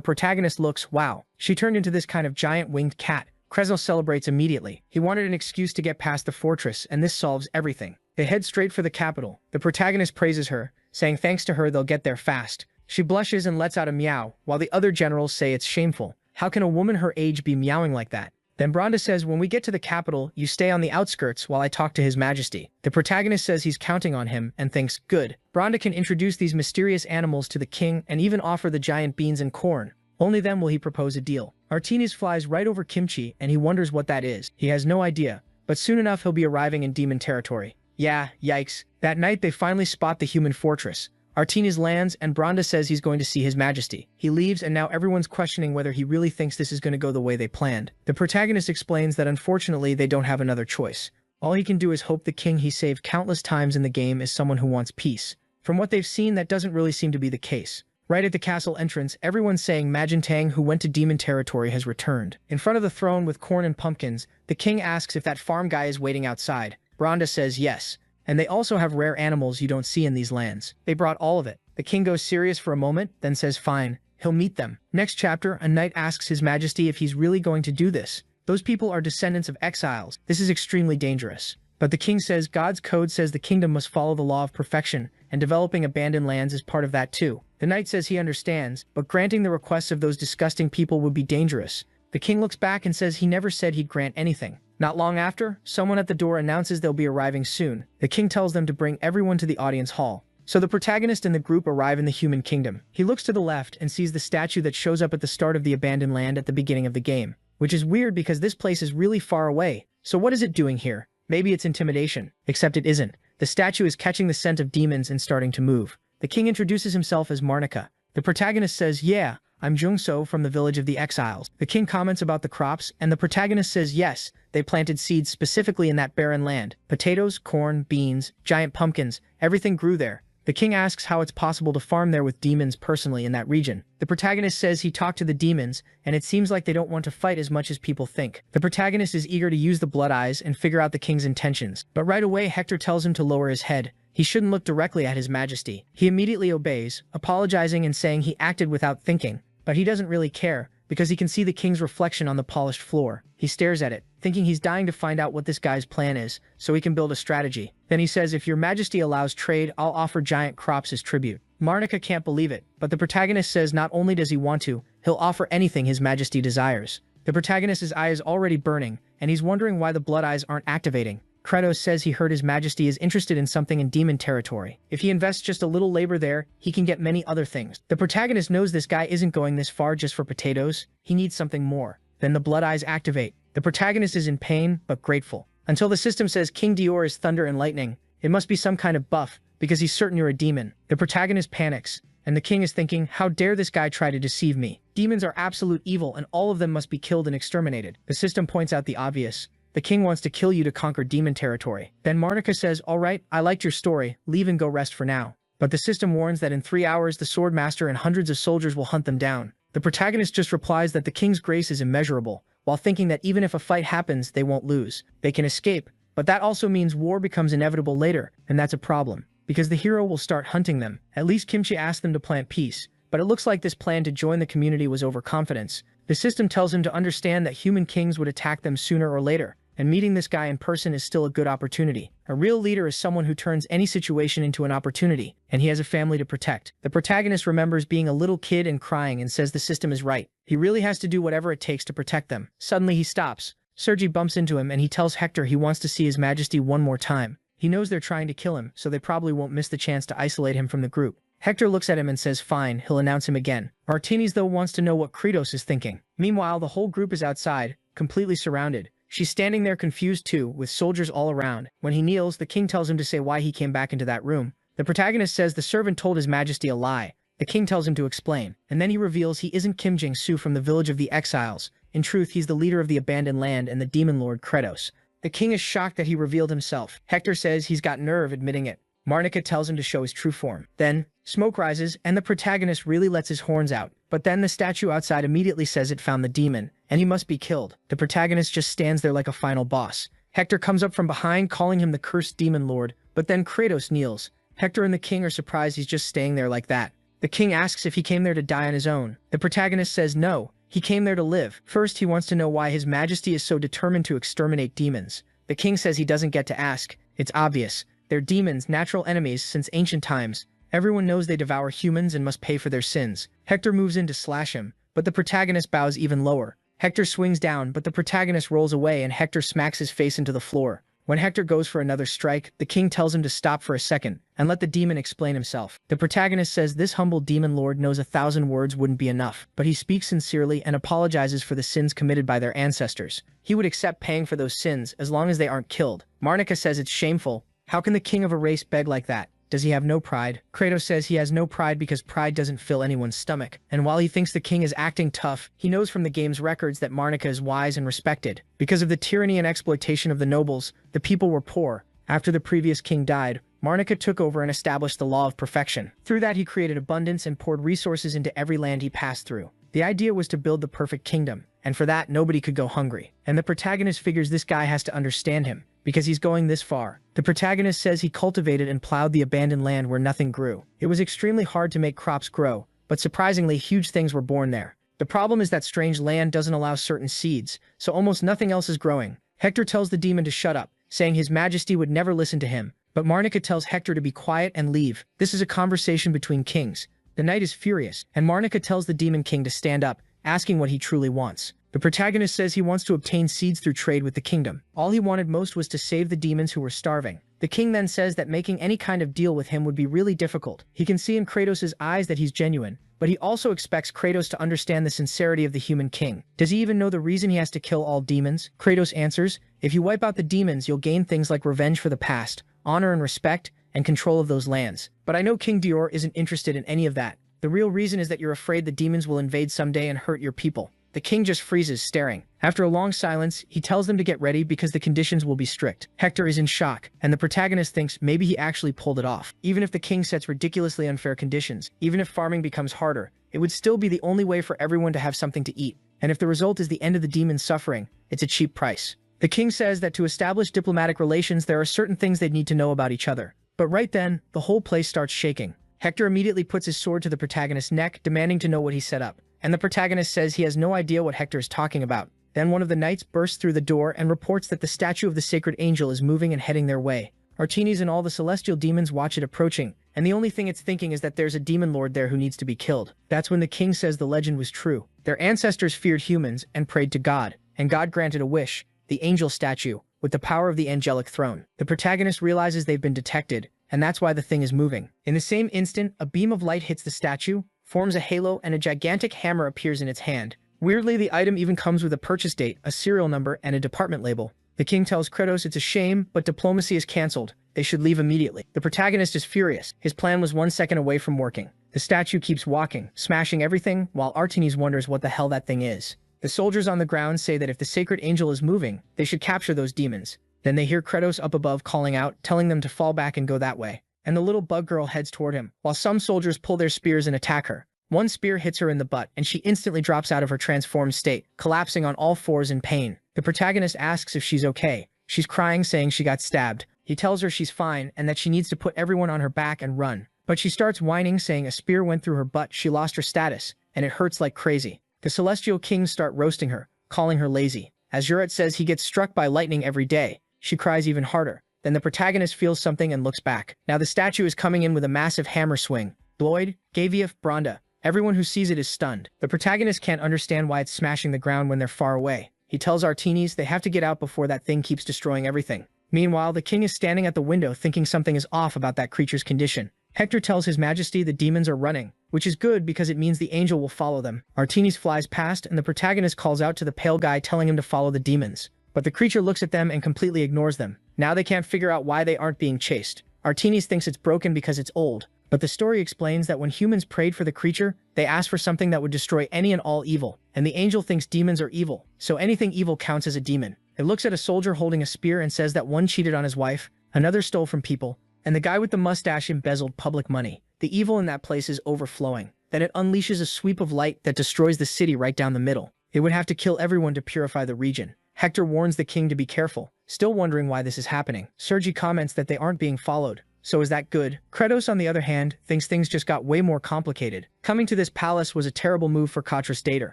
protagonist looks, wow, she turned into this kind of giant winged cat. Krezl celebrates immediately. He wanted an excuse to get past the fortress, and this solves everything. They head straight for the capital. The protagonist praises her, saying thanks to her they'll get there fast. She blushes and lets out a meow, while the other generals say it's shameful. How can a woman her age be meowing like that? Then Bronda says, when we get to the capital, you stay on the outskirts while I talk to His Majesty. The protagonist says he's counting on him and thinks, good. Bronda can introduce these mysterious animals to the king and even offer the giant beans and corn. Only then will he propose a deal. Artines flies right over Kimchi and he wonders what that is. He has no idea, but soon enough he'll be arriving in demon territory. Yeah, yikes. That night they finally spot the human fortress. Artines lands and Bronda says he's going to see His Majesty. He leaves and now everyone's questioning whether he really thinks this is going to go the way they planned. The protagonist explains that unfortunately they don't have another choice. All he can do is hope the king he saved countless times in the game is someone who wants peace. From what they've seen, that doesn't really seem to be the case. Right at the castle entrance, everyone's saying Majintang, who went to demon territory, has returned. In front of the throne with corn and pumpkins, the king asks if that farm guy is waiting outside. Bronda says yes. And they also have rare animals you don't see in these lands. They brought all of it. The king goes serious for a moment, then says fine, he'll meet them. Next chapter, a knight asks His Majesty if he's really going to do this. Those people are descendants of exiles. This is extremely dangerous. But the king says God's code says the kingdom must follow the law of perfection, and developing abandoned lands is part of that too. The knight says he understands, but granting the requests of those disgusting people would be dangerous. The king looks back and says he never said he'd grant anything. Not long after, someone at the door announces they'll be arriving soon. The king tells them to bring everyone to the audience hall. So the protagonist and the group arrive in the human kingdom. He looks to the left and sees the statue that shows up at the start of the abandoned land at the beginning of the game. Which is weird because this place is really far away. So what is it doing here? Maybe it's intimidation. Except it isn't. The statue is catching the scent of demons and starting to move. The king introduces himself as Marnika. The protagonist says, yeah, I'm Jungso from the village of the exiles. The king comments about the crops, and the protagonist says yes, they planted seeds specifically in that barren land. Potatoes, corn, beans, giant pumpkins, everything grew there. The king asks how it's possible to farm there with demons personally in that region. The protagonist says he talked to the demons, and it seems like they don't want to fight as much as people think. The protagonist is eager to use the blood eyes and figure out the king's intentions. But right away Hector tells him to lower his head. He shouldn't look directly at His Majesty. He immediately obeys, apologizing and saying he acted without thinking. But he doesn't really care, because he can see the king's reflection on the polished floor. He stares at it, thinking he's dying to find out what this guy's plan is, so he can build a strategy. Then he says, if your majesty allows trade, I'll offer giant crops as tribute. Marnika can't believe it, but the protagonist says not only does he want to, he'll offer anything His Majesty desires. The protagonist's eye is already burning, and he's wondering why the blood eyes aren't activating. Kratos says he heard His Majesty is interested in something in demon territory. If he invests just a little labor there, he can get many other things. The protagonist knows this guy isn't going this far just for potatoes. He needs something more. Then the blood eyes activate. The protagonist is in pain, but grateful. Until the system says King Dior is thunder and lightning. It must be some kind of buff, because he's certain you're a demon. The protagonist panics, and the king is thinking, how dare this guy try to deceive me? Demons are absolute evil, and all of them must be killed and exterminated. The system points out the obvious. The king wants to kill you to conquer demon territory. Then Marnika says, all right, I liked your story, leave and go rest for now. But the system warns that in 3 hours the sword master and hundreds of soldiers will hunt them down. The protagonist just replies that the king's grace is immeasurable, while thinking that even if a fight happens, they won't lose. They can escape, but that also means war becomes inevitable later, and that's a problem, because the hero will start hunting them. At least Kimchi asked them to plant peace, but it looks like this plan to join the community was overconfidence. The system tells him to understand that human kings would attack them sooner or later, and meeting this guy in person is still a good opportunity. A real leader is someone who turns any situation into an opportunity, and he has a family to protect. The protagonist remembers being a little kid and crying and says the system is right. He really has to do whatever it takes to protect them. Suddenly he stops. Sergi bumps into him and he tells Hector he wants to see His Majesty one more time. He knows they're trying to kill him, so they probably won't miss the chance to isolate him from the group. Hector looks at him and says fine, he'll announce him again. Martinis though wants to know what Kratos is thinking. Meanwhile, the whole group is outside, completely surrounded. She's standing there confused too, with soldiers all around. When he kneels, the king tells him to say why he came back into that room. The protagonist says the servant told His Majesty a lie. The king tells him to explain, and then he reveals he isn't Kim Jong-soo from the village of the exiles. In truth, he's the leader of the abandoned land and the demon lord Kratos. The king is shocked that he revealed himself. Hector says he's got nerve admitting it. Marnika tells him to show his true form. Then, smoke rises, and the protagonist really lets his horns out. But then the statue outside immediately says it found the demon, and he must be killed. The protagonist just stands there like a final boss. Hector comes up from behind, calling him the cursed demon lord, but then Kratos kneels. Hector and the king are surprised he's just staying there like that. The king asks if he came there to die on his own. The protagonist says no, he came there to live. First, he wants to know why His Majesty is so determined to exterminate demons. The king says he doesn't get to ask. It's obvious. They're demons, natural enemies since ancient times. Everyone knows they devour humans and must pay for their sins. Hector moves in to slash him, but the protagonist bows even lower. Hector swings down, but the protagonist rolls away and Hector smacks his face into the floor. When Hector goes for another strike, the king tells him to stop for a second and let the demon explain himself. The protagonist says this humble demon lord knows 1,000 words wouldn't be enough, but he speaks sincerely and apologizes for the sins committed by their ancestors. He would accept paying for those sins as long as they aren't killed. Marnika says it's shameful. How can the king of a race beg like that? Does he have no pride? Kratos says he has no pride because pride doesn't fill anyone's stomach. And while he thinks the king is acting tough, he knows from the game's records that Marnika is wise and respected. Because of the tyranny and exploitation of the nobles, the people were poor. After the previous king died, Marnika took over and established the law of perfection. Through that, he created abundance and poured resources into every land he passed through. The idea was to build the perfect kingdom, and for that, nobody could go hungry. And the protagonist figures this guy has to understand him, because he's going this far. The protagonist says he cultivated and plowed the abandoned land where nothing grew. It was extremely hard to make crops grow, but surprisingly, huge things were born there. The problem is that strange land doesn't allow certain seeds, so almost nothing else is growing. Hector tells the demon to shut up, saying His Majesty would never listen to him, but Marnika tells Hector to be quiet and leave. This is a conversation between kings. The knight is furious, and Marnika tells the demon king to stand up, asking what he truly wants. The protagonist says he wants to obtain seeds through trade with the kingdom. All he wanted most was to save the demons who were starving. The king then says that making any kind of deal with him would be really difficult. He can see in Kratos' eyes that he's genuine, but he also expects Kratos to understand the sincerity of the human king. Does he even know the reason he has to kill all demons? Kratos answers, if you wipe out the demons, you'll gain things like revenge for the past, honor and respect, and control of those lands. But I know King Dior isn't interested in any of that. The real reason is that you're afraid the demons will invade someday and hurt your people. The king just freezes, staring. After a long silence, he tells them to get ready because the conditions will be strict. Hector is in shock, and the protagonist thinks maybe he actually pulled it off. Even if the king sets ridiculously unfair conditions, even if farming becomes harder, it would still be the only way for everyone to have something to eat. And if the result is the end of the demons' suffering, it's a cheap price. The king says that to establish diplomatic relations, there are certain things they'd need to know about each other. But right then, the whole place starts shaking. Hector immediately puts his sword to the protagonist's neck, demanding to know what he set up. And the protagonist says he has no idea what Hector is talking about. Then one of the knights bursts through the door and reports that the statue of the sacred angel is moving and heading their way. Artinis and all the celestial demons watch it approaching, and the only thing it's thinking is that there's a demon lord there who needs to be killed. That's when the king says the legend was true. Their ancestors feared humans and prayed to God, and God granted a wish, the angel statue, with the power of the angelic throne. The protagonist realizes they've been detected, and that's why the thing is moving. In the same instant, a beam of light hits the statue, forms a halo, and a gigantic hammer appears in its hand. Weirdly, the item even comes with a purchase date, a serial number, and a department label. The king tells Kratos it's a shame, but diplomacy is cancelled. They should leave immediately. The protagonist is furious. His plan was 1 second away from working. The statue keeps walking, smashing everything, while Artinis wonders what the hell that thing is. The soldiers on the ground say that if the sacred angel is moving, they should capture those demons. Then they hear Kratos up above calling out, telling them to fall back and go that way. And the little bug girl heads toward him, while some soldiers pull their spears and attack her. One spear hits her in the butt, and she instantly drops out of her transformed state, collapsing on all fours in pain. The protagonist asks if she's okay. She's crying, saying she got stabbed. He tells her she's fine, and that she needs to put everyone on her back and run. But she starts whining, saying a spear went through her butt, she lost her status, and it hurts like crazy. The Celestial Kings start roasting her, calling her lazy. As Juret says he gets struck by lightning every day, she cries even harder. Then the protagonist feels something and looks back. Now the statue is coming in with a massive hammer swing. Lloyd, Gaviev, Bronda. Everyone who sees it is stunned. The protagonist can't understand why it's smashing the ground when they're far away. He tells Artenis they have to get out before that thing keeps destroying everything. Meanwhile, the king is standing at the window thinking something is off about that creature's condition. Hector tells His Majesty the demons are running, which is good because it means the angel will follow them. Artenis flies past and the protagonist calls out to the pale guy telling him to follow the demons. But the creature looks at them and completely ignores them. Now they can't figure out why they aren't being chased. Artenis thinks it's broken because it's old. But the story explains that when humans prayed for the creature, they asked for something that would destroy any and all evil. And the angel thinks demons are evil, so anything evil counts as a demon. It looks at a soldier holding a spear and says that one cheated on his wife, another stole from people, and the guy with the mustache embezzled public money. The evil in that place is overflowing. Then it unleashes a sweep of light that destroys the city right down the middle. It would have to kill everyone to purify the region. Hector warns the king to be careful, still wondering why this is happening. Sergi comments that they aren't being followed. So is that good? Kratos, on the other hand, thinks things just got way more complicated. Coming to this palace was a terrible move for Katras Dater.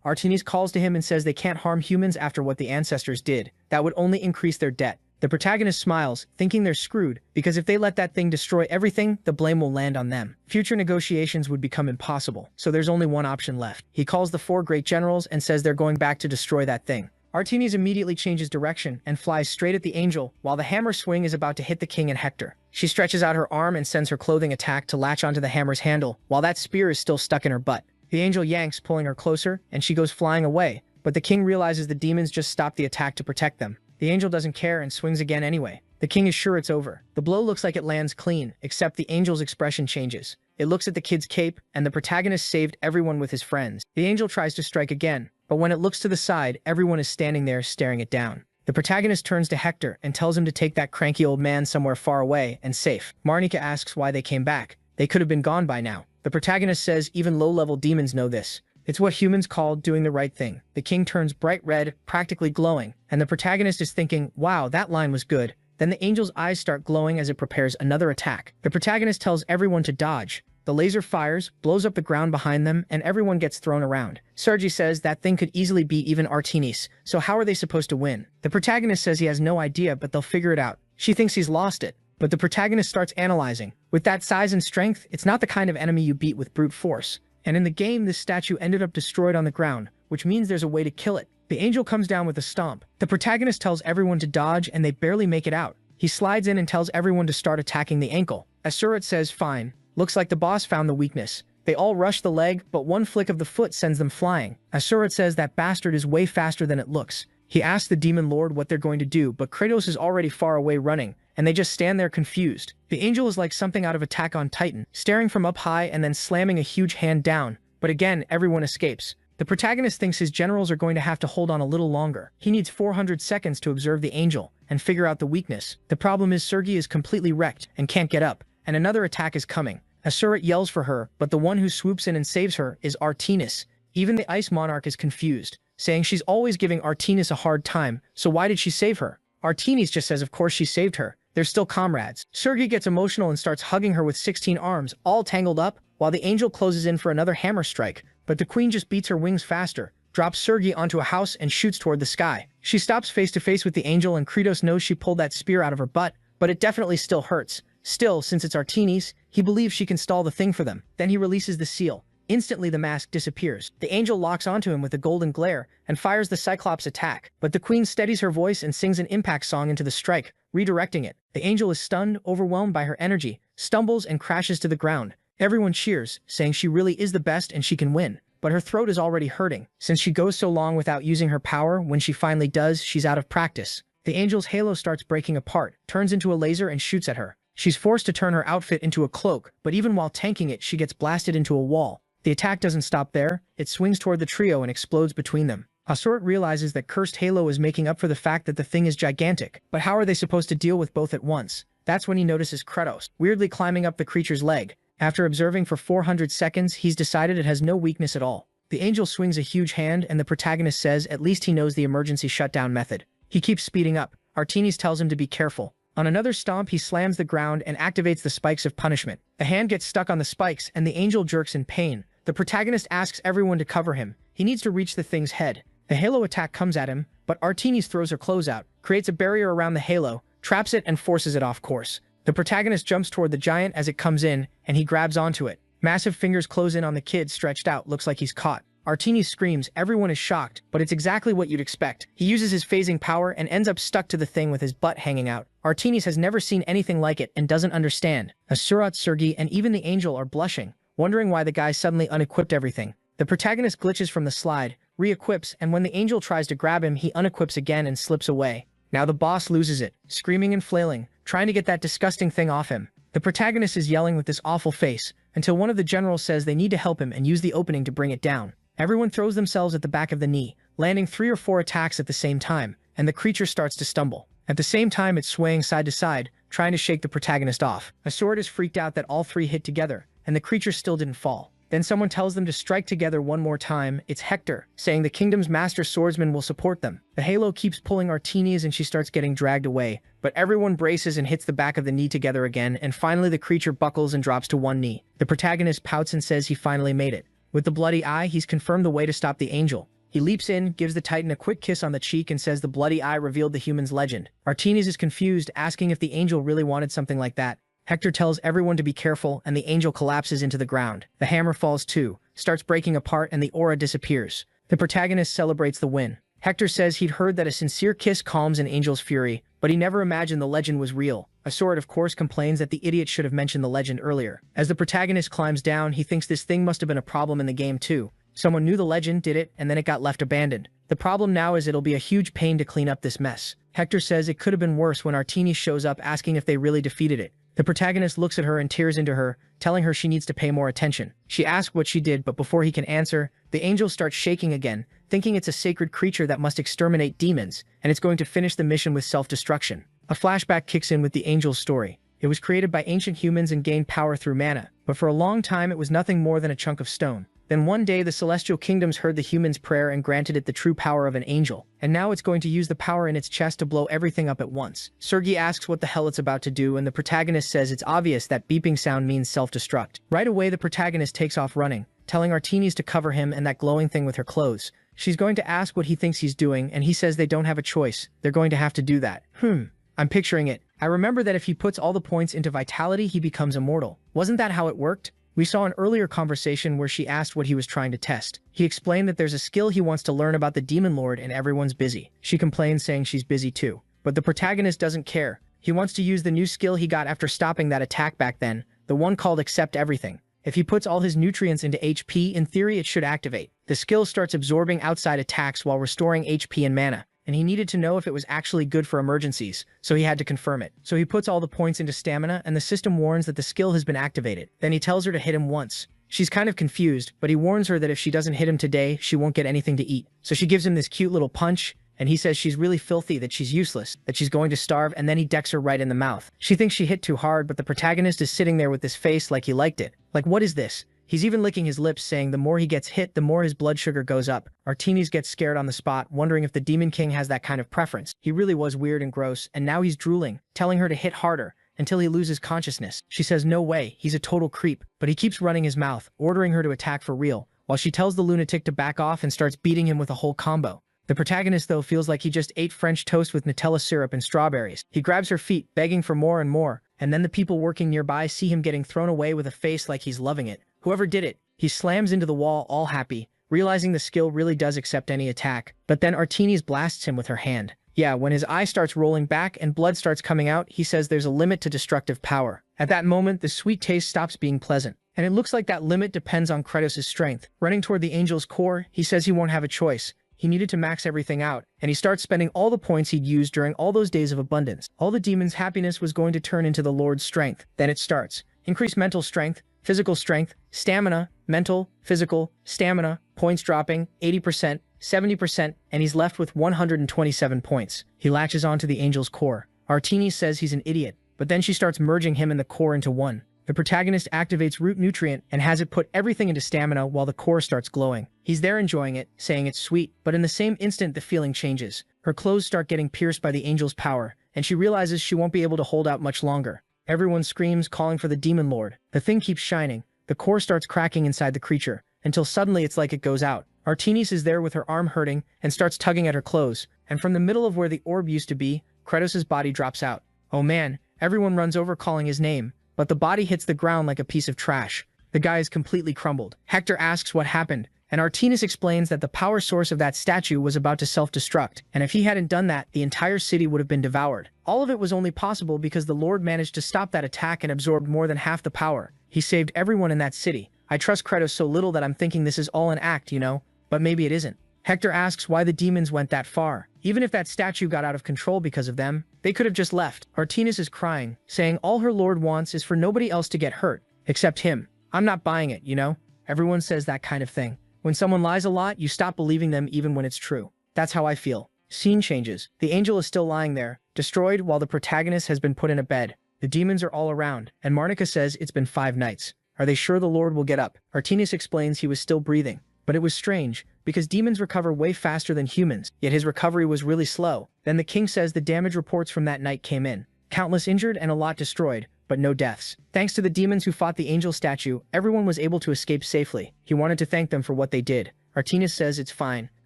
Artenis calls to him and says they can't harm humans after what the ancestors did. That would only increase their debt. The protagonist smiles, thinking they're screwed, because if they let that thing destroy everything, the blame will land on them. Future negotiations would become impossible, so there's only one option left. He calls the 4 great generals and says they're going back to destroy that thing. Artenis immediately changes direction and flies straight at the angel, while the hammer swing is about to hit the king and Hector. She stretches out her arm and sends her clothing attack to latch onto the hammer's handle, while that spear is still stuck in her butt. The angel yanks, pulling her closer, and she goes flying away, but the king realizes the demons just stopped the attack to protect them. The angel doesn't care and swings again anyway. The king is sure it's over. The blow looks like it lands clean, except the angel's expression changes. It looks at the kid's cape, and the protagonist saved everyone with his friends. The angel tries to strike again, but when it looks to the side, everyone is standing there staring it down. The protagonist turns to Hector and tells him to take that cranky old man somewhere far away and safe. Marnika asks why they came back. They could have been gone by now. The protagonist says even low-level demons know this. It's what humans call doing the right thing. The king turns bright red, practically glowing, and the protagonist is thinking, wow, that line was good. Then the angel's eyes start glowing as it prepares another attack. The protagonist tells everyone to dodge. The laser fires, blows up the ground behind them, and everyone gets thrown around. Sergi says that thing could easily beat even Artenis, so how are they supposed to win? The protagonist says he has no idea, but they'll figure it out. She thinks he's lost it, but the protagonist starts analyzing. With that size and strength, it's not the kind of enemy you beat with brute force. And in the game, this statue ended up destroyed on the ground, which means there's a way to kill it. The angel comes down with a stomp. The protagonist tells everyone to dodge, and they barely make it out. He slides in and tells everyone to start attacking the ankle. Asuret says, fine. Looks like the boss found the weakness. They all rush the leg, but one flick of the foot sends them flying. Asuret says that bastard is way faster than it looks. He asks the demon lord what they're going to do, but Kratos is already far away running, and they just stand there confused. The angel is like something out of Attack on Titan, staring from up high and then slamming a huge hand down. But again, everyone escapes. The protagonist thinks his generals are going to have to hold on a little longer. He needs 400 seconds to observe the angel and figure out the weakness. The problem is Sergi is completely wrecked and can't get up, and another attack is coming. Asuret yells for her, but the one who swoops in and saves her is Artenis. Even the Ice Monarch is confused, saying she's always giving Artenis a hard time, so why did she save her? Artenis just says of course she saved her. They're still comrades. Sergi gets emotional and starts hugging her with 16 arms, all tangled up, while the angel closes in for another hammer strike. But the queen just beats her wings faster, drops Sergi onto a house and shoots toward the sky. She stops face to face with the angel and Kratos knows she pulled that spear out of her butt, but it definitely still hurts. Still, since it's Artenis, he believes she can stall the thing for them. Then he releases the seal. Instantly the mask disappears. The angel locks onto him with a golden glare and fires the Cyclops attack. But the queen steadies her voice and sings an impact song into the strike, redirecting it. The angel is stunned, overwhelmed by her energy, stumbles and crashes to the ground. Everyone cheers, saying she really is the best and she can win. But her throat is already hurting. Since she goes so long without using her power, when she finally does, she's out of practice. The angel's halo starts breaking apart, turns into a laser and shoots at her. She's forced to turn her outfit into a cloak, but even while tanking it, she gets blasted into a wall. The attack doesn't stop there. It swings toward the trio and explodes between them. Asura realizes that Cursed Halo is making up for the fact that the thing is gigantic. But how are they supposed to deal with both at once? That's when he notices Kratos, weirdly climbing up the creature's leg. After observing for 400 seconds, he's decided it has no weakness at all. The angel swings a huge hand and the protagonist says at least he knows the emergency shutdown method. He keeps speeding up. Artemis tells him to be careful. On another stomp, he slams the ground and activates the spikes of punishment. The hand gets stuck on the spikes and the angel jerks in pain. The protagonist asks everyone to cover him. He needs to reach the thing's head. The halo attack comes at him, but Artemis throws her clothes out, creates a barrier around the halo, traps it and forces it off course. The protagonist jumps toward the giant as it comes in, and he grabs onto it. Massive fingers close in on the kid stretched out, looks like he's caught. Artemis screams, everyone is shocked, but it's exactly what you'd expect. He uses his phasing power and ends up stuck to the thing with his butt hanging out. Artemis has never seen anything like it and doesn't understand. Asurat, Sergei, and even the angel are blushing, wondering why the guy suddenly unequipped everything. The protagonist glitches from the slide, re-equips, and when the angel tries to grab him, he unequips again and slips away. Now the boss loses it, screaming and flailing, trying to get that disgusting thing off him. The protagonist is yelling with this awful face, until one of the generals says they need to help him and use the opening to bring it down. Everyone throws themselves at the back of the knee, landing 3 or 4 attacks at the same time, and the creature starts to stumble. At the same time, it's swaying side to side, trying to shake the protagonist off. Asura is freaked out that all 3 hit together, and the creature still didn't fall. Then someone tells them to strike together one more time. It's Hector, saying the kingdom's master swordsman will support them. The halo keeps pulling Artemis and she starts getting dragged away, but everyone braces and hits the back of the knee together again, and finally the creature buckles and drops to one knee. The protagonist pouts and says he finally made it. With the bloody eye, he's confirmed the way to stop the angel. He leaps in, gives the Titan a quick kiss on the cheek and says the bloody eye revealed the human's legend. Artemis is confused, asking if the angel really wanted something like that. Hector tells everyone to be careful and the angel collapses into the ground. The hammer falls too, starts breaking apart and the aura disappears. The protagonist celebrates the win. Hector says he'd heard that a sincere kiss calms an angel's fury, but he never imagined the legend was real. Asura, of course, complains that the idiot should have mentioned the legend earlier. As the protagonist climbs down, he thinks this thing must have been a problem in the game too. Someone knew the legend, did it, and then it got left abandoned. The problem now is it'll be a huge pain to clean up this mess. Hector says it could have been worse when Artemis shows up asking if they really defeated it. The protagonist looks at her and tears into her, telling her she needs to pay more attention. She asks what she did, but before he can answer, the angel starts shaking again, thinking it's a sacred creature that must exterminate demons, and it's going to finish the mission with self-destruction. A flashback kicks in with the angel's story. It was created by ancient humans and gained power through mana, but for a long time it was nothing more than a chunk of stone. Then one day the celestial kingdoms heard the human's prayer and granted it the true power of an angel, and now it's going to use the power in its chest to blow everything up at once. Sergei asks what the hell it's about to do, and the protagonist says it's obvious that beeping sound means self-destruct. Right away the protagonist takes off running, telling Artemis to cover him and that glowing thing with her clothes. She's going to ask what he thinks he's doing, and he says they don't have a choice. They're going to have to do that. I'm picturing it. I remember that if he puts all the points into vitality, he becomes immortal. Wasn't that how it worked? We saw an earlier conversation where she asked what he was trying to test. He explained that there's a skill he wants to learn about the Demon Lord and everyone's busy. She complains, saying she's busy too. But the protagonist doesn't care. He wants to use the new skill he got after stopping that attack back then, the one called Accept Everything. If he puts all his nutrients into HP, in theory it should activate. The skill starts absorbing outside attacks while restoring HP and mana, and he needed to know if it was actually good for emergencies, so he had to confirm it. So he puts all the points into stamina, and the system warns that the skill has been activated. Then he tells her to hit him once. She's kind of confused, but he warns her that if she doesn't hit him today, she won't get anything to eat. So she gives him this cute little punch, and he says she's really filthy, that she's useless, that she's going to starve, and then he decks her right in the mouth. She thinks she hit too hard, but the protagonist is sitting there with this face like he liked it. Like, what is this? He's even licking his lips, saying the more he gets hit, the more his blood sugar goes up. Artemis gets scared on the spot, wondering if the Demon King has that kind of preference. He really was weird and gross, and now he's drooling, telling her to hit harder, until he loses consciousness. She says no way, he's a total creep, but he keeps running his mouth, ordering her to attack for real, while she tells the lunatic to back off and starts beating him with a whole combo. The protagonist, though, feels like he just ate French toast with Nutella syrup and strawberries. He grabs her feet, begging for more and more, and then the people working nearby see him getting thrown away with a face like he's loving it. Whoever did it, he slams into the wall all happy, realizing the skill really does accept any attack, but then Artemis blasts him with her hand. Yeah, when his eye starts rolling back and blood starts coming out, he says there's a limit to destructive power. At that moment, the sweet taste stops being pleasant, and it looks like that limit depends on Kratos' strength. Running toward the angel's core, he says he won't have a choice. He needed to max everything out, and he starts spending all the points he'd used during all those days of abundance. All the demon's happiness was going to turn into the Lord's strength. Then it starts. Increase mental strength, physical strength, stamina, mental, physical, stamina, points dropping, 80%, 70%, and he's left with 127 points. He latches onto the angel's core. Artini says he's an idiot, but then she starts merging him and the core into one. The protagonist activates root nutrient and has it put everything into stamina while the core starts glowing. He's there enjoying it, saying it's sweet, but in the same instant the feeling changes. Her clothes start getting pierced by the angel's power, and she realizes she won't be able to hold out much longer. Everyone screams, calling for the demon lord. The thing keeps shining. The core starts cracking inside the creature, until suddenly it's like it goes out. Artemis is there with her arm hurting and starts tugging at her clothes, and from the middle of where the orb used to be, Kratos' body drops out. Oh man, everyone runs over calling his name, but the body hits the ground like a piece of trash. The guy is completely crumbled. Hector asks what happened, and Artemis explains that the power source of that statue was about to self-destruct, and if he hadn't done that, the entire city would have been devoured. All of it was only possible because the Lord managed to stop that attack and absorbed more than half the power. He saved everyone in that city. I trust Kratos so little that I'm thinking this is all an act, you know? But maybe it isn't. Hector asks why the demons went that far. Even if that statue got out of control because of them, they could have just left. Artemis is crying, saying all her lord wants is for nobody else to get hurt, except him. I'm not buying it, you know? Everyone says that kind of thing. When someone lies a lot, you stop believing them even when it's true. That's how I feel. Scene changes. The angel is still lying there, destroyed, while the protagonist has been put in a bed. The demons are all around, and Marnika says it's been 5 nights. Are they sure the Lord will get up? Artemis explains he was still breathing. But it was strange, because demons recover way faster than humans, yet his recovery was really slow. Then the king says the damage reports from that night came in. Countless injured and a lot destroyed, but no deaths. Thanks to the demons who fought the angel statue, everyone was able to escape safely. He wanted to thank them for what they did. Artemis says it's fine.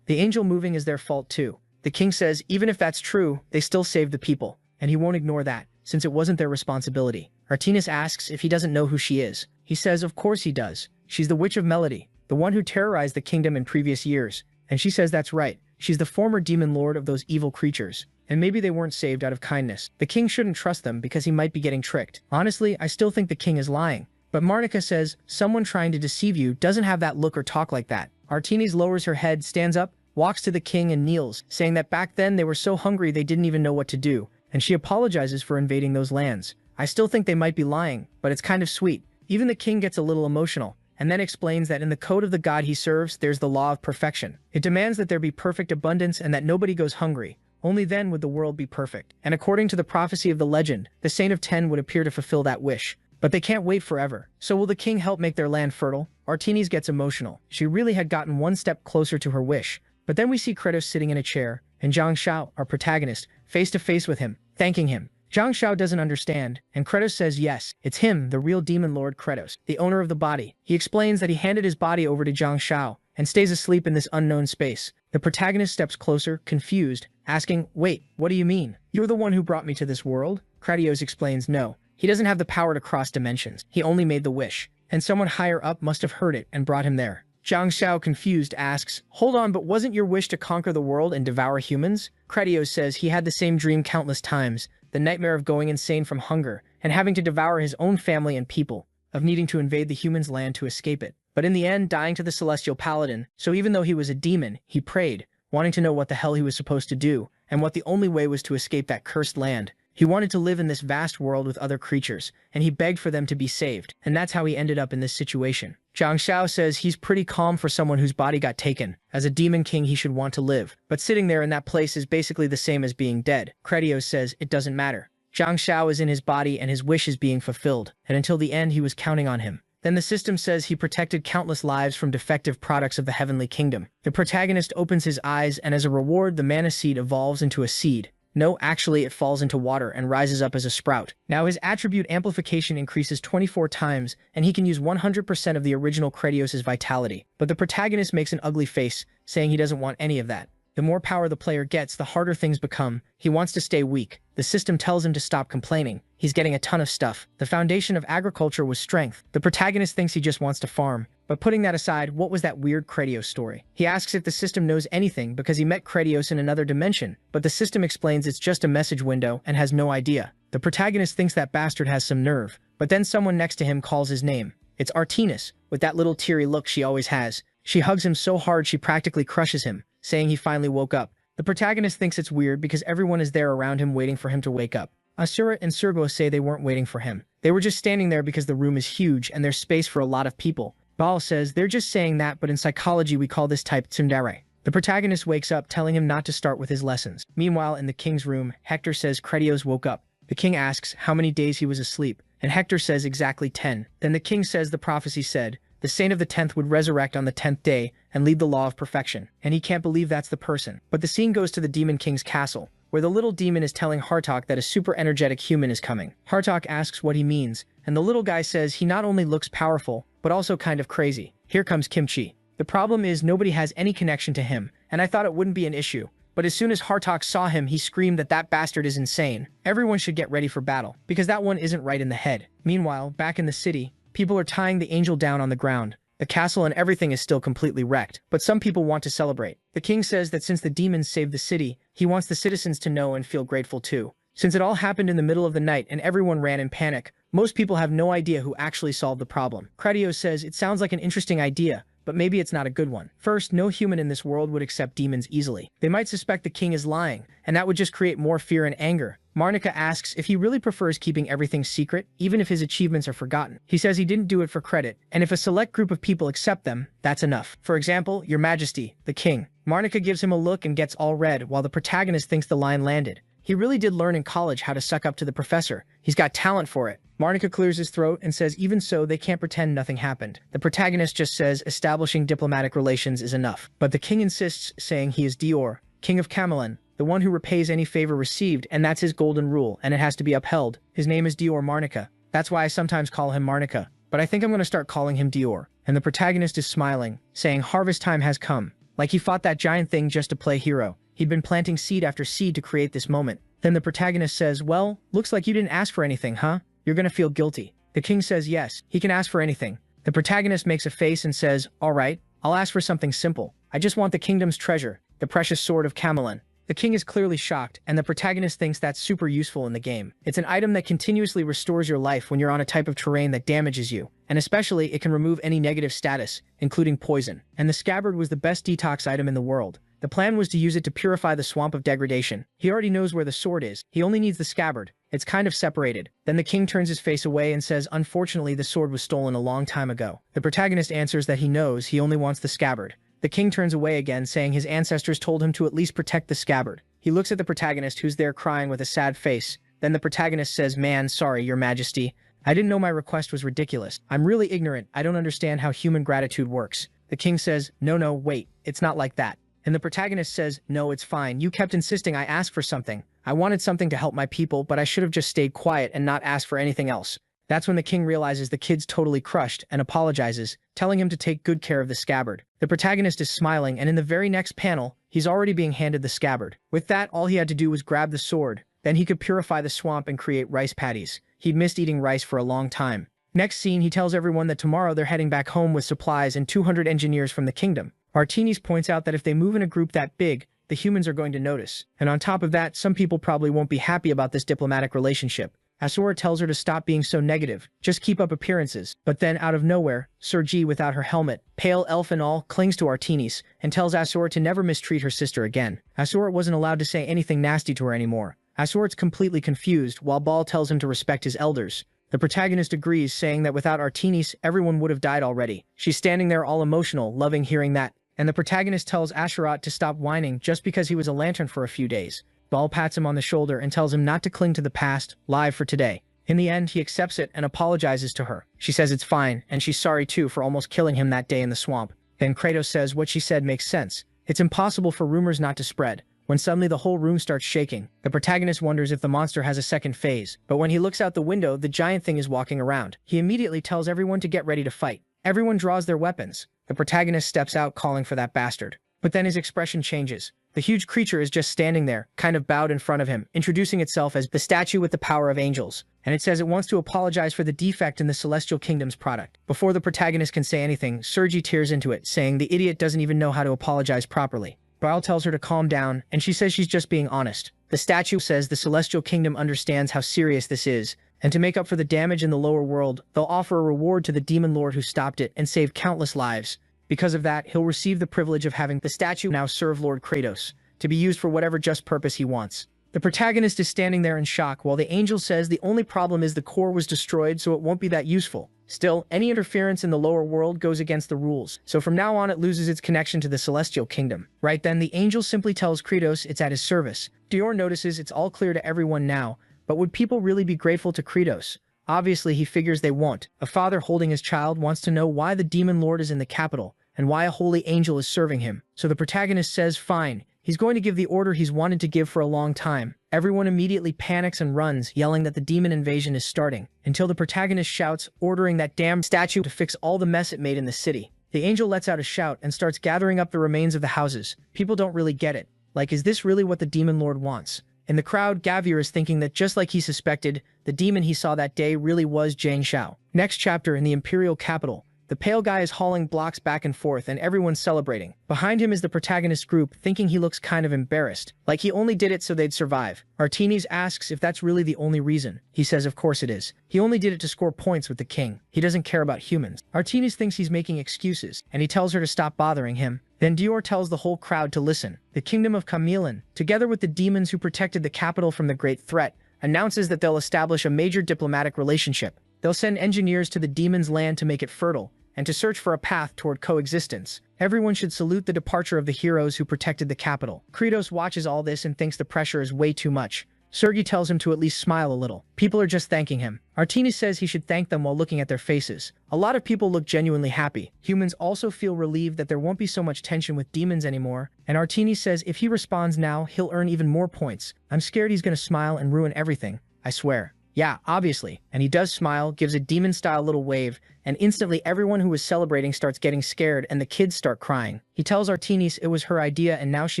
The angel moving is their fault too. The king says even if that's true, they still saved the people, and he won't ignore that, since it wasn't their responsibility. Artemis asks if he doesn't know who she is. He says of course he does. She's the Witch of Melody, the one who terrorized the kingdom in previous years. And she says that's right. She's the former demon lord of those evil creatures. And maybe they weren't saved out of kindness. The king shouldn't trust them because he might be getting tricked. Honestly, I still think the king is lying. But Marnika says, someone trying to deceive you doesn't have that look or talk like that. Artemis lowers her head, stands up, walks to the king and kneels, saying that back then they were so hungry they didn't even know what to do. And she apologizes for invading those lands. I still think they might be lying, but it's kind of sweet. Even the king gets a little emotional, and then explains that in the code of the god he serves, there's the law of perfection. It demands that there be perfect abundance and that nobody goes hungry. Only then would the world be perfect. And according to the prophecy of the legend, the Saint of Ten would appear to fulfill that wish. But they can't wait forever. So will the king help make their land fertile? Artemis gets emotional. She really had gotten one step closer to her wish. But then we see Kratos sitting in a chair, and Zhang Xiao, our protagonist, face to face with him, thanking him. Zhang Xiao doesn't understand, and Kratos says yes, it's him, the real demon lord Kratos, the owner of the body. He explains that he handed his body over to Zhang Xiao, and stays asleep in this unknown space. The protagonist steps closer, confused, asking, wait, what do you mean? You're the one who brought me to this world? Kratos explains no. He doesn't have the power to cross dimensions. He only made the wish. And someone higher up must have heard it and brought him there. Zhang Xiao, confused, asks, hold on, but wasn't your wish to conquer the world and devour humans? Kratos says he had the same dream countless times, the nightmare of going insane from hunger and having to devour his own family and people, of needing to invade the humans' land to escape it. But in the end, dying to the celestial paladin, so even though he was a demon, he prayed, wanting to know what the hell he was supposed to do, and what the only way was to escape that cursed land. He wanted to live in this vast world with other creatures, and he begged for them to be saved, and that's how he ended up in this situation. Zhang Xiao says he's pretty calm for someone whose body got taken. As a demon king, he should want to live, but sitting there in that place is basically the same as being dead. Kratos says it doesn't matter. Zhang Xiao is in his body and his wish is being fulfilled, and until the end he was counting on him. Then the system says he protected countless lives from defective products of the heavenly kingdom. The protagonist opens his eyes, and as a reward, the mana seed evolves into a seed. No, actually, it falls into water and rises up as a sprout. Now his attribute amplification increases 24 times, and he can use 100% of the original Kratos' vitality. But the protagonist makes an ugly face, saying he doesn't want any of that. The more power the player gets, the harder things become. He wants to stay weak. The system tells him to stop complaining. He's getting a ton of stuff. The foundation of agriculture was strength. The protagonist thinks he just wants to farm. But putting that aside, what was that weird Kratos story? He asks if the system knows anything because he met Kratos in another dimension, but the system explains it's just a message window and has no idea. The protagonist thinks that bastard has some nerve, but then someone next to him calls his name. It's Artemis, with that little teary look she always has. She hugs him so hard she practically crushes him, saying he finally woke up. The protagonist thinks it's weird because everyone is there around him waiting for him to wake up. Asura and Sergo say they weren't waiting for him. They were just standing there because the room is huge and there's space for a lot of people. Baal says they're just saying that, but in psychology we call this type tsundere. The protagonist wakes up telling him not to start with his lessons. Meanwhile, in the king's room, Hector says Kredios woke up. The king asks how many days he was asleep, and Hector says exactly 10. Then the king says the prophecy said, the saint of the 10th would resurrect on the 10th day and lead the law of perfection, and he can't believe that's the person. But the scene goes to the demon king's castle, where the little demon is telling Hartok that a super energetic human is coming. Hartok asks what he means, and the little guy says he not only looks powerful, but also kind of crazy. Here comes Kimchi. The problem is nobody has any connection to him, and I thought it wouldn't be an issue. But as soon as Hartok saw him, he screamed that that bastard is insane. Everyone should get ready for battle, because that one isn't right in the head. Meanwhile, back in the city, people are tying the angel down on the ground. The castle and everything is still completely wrecked, but some people want to celebrate. The king says that since the demons saved the city, he wants the citizens to know and feel grateful too. Since it all happened in the middle of the night and everyone ran in panic, most people have no idea who actually solved the problem. Kredios says it sounds like an interesting idea, but maybe it's not a good one. First, no human in this world would accept demons easily. They might suspect the king is lying, and that would just create more fear and anger. Marnika asks if he really prefers keeping everything secret, even if his achievements are forgotten. He says he didn't do it for credit, and if a select group of people accept them, that's enough. For example, Your Majesty, the king. Marnika gives him a look and gets all red, while the protagonist thinks the line landed. He really did learn in college how to suck up to the professor. He's got talent for it. Marnika clears his throat and says even so, they can't pretend nothing happened. The protagonist just says establishing diplomatic relations is enough. But the king insists, saying he is Dior, king of Camelon, the one who repays any favor received, and that's his golden rule, and it has to be upheld. His name is Dior Marnika. That's why I sometimes call him Marnika. But I think I'm going to start calling him Dior. And the protagonist is smiling, saying harvest time has come. Like he fought that giant thing just to play hero. He'd been planting seed after seed to create this moment. Then the protagonist says, well, looks like you didn't ask for anything, huh? You're gonna feel guilty. The king says yes, he can ask for anything. The protagonist makes a face and says, all right, I'll ask for something simple. I just want the kingdom's treasure, the precious sword of Camelon. The king is clearly shocked, and the protagonist thinks that's super useful in the game. It's an item that continuously restores your life when you're on a type of terrain that damages you, and especially it can remove any negative status, including poison. And the scabbard was the best detox item in the world. The plan was to use it to purify the swamp of degradation. He already knows where the sword is. He only needs the scabbard. It's kind of separated. Then the king turns his face away and says, unfortunately, the sword was stolen a long time ago. The protagonist answers that he knows, he only wants the scabbard. The king turns away again, saying his ancestors told him to at least protect the scabbard. He looks at the protagonist, who's there crying with a sad face. Then the protagonist says, man, sorry, Your Majesty. I didn't know my request was ridiculous. I'm really ignorant. I don't understand how human gratitude works. The king says, no, wait, it's not like that. And the protagonist says, no, it's fine. You kept insisting I ask for something. I wanted something to help my people, but I should have just stayed quiet and not asked for anything else. That's when the king realizes the kid's totally crushed and apologizes, telling him to take good care of the scabbard. The protagonist is smiling, and in the very next panel, he's already being handed the scabbard. With that, all he had to do was grab the sword. Then he could purify the swamp and create rice patties. He'd missed eating rice for a long time. Next scene, he tells everyone that tomorrow they're heading back home with supplies and 200 engineers from the kingdom. Martinis points out that if they move in a group that big, the humans are going to notice. And on top of that, some people probably won't be happy about this diplomatic relationship. Asura tells her to stop being so negative, just keep up appearances. But then, out of nowhere, Sergi, without her helmet, pale elf and all, clings to Artinis and tells Asura to never mistreat her sister again. Asura wasn't allowed to say anything nasty to her anymore. Asura's completely confused, while Ball tells him to respect his elders. The protagonist agrees, saying that without Artinis, everyone would have died already. She's standing there all emotional, loving hearing that. And the protagonist tells Ashurat to stop whining just because he was a lantern for a few days. Ball pats him on the shoulder and tells him not to cling to the past, live for today. In the end, he accepts it and apologizes to her. She says it's fine, and she's sorry too for almost killing him that day in the swamp. Then Kratos says what she said makes sense. It's impossible for rumors not to spread. When suddenly the whole room starts shaking, the protagonist wonders if the monster has a second phase. But when he looks out the window, the giant thing is walking around. He immediately tells everyone to get ready to fight. Everyone draws their weapons. The protagonist steps out calling for that bastard. But then his expression changes. The huge creature is just standing there, kind of bowed in front of him, introducing itself as the statue with the power of angels. And it says it wants to apologize for the defect in the Celestial Kingdom's product. Before the protagonist can say anything, Sergi tears into it, saying the idiot doesn't even know how to apologize properly. Baal tells her to calm down, and she says she's just being honest. The statue says the Celestial Kingdom understands how serious this is, and to make up for the damage in the lower world, they'll offer a reward to the demon lord who stopped it and saved countless lives. Because of that, he'll receive the privilege of having the statue now serve Lord Kratos, to be used for whatever just purpose he wants. The protagonist is standing there in shock, while the angel says the only problem is the core was destroyed, so it won't be that useful. Still, any interference in the lower world goes against the rules, so from now on it loses its connection to the celestial kingdom. Right then, the angel simply tells Kratos it's at his service. Dior notices it's all clear to everyone now, but would people really be grateful to Kratos? Obviously, he figures they won't. A father holding his child wants to know why the demon lord is in the capital, and why a holy angel is serving him. So the protagonist says fine, he's going to give the order he's wanted to give for a long time. Everyone immediately panics and runs, yelling that the demon invasion is starting, until the protagonist shouts, ordering that damn statue to fix all the mess it made in the city. The angel lets out a shout and starts gathering up the remains of the houses. People don't really get it. Like, is this really what the demon lord wants? In the crowd, Gavir is thinking that just like he suspected, the demon he saw that day really was Jang Shao. Next chapter, in the imperial capital, the pale guy is hauling blocks back and forth and everyone's celebrating. Behind him is the protagonist group, thinking he looks kind of embarrassed, like he only did it so they'd survive. Artinis asks if that's really the only reason. He says of course it is. He only did it to score points with the king. He doesn't care about humans. Artinis thinks he's making excuses, and he tells her to stop bothering him. Then Dior tells the whole crowd to listen. The kingdom of Kamilin, together with the demons who protected the capital from the great threat, announces that they'll establish a major diplomatic relationship. They'll send engineers to the demon's land to make it fertile, and to search for a path toward coexistence. Everyone should salute the departure of the heroes who protected the capital. Kratos watches all this and thinks the pressure is way too much. Sergei tells him to at least smile a little. People are just thanking him. Artinis says he should thank them while looking at their faces. A lot of people look genuinely happy. Humans also feel relieved that there won't be so much tension with demons anymore. And Artinis says if he responds now, he'll earn even more points. I'm scared he's gonna smile and ruin everything. I swear. Yeah, obviously. And he does smile, gives a demon-style little wave, and instantly everyone who was celebrating starts getting scared and the kids start crying. He tells Artinis it was her idea and now she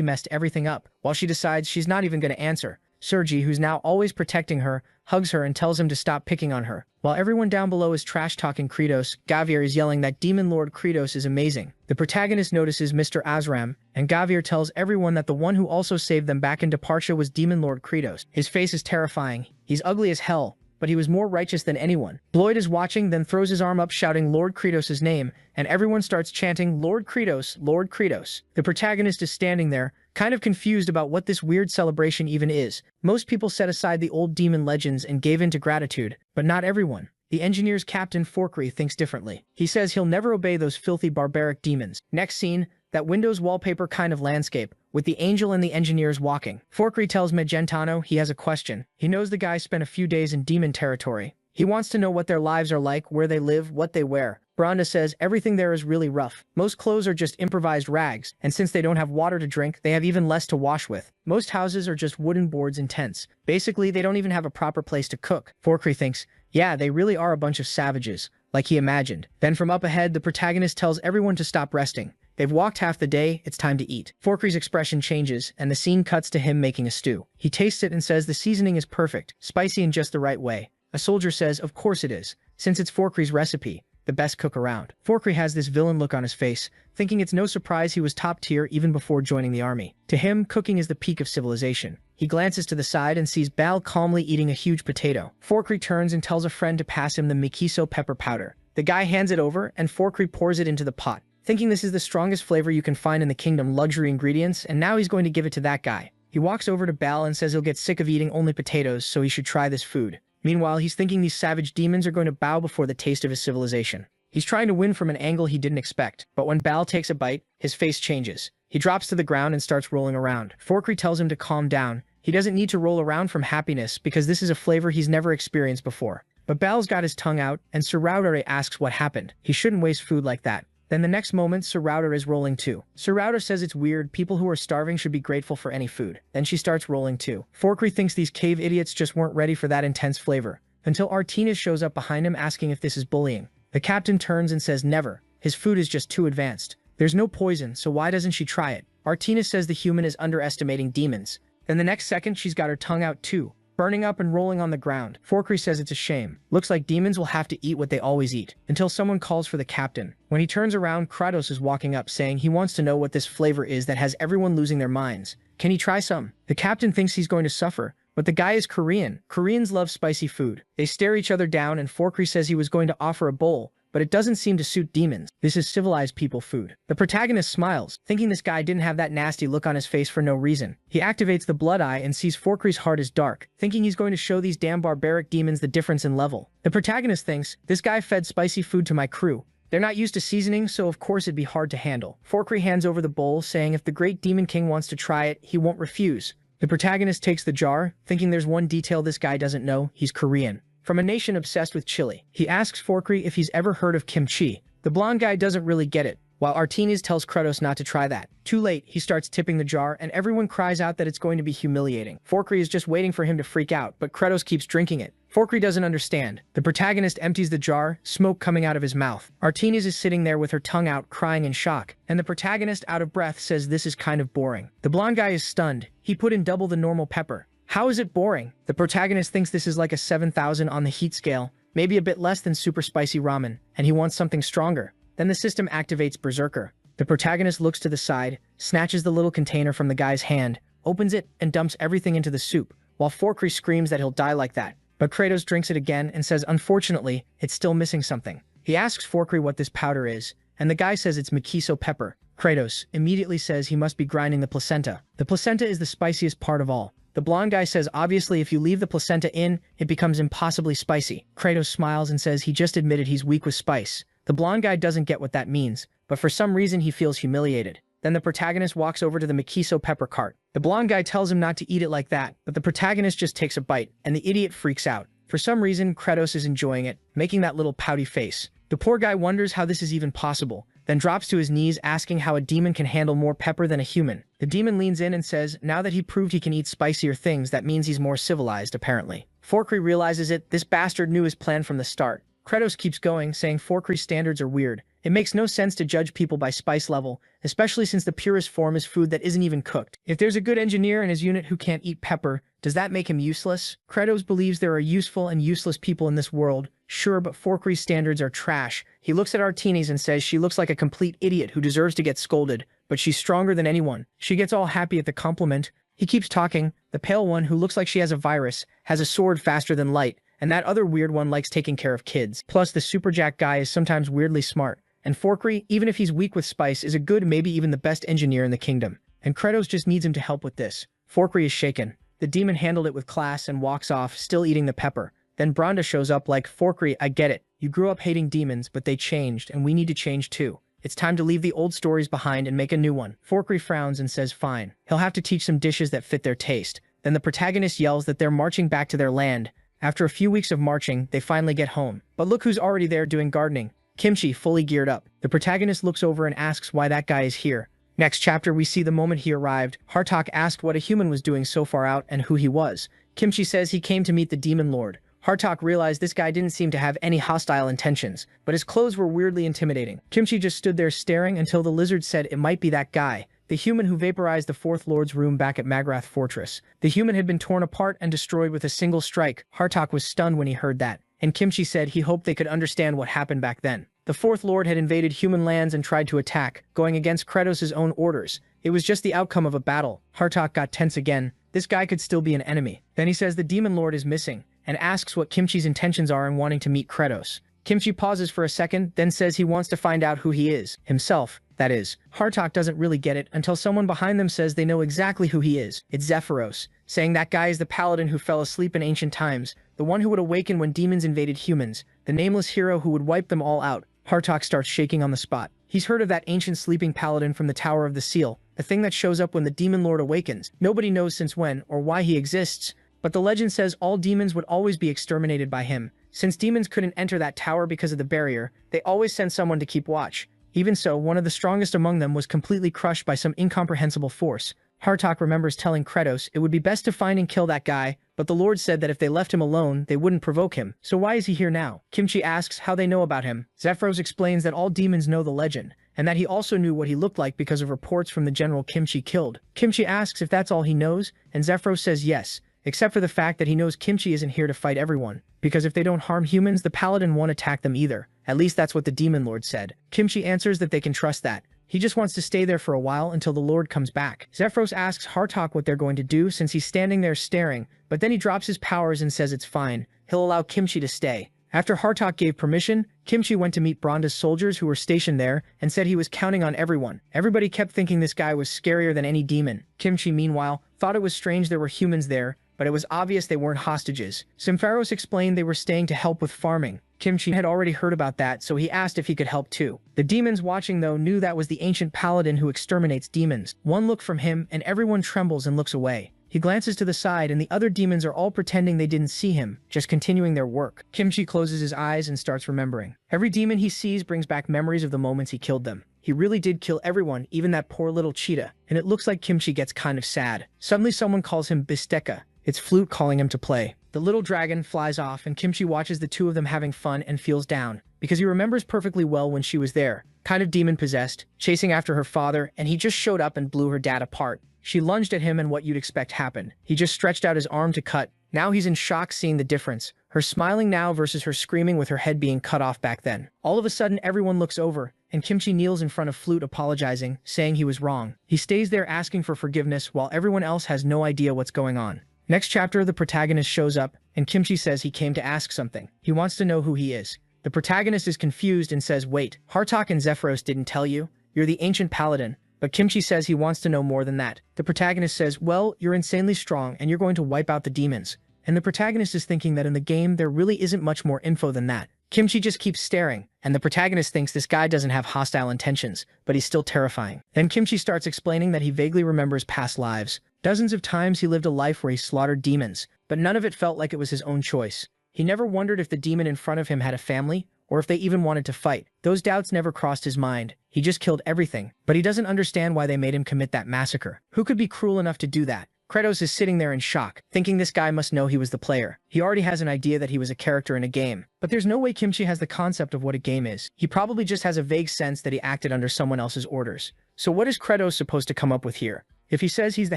messed everything up, while she decides she's not even gonna answer. Sergei, who's now always protecting her, hugs her and tells him to stop picking on her. While everyone down below is trash-talking Kratos, Gavir is yelling that Demon Lord Kratos is amazing. The protagonist notices Mr. Azram, and Gavir tells everyone that the one who also saved them back in Departure was Demon Lord Kratos. His face is terrifying. He's ugly as hell, but he was more righteous than anyone. Bloyd is watching, then throws his arm up shouting Lord Kratos' name, and everyone starts chanting Lord Kratos, Lord Kratos. The protagonist is standing there, kind of confused about what this weird celebration even is. Most people set aside the old demon legends and gave in to gratitude, but not everyone. The engineer's captain Forkry thinks differently. He says he'll never obey those filthy barbaric demons. Next scene, that Windows wallpaper kind of landscape, with the angel and the engineers walking. Forkry tells Magentano he has a question. He knows the guy spent a few days in demon territory. He wants to know what their lives are like, where they live, what they wear. Branda says everything there is really rough. Most clothes are just improvised rags, and since they don't have water to drink, they have even less to wash with. Most houses are just wooden boards and tents. Basically, they don't even have a proper place to cook. Forkry thinks, yeah, they really are a bunch of savages, like he imagined. Then from up ahead, the protagonist tells everyone to stop resting. They've walked half the day, it's time to eat. Forkry's expression changes, and the scene cuts to him making a stew. He tastes it and says the seasoning is perfect, spicy in just the right way. A soldier says, of course it is, since it's Forkry's recipe, the best cook around. Forkry has this villain look on his face, thinking it's no surprise he was top tier even before joining the army. To him, cooking is the peak of civilization. He glances to the side and sees Bal calmly eating a huge potato. Forkry turns and tells a friend to pass him the miso pepper powder. The guy hands it over, and Forkry pours it into the pot, thinking this is the strongest flavor you can find in the kingdom luxury ingredients, and now he's going to give it to that guy. He walks over to Bal and says he'll get sick of eating only potatoes, so he should try this food. Meanwhile, he's thinking these savage demons are going to bow before the taste of his civilization. He's trying to win from an angle he didn't expect, but when Bal takes a bite, his face changes. He drops to the ground and starts rolling around. Forkry tells him to calm down. He doesn't need to roll around from happiness because this is a flavor he's never experienced before. But Bal's got his tongue out, and Suraudare asks what happened. He shouldn't waste food like that. Then the next moment, Suraudare is rolling too. Suraudare says it's weird, people who are starving should be grateful for any food. Then she starts rolling too. Forkry thinks these cave idiots just weren't ready for that intense flavor, until Artinis shows up behind him asking if this is bullying. The captain turns and says never. His food is just too advanced. There's no poison, so why doesn't she try it? Artinis says the human is underestimating demons. Then the next second, she's got her tongue out too, burning up and rolling on the ground. Forkry says it's a shame. Looks like demons will have to eat what they always eat, until someone calls for the captain. When he turns around, Kratos is walking up saying he wants to know what this flavor is that has everyone losing their minds. Can he try some? The captain thinks he's going to suffer, but the guy is Korean. Koreans love spicy food. They stare each other down and Forkry says he was going to offer a bowl, but it doesn't seem to suit demons. This is civilized people food. The protagonist smiles, thinking this guy didn't have that nasty look on his face for no reason. He activates the blood eye and sees Forkry's heart is dark, thinking he's going to show these damn barbaric demons the difference in level. The protagonist thinks, this guy fed spicy food to my crew. They're not used to seasoning, so of course it'd be hard to handle. Forkry hands over the bowl, saying if the great demon king wants to try it, he won't refuse. The protagonist takes the jar, thinking there's one detail this guy doesn't know: he's Korean, from a nation obsessed with chili. He asks Forkry if he's ever heard of kimchi. The blonde guy doesn't really get it, while Artenis tells Kratos not to try that. Too late, he starts tipping the jar, and everyone cries out that it's going to be humiliating. Forkry is just waiting for him to freak out, but Kratos keeps drinking it. Forkry doesn't understand. The protagonist empties the jar, smoke coming out of his mouth. Artenis is sitting there with her tongue out, crying in shock, and the protagonist, out of breath, says this is kind of boring. The blonde guy is stunned. He put in double the normal pepper. How is it boring? The protagonist thinks this is like a 7,000 on the heat scale, maybe a bit less than super spicy ramen, and he wants something stronger. Then the system activates Berserker. The protagonist looks to the side, snatches the little container from the guy's hand, opens it, and dumps everything into the soup, while Forkry screams that he'll die like that. But Kratos drinks it again and says unfortunately, it's still missing something. He asks Forkry what this powder is, and the guy says it's miso pepper. Kratos immediately says he must be grinding the placenta. The placenta is the spiciest part of all. The blonde guy says obviously if you leave the placenta in, it becomes impossibly spicy. Kratos smiles and says he just admitted he's weak with spice. The blonde guy doesn't get what that means, but for some reason he feels humiliated. Then the protagonist walks over to the miso pepper cart. The blonde guy tells him not to eat it like that, but the protagonist just takes a bite, and the idiot freaks out. For some reason, Kratos is enjoying it, making that little pouty face. The poor guy wonders how this is even possible, then drops to his knees asking how a demon can handle more pepper than a human. The demon leans in and says, now that he proved he can eat spicier things, that means he's more civilized, apparently. Forkry realizes it. This bastard knew his plan from the start. Kratos keeps going, saying Forkry's standards are weird. It makes no sense to judge people by spice level, especially since the purest form is food that isn't even cooked. If there's a good engineer in his unit who can't eat pepper, does that make him useless? Kratos believes there are useful and useless people in this world. Sure, but Forkry's standards are trash. He looks at Artenis and says she looks like a complete idiot who deserves to get scolded, but she's stronger than anyone. She gets all happy at the compliment. He keeps talking. The pale one, who looks like she has a virus, has a sword faster than light, and that other weird one likes taking care of kids. Plus, the superjack guy is sometimes weirdly smart. And Forkry, even if he's weak with spice, is a good, maybe even the best engineer in the kingdom. And Kratos just needs him to help with this. Forkry is shaken. The demon handled it with class and walks off, still eating the pepper. Then Branda shows up like, Forkry, I get it. You grew up hating demons, but they changed, and we need to change too. It's time to leave the old stories behind and make a new one. Forkry frowns and says fine. He'll have to teach some dishes that fit their taste. Then the protagonist yells that they're marching back to their land. After a few weeks of marching, they finally get home. But look who's already there doing gardening. Kimchi, fully geared up. The protagonist looks over and asks why that guy is here. Next chapter, we see the moment he arrived. Hartok asked what a human was doing so far out and who he was. Kimchi says he came to meet the demon lord. Hartok realized this guy didn't seem to have any hostile intentions, but his clothes were weirdly intimidating. Kimchi just stood there staring until the lizard said it might be that guy, the human who vaporized the Fourth Lord's room back at Magrath Fortress. The human had been torn apart and destroyed with a single strike. Hartok was stunned when he heard that, and Kimchi said he hoped they could understand what happened back then. The Fourth Lord had invaded human lands and tried to attack, going against Kratos' own orders. It was just the outcome of a battle. Hartok got tense again. This guy could still be an enemy. Then he says the demon lord is missing, and asks what Kimchi's intentions are in wanting to meet Kratos. Kimchi pauses for a second, then says he wants to find out who he is. Himself, that is. Hartok doesn't really get it until someone behind them says they know exactly who he is. It's Zephyros, saying that guy is the paladin who fell asleep in ancient times, the one who would awaken when demons invaded humans, the nameless hero who would wipe them all out. Hartok starts shaking on the spot. He's heard of that ancient sleeping paladin from the Tower of the Seal, the thing that shows up when the demon lord awakens. Nobody knows since when or why he exists, but the legend says all demons would always be exterminated by him. Since demons couldn't enter that tower because of the barrier, they always sent someone to keep watch. Even so, one of the strongest among them was completely crushed by some incomprehensible force. Hartok remembers telling Kratos it would be best to find and kill that guy, but the Lord said that if they left him alone, they wouldn't provoke him. So why is he here now? Kimchi asks how they know about him. Zephyros explains that all demons know the legend, and that he also knew what he looked like because of reports from the general Kimchi killed. Kimchi asks if that's all he knows, and Zephyros says yes, except for the fact that he knows Kimchi isn't here to fight everyone, because if they don't harm humans, the paladin won't attack them either. At least that's what the demon lord said. Kimchi answers that they can trust that. He just wants to stay there for a while until the Lord comes back. Zephyros asks Hartok what they're going to do since he's standing there staring, but then he drops his powers and says it's fine. He'll allow Kimchi to stay. After Hartok gave permission, Kimchi went to meet Bronda's soldiers who were stationed there and said he was counting on everyone. Everybody kept thinking this guy was scarier than any demon. Kimchi, meanwhile, thought it was strange there were humans there, but it was obvious they weren't hostages. Sympharos explained they were staying to help with farming. Kimchi had already heard about that, so he asked if he could help too. The demons watching, though, knew that was the ancient paladin who exterminates demons. One look from him, and everyone trembles and looks away. He glances to the side, and the other demons are all pretending they didn't see him, just continuing their work. Kimchi closes his eyes and starts remembering. Every demon he sees brings back memories of the moments he killed them. He really did kill everyone, even that poor little cheetah, and it looks like Kimchi gets kind of sad. Suddenly someone calls him Bisteka. It's Flute calling him to play. The little dragon flies off, and Kimchi watches the two of them having fun and feels down, because he remembers perfectly well when she was there, kind of demon-possessed, chasing after her father, and he just showed up and blew her dad apart. She lunged at him, and what you'd expect happened. He just stretched out his arm to cut. Now he's in shock seeing the difference. Her smiling now versus her screaming with her head being cut off back then. All of a sudden, everyone looks over, and Kimchi kneels in front of Flute apologizing, saying he was wrong. He stays there asking for forgiveness while everyone else has no idea what's going on. Next chapter, the protagonist shows up, and Kimchi says he came to ask something. He wants to know who he is. The protagonist is confused and says, wait, Hartok and Zephyros didn't tell you? You're the ancient paladin. But Kimchi says he wants to know more than that. The protagonist says, well, you're insanely strong and you're going to wipe out the demons. And the protagonist is thinking that in the game there really isn't much more info than that. Kimchi just keeps staring, and the protagonist thinks this guy doesn't have hostile intentions, but he's still terrifying. Then Kimchi starts explaining that he vaguely remembers past lives. Dozens of times he lived a life where he slaughtered demons, but none of it felt like it was his own choice. He never wondered if the demon in front of him had a family, or if they even wanted to fight. Those doubts never crossed his mind. He just killed everything, but he doesn't understand why they made him commit that massacre. Who could be cruel enough to do that? Kratos is sitting there in shock, thinking this guy must know he was the player. He already has an idea that he was a character in a game, but there's no way Kimchi has the concept of what a game is. He probably just has a vague sense that he acted under someone else's orders. So what is Kratos supposed to come up with here? If he says he's the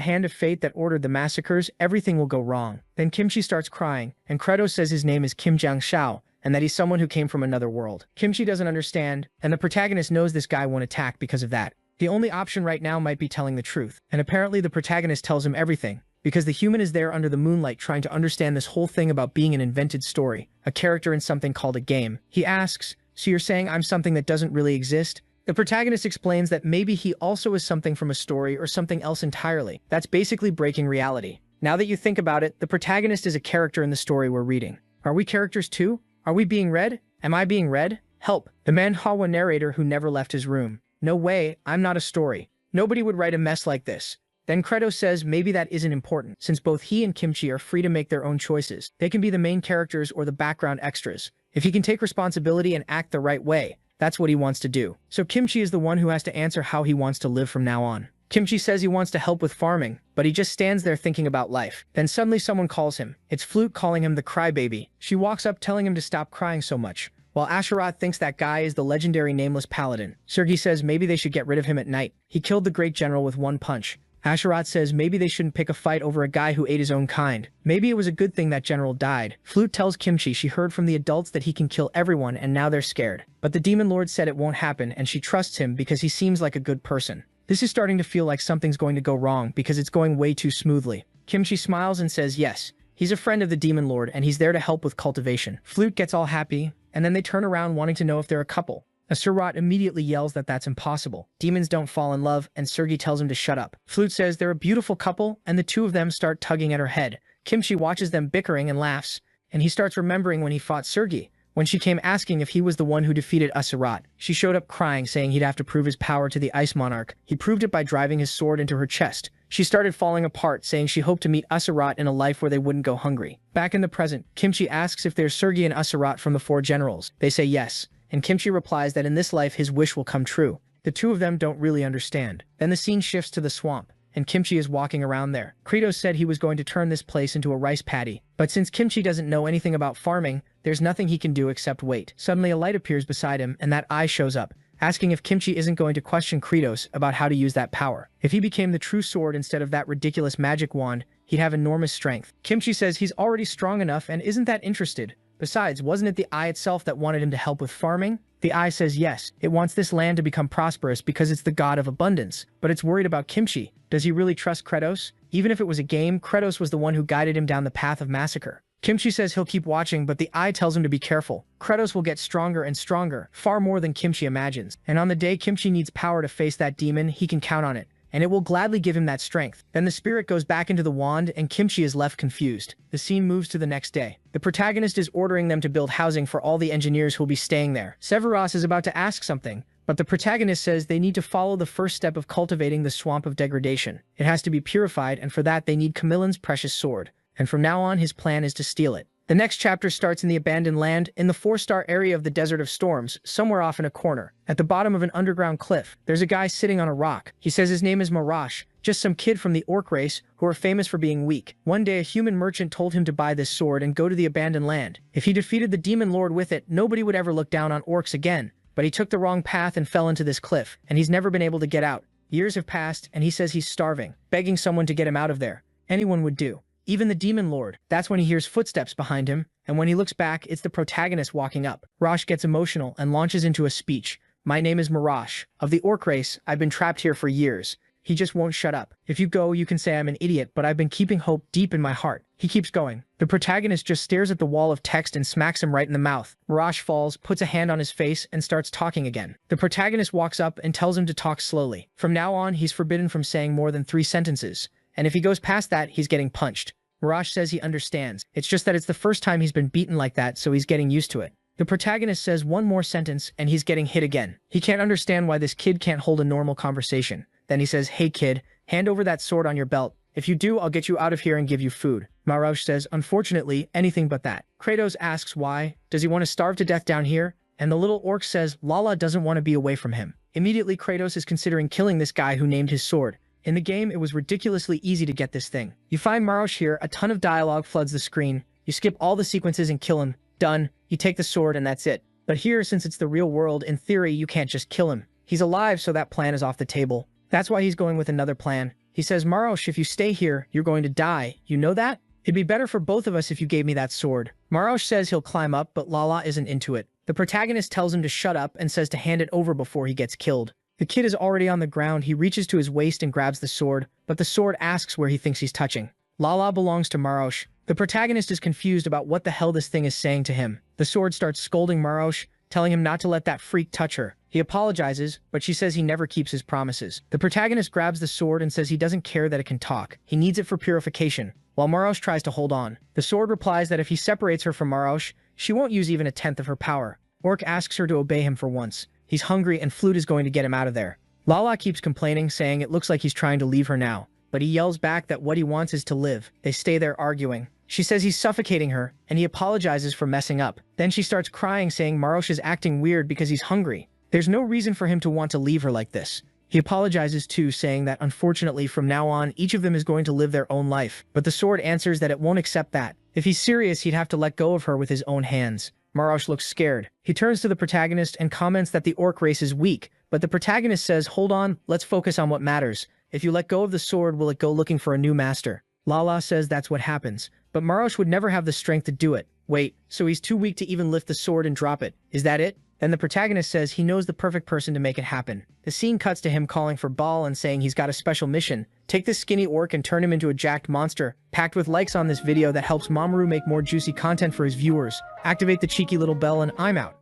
hand of fate that ordered the massacres, everything will go wrong. Then Kimchi starts crying, and Kratos says his name is Kim Jiangshao, and that he's someone who came from another world. Kimchi doesn't understand, and the protagonist knows this guy won't attack because of that. The only option right now might be telling the truth, and apparently the protagonist tells him everything, because the human is there under the moonlight trying to understand this whole thing about being an invented story, a character in something called a game. He asks, so you're saying I'm something that doesn't really exist? The protagonist explains that maybe he also is something from a story or something else entirely. That's basically breaking reality. Now that you think about it, the protagonist is a character in the story we're reading. Are we characters too? Are we being read? Am I being read? Help. The Manhwa narrator who never left his room. No way, I'm not a story. Nobody would write a mess like this. Then Kratos says maybe that isn't important, since both he and Kimchi are free to make their own choices. They can be the main characters or the background extras. If he can take responsibility and act the right way, that's what he wants to do. So Kimchi is the one who has to answer how he wants to live from now on. Kimchi says he wants to help with farming, but he just stands there thinking about life. Then suddenly someone calls him. It's Flute calling him the crybaby. She walks up telling him to stop crying so much. While Asherat thinks that guy is the legendary nameless paladin, Sergei says maybe they should get rid of him at night. He killed the great general with one punch. Asherat says maybe they shouldn't pick a fight over a guy who ate his own kind. Maybe it was a good thing that general died. Flute tells Kimchi she heard from the adults that he can kill everyone and now they're scared. But the demon lord said it won't happen and she trusts him because he seems like a good person. This is starting to feel like something's going to go wrong because it's going way too smoothly. Kimchi smiles and says yes. He's a friend of the demon lord and he's there to help with cultivation. Flute gets all happy and then they turn around wanting to know if they're a couple. Asherat immediately yells that that's impossible. Demons don't fall in love, and Sergei tells him to shut up. Flute says they're a beautiful couple, and the two of them start tugging at her head. Kimchi watches them bickering and laughs, and he starts remembering when he fought Sergei, when she came asking if he was the one who defeated Asherat. She showed up crying, saying he'd have to prove his power to the Ice Monarch. He proved it by driving his sword into her chest. She started falling apart, saying she hoped to meet Asherat in a life where they wouldn't go hungry. Back in the present, Kimchi asks if there's Sergei and Asherat from the Four Generals. They say yes. And Kimchi replies that in this life his wish will come true. The two of them don't really understand. Then the scene shifts to the swamp, and Kimchi is walking around there. Kratos said he was going to turn this place into a rice paddy, but since Kimchi doesn't know anything about farming, there's nothing he can do except wait. Suddenly a light appears beside him, and that eye shows up, asking if Kimchi isn't going to question Kratos about how to use that power. If he became the true sword instead of that ridiculous magic wand, he'd have enormous strength. Kimchi says he's already strong enough and isn't that interested. Besides, wasn't it the eye itself that wanted him to help with farming? The eye says yes, it wants this land to become prosperous because it's the god of abundance, but it's worried about Kimchi. Does he really trust Kratos? Even if it was a game, Kratos was the one who guided him down the path of massacre. Kimchi says he'll keep watching, but the eye tells him to be careful. Kratos will get stronger and stronger, far more than Kimchi imagines. And on the day Kimchi needs power to face that demon, he can count on it, and it will gladly give him that strength. Then the spirit goes back into the wand, and Kimchi is left confused. The scene moves to the next day. The protagonist is ordering them to build housing for all the engineers who will be staying there. Severus is about to ask something, but the protagonist says they need to follow the first step of cultivating the swamp of degradation. It has to be purified, and for that they need Camillen's precious sword. And from now on, his plan is to steal it. The next chapter starts in the abandoned land, in the 4-star area of the Desert of Storms, somewhere off in a corner. At the bottom of an underground cliff, there's a guy sitting on a rock. He says his name is Marash, just some kid from the orc race who are famous for being weak. One day a human merchant told him to buy this sword and go to the abandoned land. If he defeated the demon lord with it, nobody would ever look down on orcs again. But he took the wrong path and fell into this cliff, and he's never been able to get out. Years have passed, and he says he's starving, begging someone to get him out of there. Anyone would do. Even the demon lord. That's when he hears footsteps behind him, and when he looks back, it's the protagonist walking up. Rosh gets emotional and launches into a speech. My name is Marash. Of the orc race, I've been trapped here for years. He just won't shut up. If you go, you can say I'm an idiot, but I've been keeping hope deep in my heart. He keeps going. The protagonist just stares at the wall of text and smacks him right in the mouth. Marash falls, puts a hand on his face, and starts talking again. The protagonist walks up and tells him to talk slowly. From now on, he's forbidden from saying more than 3 sentences. And if he goes past that, he's getting punched. Marash says he understands. It's just that it's the first time he's been beaten like that, so he's getting used to it. The protagonist says one more sentence, and he's getting hit again. He can't understand why this kid can't hold a normal conversation. Then he says, hey kid, hand over that sword on your belt. If you do, I'll get you out of here and give you food. Marash says, unfortunately, anything but that. Kratos asks why. Does he want to starve to death down here? And the little orc says Lala doesn't want to be away from him. Immediately, Kratos is considering killing this guy who named his sword. In the game, it was ridiculously easy to get this thing. You find Marash here, a ton of dialogue floods the screen. You skip all the sequences and kill him. Done. You take the sword and that's it. But here, since it's the real world, in theory, you can't just kill him. He's alive, so that plan is off the table. That's why he's going with another plan. He says, Marash, if you stay here, you're going to die. You know that? It'd be better for both of us if you gave me that sword. Marash says he'll climb up, but Lala isn't into it. The protagonist tells him to shut up and says to hand it over before he gets killed. The kid is already on the ground. He reaches to his waist and grabs the sword, but the sword asks where he thinks he's touching. Lala belongs to Marash. The protagonist is confused about what the hell this thing is saying to him. The sword starts scolding Marash, telling him not to let that freak touch her. He apologizes, but she says he never keeps his promises. The protagonist grabs the sword and says he doesn't care that it can talk. He needs it for purification, while Marash tries to hold on. The sword replies that if he separates her from Marash, she won't use even a tenth of her power. Orc asks her to obey him for once. He's hungry and Flute is going to get him out of there. Lala keeps complaining, saying it looks like he's trying to leave her now. But he yells back that what he wants is to live. They stay there arguing. She says he's suffocating her, and he apologizes for messing up. Then she starts crying, saying Marash is acting weird because he's hungry. There's no reason for him to want to leave her like this. He apologizes too, saying that unfortunately from now on, each of them is going to live their own life. But the sword answers that it won't accept that. If he's serious, he'd have to let go of her with his own hands. Marash looks scared. He turns to the protagonist and comments that the orc race is weak, but the protagonist says, hold on, let's focus on what matters. If you let go of the sword, will it go looking for a new master? Lala says that's what happens, but Marash would never have the strength to do it. Wait, so he's too weak to even lift the sword and drop it. Is that it? Then the protagonist says he knows the perfect person to make it happen. The scene cuts to him calling for Baal and saying he's got a special mission. Take this skinny orc and turn him into a jacked monster. Packed with likes on this video that helps Mamoru make more juicy content for his viewers. Activate the cheeky little bell and I'm out.